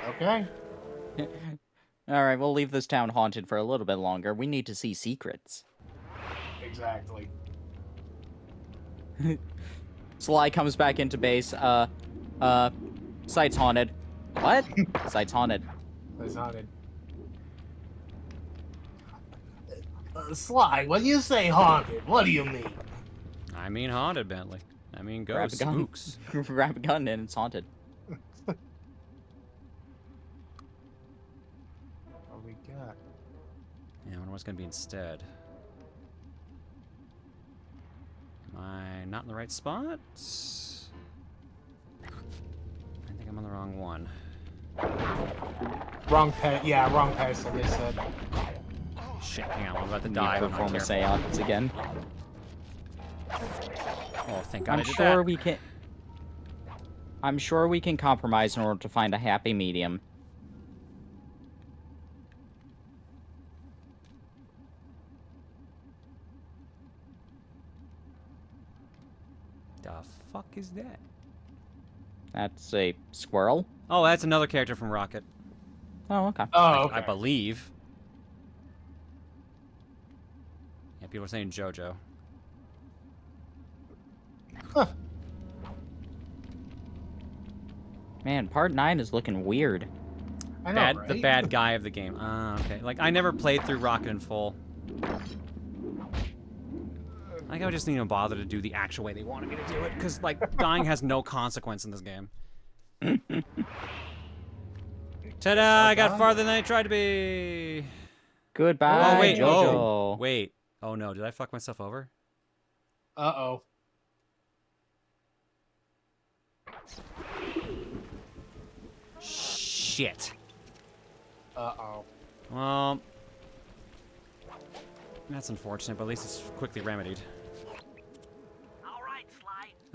Okay. Alright, we'll leave this town haunted for a little bit longer. We need to see secrets. Exactly. Sly comes back into base. Site's haunted. What? Site's haunted. It's haunted. Sly, when you say haunted, what do you mean? I mean haunted, Bentley. I mean ghosts, spooks. Grab a gun and it's haunted. what's going to be instead. Am I not in the right spot? I think I'm on the wrong one. Wrong pedestal, they said. Shit, hang on, I'm about to die. Perform a seance again. Oh, thank God I'm I did sure that. we can. I'm sure we can compromise in order to find a happy medium. The fuck is that? That's a squirrel. Oh, that's another character from Rocket. Oh, okay. Oh, okay. I believe. Yeah, people are saying JoJo. Huh. Man, part 9 is looking weird. I know, right? The bad guy of the game. Ah, okay. Like, I never played through Rocket in full. Like, I just didn't even bother to do the actual way they wanted me to do it, because, like, dying has no consequence in this game. Ta-da! I got farther than I tried to be! Goodbye, Oh, wait. JoJo. Oh, wait. Oh, no. Did I fuck myself over? Uh-oh. Shit. Uh-oh. Well, that's unfortunate, but at least it's quickly remedied.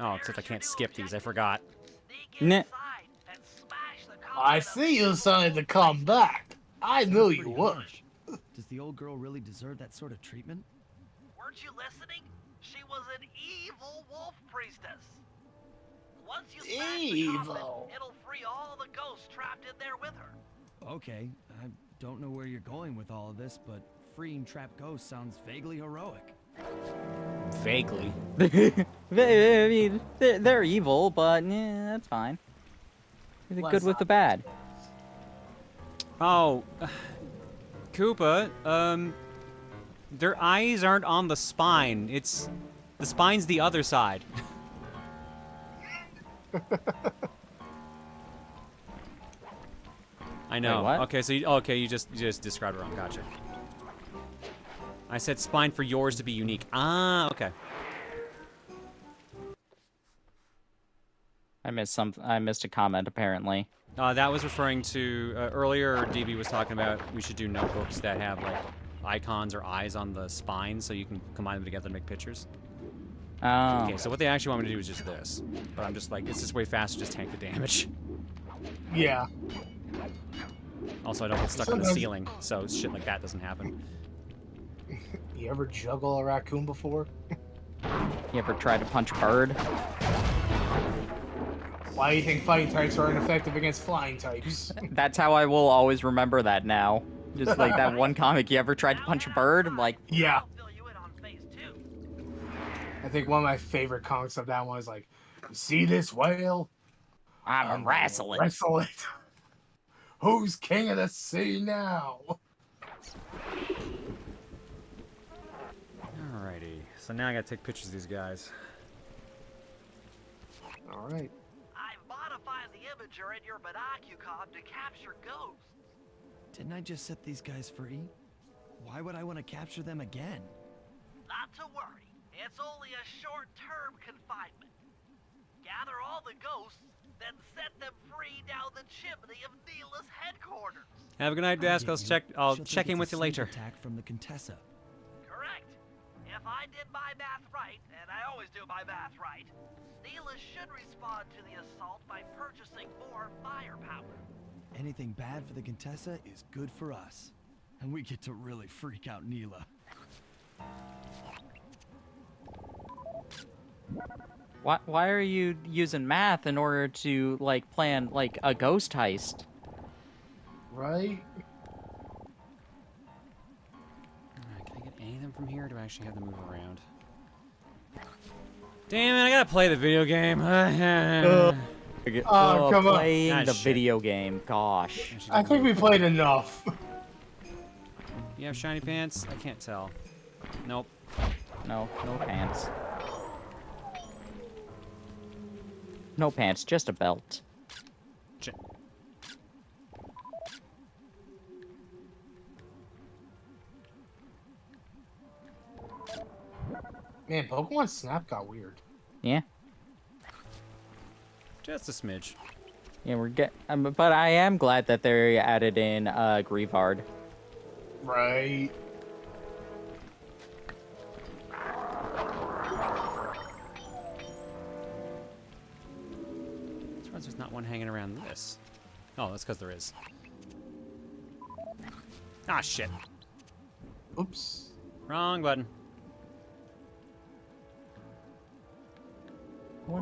Oh, except I can't skip these. I forgot. Nah. I see you decided to come back. I knew you would. Does the old girl really deserve that sort of treatment? Weren't you listening? She was an evil wolf priestess. Once you smash the coffin, it'll free all the ghosts trapped in there with her. Okay, I don't know where you're going with all of this, but freeing trapped ghosts sounds vaguely heroic. Vaguely. I mean, they're evil, but yeah, that's fine. They're good with the bad. Oh, Koopa, their eyes aren't on the spine. The spine's the other side. I know. Wait, what? Okay, so you just described it wrong. Gotcha. I said spine for yours to be unique. Ah, okay. I missed a comment apparently. That was referring to earlier. DB was talking about we should do notebooks that have like icons or eyes on the spine, so you can combine them together and make pictures. Oh. Okay, so what they actually want me to do is just this, but I'm just like, it's just way faster. Just tank the damage. Yeah. Also, I don't get stuck in the ceiling, so shit like that doesn't happen. You ever juggle a raccoon before? You ever try to punch a bird? Why do you think fighting types are ineffective against flying types? That's how I will always remember that now. Just like that one comic, you ever tried to punch a bird? I'm like, yeah. I think one of my favorite comics of that one is like, you see this whale? I'm gonna wrestle it. Wrestle it. Who's king of the sea now? Alrighty, so now I gotta take pictures of these guys. Alright. I've modified the imager in your binocucom to capture ghosts. Didn't I just set these guys free? Why would I want to capture them again? Not to worry. It's only a short-term confinement. Gather all the ghosts, then set them free down the chimney of Neela's headquarters. Have a good night, Dask. I'll check in with you later. Attack from the Contessa. Correct. If I did my math right, and I always do my math right, Neela should respond to the assault by purchasing more firepower. Anything bad for the Contessa is good for us. And we get to really freak out Neela. why are you using math in order to, like, plan, like, a ghost heist? Right? Alright, can I get any of them from here, or do I actually have them move around? Damn it, I gotta play the video game. Oh, come on. Playing the video game, gosh. I think we played enough. You have shiny pants? I can't tell. Nope. No pants. No pants, just a belt. Man, Pokemon Snap got weird. Yeah. Just a smidge. Yeah, but I am glad that they added in Grievard. Right. There's not one hanging around this. Oh, that's because there is. Ah, shit. Oops. Wrong button. I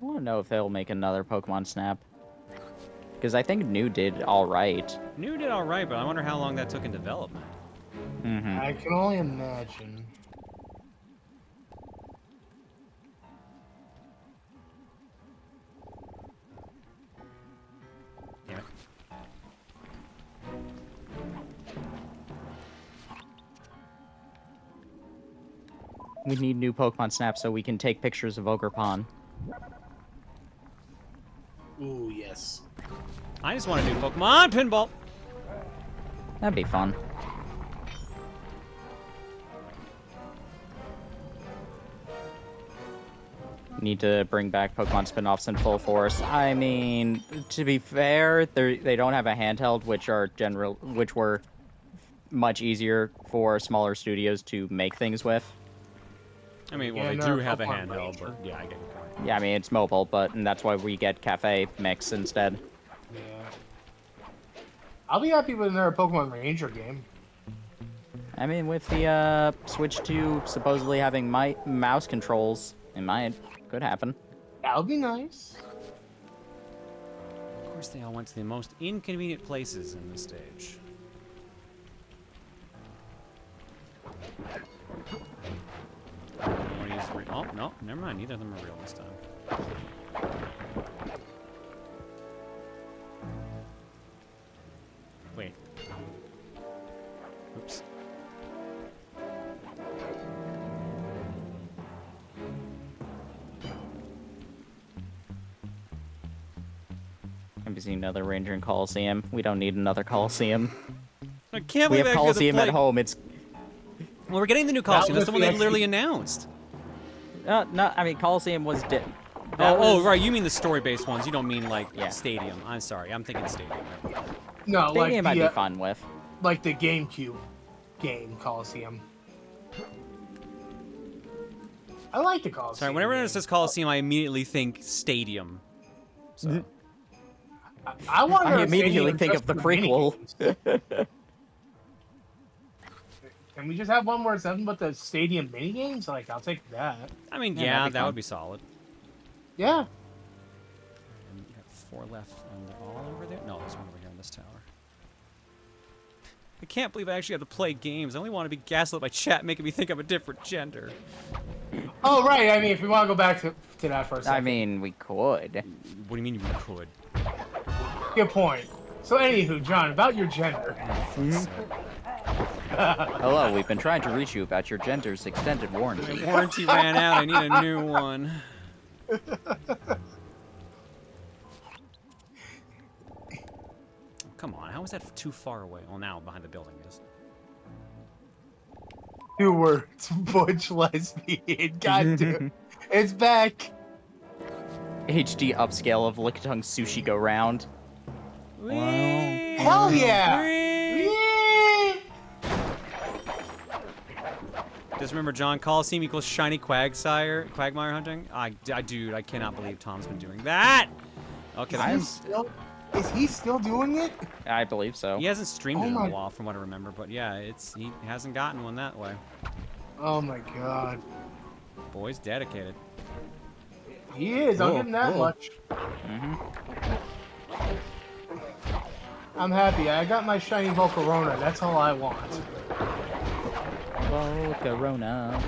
want to know if they'll make another Pokemon Snap. Because I think New did alright. New did alright, but I wonder how long that took in development. I can only imagine. Damn it. We need new Pokemon Snap so we can take pictures of Ogerpon. Ooh, yes. I just want to do Pokemon Pinball. That'd be fun. Need to bring back Pokemon spin-offs in full force. I mean, to be fair, they don't have a handheld, which were much easier for smaller studios to make things with. I mean, well, they do have a handheld, but yeah, I get your point. Yeah, I mean, it's mobile, and that's why we get Cafe Mix instead. Yeah. I'll be happy with another Pokemon Ranger game. I mean, with the switch to supposedly having mouse controls, it could happen. That would be nice. Of course, they all went to the most inconvenient places in this stage. Oh, no, never mind. Neither of them are real this time. Wait. Oops. I've seen another Ranger in Coliseum. We don't need another Coliseum. I can't we believe have Coliseum at home. It's well, we're getting the new Coliseum. That's the one they literally announced. No, I mean Coliseum was Oh, right. You mean the story-based ones. You don't mean like Stadium. I'm sorry. I'm thinking Stadium. No, Stadium like I'd be fun with. Like the GameCube game Coliseum. I like the Coliseum. Sorry, whenever it says Coliseum, I immediately think Stadium. So. I immediately think of the prequel. Can we just have one more seven but the Stadium minigames? Like, I'll take that. I mean, yeah, that would be solid. Yeah. And we got 4 left, and they're all over there? No, there's one over here in this tower. I can't believe I actually have to play games. I only want to be gaslit by chat making me think I'm a different gender. Oh, right. I mean, if we want to go back to that for a second. I mean, we could. What do you mean we could? Good point. So, anywho, John, about your gender. Hello, we've been trying to reach you about your gender's extended warranty. My warranty ran out. I need a new one. Come on, how is that too far away? Well, now behind the building is. 2 words, butch lesbian. God damn. It's back. HD upscale of Lickitung Sushi Go Round. Wow. Hell yeah! Just remember, John, Coliseum equals shiny quagmire hunting. Dude, I cannot believe Tom's been doing that. Okay, Is he still doing it? I believe so. He hasn't streamed it in a while, from what I remember, but yeah, he hasn't gotten one that way. Oh my god. Boy's dedicated. He is. I'll give him that much. I'm happy. I got my shiny Volcarona. That's all I want. Volcarona.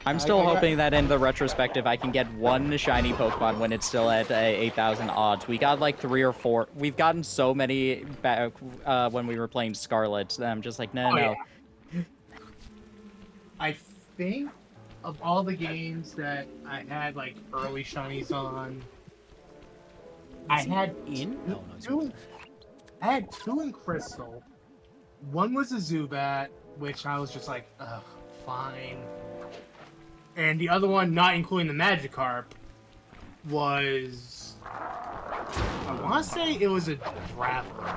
I'm still hoping that in the retrospective I can get one shiny Pokemon when it's still at 8,000 odds. We got like 3 or 4. We've gotten so many back when we were playing Scarlet. I'm just like, no. Yeah. I think of all the games that I had like early shinies on, I had two in Crystal. One was a Zubat, which I was just like, ugh. fine. And the other one, not including the Magikarp, was... I want to say it was a Graveler.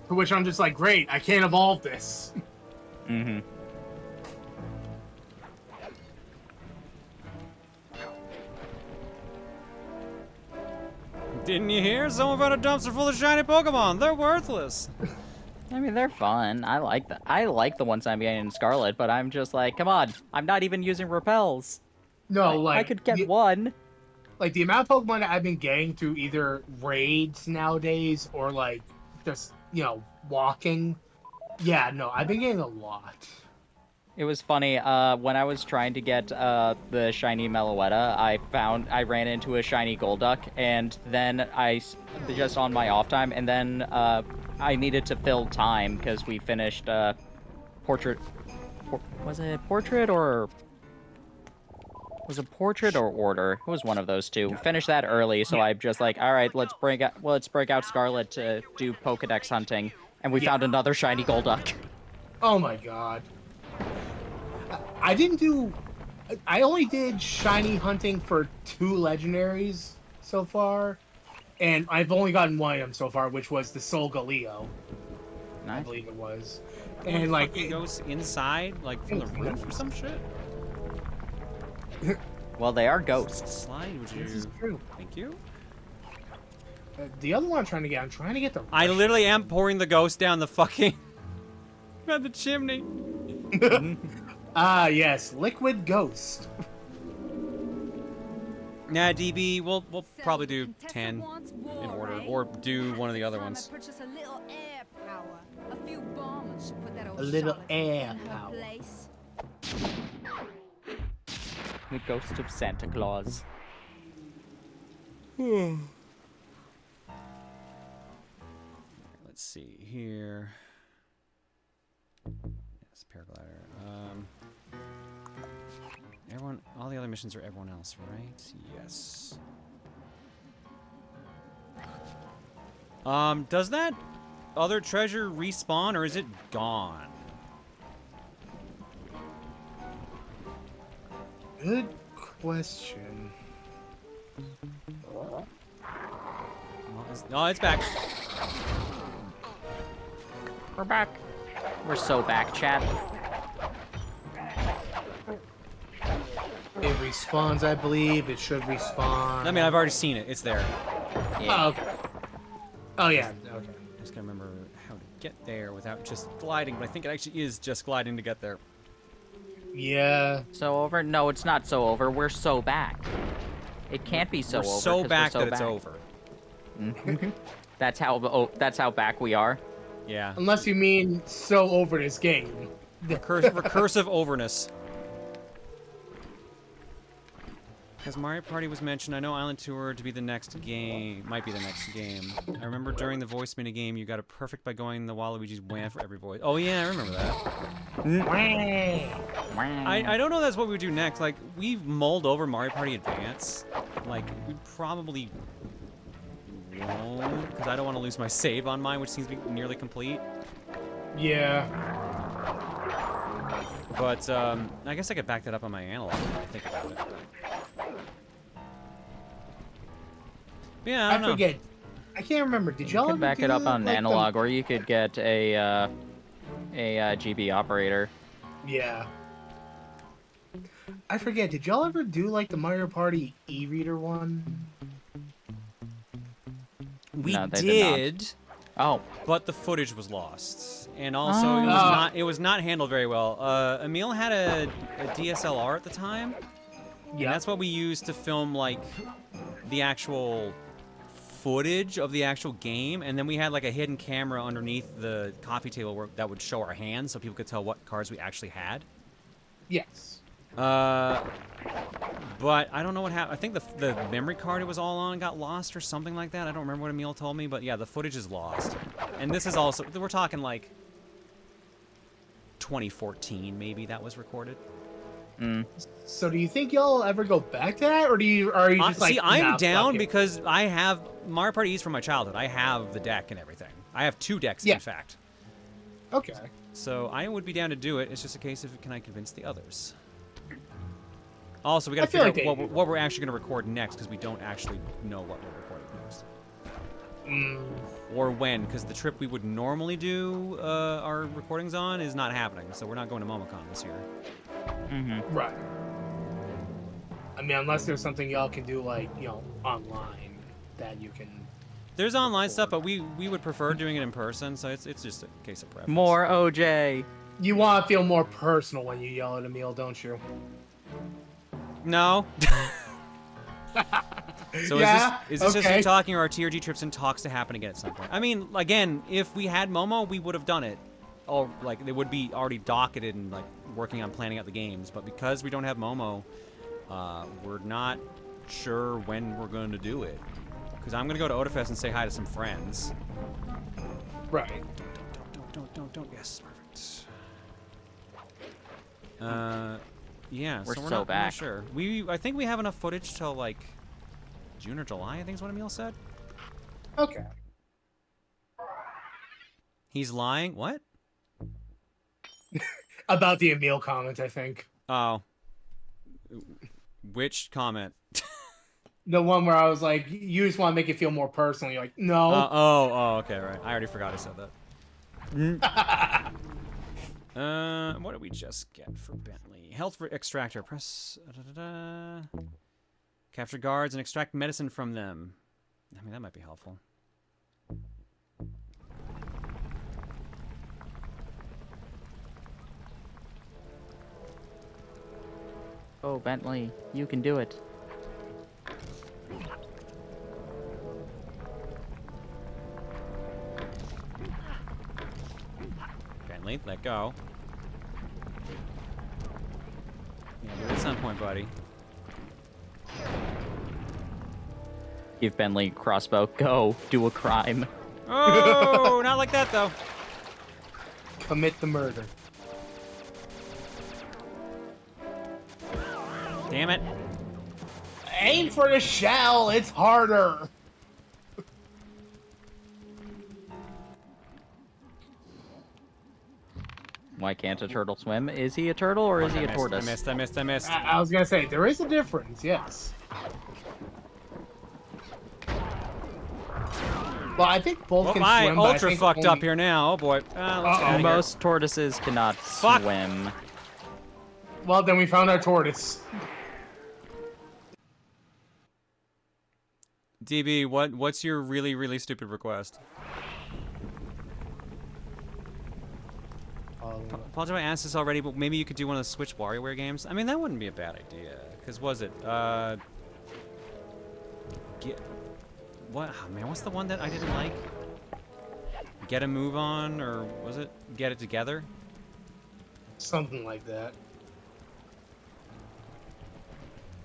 To which I'm just like, great, I can't evolve this. Mm-hmm. Didn't you hear? Someone found a dumpster full of shiny Pokemon. They're worthless. I mean, they're fun. I like that. I like the ones I'm getting in Scarlet, but I'm just like, come on, I'm not even using repels. No, I could get one. Like, the amount of Pokemon that I've been getting through either raids nowadays or, like, just, you know, walking. Yeah, no, I've been getting a lot. It was funny, when I was trying to get the shiny Meloetta, I ran into a shiny Golduck, and then just on my off time, and then I needed to fill time, because we finished Portrait... was it Portrait or... Was it Portrait or Order? It was one of those two. We finished that early, so I'm just like, alright, let's break out Scarlet to do Pokedex hunting, and we found another shiny Golduck. Oh my god. I only did shiny hunting for 2 legendaries so far, and I've only gotten one of them so far, which was the Solgaleo. Nice. I believe it was. And like it goes inside, like from the roof or some shit. Well, they are ghosts. Slide, would you? This is true. Thank you. The other one I'm trying to get the. I literally am pouring the ghost down the fucking down the chimney. Ah, yes, Liquid Ghost. Nah, DB, we'll probably do 10 in order, or do one of the other ones. Purchase a little air power. A few bombs should put that old A little Charlotte air in her power. place. The ghost of Santa Claus. Let's see here. Yes, paraglider. Everyone, all the other missions are everyone else, right? Yes. Does that other treasure respawn, or is it gone? Good question. Oh, it's back. We're back. We're so back, chat. It respawns, I believe. It should respawn. I mean, I've already seen it. It's there. Yeah. Oh, okay. Oh, yeah. Okay. Just gotta remember how to get there without just gliding, but I think it actually is just gliding to get there. Yeah. So over? No, it's not so over. We're so back. It can't be so We're over. so 'cause back we're so that it's back. over. That's how back we are. Yeah. Unless you mean so over this game. Recursive overness. Because Mario Party was mentioned, I know Island Tour to be the next game, might be the next game. I remember during the voice minigame, you got it perfect by going the Waluigi's wham for every voice. Oh yeah, I remember that. I don't know if that's what we would do next. Like, we've mulled over Mario Party Advance. Like, we probably won't, because I don't want to lose my save on mine, which seems to be nearly complete. Yeah. But, I guess I could back that up on my analog when I think about it. Yeah, I don't know. forget. I can't remember. Did y'all You ever could back do, it up on like, analog, or you could get a GB operator. Yeah. I forget. Did y'all ever do like the Mario Party e-reader one? We No, they did. Oh. But the footage was lost. And also it was not handled very well. Emil had a DSLR at the time. Yeah. And that's what we used to film like the actual footage of the actual game, and then we had like a hidden camera underneath the coffee table that would show our hands so people could tell what cards we actually had. Yes. But I don't know what happened. I think the memory card it was all on got lost or something like that. I don't remember what Emil told me, but yeah, the footage is lost. And this is also, we're talking like 2014 maybe that was recorded. So do you think y'all ever go back to that, or are you just like? See, I'm nah, down fuck it? because I have Mario Party East from my childhood. I have the deck and everything. I have 2 decks, in fact. Okay. So I would be down to do it. It's just a case of can I convince the others. Also, we got to figure out what we're actually going to record next because we don't actually know what we're recording next. Or when, because the trip we would normally do our recordings on is not happening, so we're not going to MomoCon this year. Right. I mean, unless there's something y'all can do, like, you know, online that you can... There's online stuff, but we would prefer doing it in person, so it's just a case of preference. More OJ. You want to feel more personal when you yell at Emil, don't you? No. So yeah? is this just you talking, or are TRG trips and talks to happen again at some point? I mean, again, if we had Momo, we would have done it. Or, like, they would be already docketed and, like, working on planning out the games. But because we don't have Momo, we're not sure when we're going to do it. Because I'm going to go to Odafest and say hi to some friends. Right. Don't. Yes, perfect. Yeah, we're so so not back. Sure. I think we have enough footage till, like, June or July, I think is what Emil said. Okay. He's lying? What? About the Emil comment, I think. Oh. Which comment? The one where I was like, you just want to make it feel more personal. You're like, no. Okay, right. I already forgot I said that. What did we just get for Bentley? Health for extractor. Press... Capture guards and extract medicine from them. I mean, that might be helpful. Oh, Bentley, you can do it. Bentley, let go. Yeah, but at some point, buddy. Give Bentley crossbow. Go. Do a crime. Oh, not like that, though. Commit the murder. Damn it. Aim for the shell. It's harder. Why can't a turtle swim? Is he a turtle or is he a tortoise? I missed. I was going to say, there is a difference, yes. Well, I think both can swim, but ultra fucked up here now. Oh, boy. Most tortoises cannot swim. Well, then we found our tortoise. DB, what's your really, really stupid request? Apologize if I asked this already, but maybe you could do one of the Switch WarioWare games. I mean, that wouldn't be a bad idea. Because was it? What? Oh, man, what's the one that I didn't like? Get a Move On, or was it Get It Together? Something like that.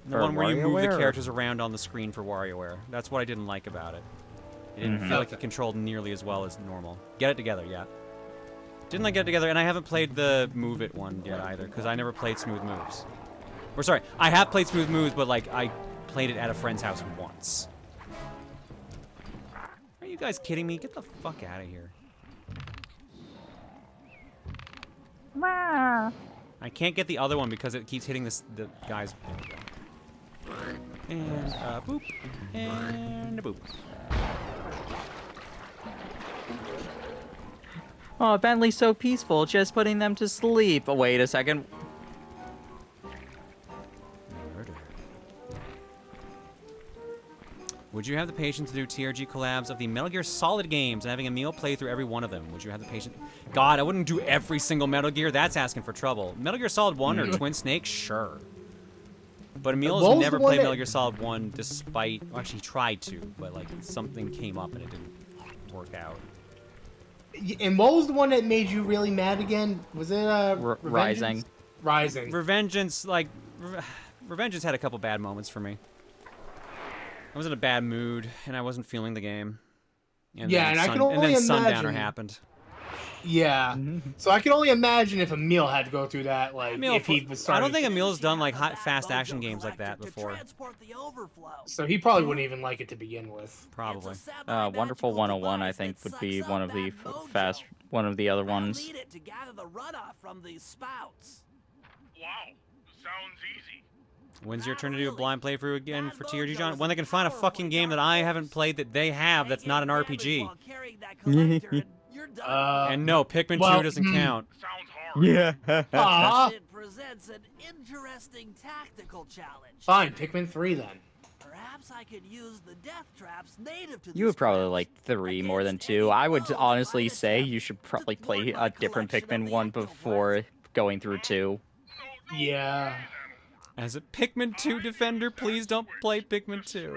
The one where you move the characters around on the screen for WarioWare. That's what I didn't like about it. It didn't feel like it controlled nearly as well as normal. Get It Together, yeah. Didn't like Get It Together, and I haven't played the Move It one yet either, because I never played Smooth Moves. Or sorry, I have played Smooth Moves, but like I played it at a friend's house once. Are you guys kidding me? Get the fuck out of here. I can't get the other one because it keeps hitting the guy's... And boop. And a boop. Oh, Bentley's so peaceful, just putting them to sleep. Oh, wait a second. Murder. Would you have the patience to do TRG collabs of the Metal Gear Solid games and having Emil play through every one of them? Would you have the patience? God, I wouldn't do every single Metal Gear. That's asking for trouble. Metal Gear Solid 1 or Twin Snake? Sure. But Emil has never played Metal Gear Solid 1 despite... Well, actually, he tried to, but like something came up and it didn't work out. And what was the one that made you really mad again? Was it Rising? Rising. Revengeance, like... Revengeance had a couple bad moments for me. I was in a bad mood, and I wasn't feeling the game. And yeah, and I can only imagine... Sundowner happened. Yeah. So I can only imagine if Emil had to go through that, like, Emil, if he was I starting. don't think Emil's done like hot, fast action games like that before. So he probably wouldn't even like it to begin with. Probably. Wonderful 101, I think, would be one of the one of the other ones. Need it to gather the runoff from these spouts. Wow, sounds easy. When's your turn to do a blind playthrough again for TRG, John? When they can find a fucking game that I haven't played that they have that's not an RPG. And no, Pikmin 2 doesn't count. Sounds hard. Yeah. It presents an interesting tactical challenge. Fine, Pikmin 3 then. Perhaps I could use the death traps native to You would probably like 3 more than 2. I would honestly say you should probably play a different Pikmin 1 before going through 2. Yeah. As a Pikmin 2 defender, please don't play Pikmin 2.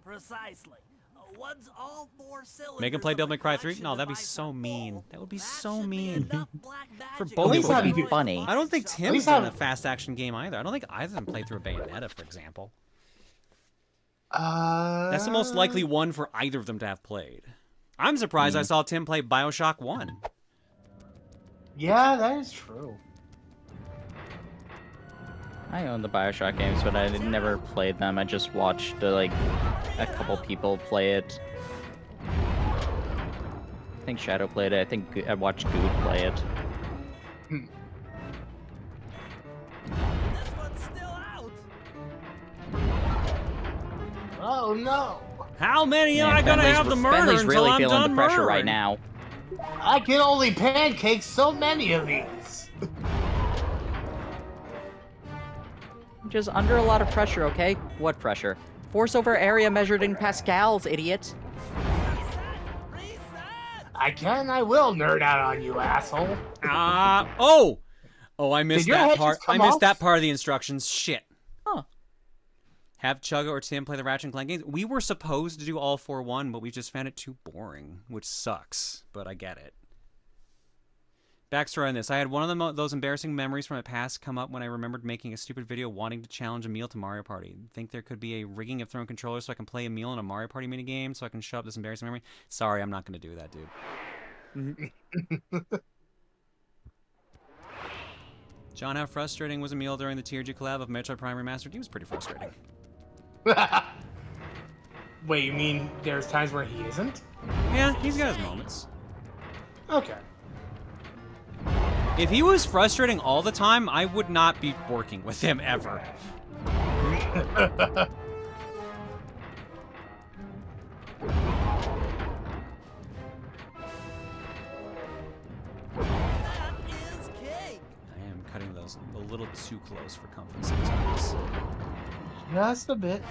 Precisely. Once all 4 cylinders Make him play Devil May Cry 3? No, that'd be so mean. That would be so mean. For both of them. It would be funny. I don't think Tim's done a fast action game either. I don't think either of them played through a Bayonetta, for example. That's the most likely one for either of them to have played. I'm surprised I saw Tim play Bioshock 1. Yeah, that is true. I own the Bioshock games, but I never played them. I just watched like a couple people play it. I think Shadow played it. I think I watched Good play it. Oh no! How many am I gonna have the murder Bentley's until really I'm feeling done the pressure murdering? right now. I can only pancake so many of these. Just under a lot of pressure, okay? What pressure? Force over area measured in pascals, idiot. I can, I will nerd out on you, asshole. Oh! Oh, I missed your that head part. just come I missed off? that part of the instructions. Shit. Huh. Have Chugga or Tim play the Ratchet & Clank games. We were supposed to do all 4-1, but we just found it too boring, which sucks, but I get it. Backstory on this. I had one of those embarrassing memories from my past come up when I remembered making a stupid video wanting to challenge Emil to Mario Party. Think there could be a rigging of throwing controllers so I can play Emil in a Mario Party minigame so I can shut up this embarrassing memory? Sorry, I'm not going to do that, dude. John, how frustrating was Emil during the TRG collab of Metroid Prime Remastered? He was pretty frustrating. Wait, you mean there's times where he isn't? Yeah, he's got his moments. Okay. If he was frustrating all the time, I would not be working with him ever. I am cutting those a little too close for comfort sometimes. Just a bit.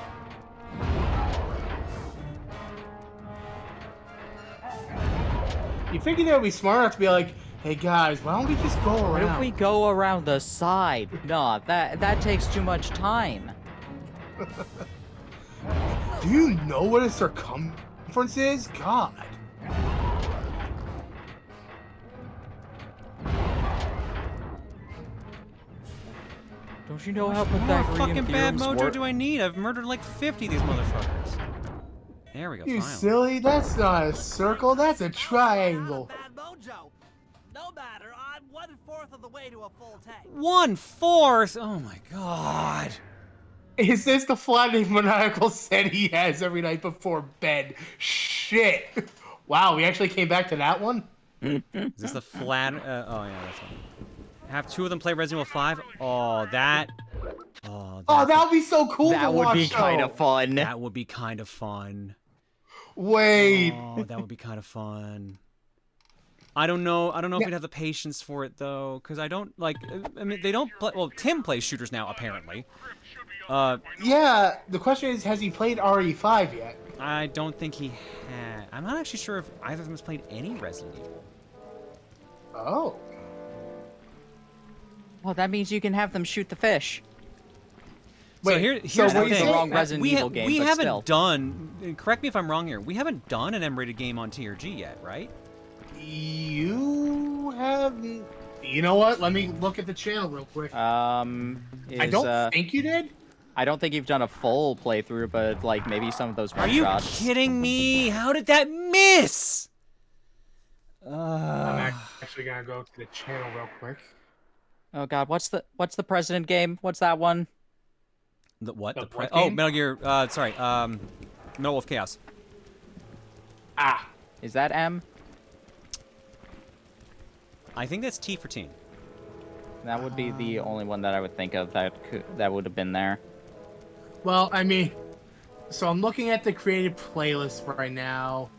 You figure they would be smart enough to be like, hey guys, why don't we just go around? What if we go around the side? No, that takes too much time. Do you know what a circumference is? God. Don't you know how How more Pythagorean fucking bad theorems mojo work? do I need? I've murdered like 50 of these motherfuckers. There we go, You finally. silly, that's not a circle, that's a triangle. No matter, I'm 1/4 of the way to a full tank. 1/4? Oh my god. Is this the flattening maniacal said he has every night before bed? Shit. Wow, we actually came back to that one? Is this the flat? Oh yeah, that's one. Have 2 of them play Resident Evil 5? Oh, that. Oh, that would be so cool to That would watch, be kind though. of fun. That would be kind of fun. Wait. Oh, that would be kind of fun. I don't know if we'd have the patience for it though, because I don't like. I mean, they don't play. Well, Tim plays shooters now, apparently. Yeah, the question is, has he played RE5 yet? I don't think he had. I'm not actually sure if either of them has played any Resident Evil. Oh. Well, that means you can have them shoot the fish. So Wait, here's so the what thing. is the wrong Resident Evil game, we but haven't still. done. Correct me if I'm wrong here. We haven't done an M-rated game on TRG yet, right? You have. You know what? Let me look at the channel real quick. I I don't think you did. I don't think you've done a full playthrough, but like maybe some of those Are you one-shots. kidding me? How did that miss? I'm actually gonna go to the channel real quick. Oh god, what's the President game? What's that one? The what? The what Oh, game? Metal Gear. Sorry. Metal Wolf Chaos. Ah, Is that M? I think that's T for teen. That would be the only one that I would think of that would have been there. well, I mean, so I'm looking at the created playlist right now.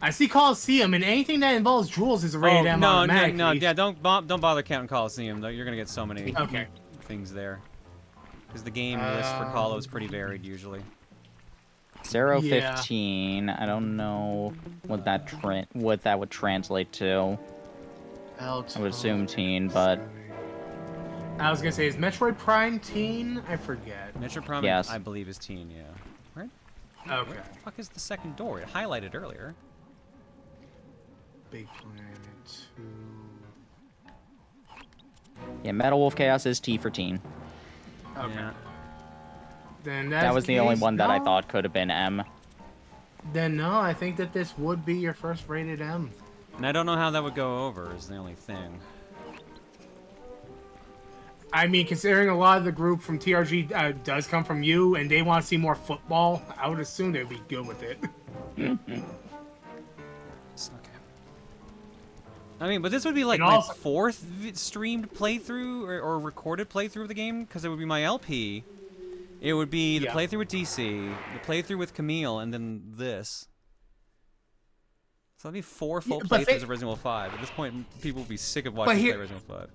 I see Coliseum, and anything that involves jewels is rated M no, automatically. yeah, don't bother counting Coliseum. Though you're gonna get so many Okay. things there, because the game list for Colo is pretty varied usually. 015. I don't know what that would translate to. I would assume teen, but I was gonna say, is Metroid Prime teen? I forget. Metroid Prime, yes. I believe, is teen. Yeah. Right. Okay. Where the fuck is the second door? It highlighted earlier. Big Planet 2. Yeah, Metal Wolf Chaos is T for teen. Okay. Yeah. Then That was the only one that I no. thought could have been M. Then no, I think that this would be your first rated M. And I don't know how that would go over. Is the only thing. I mean, considering a lot of the group from TRG does come from you, and they want to see more football, I would assume they'd be good with it. I mean, but this would be like And my also- fourth streamed playthrough or recorded playthrough of the game, because it would be my LP. It would be the playthrough with DC, the playthrough with Camille, and then this. So that'd be 4 full playthroughs of Resident Evil 5. At this point, people will be sick of watching play Resident Evil 5.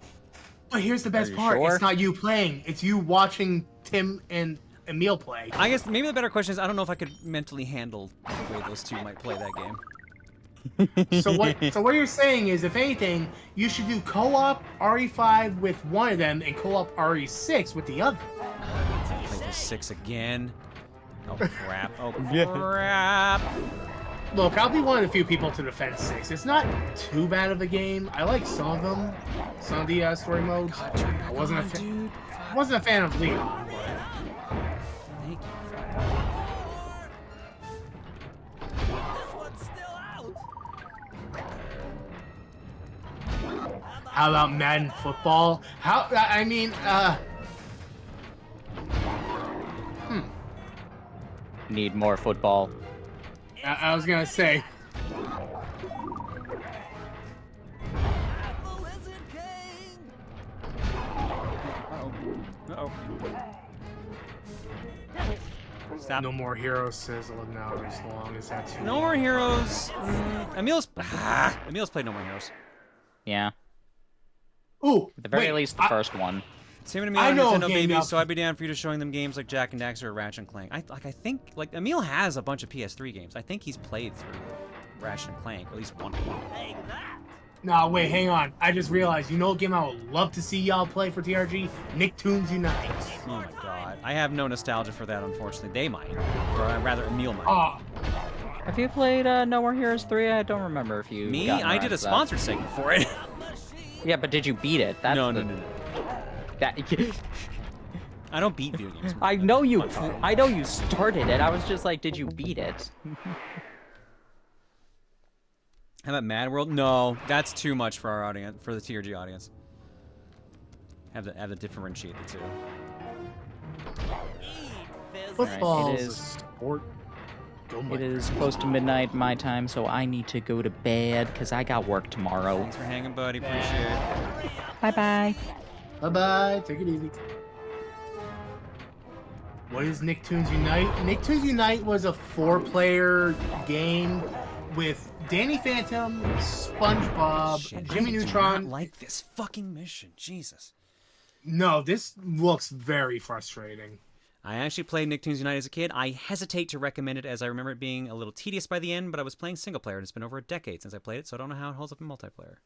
But here's the best you part: sure? it's not you playing; it's you watching Tim and Emil play. I guess maybe the better question is, I don't know if I could mentally handle the way those two might play that game. So what you're saying is, if anything, you should do co-op RE5 with one of them and co-op RE6 with the other. Play for 6 again. Oh crap! Oh crap! Look, I'll be one of the few people to defend 6. It's not too bad of a game. I like some of them, some of the story modes. I wasn't a fan of Leon. Thank you. How about Madden football? Need more football. I was gonna say. Uh-oh. Stop. No More Heroes sizzle now as long as that's No More Heroes. Emil's played No More Heroes. Yeah. Ooh, At the very least, the first one. Same with Emil I and know a Nintendo game Baby, now. so I'd be down for you to showing them games like Jack and Daxter or Ratchet and Clank. I think Emil has a bunch of PS3 games. I think he's played through Ratchet and Clank, at least one of them. No, wait, hang on. I just realized, you know what game I would love to see y'all play for TRG? Nicktoons Unite. Oh my god. I have no nostalgia for that, unfortunately. They might. Or rather, Emil might. Oh. Have you played No More Heroes 3? I don't remember if you. Me? gotten I around did a to that. sponsored segment for it. Yeah, but did you beat it? That's No. That. I don't beat video games. I know you. I know you started it. I was just like, did you beat it? How about Mad World? No, that's too much for our audience, for the TRG audience. Have to differentiate the two. Football Right, it is a is. sport. It is close to midnight my time, so I need to go to bed because I got work tomorrow. Thanks for hanging, buddy. Appreciate it. Bye bye. Bye bye. Take it easy. What is Nicktoons Unite? Nicktoons Unite was a 4-player game with Danny Phantom, SpongeBob, Shit, Jimmy I do Neutron. not like this fucking mission. Jesus. No, this looks very frustrating. I actually played Nicktoons Unite as a kid. I hesitate to recommend it as I remember it being a little tedious by the end, but I was playing single player and it's been over a decade since I played it, so I don't know how it holds up in multiplayer.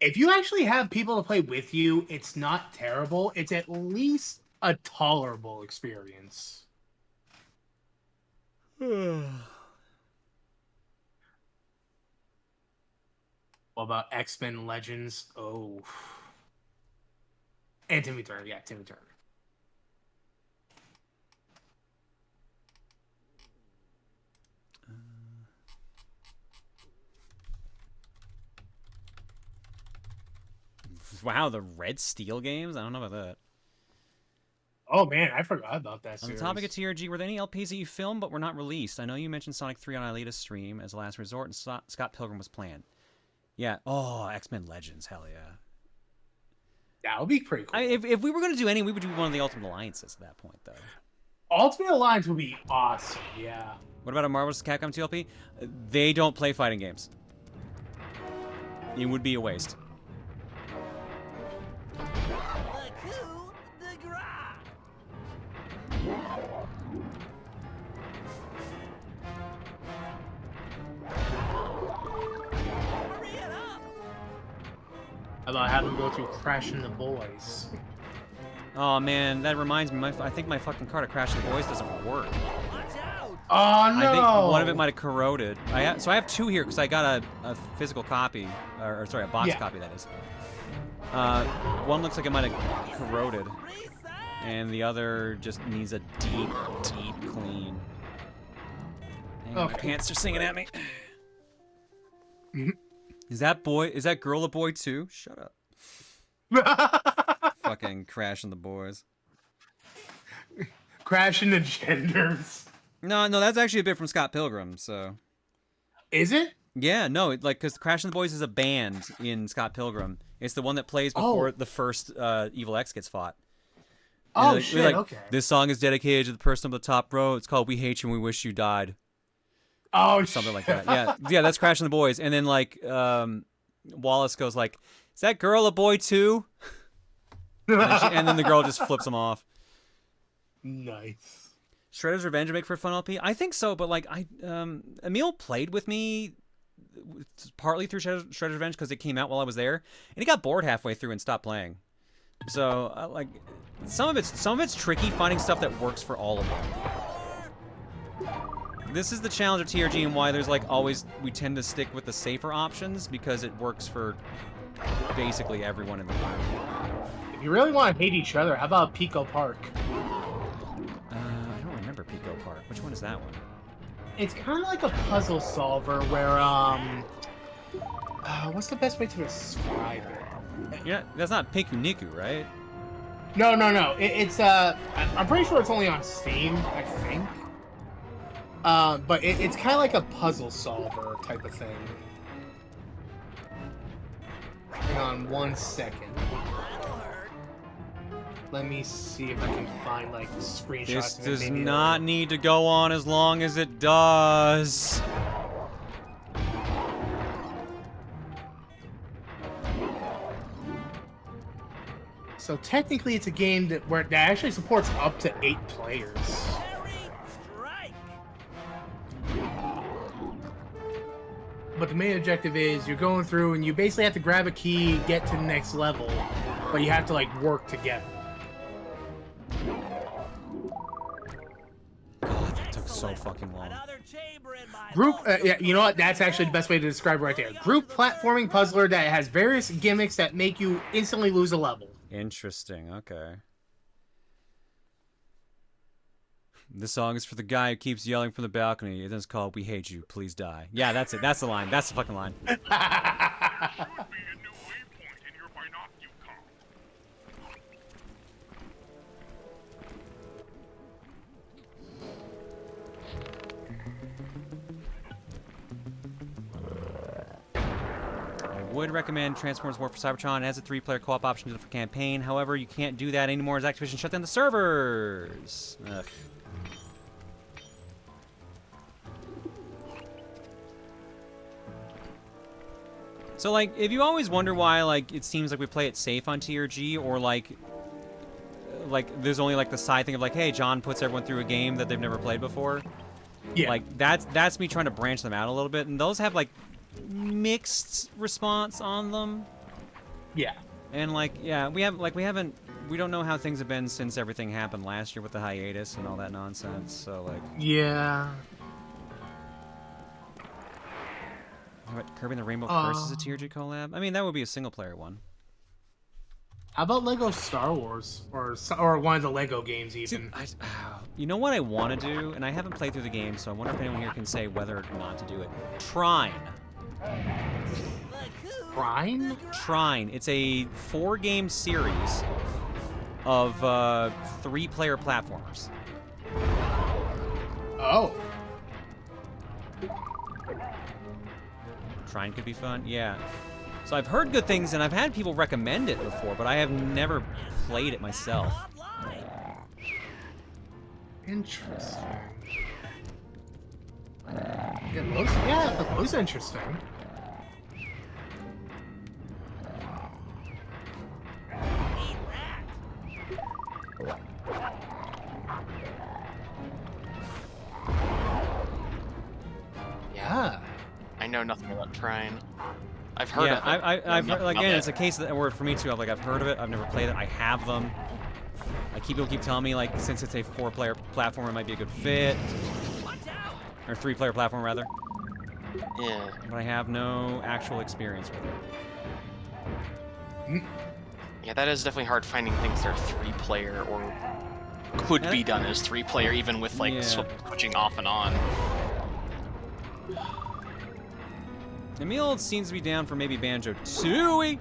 If you actually have people to play with you, it's not terrible. It's at least a tolerable experience. What about X-Men Legends? Oh. And Timmy Turner. Yeah, Timmy Turner. Wow, the Red Steel games? I don't know about that. Oh man, I forgot about that On series. the topic of TRG, were there any LPs that you filmed but were not released? I know you mentioned Sonic 3 on Alita's stream as a last resort, and Scott Pilgrim was planned. Yeah. Oh, X-Men Legends. Hell yeah. That would be pretty cool. If we were going to do any, we would do one of the Ultimate Alliances at that point, though. Ultimate Alliance would be awesome, yeah. What about a Marvel vs. Capcom 2 LP? They don't play fighting games. It would be a waste. About having to go through Crashing the Boys. Oh man, that reminds me. I think my fucking card of Crashing the Boys doesn't work. Oh no! I think one of it might have corroded. So I have two here because I got a physical copy, or sorry, a box copy that is. One looks like it might have corroded, and the other just needs a deep clean. Hang on, my pants are singing at me. Is that girl a boy too? Shut up. Fucking Crashing the Boys. Crashing the Genders. No, that's actually a bit from Scott Pilgrim, so. Is it? Yeah, no, because Crashing the Boys is a band in Scott Pilgrim. It's the one that plays before the first Evil X gets fought. Oh, shit, okay. This song is dedicated to the person on the top row. It's called We Hate You and We Wish You Died. Oh, something like that. Yeah, that's Crashing the Boys. And then, like, Wallace goes like, is that girl a boy too? and then the girl just flips him off. Nice. Shredder's Revenge would make for a fun LP? I think so, but like Emil played with me partly through Shredder's Revenge because it came out while I was there, and he got bored halfway through and stopped playing. So like some of it's tricky finding stuff that works for all of them. This is the challenge of TRG and why there's like always we tend to stick with the safer options because it works for basically everyone in the room. If you really want to hate each other, how about Pico Park? I don't remember Pico Park. Which one is that one? It's kind of like a puzzle solver where what's the best way to describe it? Yeah, that's not Piku Niku, right? No. It's I'm pretty sure it's only on Steam, I think. But it's kind of like a puzzle solver type of thing. Hang on 1 second. Let me see if I can find like screenshots. This does not need to go on as long as it does. So technically, it's a game that actually supports up to 8 players. But the main objective is you're going through and you basically have to grab a key, get to the next level, but you have to like work together. God, that took so fucking long. Group, yeah, you know what? That's actually the best way to describe it right there. Group platforming puzzler that has various gimmicks that make you instantly lose a level. Interesting. Okay. This song is for the guy who keeps yelling from the balcony. It's called "We Hate You, Please Die." Yeah, that's it. That's the line. That's the fucking line. I would recommend Transformers War for Cybertron. It has a 3-player co-op option for campaign. However, you can't do that anymore as Activision shut down the servers. Ugh. So, like, if you always wonder why, like, it seems like we play it safe on TRG, or, like, there's only, like, the side thing of, like, hey, John puts everyone through a game that they've never played before. Yeah. Like, that's me trying to branch them out a little bit, and those have, like, mixed response on them. Yeah. And, like, yeah, we don't know how things have been since everything happened last year with the hiatus and all that nonsense, so, like... Yeah. How about Kirby and the Rainbow Curse is a TRG collab? I mean, that would be a single-player one. How about Lego Star Wars? Or one of the Lego games, even? Dude, you know what I want to do? And I haven't played through the game, so I wonder if anyone here can say whether or not to do it. Trine. Trine? Trine. It's a 4-game series of 3-player platformers. Oh. Trine could be fun. Yeah. So I've heard good things, and I've had people recommend it before, but I have never played it myself. Interesting. Yeah, that was interesting. Yeah. I know nothing about Trine. I've heard of it. I've heard, like, again, it's a case that where for me too. I've heard of it. I've never played it. I have them. People keep telling me, like, since it's a 4-player platform, it might be a good fit. Or 3-player platform, rather. Yeah. But I have no actual experience with it. Yeah, that is definitely hard finding things that are 3-player or could be done as 3-player, even with, like, switching off and on. Emil seems to be down for maybe Banjo-Tooie.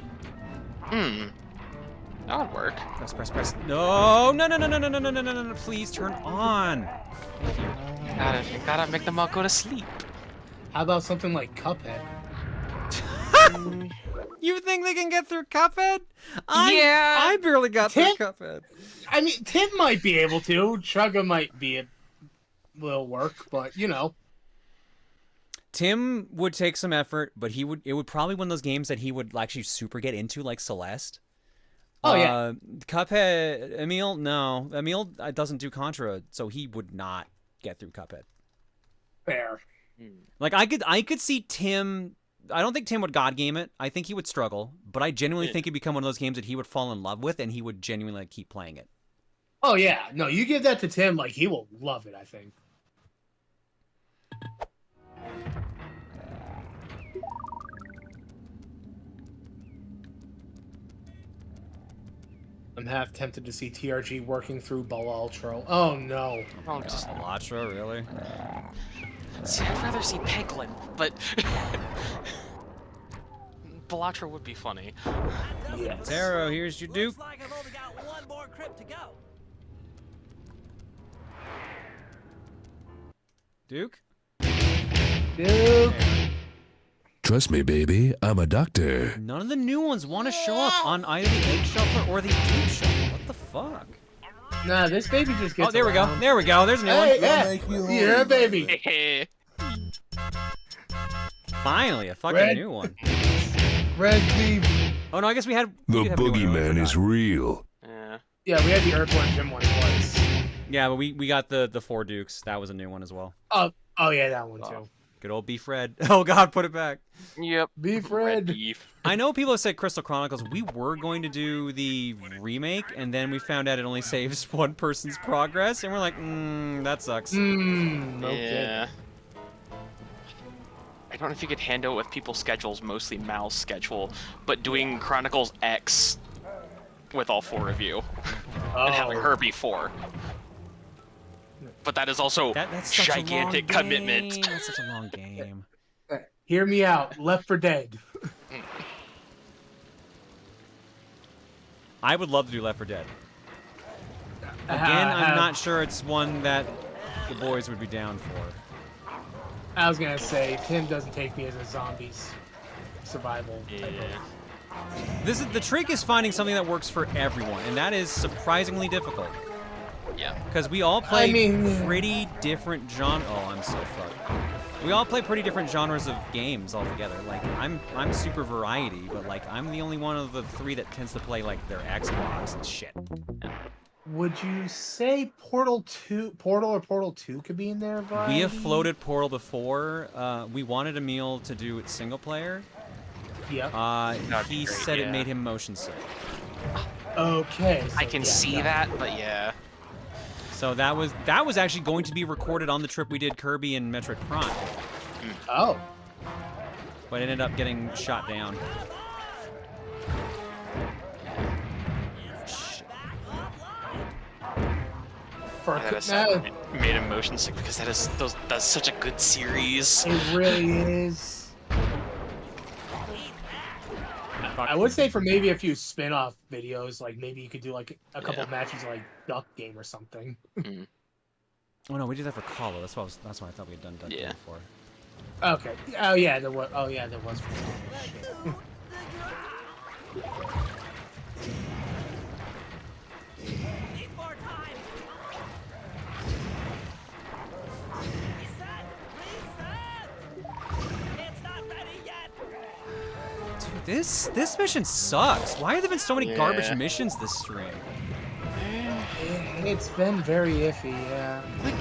That would work. Press. No, please turn on. Thank you. Gotta make them all go to sleep. How about something like Cuphead? You think they can get through Cuphead? I barely got through Cuphead. I mean, Tim might be able to. Chugga might be a little work, but you know. Tim would take some effort, but it would probably one of those games that he would actually super get into, like Celeste. Oh, yeah. Cuphead, Emil doesn't do Contra, so he would not get through Cuphead. Fair. Like, I could see Tim. I don't think Tim would God game it. I think he would struggle, but I genuinely think it'd become one of those games that he would fall in love with, and he would genuinely keep playing it. Oh yeah, no, you give that to Tim, like he will love it. I think. I'm half tempted to see TRG working through Balatro. Oh no. Oh, just Balatro, really? See, I'd rather see Peglin, but Balatro would be funny. Yes. Taro, here's your Duke. Looks like I've only got one more crypt to go. Duke? Duke. Trust me, baby, I'm a doctor. None of the new ones want to show up on either the Egg Shuffler or the Duke Shuffler. What the fuck? Nah, this baby just gets. Oh, there we go. There we go. There's a new one. Yeah, baby. Finally, a fucking new one. Red Beef. Oh no, I guess we had. The boogeyman is real. Yeah, we had the Earthworm Jim one twice. Yeah, but we got the 4 Dukes. That was a new one as well. Oh yeah, that one too. Good old Beef Red. Oh God, put it back. Yep. Beef Red. I know people have said Crystal Chronicles. We were going to do the remake, and then we found out it only saves one person's progress, and we're like, that sucks. Yeah. I don't know if you could handle it with people's schedules, mostly Mal's schedule, but doing Chronicles X with all 4 of you and having her be 4. But that is also that's gigantic commitment. That's such a long game. Hear me out. Left 4 Dead. I would love to do Left 4 Dead. Again, I'm not sure it's one that the boys would be down for. I was gonna say Tim doesn't take me as a zombies survival type of. The trick is finding something that works for everyone, and that is surprisingly difficult. Yeah. Because we all play pretty different genres. Oh, I'm so fucked. We all play pretty different genres of games altogether. Like, I'm super variety, but like I'm the only one of the 3 that tends to play like their Xbox and shit. Would you say Portal or Portal 2 could be in there, variety? We have floated Portal before. We wanted Emil to do it single player. Yep. He said it made him motion sick. Okay. So I can see that, but yeah. So that was actually going to be recorded on the trip we did Kirby and Metroid Prime. Oh. But it ended up getting shot down. Made him motion sick because that's such a good series. It really is. I would say for maybe a few spin-off videos, like maybe you could do like a couple matches of, like Duck Game or something. Oh no, we did that for Colo. That's what I thought we had done Duck Game before. Okay. Oh yeah, there was. Oh yeah, there was. Need more time. Reset! It's not ready yet. Dude, this mission sucks. Why have there been so many garbage missions this stream? It's been very iffy, yeah. Like,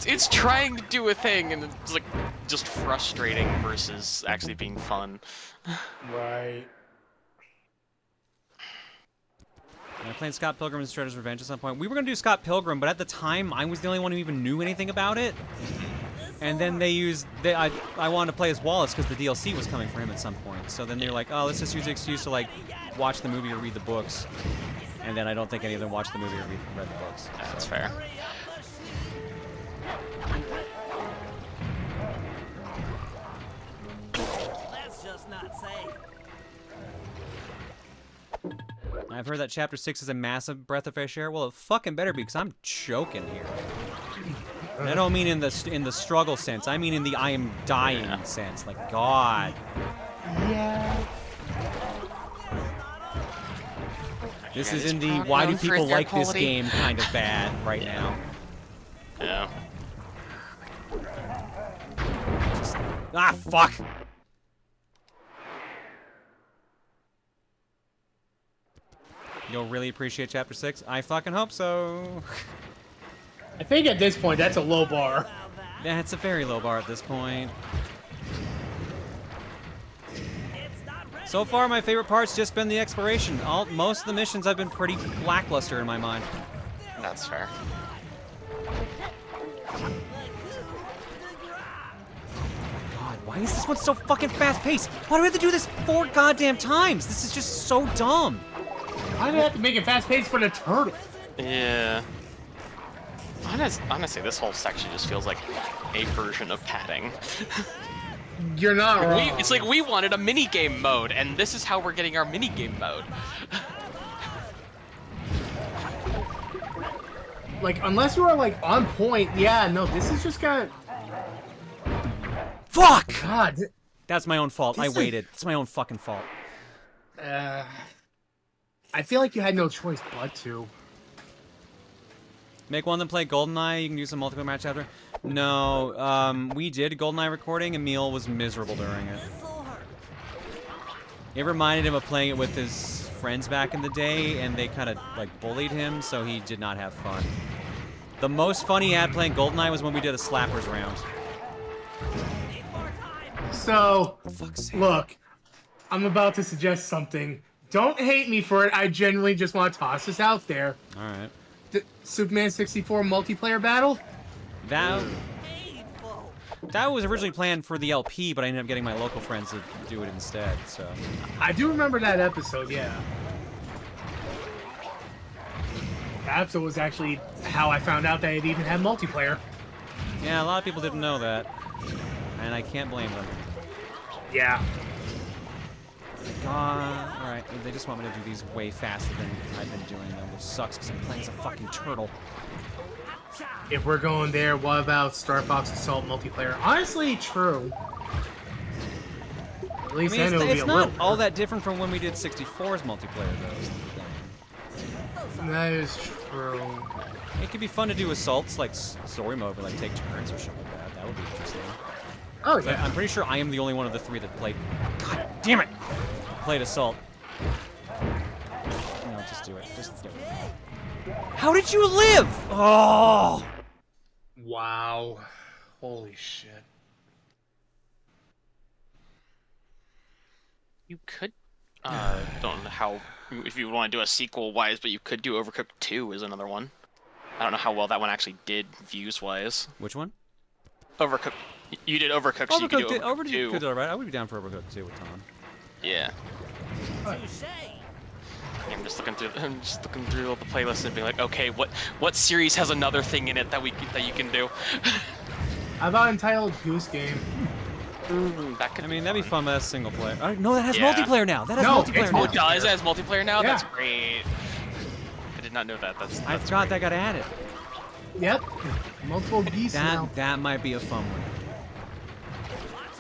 it's trying to do a thing, and it's like just frustrating versus actually being fun. Right. I played Scott Pilgrim and Shredder's Revenge at some point. We were gonna do Scott Pilgrim, but at the time I was the only one who even knew anything about it. And then I wanted to play as Wallace because the DLC was coming for him at some point. So then they were like, oh, let's just use the excuse to like watch the movie or read the books. And then I don't think any of them watched the movie or read the books. So. That's fair. That's just not safe. I've heard that Chapter 6 is a massive breath of fresh air. Well, it fucking better be, because I'm choking here. And I don't mean in the struggle sense. I mean in the I am dying sense. Like, God. Yeah. This is in the why do people like this game kind of bad right now. Yeah. Fuck! You'll really appreciate Chapter 6? I fucking hope so. I think at this point, that's a low bar. That's a very low bar at this point. So far, my favorite part's just been the exploration. Most of the missions have been pretty lackluster in my mind. That's fair. God, why is this one so fucking fast-paced? Why do we have to do this 4 goddamn times? This is just so dumb. Why do they have to make it fast-paced for the turtle? Yeah. Honestly, this whole section just feels like a version of padding. You're not wrong. It's like we wanted a minigame mode, and this is how we're getting our minigame mode. Like, unless you are, like, on point, yeah, no, this is just kind of... Fuck! God. That's my own fault. I waited. It's my own fucking fault. I feel like you had no choice but to. Make one of them play GoldenEye. You can do some multiplayer match after. No, we did GoldenEye recording. Emil was miserable during it. It reminded him of playing it with his friends back in the day, and they kind of like bullied him, so he did not have fun. The most fun he had playing GoldenEye was when we did a slappers round. So, look, I'm about to suggest something. Don't hate me for it. I genuinely just want to toss this out there. All right. The Superman 64 multiplayer battle? That was originally planned for the LP, but I ended up getting my local friends to do it instead, so... I do remember that episode, yeah. That episode was actually how I found out that it even had multiplayer. Yeah, a lot of people didn't know that, and I can't blame them. Yeah. God, alright, they just want me to do these way faster than I've been doing them, which sucks because I'm playing as a fucking turtle. If we're going there, what about Star Fox Assault multiplayer? Honestly, true. At least I mean, then it's not all that different from when we did 64's multiplayer, though. That is true. It could be fun to do assaults, like story mode, but like take turns or something like that. That would be interesting. Oh, but yeah. I'm pretty sure I am the only one of the 3 that played... God damn it! Played assault. No, just do it. Just do it. How did you live? Oh! Wow. Holy shit. You could, don't know how, if you want to do a sequel-wise, but you could do Overcooked 2 is another one. I don't know how well that one actually did views-wise. Which one? Overcooked. You did Overcooked, so you could do Overcooked 2. Could do it, right? I would be down for Overcooked 2 with Tom. Yeah. I'm just looking through all the playlists and being like, okay, what series has another thing in it that you can do? How about entitled Goose Game? That I mean, that'd be fun, but that's single player. No, that has Yeah. multiplayer now. That has No, multiplayer it's now. Oh, it does? It has multiplayer now? Yeah. That's great. I did not know that. I forgot that got added. Yep. Multiple geese now. That might be a fun one.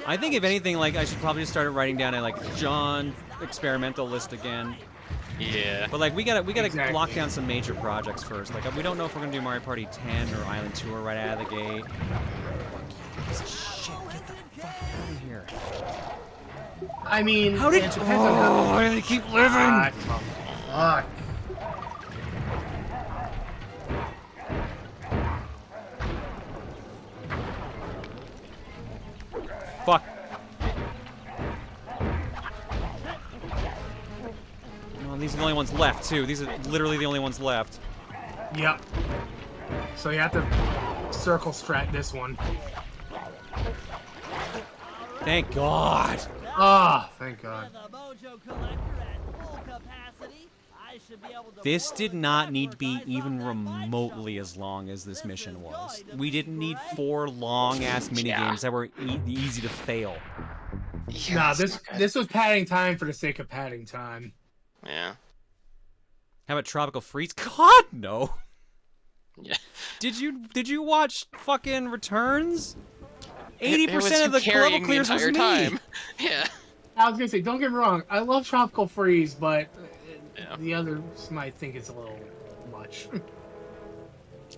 I think if anything, like I should probably just start writing down a like John experimental list again. Yeah. But like we gotta Exactly. lock down some major projects first. Like we don't know if we're gonna do Mario Party 10 or Island Tour right out of the gate. Fuck you, piece of shit! Get the fuck out of here. I mean, How did? it depends on how. Why do they keep living? Fuck. Fuck. Well, these are the only ones left too. These are literally the only ones left. Yep. So you have to circle strat this one. Thank God. Ah, thank God. This did not need to be even remotely as long as this mission was. We didn't need 4 long-ass minigames that were easy to fail. Nah, this was padding time for the sake of padding time. Yeah. How about Tropical Freeze? God, no. Yeah. Did you watch fucking Returns? 80% It was of you the carrying level clears the was entire me. time. Yeah. I was gonna say, don't get me wrong, I love Tropical Freeze, but Yeah. the others might think it's a little much.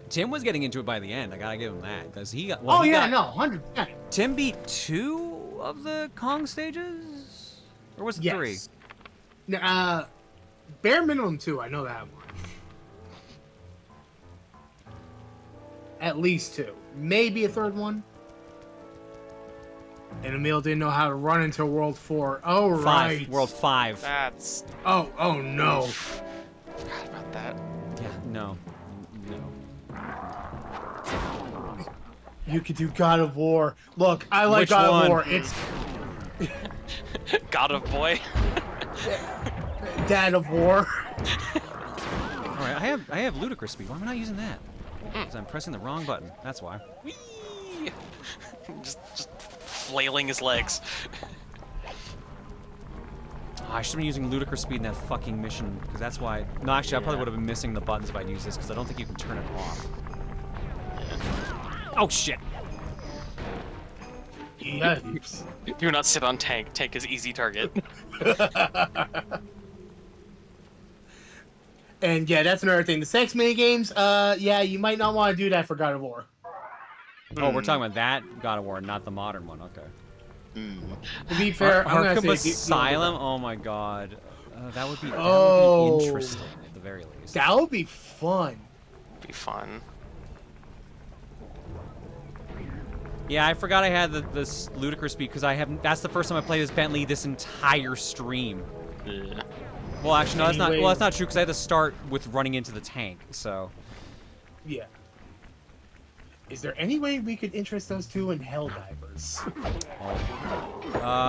Tim was getting into it by the end. I gotta give him that because he got. Oh he yeah, got- no, 100%. Tim beat 2 of the Kong stages, or was it 3? Bare minimum 2. I know that much. At least 2, maybe a third one. And Emil didn't know how to run into World 4. Oh, 5. right. World 5. That's. Oh no. Forgot about that. Yeah, no. You could do God of War. Look, I like Which God one? of War. It's God of Boy. Dad of War. All right, I have ludicrous speed. Why am I not using that? Because I'm pressing the wrong button. That's why. Whee! just flailing his legs. Oh, I should have been using ludicrous speed in that fucking mission, because that's why. No, actually, I probably would have been missing the buttons if I'd used this, because I don't think you can turn it off. Oh shit! Yikes. Do not sit on tank. Tank is easy target. And yeah, that's another thing. The sex minigames, yeah, you might not want to do that for God of War. Oh, we're talking about that God of War, not the modern one. Okay. To be fair, I'm gonna Arkham say Asylum. Oh my God, that would be interesting at the very least. That would be fun. Be fun. Yeah, I forgot I had this ludicrous speed because I haven't. That's the first time I played as Bentley this entire stream. Yeah. Well, actually, no, that's not. Anyway. Well, that's not true because I had to start with running into the tank. So. Yeah. Is there any way we could interest those two in Helldivers?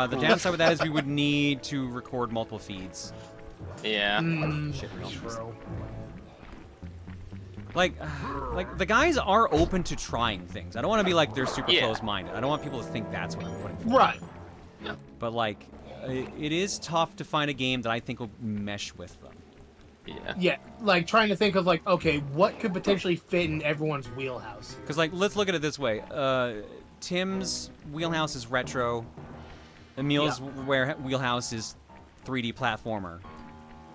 The downside with that is we would need to record multiple feeds. Yeah. Shit, we don't use True. Like the guys are open to trying things. I don't want to be like they're super Yeah. close-minded. I don't want people to think that's what I'm putting forward. Right. Yeah. But like, it is tough to find a game that I think will mesh with them. Yeah. Yeah, like trying to think of like, okay, what could potentially fit in everyone's wheelhouse? Because like, let's look at it this way. Tim's wheelhouse is retro. Emil's wheelhouse is 3D platformer.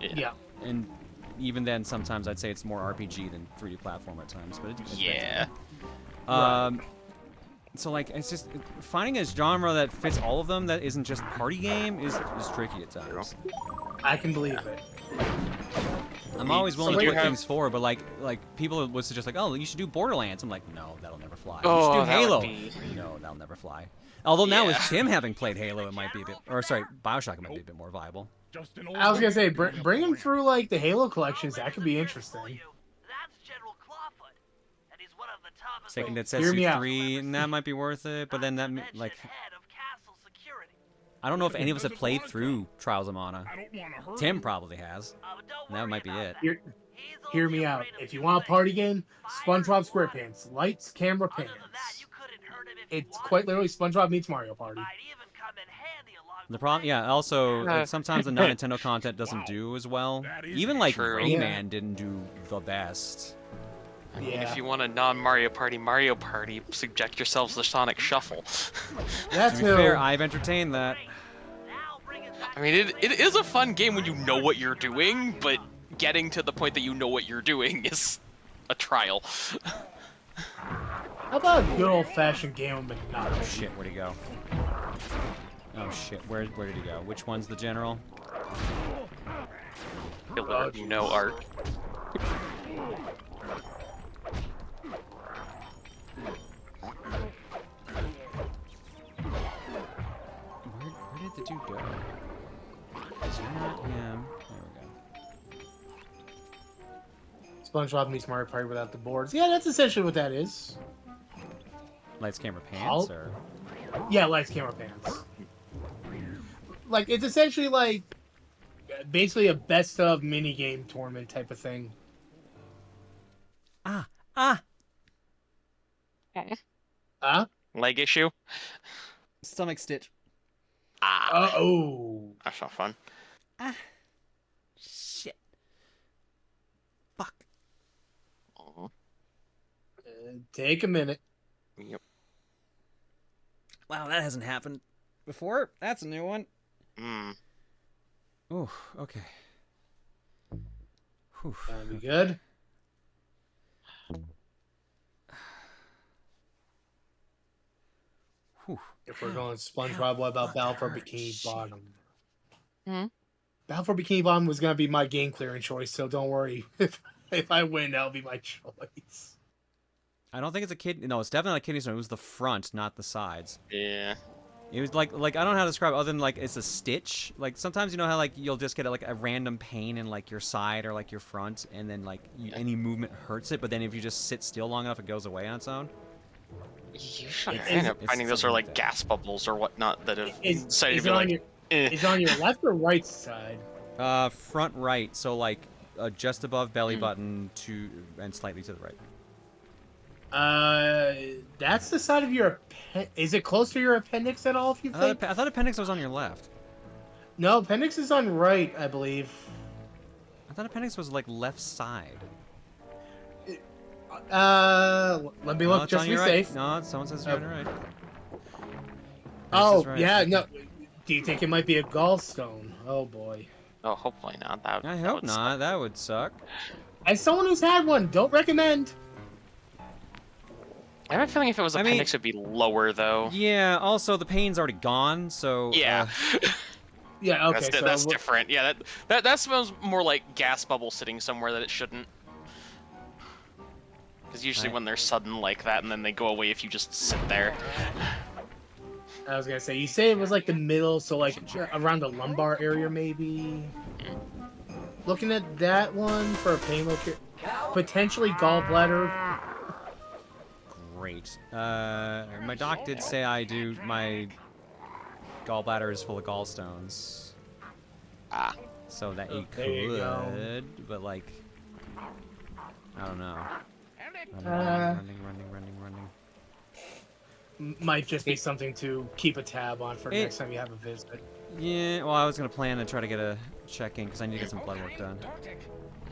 Yeah. And even then, sometimes I'd say it's more RPG than 3D platformer at times. But it's Yeah. So like, it's just finding a genre that fits all of them that isn't just party game is tricky at times. I can believe it. I'm always willing So to you put have- things forward, but like people would suggest like, oh, you should do Borderlands. I'm like, no, that'll never fly. Oh, you should do that would Halo. be- No, that'll never fly. Although now with Yeah. Tim having played Halo, it might be a bit, or sorry, Bioshock might be a bit more viable. I was gonna say, bring him through like the Halo collections. That could be interesting. That's General Clawfoot, and he's one of the toughest. Taking that Hear me Setsu out. 3, and that might be worth it, but then that like, I don't know if any of us have played through Trials of Mana. Tim probably has, and that might be it. Hear me out. If you want a party game, SpongeBob SquarePants, lights, camera, pans. It's quite literally SpongeBob meets Mario Party. The problem, yeah. Also, like, sometimes the non-Nintendo content doesn't do as well. Even like true. Rayman didn't do the best. I mean, if you want a non-Mario Party, subject yourselves to Sonic Shuffle. To be fair, I've entertained that. I mean, it is a fun game when you know what you're doing, but getting to the point that you know what you're doing is a trial. How about a good old-fashioned game of Monopoly? Oh shit, where'd he go? Oh shit, where did he go? Which one's the general? Killer, no art. Where did the dude go? Is not him? There we go. SpongeBob meets Mario Party without the boards. Yeah, that's essentially what that is. Lights, camera, pants, or? Yeah, lights, camera, pants. Like, it's essentially like basically a best of mini game tournament type of thing. Leg issue? Stomach stitch. Oh. That's not fun. Shit. Fuck. Take a minute. Yep. Wow, that hasn't happened before. That's a new one. Oh, okay. Whew. That'll be good. Whew. If we're going SpongeBob, what about Battle for Bikini Bottom? Hmm? Battle for Bikini Bottom was going to be my game clearing choice, so don't worry. If I win, that'll be my choice. I don't think it's a kid. No, it's definitely not a kidney stone. It was the front, not the sides. Yeah. It was like I don't know how to describe it other than like it's a stitch. Like sometimes you know how like you'll just get like a random pain in like your side or like your front, and then like any movement hurts it. But then if you just sit still long enough, it goes away on its own. Usually, I end up finding those are like gas bubbles or whatnot that have decided to be like. Is it on your left or right side? Front right. So like just above belly button to and slightly to the right. That's the side of your is it close to your appendix at all? If you think? I thought appendix was on your left. No, appendix is on right, I believe. I thought appendix was like left side. Let me look just to be safe. No, someone says you're on your right. Oh, right. yeah, no. Do you think it might be a gallstone? Oh boy. Oh, hopefully not. I hope not. That would suck. As someone who's had one, don't recommend. I have a feeling if it was appendix, it'd be lower though. Yeah. Also, the pain's already gone, so. Yeah. Yeah. Okay. That's different. Yeah. That smells more like gas bubble sitting somewhere that it shouldn't. Because usually when they're sudden like that, and then they go away if you just sit there. I was gonna say, you say it was like the middle, so like around the lumbar area, maybe. Looking at that one for a pain location, potentially gallbladder. Great. My doc did say my gallbladder is full of gallstones. So that it could, but like, I don't know. Running. Might just be something to keep a tab on for next time you have a visit. Yeah, well, I was gonna plan to try to get a check-in because I need to get some blood work done.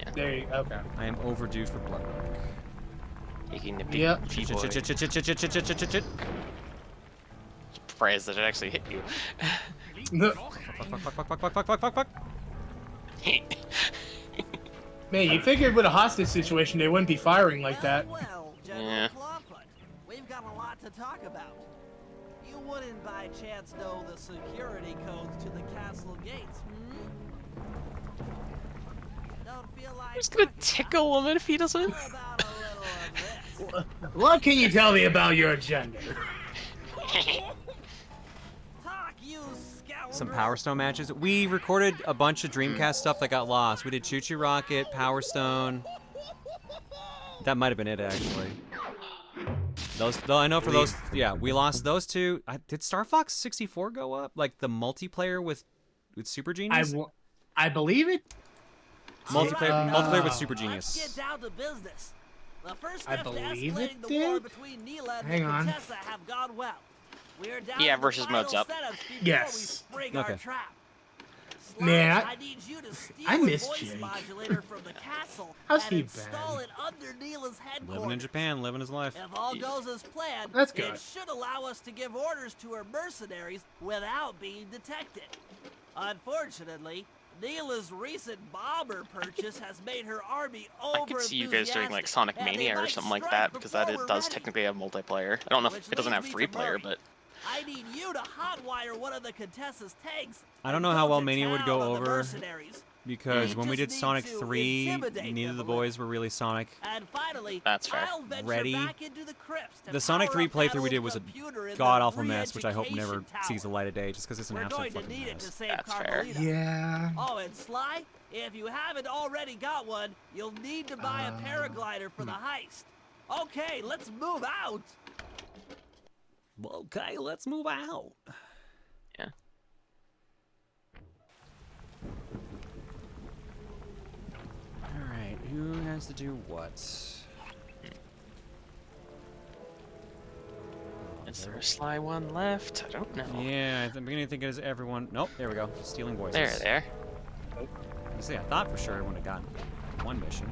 Yeah. There you go. Okay. I am overdue for blood work. Taking the big Surprised that it actually hit you. Fuck. Man, you figured with a hostage situation they wouldn't be firing like that. Yeah. We've got a lot to talk about. You wouldn't by chance know the security codes to the castle gates, Don't feel like I'm just gonna tickle him if he doesn't. What can you tell me about your gender? Some Power Stone matches. We recorded a bunch of Dreamcast stuff that got lost. We did Choo Choo Rocket, Power Stone. That might have been it, actually. Those, though, I know for those, yeah, we lost those two. Did Star Fox 64 go up? Like the multiplayer with Super Genius? I believe it. Multiplayer with Super Genius. Let's get down to business. The first I steps to believe escalating it the war did? between Neela and Hang the on. Contessa have gone well. We're down Yeah, to the versus final mode's up. setups before Yes. we spring our Okay. trap. Man, I need you to steal I a miss voice Jake. modulator from the castle How's and he install been? it under Neela's headquarters. Living in Japan, living his life. If all goes as planned, That's good. it should allow us to give orders to her mercenaries without being detected. Unfortunately, Neela's recent bomber purchase has made her army over. I could see you guys doing like Sonic Mania or something like that, because that it does technically have multiplayer. I don't know if it doesn't have 3-player, but I need you to hotwire one of the Contessa's tanks. I don't know how well Mania would go over, because when we did Sonic 3, neither of the boys were really Sonic And finally, That's fair. I'll venture ready. back into the crypts to The Sonic power 3 up that playthrough we did old was a computer in the god-awful mess, which I hope never re-education sees the light of day, just because it's an We're absolute going to fucking need it to mess. save That's fair. Carmelita. Yeah. Oh, and Sly, if you haven't already got one, you'll need to buy a paraglider for the heist. Okay, let's move out. Okay, let's move out. yeah. Alright, who has to do what? Is there a Sly one left? I don't know. Yeah, I'm beginning to think it is everyone. Nope, there we go. Stealing voices. There. You see, I thought for sure everyone had gotten one mission.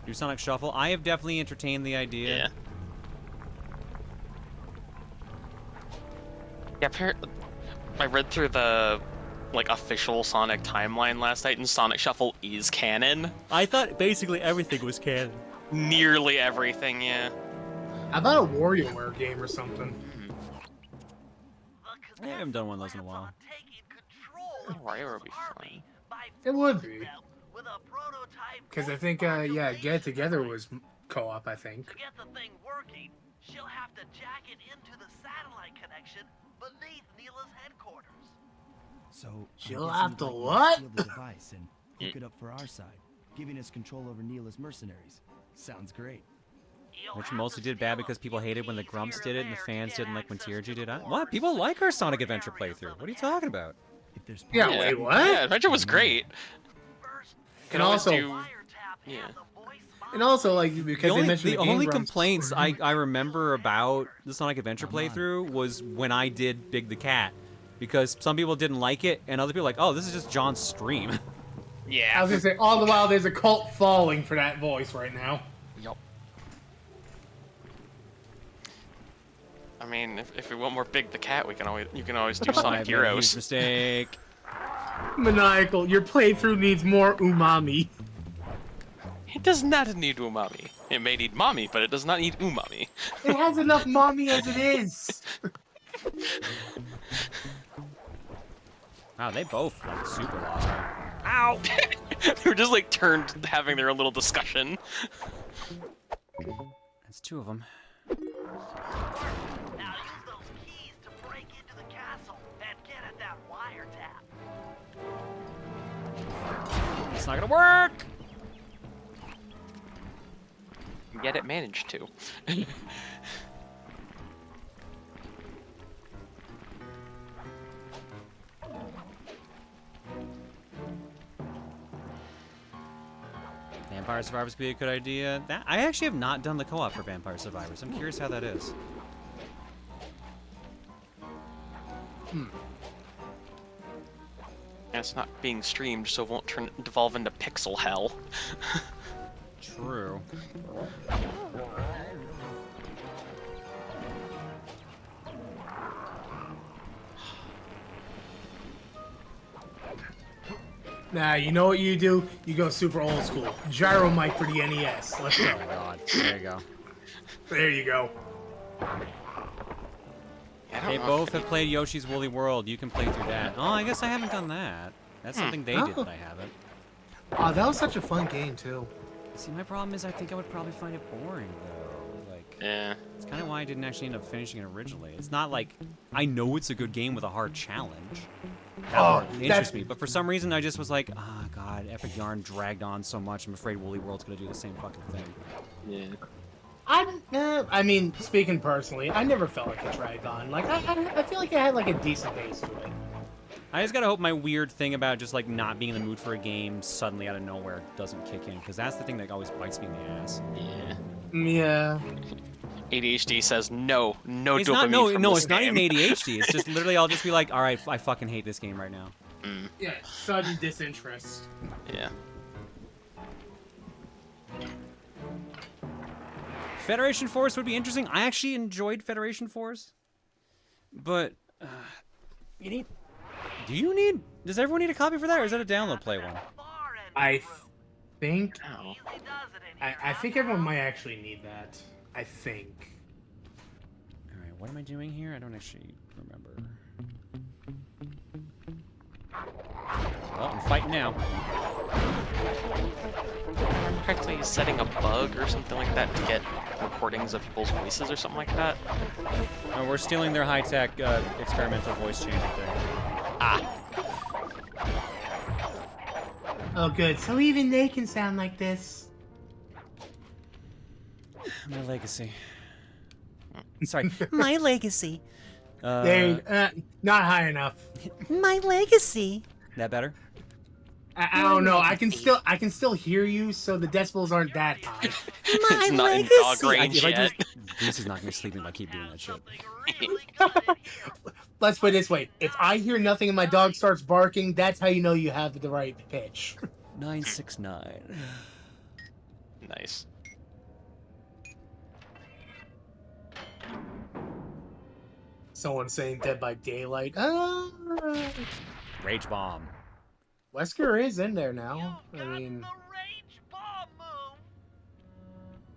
Do Sonic Shuffle. I have definitely entertained the idea. Yeah. Yeah, I read through the official Sonic timeline last night, and Sonic Shuffle is canon. I thought basically everything was canon. Nearly everything, yeah. How about a WarioWare game or something? I haven't done one of those in a while. WarioWare would be fun. It would be. Because I think, yeah, Get It Together was co-op, I think. To get the thing working, she'll have to jack it into the satellite connection beneath Neela's headquarters. So She'll I guess have you'd to like me what? steal the device and hook it up for our side, giving us control over Neela's mercenaries. Sounds great. Which mostly did bad because people hated when the Grumps did it and the fans didn't like when TRG did it. What? People like our Sonic Adventure playthrough. What are you talking about? If there's Yeah, wait, what? Yeah, Adventure was great. And also, Yeah. and also, like, because they mentioned the Game only Grumps- complaints I remember about the Sonic Adventure playthrough was when I did Big the Cat. Because some people didn't like it, and other people were like, oh, this is just John's stream. Yeah. I was gonna say, all the while there's a cult following for that voice right now. Yup. I mean, if we want more Big the Cat, you can always do I Sonic made a Heroes. huge mistake. Maniacal, your playthrough needs more umami. It does not need umami. It may need mommy, but it does not need umami. It has enough mommy as it is. Wow, they both like super lost me. Ow! They were just like turned, having their own little discussion. That's two of them. Now use those keys to break into the castle and get at that wiretap. It's not gonna work! Yet it managed to. Vampire Survivors could be a good idea. I actually have not done the co-op for Vampire Survivors. I'm curious how that is. And it's not being streamed, so it won't devolve into pixel hell. True. Nah, you know what you do? You go super old school. Gyro mic for the NES. Let's go. Oh my god. There you go. There you go. They both have played Yoshi's Woolly World. You can play through that. Oh, I guess I haven't done that. That's something they did that I haven't. Oh, that was such a fun game, too. See, my problem is I think I would probably find it boring, though. Like, yeah. It's kind of why I didn't actually end up finishing it originally. It's not like I know it's a good game with a hard challenge. That part interests me, but for some reason I just was like, ah, God, Epic Yarn dragged on so much. I'm afraid Woolly World's gonna do the same fucking thing. Yeah. I mean, speaking personally, I never felt like it dragged on. Like, I feel like it had like a decent pace to it. I just gotta hope my weird thing about just like not being in the mood for a game suddenly out of nowhere doesn't kick in, because that's the thing that always bites me in the ass. Yeah. Yeah. ADHD says no It's dopamine not from no, this it's not even game. ADHD. It's just literally I'll just be like, all right, I fucking hate this game right now. Yeah, sudden disinterest. Yeah. Federation Force would be interesting. I actually enjoyed Federation Force, but does everyone need a copy for that, or is that a download play one? I think I think everyone might actually need that. I think. All right, what am I doing here? I don't actually remember. Well, I'm fighting now. Correctly setting a bug or something like that to get recordings of people's voices or something like that. No, we're stealing their high-tech experimental voice changer thing. Ah. Oh, good. So even they can sound like this. My legacy. Sorry, my legacy. Not high enough. My legacy. That better? I don't know. I can still hear you, so the decibels aren't that high. My It's not in dog range yet. This is not gonna sleep if I keep doing that shit. Let's put it this way: if I hear nothing and my dog starts barking, that's how you know you have the right pitch. 969. Nice. Someone saying Dead by Daylight. Rage bomb. Wesker is in there now. I mean,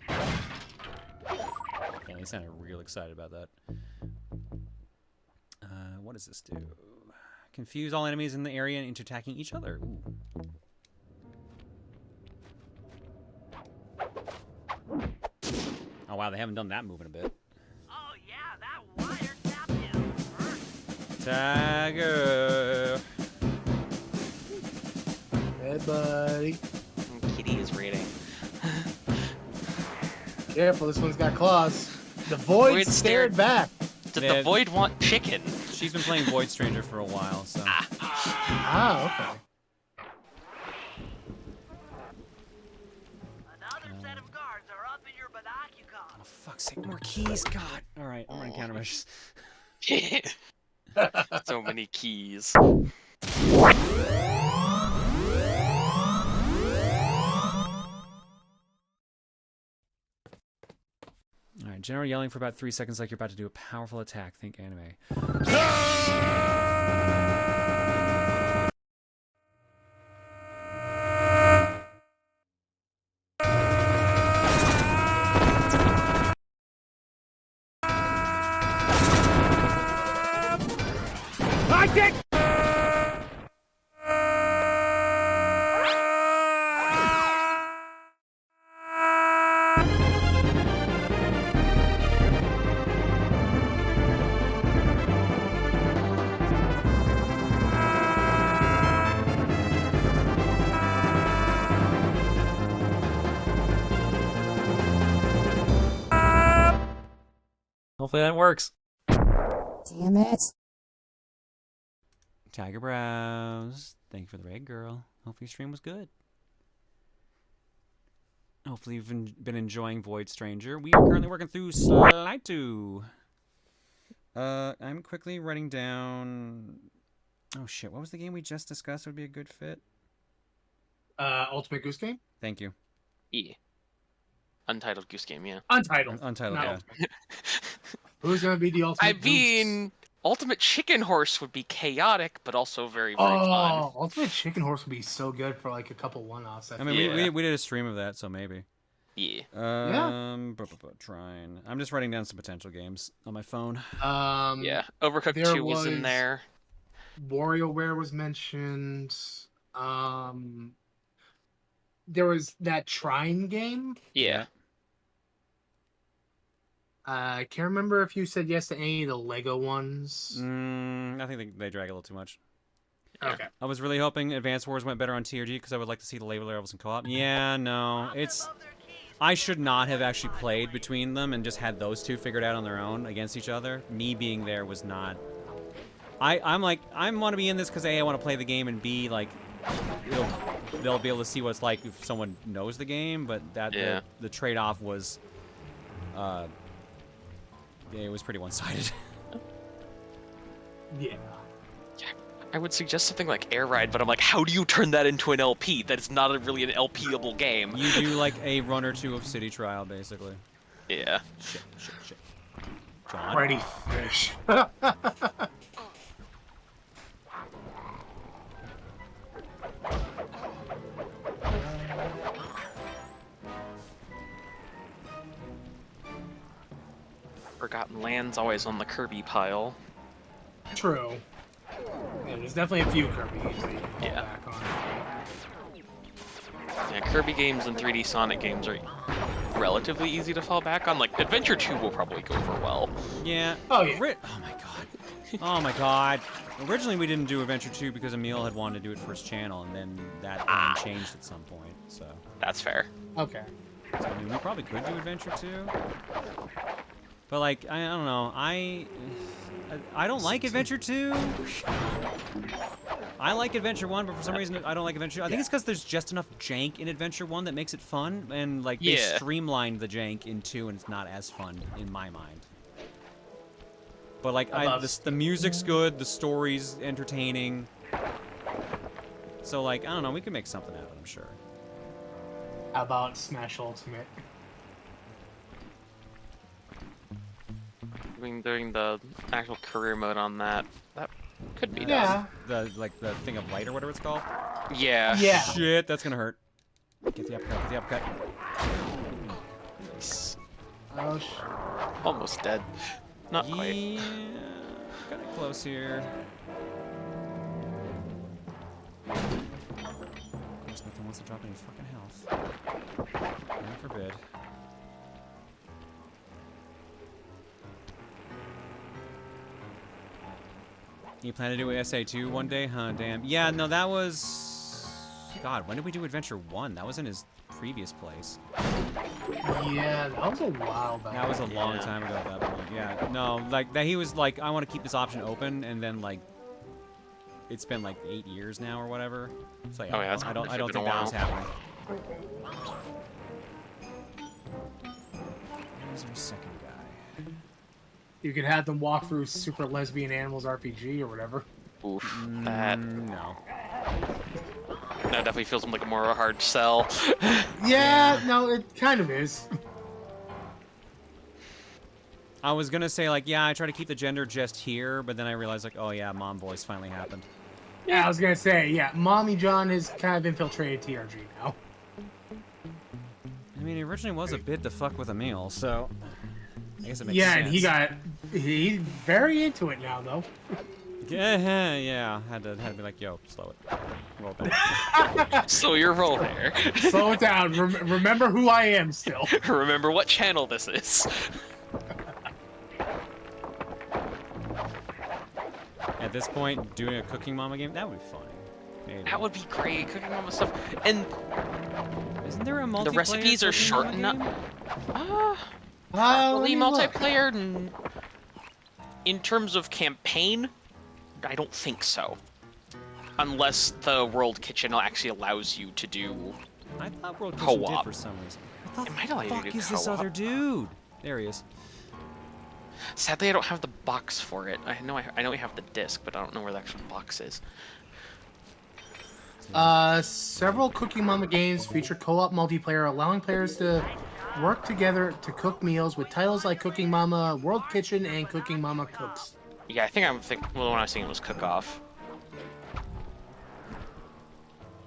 yeah, he sounded real excited about that. What does this do? Confuse all enemies in the area into attacking each other. Ooh. Oh wow, they haven't done that move in a bit. Oh yeah, that wire tapped him. Tiger. hey buddy. Kitty is raiding. Careful, this one's got claws. The Void stared back. Did the Void want chicken? She's been playing Void Stranger for a while, so. Ah, okay. Oh, fuck's sake, more keys, God. Alright, I'm running countermeasures. So many keys. Alright, general yelling for about 3 seconds like you're about to do a powerful attack. Think anime. I did. Hopefully that works. Damn it. Tiger Brows. Thank you for the raid, girl. Hopefully your stream was good. Hopefully you've been enjoying Void Stranger. We are currently working through Slide 2. I'm quickly writing down... Oh shit, what was the game we just discussed would be a good fit? Ultimate Goose Game? Thank you. E. Untitled Goose Game, yeah. Untitled. Untitled, Not yeah. Ultimate. Who's gonna be the ultimate? I mean, Ultimate Chicken Horse would be chaotic, but also very, very fun. Ultimate Chicken Horse would be so good for like a couple one-offs. I mean, we did a stream of that, so maybe. Yeah. Trying. I'm just writing down some potential games on my phone. Yeah, Overcooked 2 was in there. WarioWare was mentioned. There was that Trine game. Yeah. I can't remember if you said yes to any of the Lego ones. I think they drag a little too much. Okay. I was really hoping Advance Wars went better on TRG because I would like to see the later levels in co-op. Yeah, no. I should not have actually played between them and just had those two figured out on their own against each other. Me being there was not I'm like, I want to be in this because A, I want to play the game, and B, like, they'll be able to see what it's like if someone knows the game. But that the trade-off was, it was pretty one-sided. Yeah. I would suggest something like Air Ride, but I'm like, how do you turn that into an LP? That is not really an LP-able game. You do like a run or two of City Trial, basically. Yeah. Shit. John. Ready fish. Forgotten Land's always on the Kirby pile. True. Yeah, there's definitely a few Kirby games that you can fall back on. Yeah, Kirby games and 3D Sonic games are relatively easy to fall back on. Like, Adventure 2 will probably go over well. Yeah. Oh, yeah. Oh, my God. Oh, my God. Originally, we didn't do Adventure 2 because Emil had wanted to do it for his channel, and then that plan changed at some point, so... That's fair. Okay. So, I mean, we probably could do Adventure 2. But, like, I don't know. I don't like Adventure 2. I like Adventure 1, but for some reason I don't like Adventure 2. I think it's because there's just enough jank in Adventure 1 that makes it fun, and like they streamlined the jank in 2, and it's not as fun in my mind. But like the music's good, the story's entertaining. So like, I don't know, we could make something out of it, I'm sure. How about Smash Ultimate? Doing the actual career mode on that could be done. The thing of light or whatever it's called. Yeah. Yeah. Shit, that's gonna hurt. Get the uppercut. Nice. Oh shit. Almost dead. Not quite. Yeah, kind of close here. Of course, nothing wants to drop any fucking health. God forbid. You plan to do SA2 one day? Huh, damn. Yeah, no, that was... God, when did we do Adventure 1? That was in his previous place. Yeah, that was a while back. That was a long time ago at that point. Yeah, no, like, that he was like, I want to keep this option open, and then, like, it's been, like, 8 years now or whatever. It's like, I don't think that was happening. Where's our second guy? You could have them walk through Super Lesbian Animals RPG or whatever. Oof, that... No. That definitely feels like a more a hard sell. Yeah, no, it kind of is. I was gonna say, like, yeah, I try to keep the gender just here, but then I realized, like, oh yeah, mom voice finally happened. Yeah, I was gonna say, yeah, Mommy John has kind of infiltrated TRG now. I mean, he originally was a bit to fuck with Emil, so... I guess it makes sense. sense. And he's very into it now, though. Yeah, had to be like, yo, slow it. Roll back. Slow your roll there. Slow it down. Remember who I am still. Remember what channel this is. At this point, doing a Cooking Mama game, that would be fun. Maybe. That would be great, Cooking Mama stuff. And isn't there a multiplayer? The recipes are short enough. Really multiplayer in terms of campaign, I don't think so. Unless the World Kitchen actually allows you to do I thought World Kitchen did co-op. for some reason. I thought, It might allow you to fuck do is this co-op. other dude? There he is. Sadly, I don't have the box for it. I know we have the disc, but I don't know where the actual box is. Several Cooking Mama games feature co-op multiplayer, allowing players to work together to cook meals with titles like Cooking Mama World Kitchen and Cooking Mama Cooks. Yeah, I think well, when I was thinking it was Cook Off.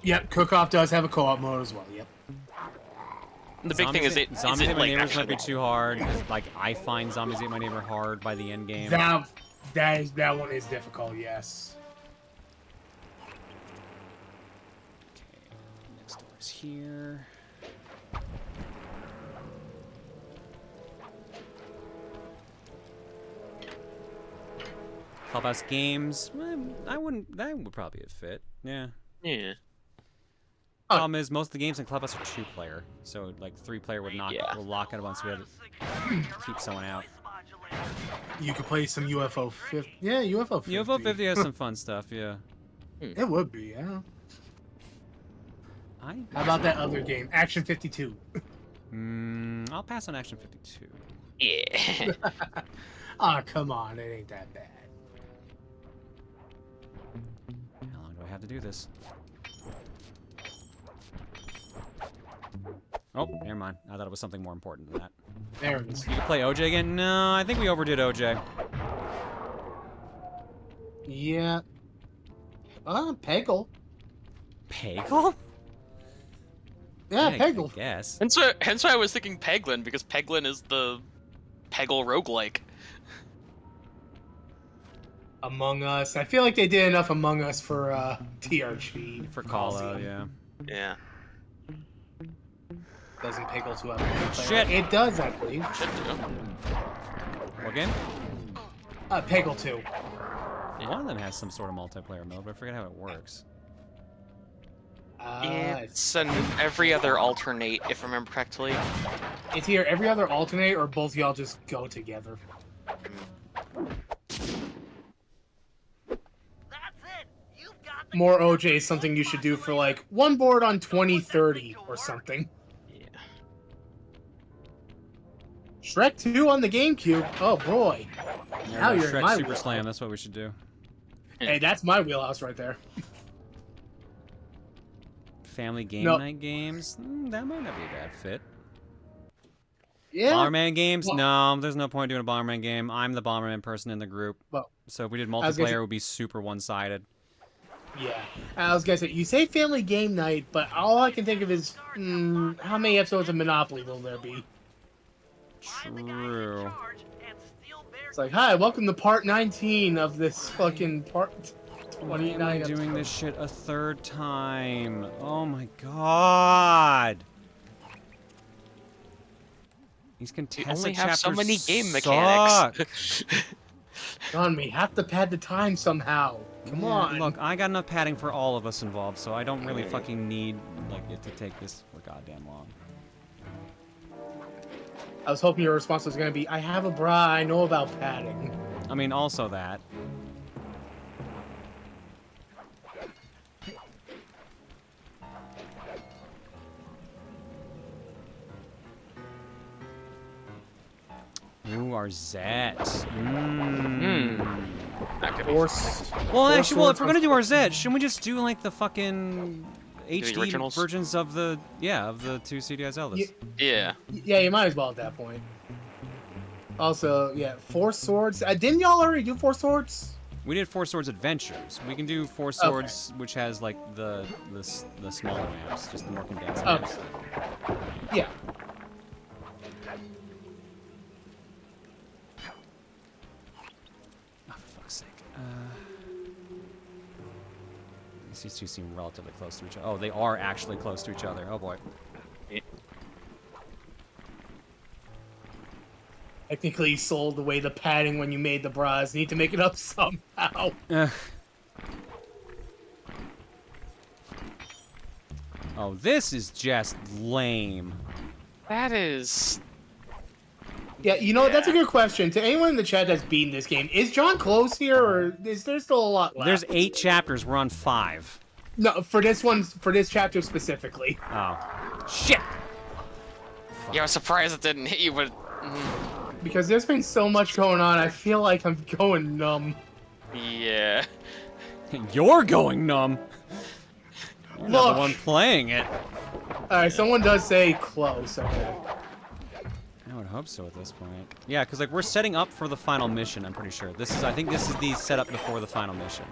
Yep, Cook Off does have a co-op mode as well. Yep. The big thing is Zombies Ate My like Neighbors might be actually- too hard. 'Cause, like, I find Zombies Ate My Neighbor hard by the end game. That one is difficult. Yes. Okay, next door is here. Clubhouse games, that would probably fit. Yeah. Yeah. Problem is, most of the games in Clubhouse are 2-player, so like 3-player would lock out a bunch, so we had to keep someone out. You could play some UFO 50. Yeah, UFO 50. UFO 50 has some fun stuff, yeah. It would be, yeah. How about that other game, Action 52? I'll pass on Action 52. Yeah. Ah, come on, it ain't that bad. How long do I have to do this? Oh, never mind. I thought it was something more important than that. There it is. You can play OJ again? No, I think we overdid OJ. Yeah. Peggle. Peggle? Yeah, I Peggle. Yes. Hence why I was thinking Peglin, because Peglin is the Peggle roguelike. Among Us. I feel like they did enough Among Us for TRG. For Call Out, yeah. Yeah. Doesn't Peggle 2 have a Shit. It does, I believe. Should do. What game? Peggle 2. One of them has some sort of multiplayer mode, but I forget how it works. It's an every other alternate, if I remember correctly. It's here every other alternate, or both y'all just go together. More OJ is something you should do for like one board on 2030 or something. Yeah. Shrek 2 on the GameCube. Oh boy. Now you're Shrek in my Super wheelhouse. Slam, that's what we should do. Hey, that's my wheelhouse right there. Family game No. night games? That might not be a bad fit. Yeah. Bomberman games? Well- No, there's no point doing a Bomberman game. I'm the Bomberman person in the group. Well, So if we did was gonna multiplayer, say- it would be super one-sided. Yeah. I was gonna say, you say family game night, but all I can think of is, how many episodes of Monopoly will there be? True. It's like, hi, welcome to part 19 of this fucking part Why am I 29 doing episode. this shit a third time? Oh my god! These contested only have so chapters many game suck. mechanics. John, we have to pad the time somehow. Come Yeah, on. Look, I got enough padding for all of us involved, so I don't really fucking need like it to take this for goddamn long. I was hoping your response was going to be, I have a bra, I know about padding. I mean, also that. Ooh, our Zet. Force. Well, Force actually, well, if swords we're gonna do our Zet, shouldn't we just do like the fucking the HD originals? versions of the of the two CDI Zeldas? Yeah. Yeah, you might as well at that point. Also, yeah, Four Swords. Didn't y'all already do Four Swords? We did Four Swords Adventures. We can do Four Swords, which has like the smaller maps, just the more condensed Okay. maps. Yeah. Oh, for fuck's sake. These two seem relatively close to each other. Oh, they are actually close to each other. Oh boy. Technically, you sold away the padding when you made the bras. Need to make it up somehow. Oh, this is just lame. That is. Yeah, you know, that's a good question. To anyone in the chat that's beaten this game, is John close here, or is there still a lot left? There's 8 chapters. We're on 5. No, for this one, for this chapter specifically. Oh. Shit! Yeah, I was surprised it didn't hit you, but. Because there's been so much going on, I feel like I'm going numb. Yeah. You're going numb. You're not Look. the one playing it. Alright, someone does say close, okay. I would hope so at this point. Yeah, because like we're setting up for the final mission. I'm pretty sure I think this is the setup before the final mission.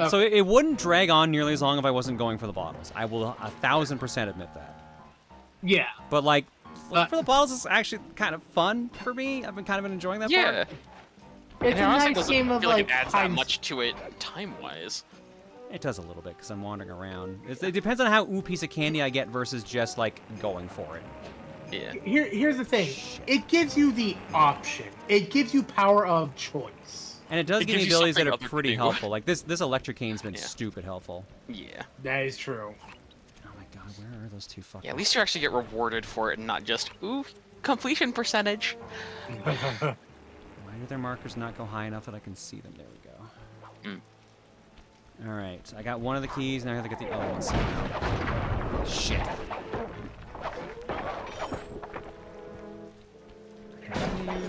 So it wouldn't drag on nearly as long if I wasn't going for the bottles. I will 1000% admit that. Yeah. But like, looking for the bottles is actually kind of fun for me. I've been kind of enjoying that Yeah. part. It's And a honestly, nice doesn't game of feel like like it adds that hide- much to it time-wise. It does a little bit because I'm wandering around. It depends on how ooh piece of candy I get versus just like going for it. Yeah. Here's the thing. It gives you the option. It gives you power of choice. And it does It give me gives you abilities that something are other to pretty do. helpful. Like this electric cane's been stupid helpful. Yeah. That is true. Oh my god, where are those two fuckers? Yeah, at least you actually get rewarded for it and not just, ooh, completion percentage. Why do their markers not go high enough that I can see them? There we go. All right, I got one of the keys. Now I have to get the other one somehow. Shit.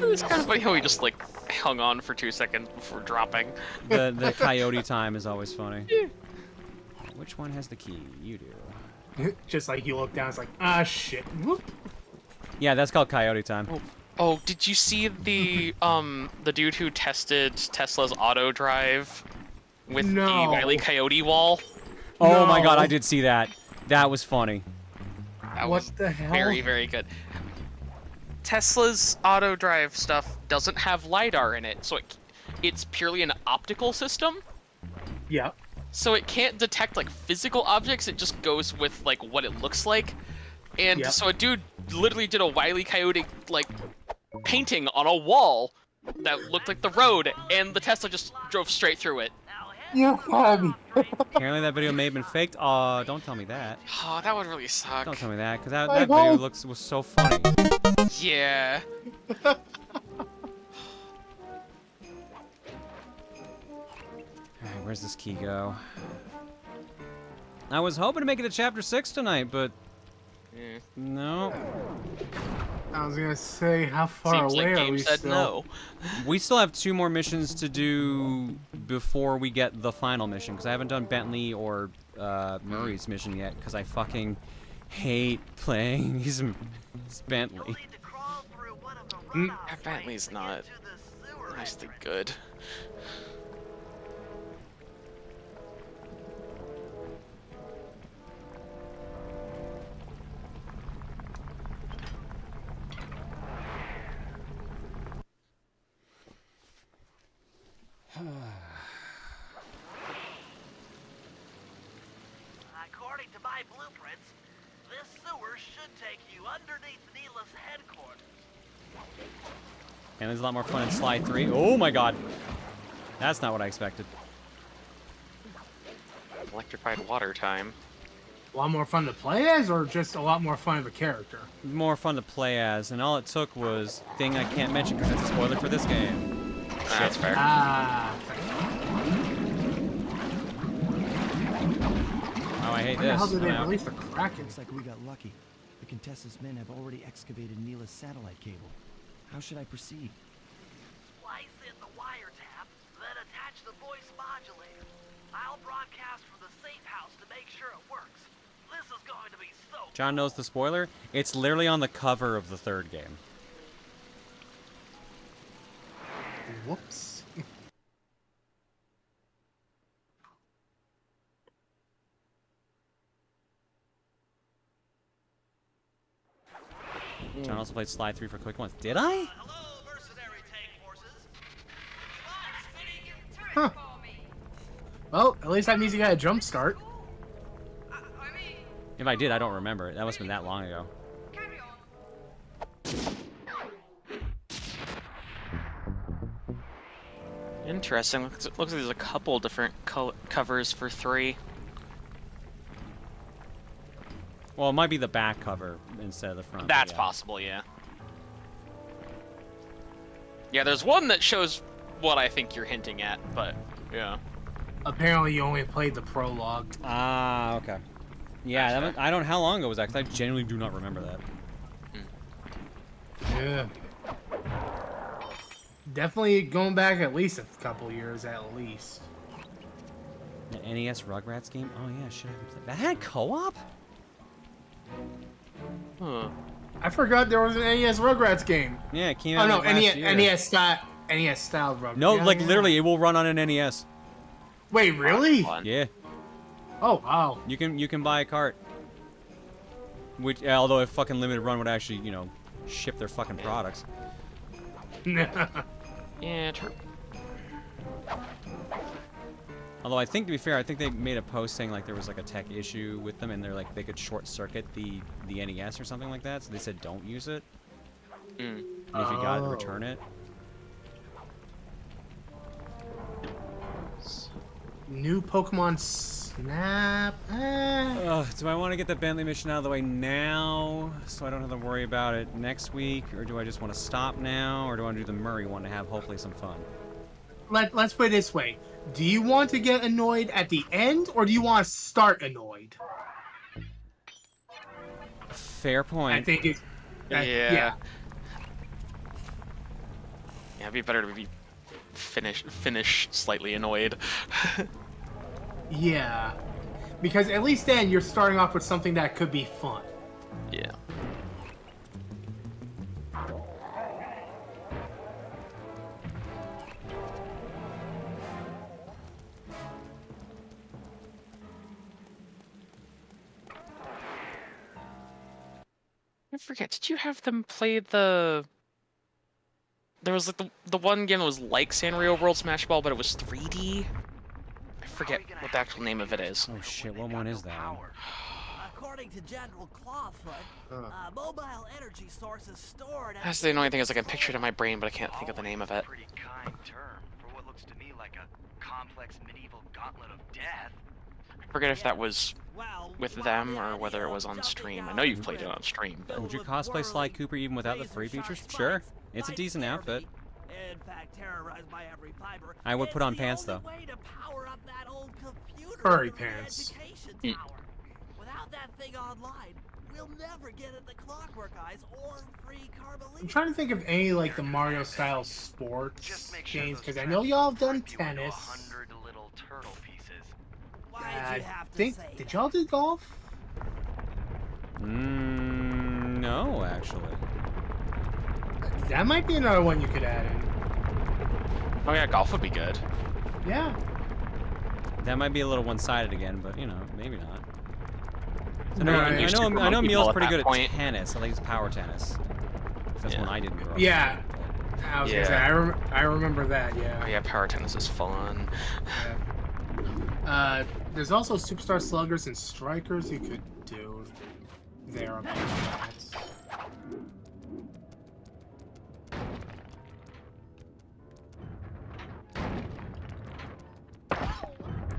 It's kind of funny how he just like hung on for 2 seconds before dropping. The coyote time is always funny. Which one has the key? You do. Just like you look down, it's like, ah, shit. Whoop. Yeah, that's called coyote time. Oh, did you see the dude who tested Tesla's auto drive with the Wile E. Coyote wall? Oh my god, I did see that. That was funny. That What was the hell? very, very good. Tesla's auto drive stuff doesn't have LiDAR in it, so it's purely an optical system. Yeah. So it can't detect like physical objects, it just goes with like what it looks like. And so a dude literally did a Wile E. Coyote like painting on a wall that looked like the road, and the Tesla just drove straight through it. You're funny. Apparently that video may have been faked. Don't tell me that. Oh, that would really suck. Don't tell me that, because that video was so funny. Yeah. Alright, where's this key go? I was hoping to make it to chapter 6 tonight, but no. I was gonna say, how far Seems away like are game we said still? no. We still have 2 more missions to do before we get the final mission, because I haven't done Bentley or Murray's mission yet, because I fucking hate playing his Bentley. Bentley's not nicely good. According to my blueprints, this sewer should take you underneath Neela's headquarters. And there's a lot more fun in Slide 3. Oh my god. That's not what I expected. Electrified water time. A lot more fun to play as, or just a lot more fun of a character? More fun to play as, and all it took was thing I can't mention because it's a spoiler for this game. That's fair. Ah. Oh, I hate Why the hell this. did they I'm out. release the Kraken? Looks like we got lucky. The Contessa's men have already excavated Neela's satellite cable. How should I proceed? Splice in the wiretap, then attach the voice modulator. I'll broadcast from the safe house to make sure it works. This is going to be so John knows the spoiler. It's literally on the cover of the 3rd game. Whoops. John also played Slide 3 for quick ones. Did I? Huh. Well, at least that means you got a jump start. If I did, I don't remember it. That must have been that long ago. Interesting. Looks like there's a couple different covers for 3. Well, it might be the back cover instead of the front. That's yeah. possible, yeah. Yeah, there's one that shows what I think you're hinting at, but yeah. Apparently, you only played the prologue. Ah, okay. Yeah, I don't know how long ago was that, because I genuinely do not remember that. Yeah. Definitely going back at least a couple years, at least. The NES Rugrats game? Oh yeah, shit. That had co-op? Huh. I forgot there was an NES Rugrats game. Yeah, it came Oh out no, like last year. NES style Rugrats. No, Yeah, like yeah. literally, it will run on an NES. Wait, really? Yeah. Oh wow. You can buy a cart. Which, although if fucking Limited Run would actually, you know, ship their fucking products. Yeah, true. Although I think, to be fair, I think they made a post saying like there was like a tech issue with them, and they're like they could short circuit the NES or something like that. So they said don't use it. And if you got it, return it. New Pokemon snap. Do I want to get the Bentley mission out of the way now so I don't have to worry about it next week? Or do I just want to stop now? Or do I want to do the Murray one to have hopefully some fun? Let's put it this way. Do you want to get annoyed at the end, or do you want to start annoyed? Fair point. I think it's... Yeah. yeah. Yeah, it'd be better to be finish slightly annoyed. Yeah. Because at least then you're starting off with something that could be fun. Yeah. I forget, did you have them play the... There was like the one game that was like Sanrio World Smash Ball, but it was 3D? I forget what the actual name of it is. Oh shit, what one is that one? According to General Clawfoot, mobile energy sources stored... That's the annoying thing is I can picture it in my brain, but I can't think of the name of it. Pretty kind term for what looks to me like a complex medieval gauntlet of death. I forget if that was with them or whether it was on stream. I know you've played it on stream, but... Would you cosplay Sly Cooper even without the free features? Sure. It's a decent outfit. In fact, terrorized by every fiber. I would put on pants, though. Furry pants. Without that thing online, we'll never get at the Clockwork Eyes or free Carbolina. I'm trying to think of any, like, the Mario-style sports games, because I know y'all have done tennis. I think... Did y'all do golf? No, actually. That might be another one you could add in. Oh yeah, golf would be good. Yeah. That might be a little one-sided again, but, you know, maybe not. I know Meal's pretty good point. at tennis. I think it's power tennis. That's one I didn't grow up with. Yeah. I was gonna say, I remember that, yeah. Oh yeah, power tennis is fun. Yeah. There's also Superstar Sluggers and Strikers you could do there about that.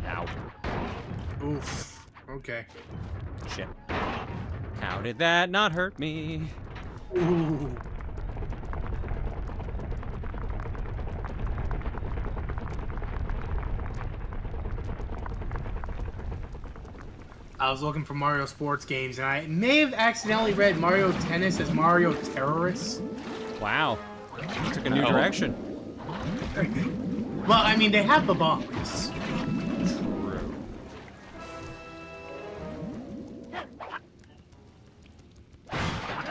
Ow. Oof. Okay. Shit. How did that not hurt me? Ooh. I was looking for Mario sports games, and I may have accidentally read Mario Tennis as Mario Terrorists. Wow. You took a new direction. Well, I mean, they have the bombs. True.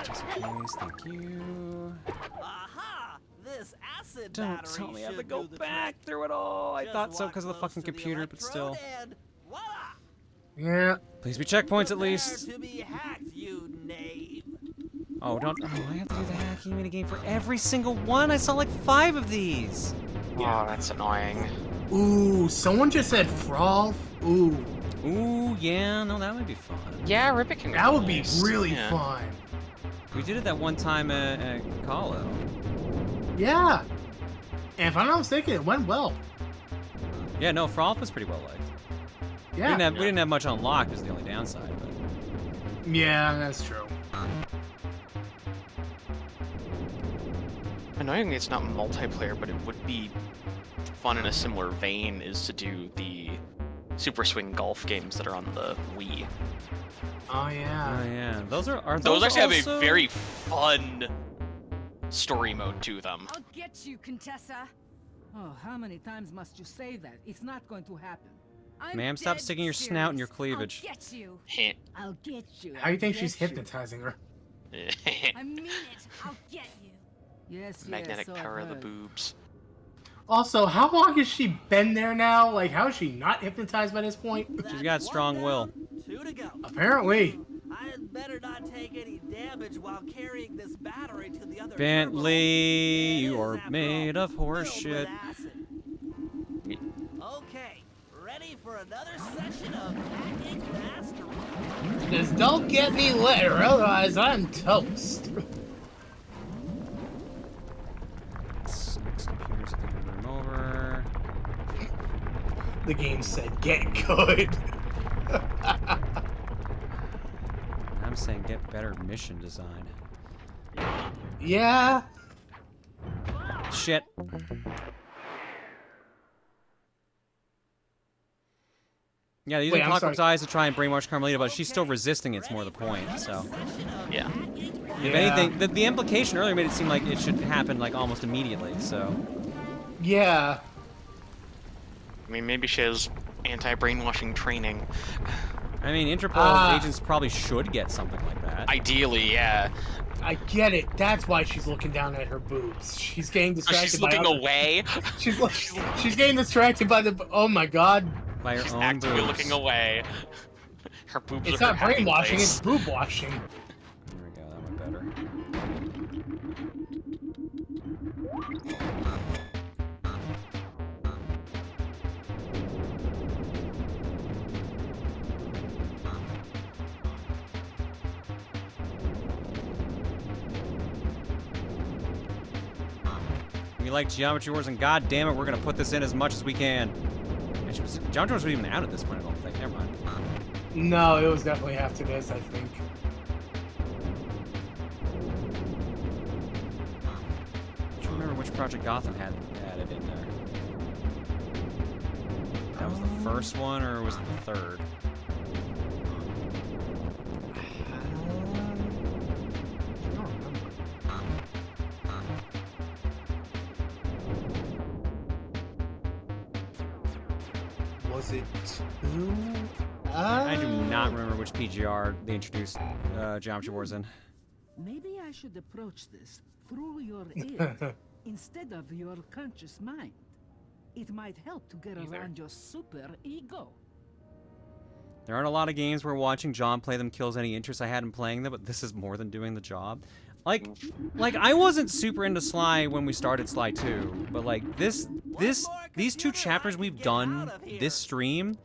Just in case, thank you. Aha! This acid Don't battery tell me I have to should go do the back trick. through it all. I Just thought so walk because of the close fucking to the computer, but still. electrode and voila! Yeah. Please be checkpoints at least. Prepare to be hacked, you knave. Oh, don't. Oh, I have to do the hacking minigame for every single one. I saw like 5 of these. Oh, that's annoying. Ooh, someone just said Frolf. Ooh. Ooh, yeah, no, that would be fun. Yeah, Ribbit can. That would be nice. really Yeah. fun. We did it that one time at Kahlo. Yeah. And if I'm not mistaken, it went well. Yeah, no, Frolf was pretty well liked. Yeah. We didn't have much unlocked, is the only downside. But... Yeah, that's true. Annoyingly, it's not multiplayer, but it would be fun in a similar vein is to do the Super Swing golf games that are on the Wii. Oh yeah. Oh yeah. Those Those actually also... have a very fun story mode to them. I'll get you, Contessa. Oh, how many times must you say that? It's not going to happen. I'm Ma'am, stop dead sticking your serious. snout in your cleavage. I'll get you. I'll get you. How do you think I'll she's get you. hypnotizing her? I mean it. I'll get you. Yes, Magnetic yes, power I've of the heard. boobs. Also, how long has she been there now? Like, how is she not hypnotized by this point? She's got strong will. 2 to go. Apparently. I had better not take any damage while carrying this battery to the other Bentley, you are made of horseshit. Okay, ready for another session of hacking mastery. Just don't get me later, otherwise I'm toast. Six computers, I think I'm over. The game said, get good. get better mission design. Yeah. Shit. Yeah, they're using Clockwork's eyes to try and brainwash Carmelita, but she's still resisting. It's more the point. So. Yeah. If anything, the implication earlier made it seem like it should happen like almost immediately. So. Yeah. I mean, maybe she has anti-brainwashing training. I mean, Interpol agents probably should get something like that. Ideally, yeah. I get it. That's why she's looking down at her boobs. She's getting distracted. She's looking away. She's getting distracted by the. Oh my god. By her She's own actively boobs. looking away. Her boobs It's are not her happy brainwashing. place. It's boob washing. There we go. That went better. We like Geometry Wars, and god damn it, we're gonna put this in as much as we can. Geometry Wars wasn't even out at this point, I don't think. Never mind. No, it was definitely after this, I think. I don't remember which Project Gotham had added in there. That was the first one, or was it the third? Was it 2? I do not remember which PGR they introduced Geometry Wars in. Maybe I should approach this through your ear instead of your conscious mind. It might help to get around your super ego. There aren't a lot of games where watching John play them kills any interest I had in playing them, but this is more than doing the job. Like I wasn't super into Sly when we started Sly 2, but like these 2 chapters we've done this stream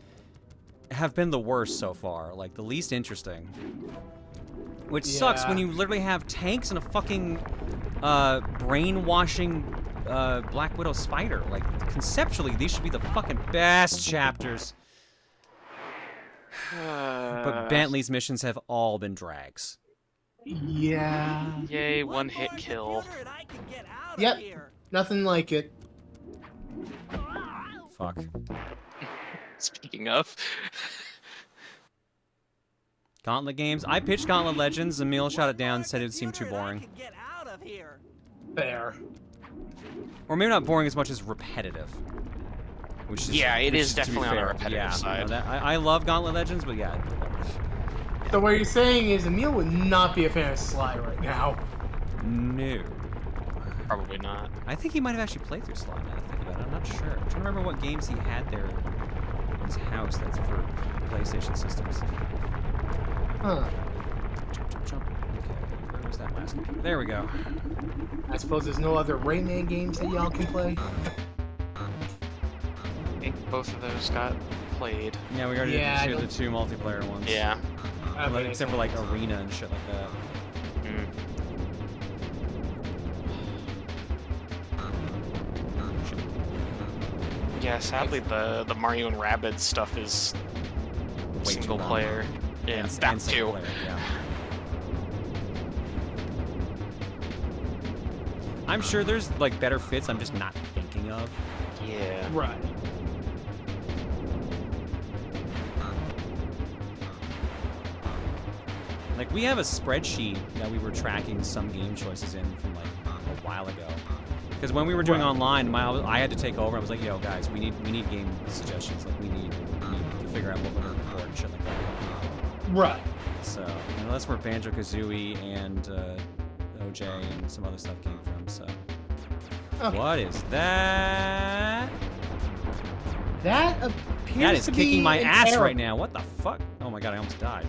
have been the worst so far, like the least interesting. Which sucks when you literally have tanks and a fucking brainwashing Black Widow spider. Like conceptually, these should be the fucking best chapters. But Bentley's missions have all been drags. Yeah. Yay, one hit kill. Yep. Nothing like it. Fuck. Speaking of. Gauntlet games. I pitched Gauntlet Legends. Emil shot it down and said it seemed too boring. Fair. Or maybe not boring as much as repetitive. Which is, yeah, it is to be definitely on the fair, repetitive side. No, I love Gauntlet Legends, but yeah. So what you're saying is Emil would not be a fan of Sly right now. No. Probably not. I think he might have actually played through Sly now that I think about it. I'm not sure. I'm trying to remember what games he had there in his house that's for PlayStation systems. Huh. Jump. Okay, where was that last computer? There we go. I suppose there's no other Rayman games that y'all can play? I think both of those got played. Yeah, we already did the two multiplayer ones. Yeah. Except for like Arena and shit like that. Yeah, sadly the Mario and Rabbids stuff is Way single too long. player. Yeah, And that single too. player, yeah. I'm sure there's like better fits I'm just not thinking of. Yeah. Right. Like we have a spreadsheet that we were tracking some game choices in from like a while ago. Because when we were doing online, I had to take over. I was like, "Yo, guys, we need game suggestions. Like, we need to figure out what we're gonna record and shit like that." Right. So, and that's where Banjo-Kazooie and OJ and some other stuff came from. So, Okay. What is that? That appears That is to kicking be my an ass arrow. right now. What the fuck? Oh my god, I almost died.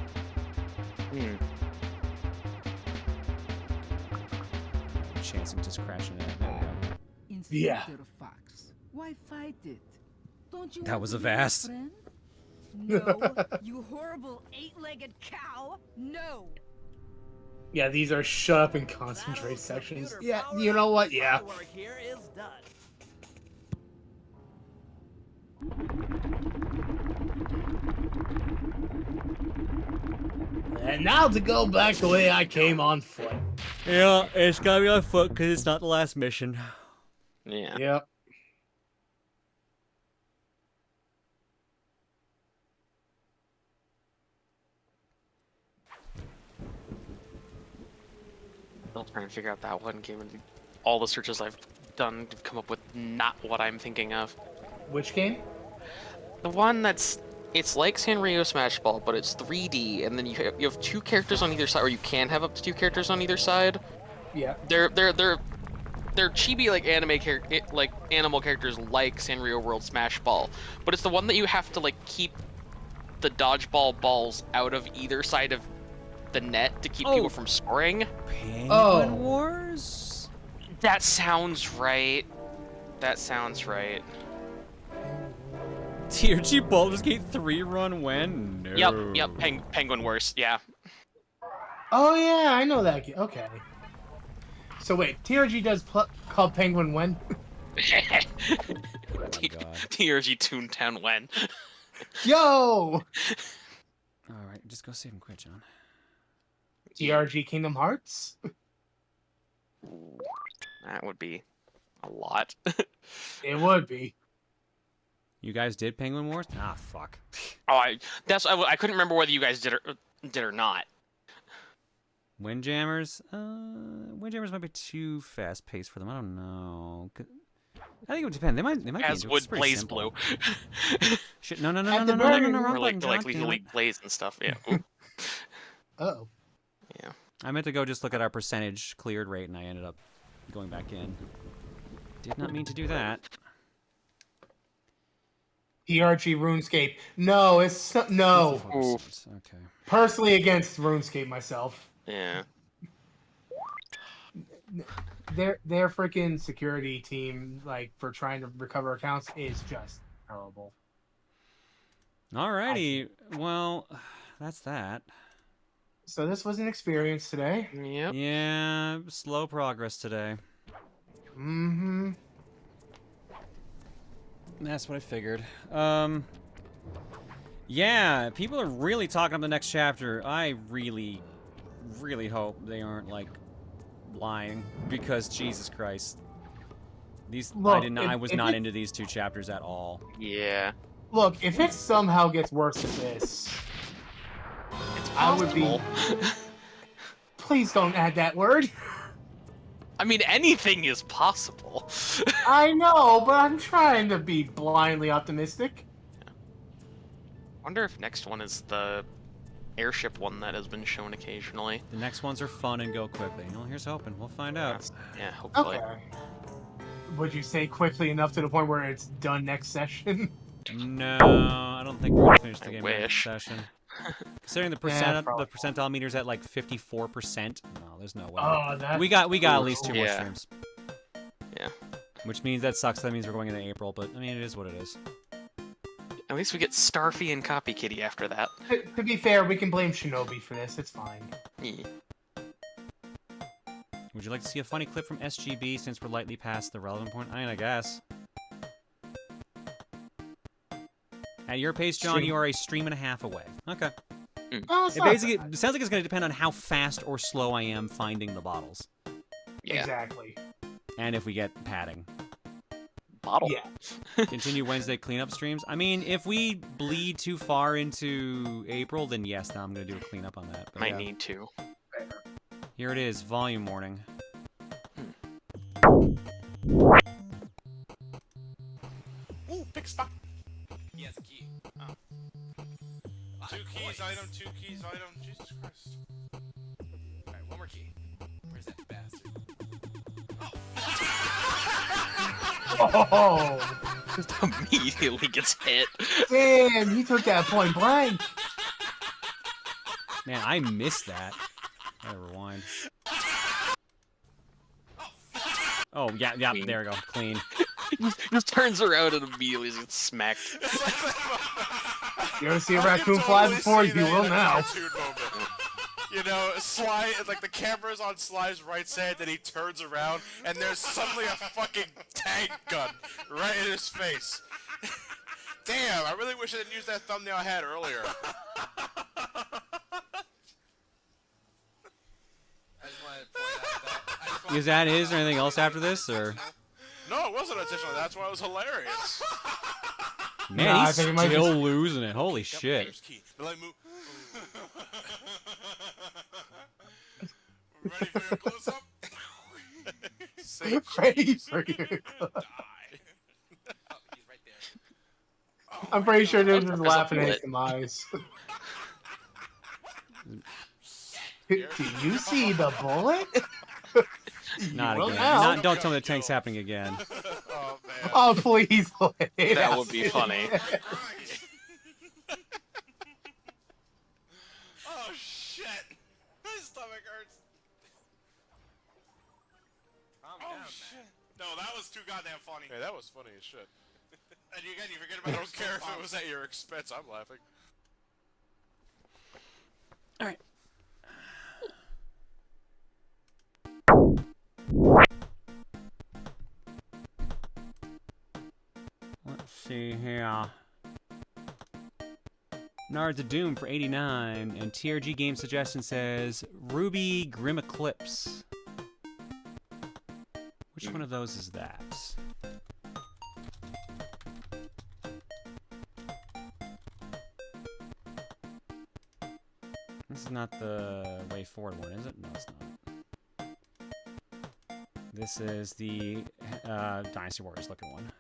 Chancing just crashing it. There we go. Yeah. Inspector Fox, why fight it? Don't you That want was to a be my vast. friend? No, you horrible eight-legged cow. No. Yeah, these are shut up and concentrate sections. Yeah, you know what? Yeah. Work here is done. And now to go back the way I came on foot. Yeah, it's gotta be on foot because it's not the last mission. Yeah. Yep. Still trying to figure out that one game, and all the searches I've done to come up with not what I'm thinking of. Which game? The one it's like Sanrio Smash Ball, but it's 3D, and then you have two characters on either side, or you can have up to two characters on either side. Yeah. They're chibi like like animal characters like Sanrio World Smash Ball, but it's the one that you have to like keep the dodgeball balls out of either side of the net to keep people from scoring. Penguin Wars? That sounds right. That sounds right. TRG Baldur's Gate 3 run when? No. Yep, Penguin Wars, yeah. Oh yeah, I know that game. Okay. So wait, TRG does called Penguin when? TRG Toontown when? Yo! Alright, just go save him quick, John. TRG Kingdom Hearts? That would be a lot. It would be. You guys did Penguin Wars? Ah, fuck. Oh, I couldn't remember whether you guys did or not. Windjammers? Windjammers might be too fast-paced for them. I don't know. I think it would depend. They might As be would Blaze Blue. Shit, no, wrong Or button, John, like damn it. Elite Blaze and stuff, yeah. Ooh. Uh-oh. Yeah. I meant to go just look at our percentage cleared rate, and I ended up going back in. Did not mean to do that. TRG RuneScape. No, it's no. Okay. Personally against RuneScape myself. Yeah. Their freaking security team, like for trying to recover accounts, is just terrible. Alrighty, well, that's that. So this was an experience today. Yep. Yeah, slow progress today. Mm-hmm. That's what I figured. Yeah, people are really talking up the next chapter. I really, really hope they aren't, like, lying, because Jesus Christ. Look, I was not into these two chapters at all. Yeah. Look, if it somehow gets worse than this, I would be... Please don't add that word. I mean, anything is possible. I know, but I'm trying to be blindly optimistic. Wonder if next one is the airship one that has been shown occasionally. The next ones are fun and go quickly. Well, here's hoping. We'll find out. Yeah, hopefully. Okay. Would you say quickly enough to the point where it's done next session? No, I don't think we're gonna finish the game next session. Considering the percentile meter's at like 54%, no, there's no way. Oh, that's we got at least 2 more Yeah. streams. Yeah. Which means that sucks. That means we're going into April, but I mean, it is what it is. At least we get Starfy and Copy Kitty after that. To be fair, we can blame Shinobi for this. It's fine. Yeah. Would you like to see a funny clip from SGB since we're lightly past the relevant point? I mean, I guess. At your pace, John, you are a stream and a half away. Okay. Oh, It basically it sounds like it's going to depend on how fast or slow I am finding the bottles. Yeah. Exactly. And if we get padding. Bottle. Yeah. Continue Wednesday cleanup streams. I mean, if we bleed too far into April, then yes, now I'm going to do a cleanup on that. But Might yeah. need to. Here it is, volume warning. Ooh, pick stock. Yes, key. Oh. 2 keys item, 2 keys item. Jesus Christ. Alright, one more key. Where's that bastard? Oh! Just immediately gets hit. Damn, he took that point blank. Man, I missed that. Gotta rewind. Oh, yeah, there we go. Clean. Just turns around and immediately gets smacked. You ever see a raccoon fly before? You will now. You know, Sly, like the camera's on Sly's right side, then he turns around, and there's suddenly a fucking tank gun right in his face. Damn, I really wish I didn't use that thumbnail I had earlier. Is that his or anything else after this, or? No, it wasn't intentional. That's why it was hilarious. Man, Nah, I he's think it might still be- losing it. Holy shit. Here's key. Like, move. Ready for your close up? Ready for your I'm pretty sure they're just laughing at his eyes. Do you see the bullet? Not will again. now. Don't tell me the tank's happening again. Oh, man. Oh, please. That would be funny. Oh, shit. My stomach hurts. Oh, shit. No, that was too goddamn funny. Yeah, that was funny as shit. And again, you forget about I don't care if it was at your expense. I'm laughing. All right. Let's see here. Nards of Doom for 89, and TRG Game Suggestion says Ruby Grim Eclipse. Which one of those is that? This is not the way forward one, is it? No, it's not. This is the Dynasty Warriors looking one.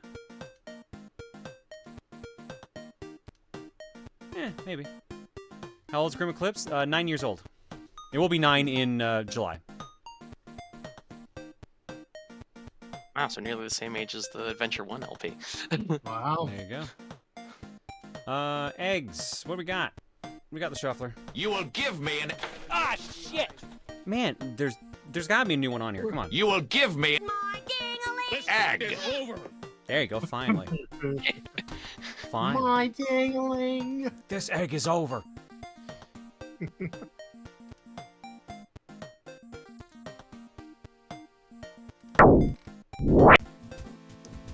Maybe. How old is Grim Eclipse? 9 years old. It will be 9 in July. Wow, so nearly the same age as the Adventure 1 LP. Wow. There you go. Eggs. What do we got? We got the shuffler. You will give me an... Ah, shit! Man, there's gotta be a new one on here. Come on. You will give me... egg. There you go, finally. Fine. My dangling. This egg is over.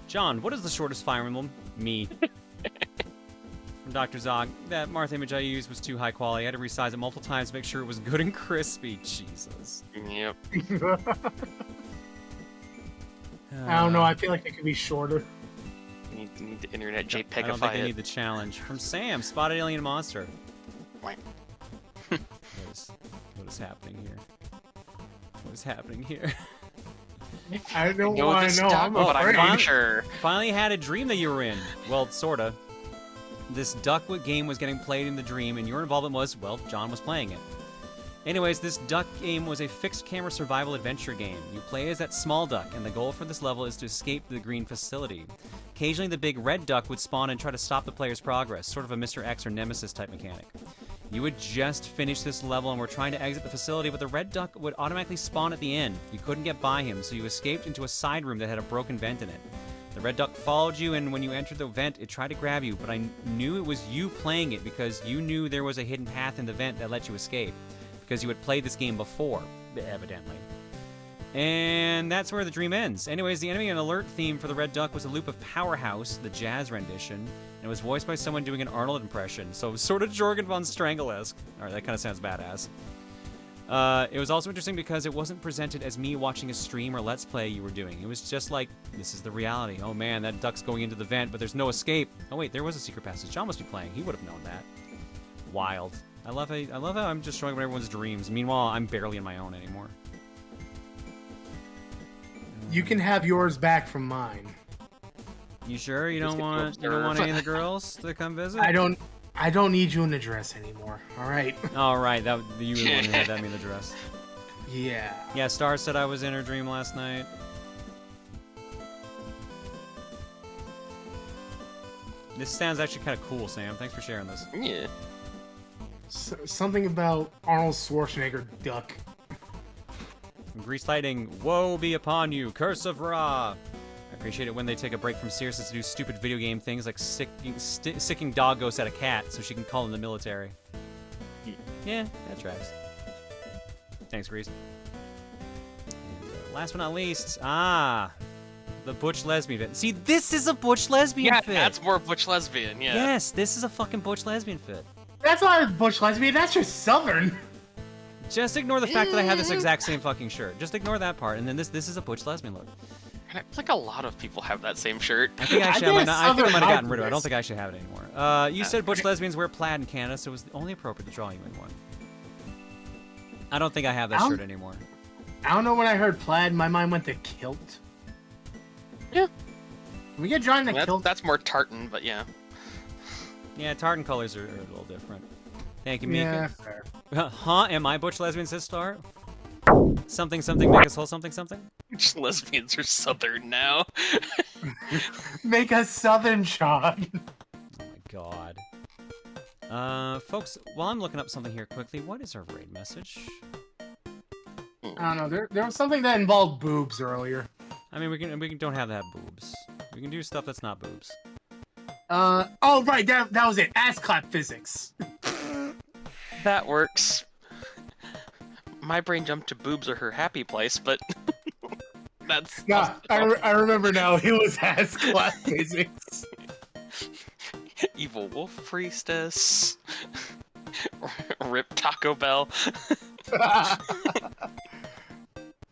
John, what is the shortest Fire Emblem? Me. From Dr. Zog, that Marth image I used was too high quality. I had to resize it multiple times to make sure it was good and crispy. Jesus. Yep. I don't know. I feel like it could be shorter. You need the internet I don't think JPEGify they it. need the challenge. From Sam, Spotted Alien Monster. What is happening here? What is happening here? I don't know want this to know. stuff, I'm but I'm afraid. not sure. Finally had a dream that you were in. Well, sorta. This duck game was getting played in the dream, and your involvement was, well, John was playing it. Anyways, this duck game was a fixed camera survival adventure game. You play as that small duck, and the goal for this level is to escape the green facility. Occasionally, the big red duck would spawn and try to stop the player's progress, sort of a Mr. X or Nemesis type mechanic. You would just finish this level and were trying to exit the facility, but the red duck would automatically spawn at the end. You couldn't get by him, so you escaped into a side room that had a broken vent in it. The red duck followed you, and when you entered the vent, it tried to grab you, but I knew it was you playing it because you knew there was a hidden path in the vent that let you escape, because you had played this game before, evidently. And that's where the dream ends. Anyways, the enemy and alert theme for the red duck was a loop of Powerhouse, the jazz rendition, and it was voiced by someone doing an Arnold impression, so sort of Jorgen von Strangle-esque. Alright, that kind of sounds badass. It was also interesting because it wasn't presented as me watching a stream or Let's Play you were doing. It was just like, this is the reality. Oh man, that duck's going into the vent, but there's no escape. Oh wait, there was a secret passage. John must be playing. He would have known that. Wild. I love how I'm just showing up everyone's dreams. Meanwhile, I'm barely in my own anymore. You can have yours back from mine. You sure you don't want any of the girls to come visit? I don't need you in the dress anymore. All right. All right, that you were the one who had that in the dress. Yeah. Yeah, Star said I was in her dream last night. This sounds actually kind of cool, Sam. Thanks for sharing this. Yeah. Something about Arnold Schwarzenegger duck. Grease Lighting, woe be upon you, curse of Ra. I appreciate it when they take a break from seriousness to do stupid video game things like sicking dog ghosts at a cat so she can call in the military. Yeah, that tracks. Thanks, Grease. And, last but not least, the Butch Lesbian fit. See, this is a Butch Lesbian fit. Yeah, that's more Butch Lesbian, yeah. Yes, this is a fucking Butch Lesbian fit. That's not a Butch Lesbian, that's just Southern. Just ignore the fact that I have this exact same fucking shirt. Just ignore that part, and then this is a butch lesbian look. And I feel like a lot of people have that same shirt. I think I might have gotten rid of it. I don't think I should have it anymore. You said butch lesbians wear plaid in Canada, so it was only appropriate to draw you in one. I don't think I have that shirt anymore. I don't know when I heard plaid, my mind went to kilt. Yeah. Can we get drawing the kilt? That's more tartan, but yeah. Yeah, tartan colors are a little different. Thank you, Mika. Yeah, fair. Huh? Am I butch lesbian, says Star? Something, make us whole, something. Butch lesbians are southern now. Make us southern, Sean. Oh my god. Folks, while I'm looking up something here quickly, what is our raid message? I don't know. There was something that involved boobs earlier. I mean, we don't have to have boobs. We can do stuff that's not boobs. Oh right, that was it. Ass clap physics. That works. My brain jumped to boobs are her happy place, but that's... Yeah, I remember now. It was ass clap physics. Evil wolf priestess. Rip Taco Bell.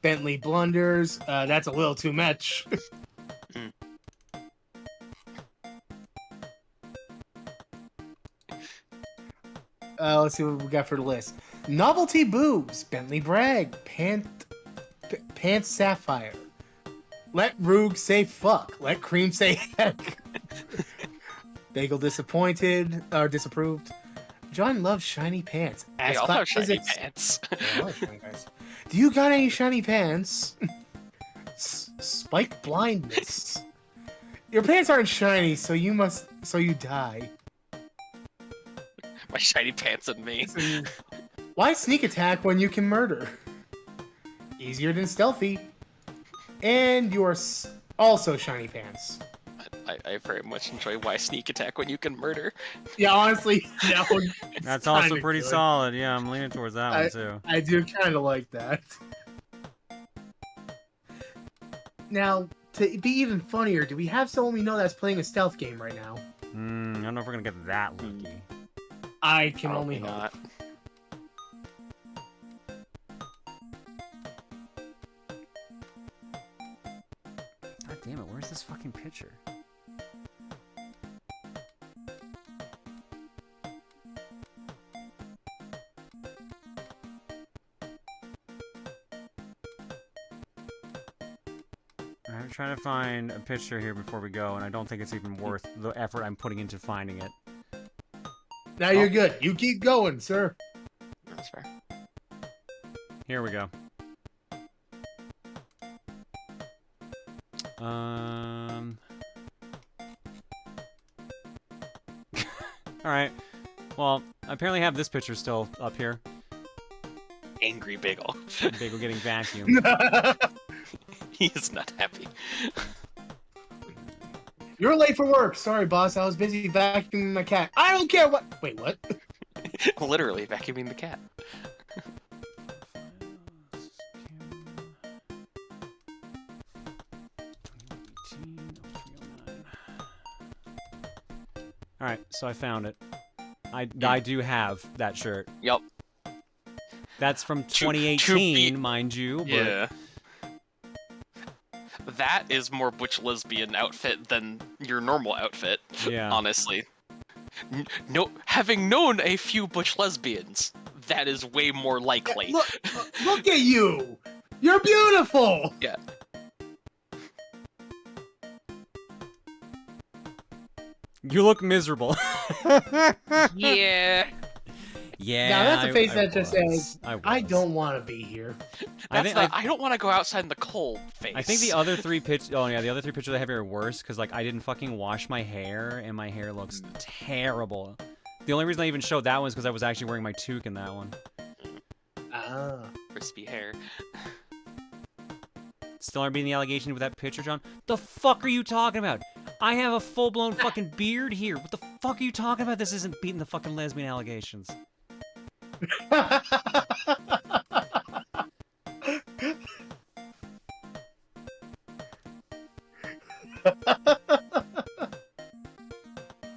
Bentley blunders. That's a little too much. Let's see what we got for the list. Novelty boobs. Bentley brag. Pants sapphire. Let Roog say fuck. Let Cream say heck. Bagel disappointed or disapproved. John loves shiny pants. They all have shiny pants. Do you got any shiny pants? Spike blindness. Your pants aren't shiny, so you die. My shiny pants and me. Why sneak attack when you can murder? Easier than stealthy. And you are also shiny pants. I very much enjoy why sneak attack when you can murder. Yeah, honestly, that one. That's also pretty solid. Yeah, I'm leaning towards that one too. I do kind of like that. Now, to be even funnier, do we have someone we know that's playing a stealth game right now? I don't know if we're gonna get that lucky. I can only not. hope. God damn it, where's this fucking picture? I'm trying to find a picture here before we go, and I don't think it's even worth the effort I'm putting into finding it. Now you're good. You keep going, sir. That's fair. Here we go. Alright. Well, I apparently have this picture still up here. Angry Bagel. Bagel getting vacuumed. He is not happy. You're late for work. Sorry, boss. I was busy vacuuming my cat. I don't care what. Wait, what? Literally vacuuming the cat. Alright, so I found it. I do have that shirt. Yup. That's from 2018, mind you. But... Yeah. That is more butch lesbian outfit than your normal outfit. Yeah. Honestly. No, having known a few butch lesbians, that is way more likely. Look at you! You're beautiful! Yeah. You look miserable. Yeah. Yeah. Now that's a face that just was. says, I don't want to be here. I don't want to go outside in the cold face. I think the other three pictures. Oh yeah, the other three pictures I have here are worse because like I didn't fucking wash my hair and my hair looks terrible. The only reason I even showed that one is because I was actually wearing my toque in that one. Ah. Crispy hair. Still aren't being the allegation with that picture, John. The fuck are you talking about? I have a full-blown fucking beard here. What the fuck are you talking about? This isn't beating the fucking lesbian allegations.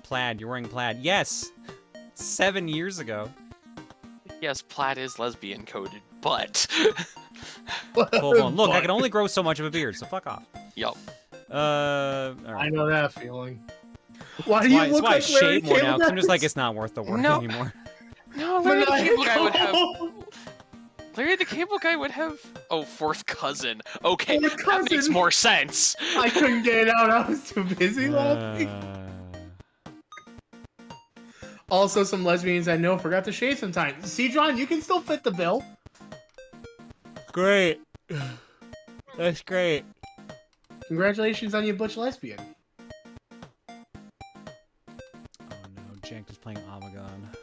Plaid, you're wearing plaid. Yes! 7 years ago. Yes, plaid is lesbian coded, but. Full blown. Look, I can only grow so much of a beard, so fuck off. Yup. All right. I know that feeling. Why do you look I like Larry shave more now? 'Cause I'm just Cable like, it's not worth the work No. anymore. No, Larry the Cable Guy would have. Maniacal. Larry the Cable Guy would have. Oh, fourth cousin. Okay, Fourth that makes cousin. more sense. I couldn't get it out. I was too busy laughing. Also, some lesbians I know forgot to shave sometimes. See, John, you can still fit the bill. Great. That's great. Congratulations on your butch lesbian. Oh no, Jank is playing Amagon.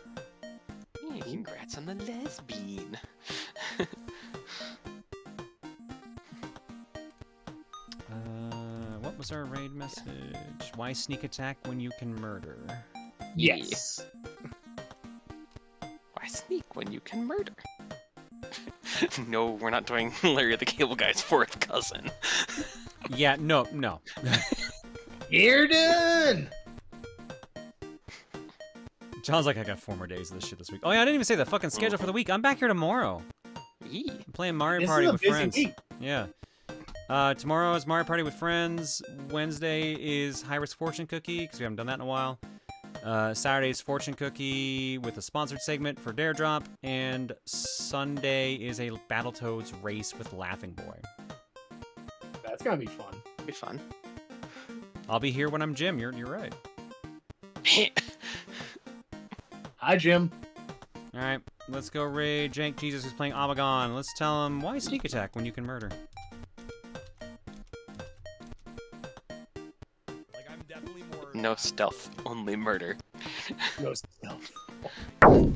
Hey, congrats on the lesbian. What was our raid message? Why sneak attack when you can murder? Yes. Why sneak when you can murder? No, we're not doing Larry the Cable Guy's fourth cousin. Yeah, no. You're done. John's like, I got 4 more days of this shit this week. Oh yeah, I didn't even say the fucking schedule for the week. I'm back here tomorrow. Yee. I'm playing Mario This Party is a with busy friends. week. Yeah. Tomorrow is Mario Party with friends. Wednesday is High Risk Fortune Cookie, because we haven't done that in a while. Saturday's Fortune Cookie with a sponsored segment for Dare Drop. And Sunday is a Battletoads race with Laughing Boy. That's gonna be fun. Be fun. I'll be here when I'm Jim. You're right. Hi, Jim. All right, let's go raid Jank Jesus who's playing Amagon. Let's tell him why sneak attack when you can murder. No stealth, only murder. No stealth. I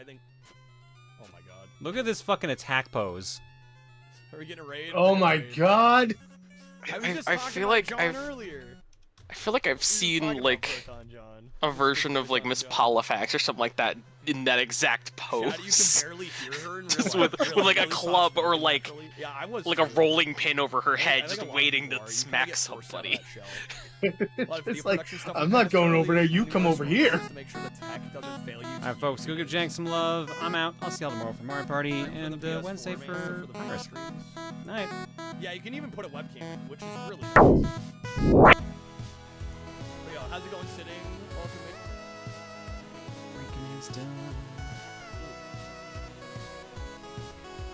think. Oh my god. Look at this fucking attack pose. Are we getting a raid? Oh my god. I feel like I feel like I've seen like a version of like Miss Polifax or something like that in that exact pose. You can barely hear her in real Just life. with like a club or like I was like a rolling pin over her head, I think just a lot of waiting people to are. You smack get forced out of somebody. It's like, I'm not going over there. You come over here. To make sure the tech doesn't fail you. All right, folks, go give Jank some love. I'm out. I'll see y'all tomorrow for Mario Party and Wednesday for High Risk. Night. Yeah, you can even put a webcam, which is really nice. But yo, how's it going sitting?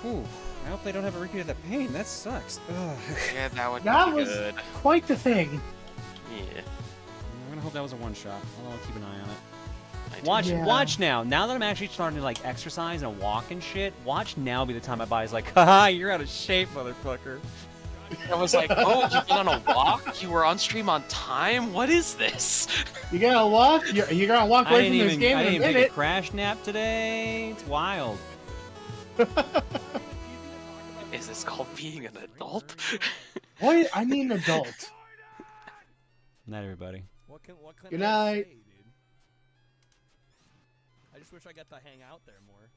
Ooh, I hope they don't have a repeat of that pain. That sucks. Ugh. Yeah, that would That be was good. quite the thing. Yeah. I'm gonna hope that was a one shot. I'll keep an eye on it. do. Watch, Yeah. watch now. Now that I'm actually starting to like exercise and walk and shit, watch now be the time my body's like, haha, you're out of shape, motherfucker. I was like, oh, you've been on a walk? You were on stream on time? What is this? You gotta walk. You're gonna walk I away didn't from this even, game I in a didn't even take a minute. crash nap today. It's wild. Is this called being an adult? What? I need an adult. Night, everybody. What can Good I night. say, dude? I just wish I got to hang out there more.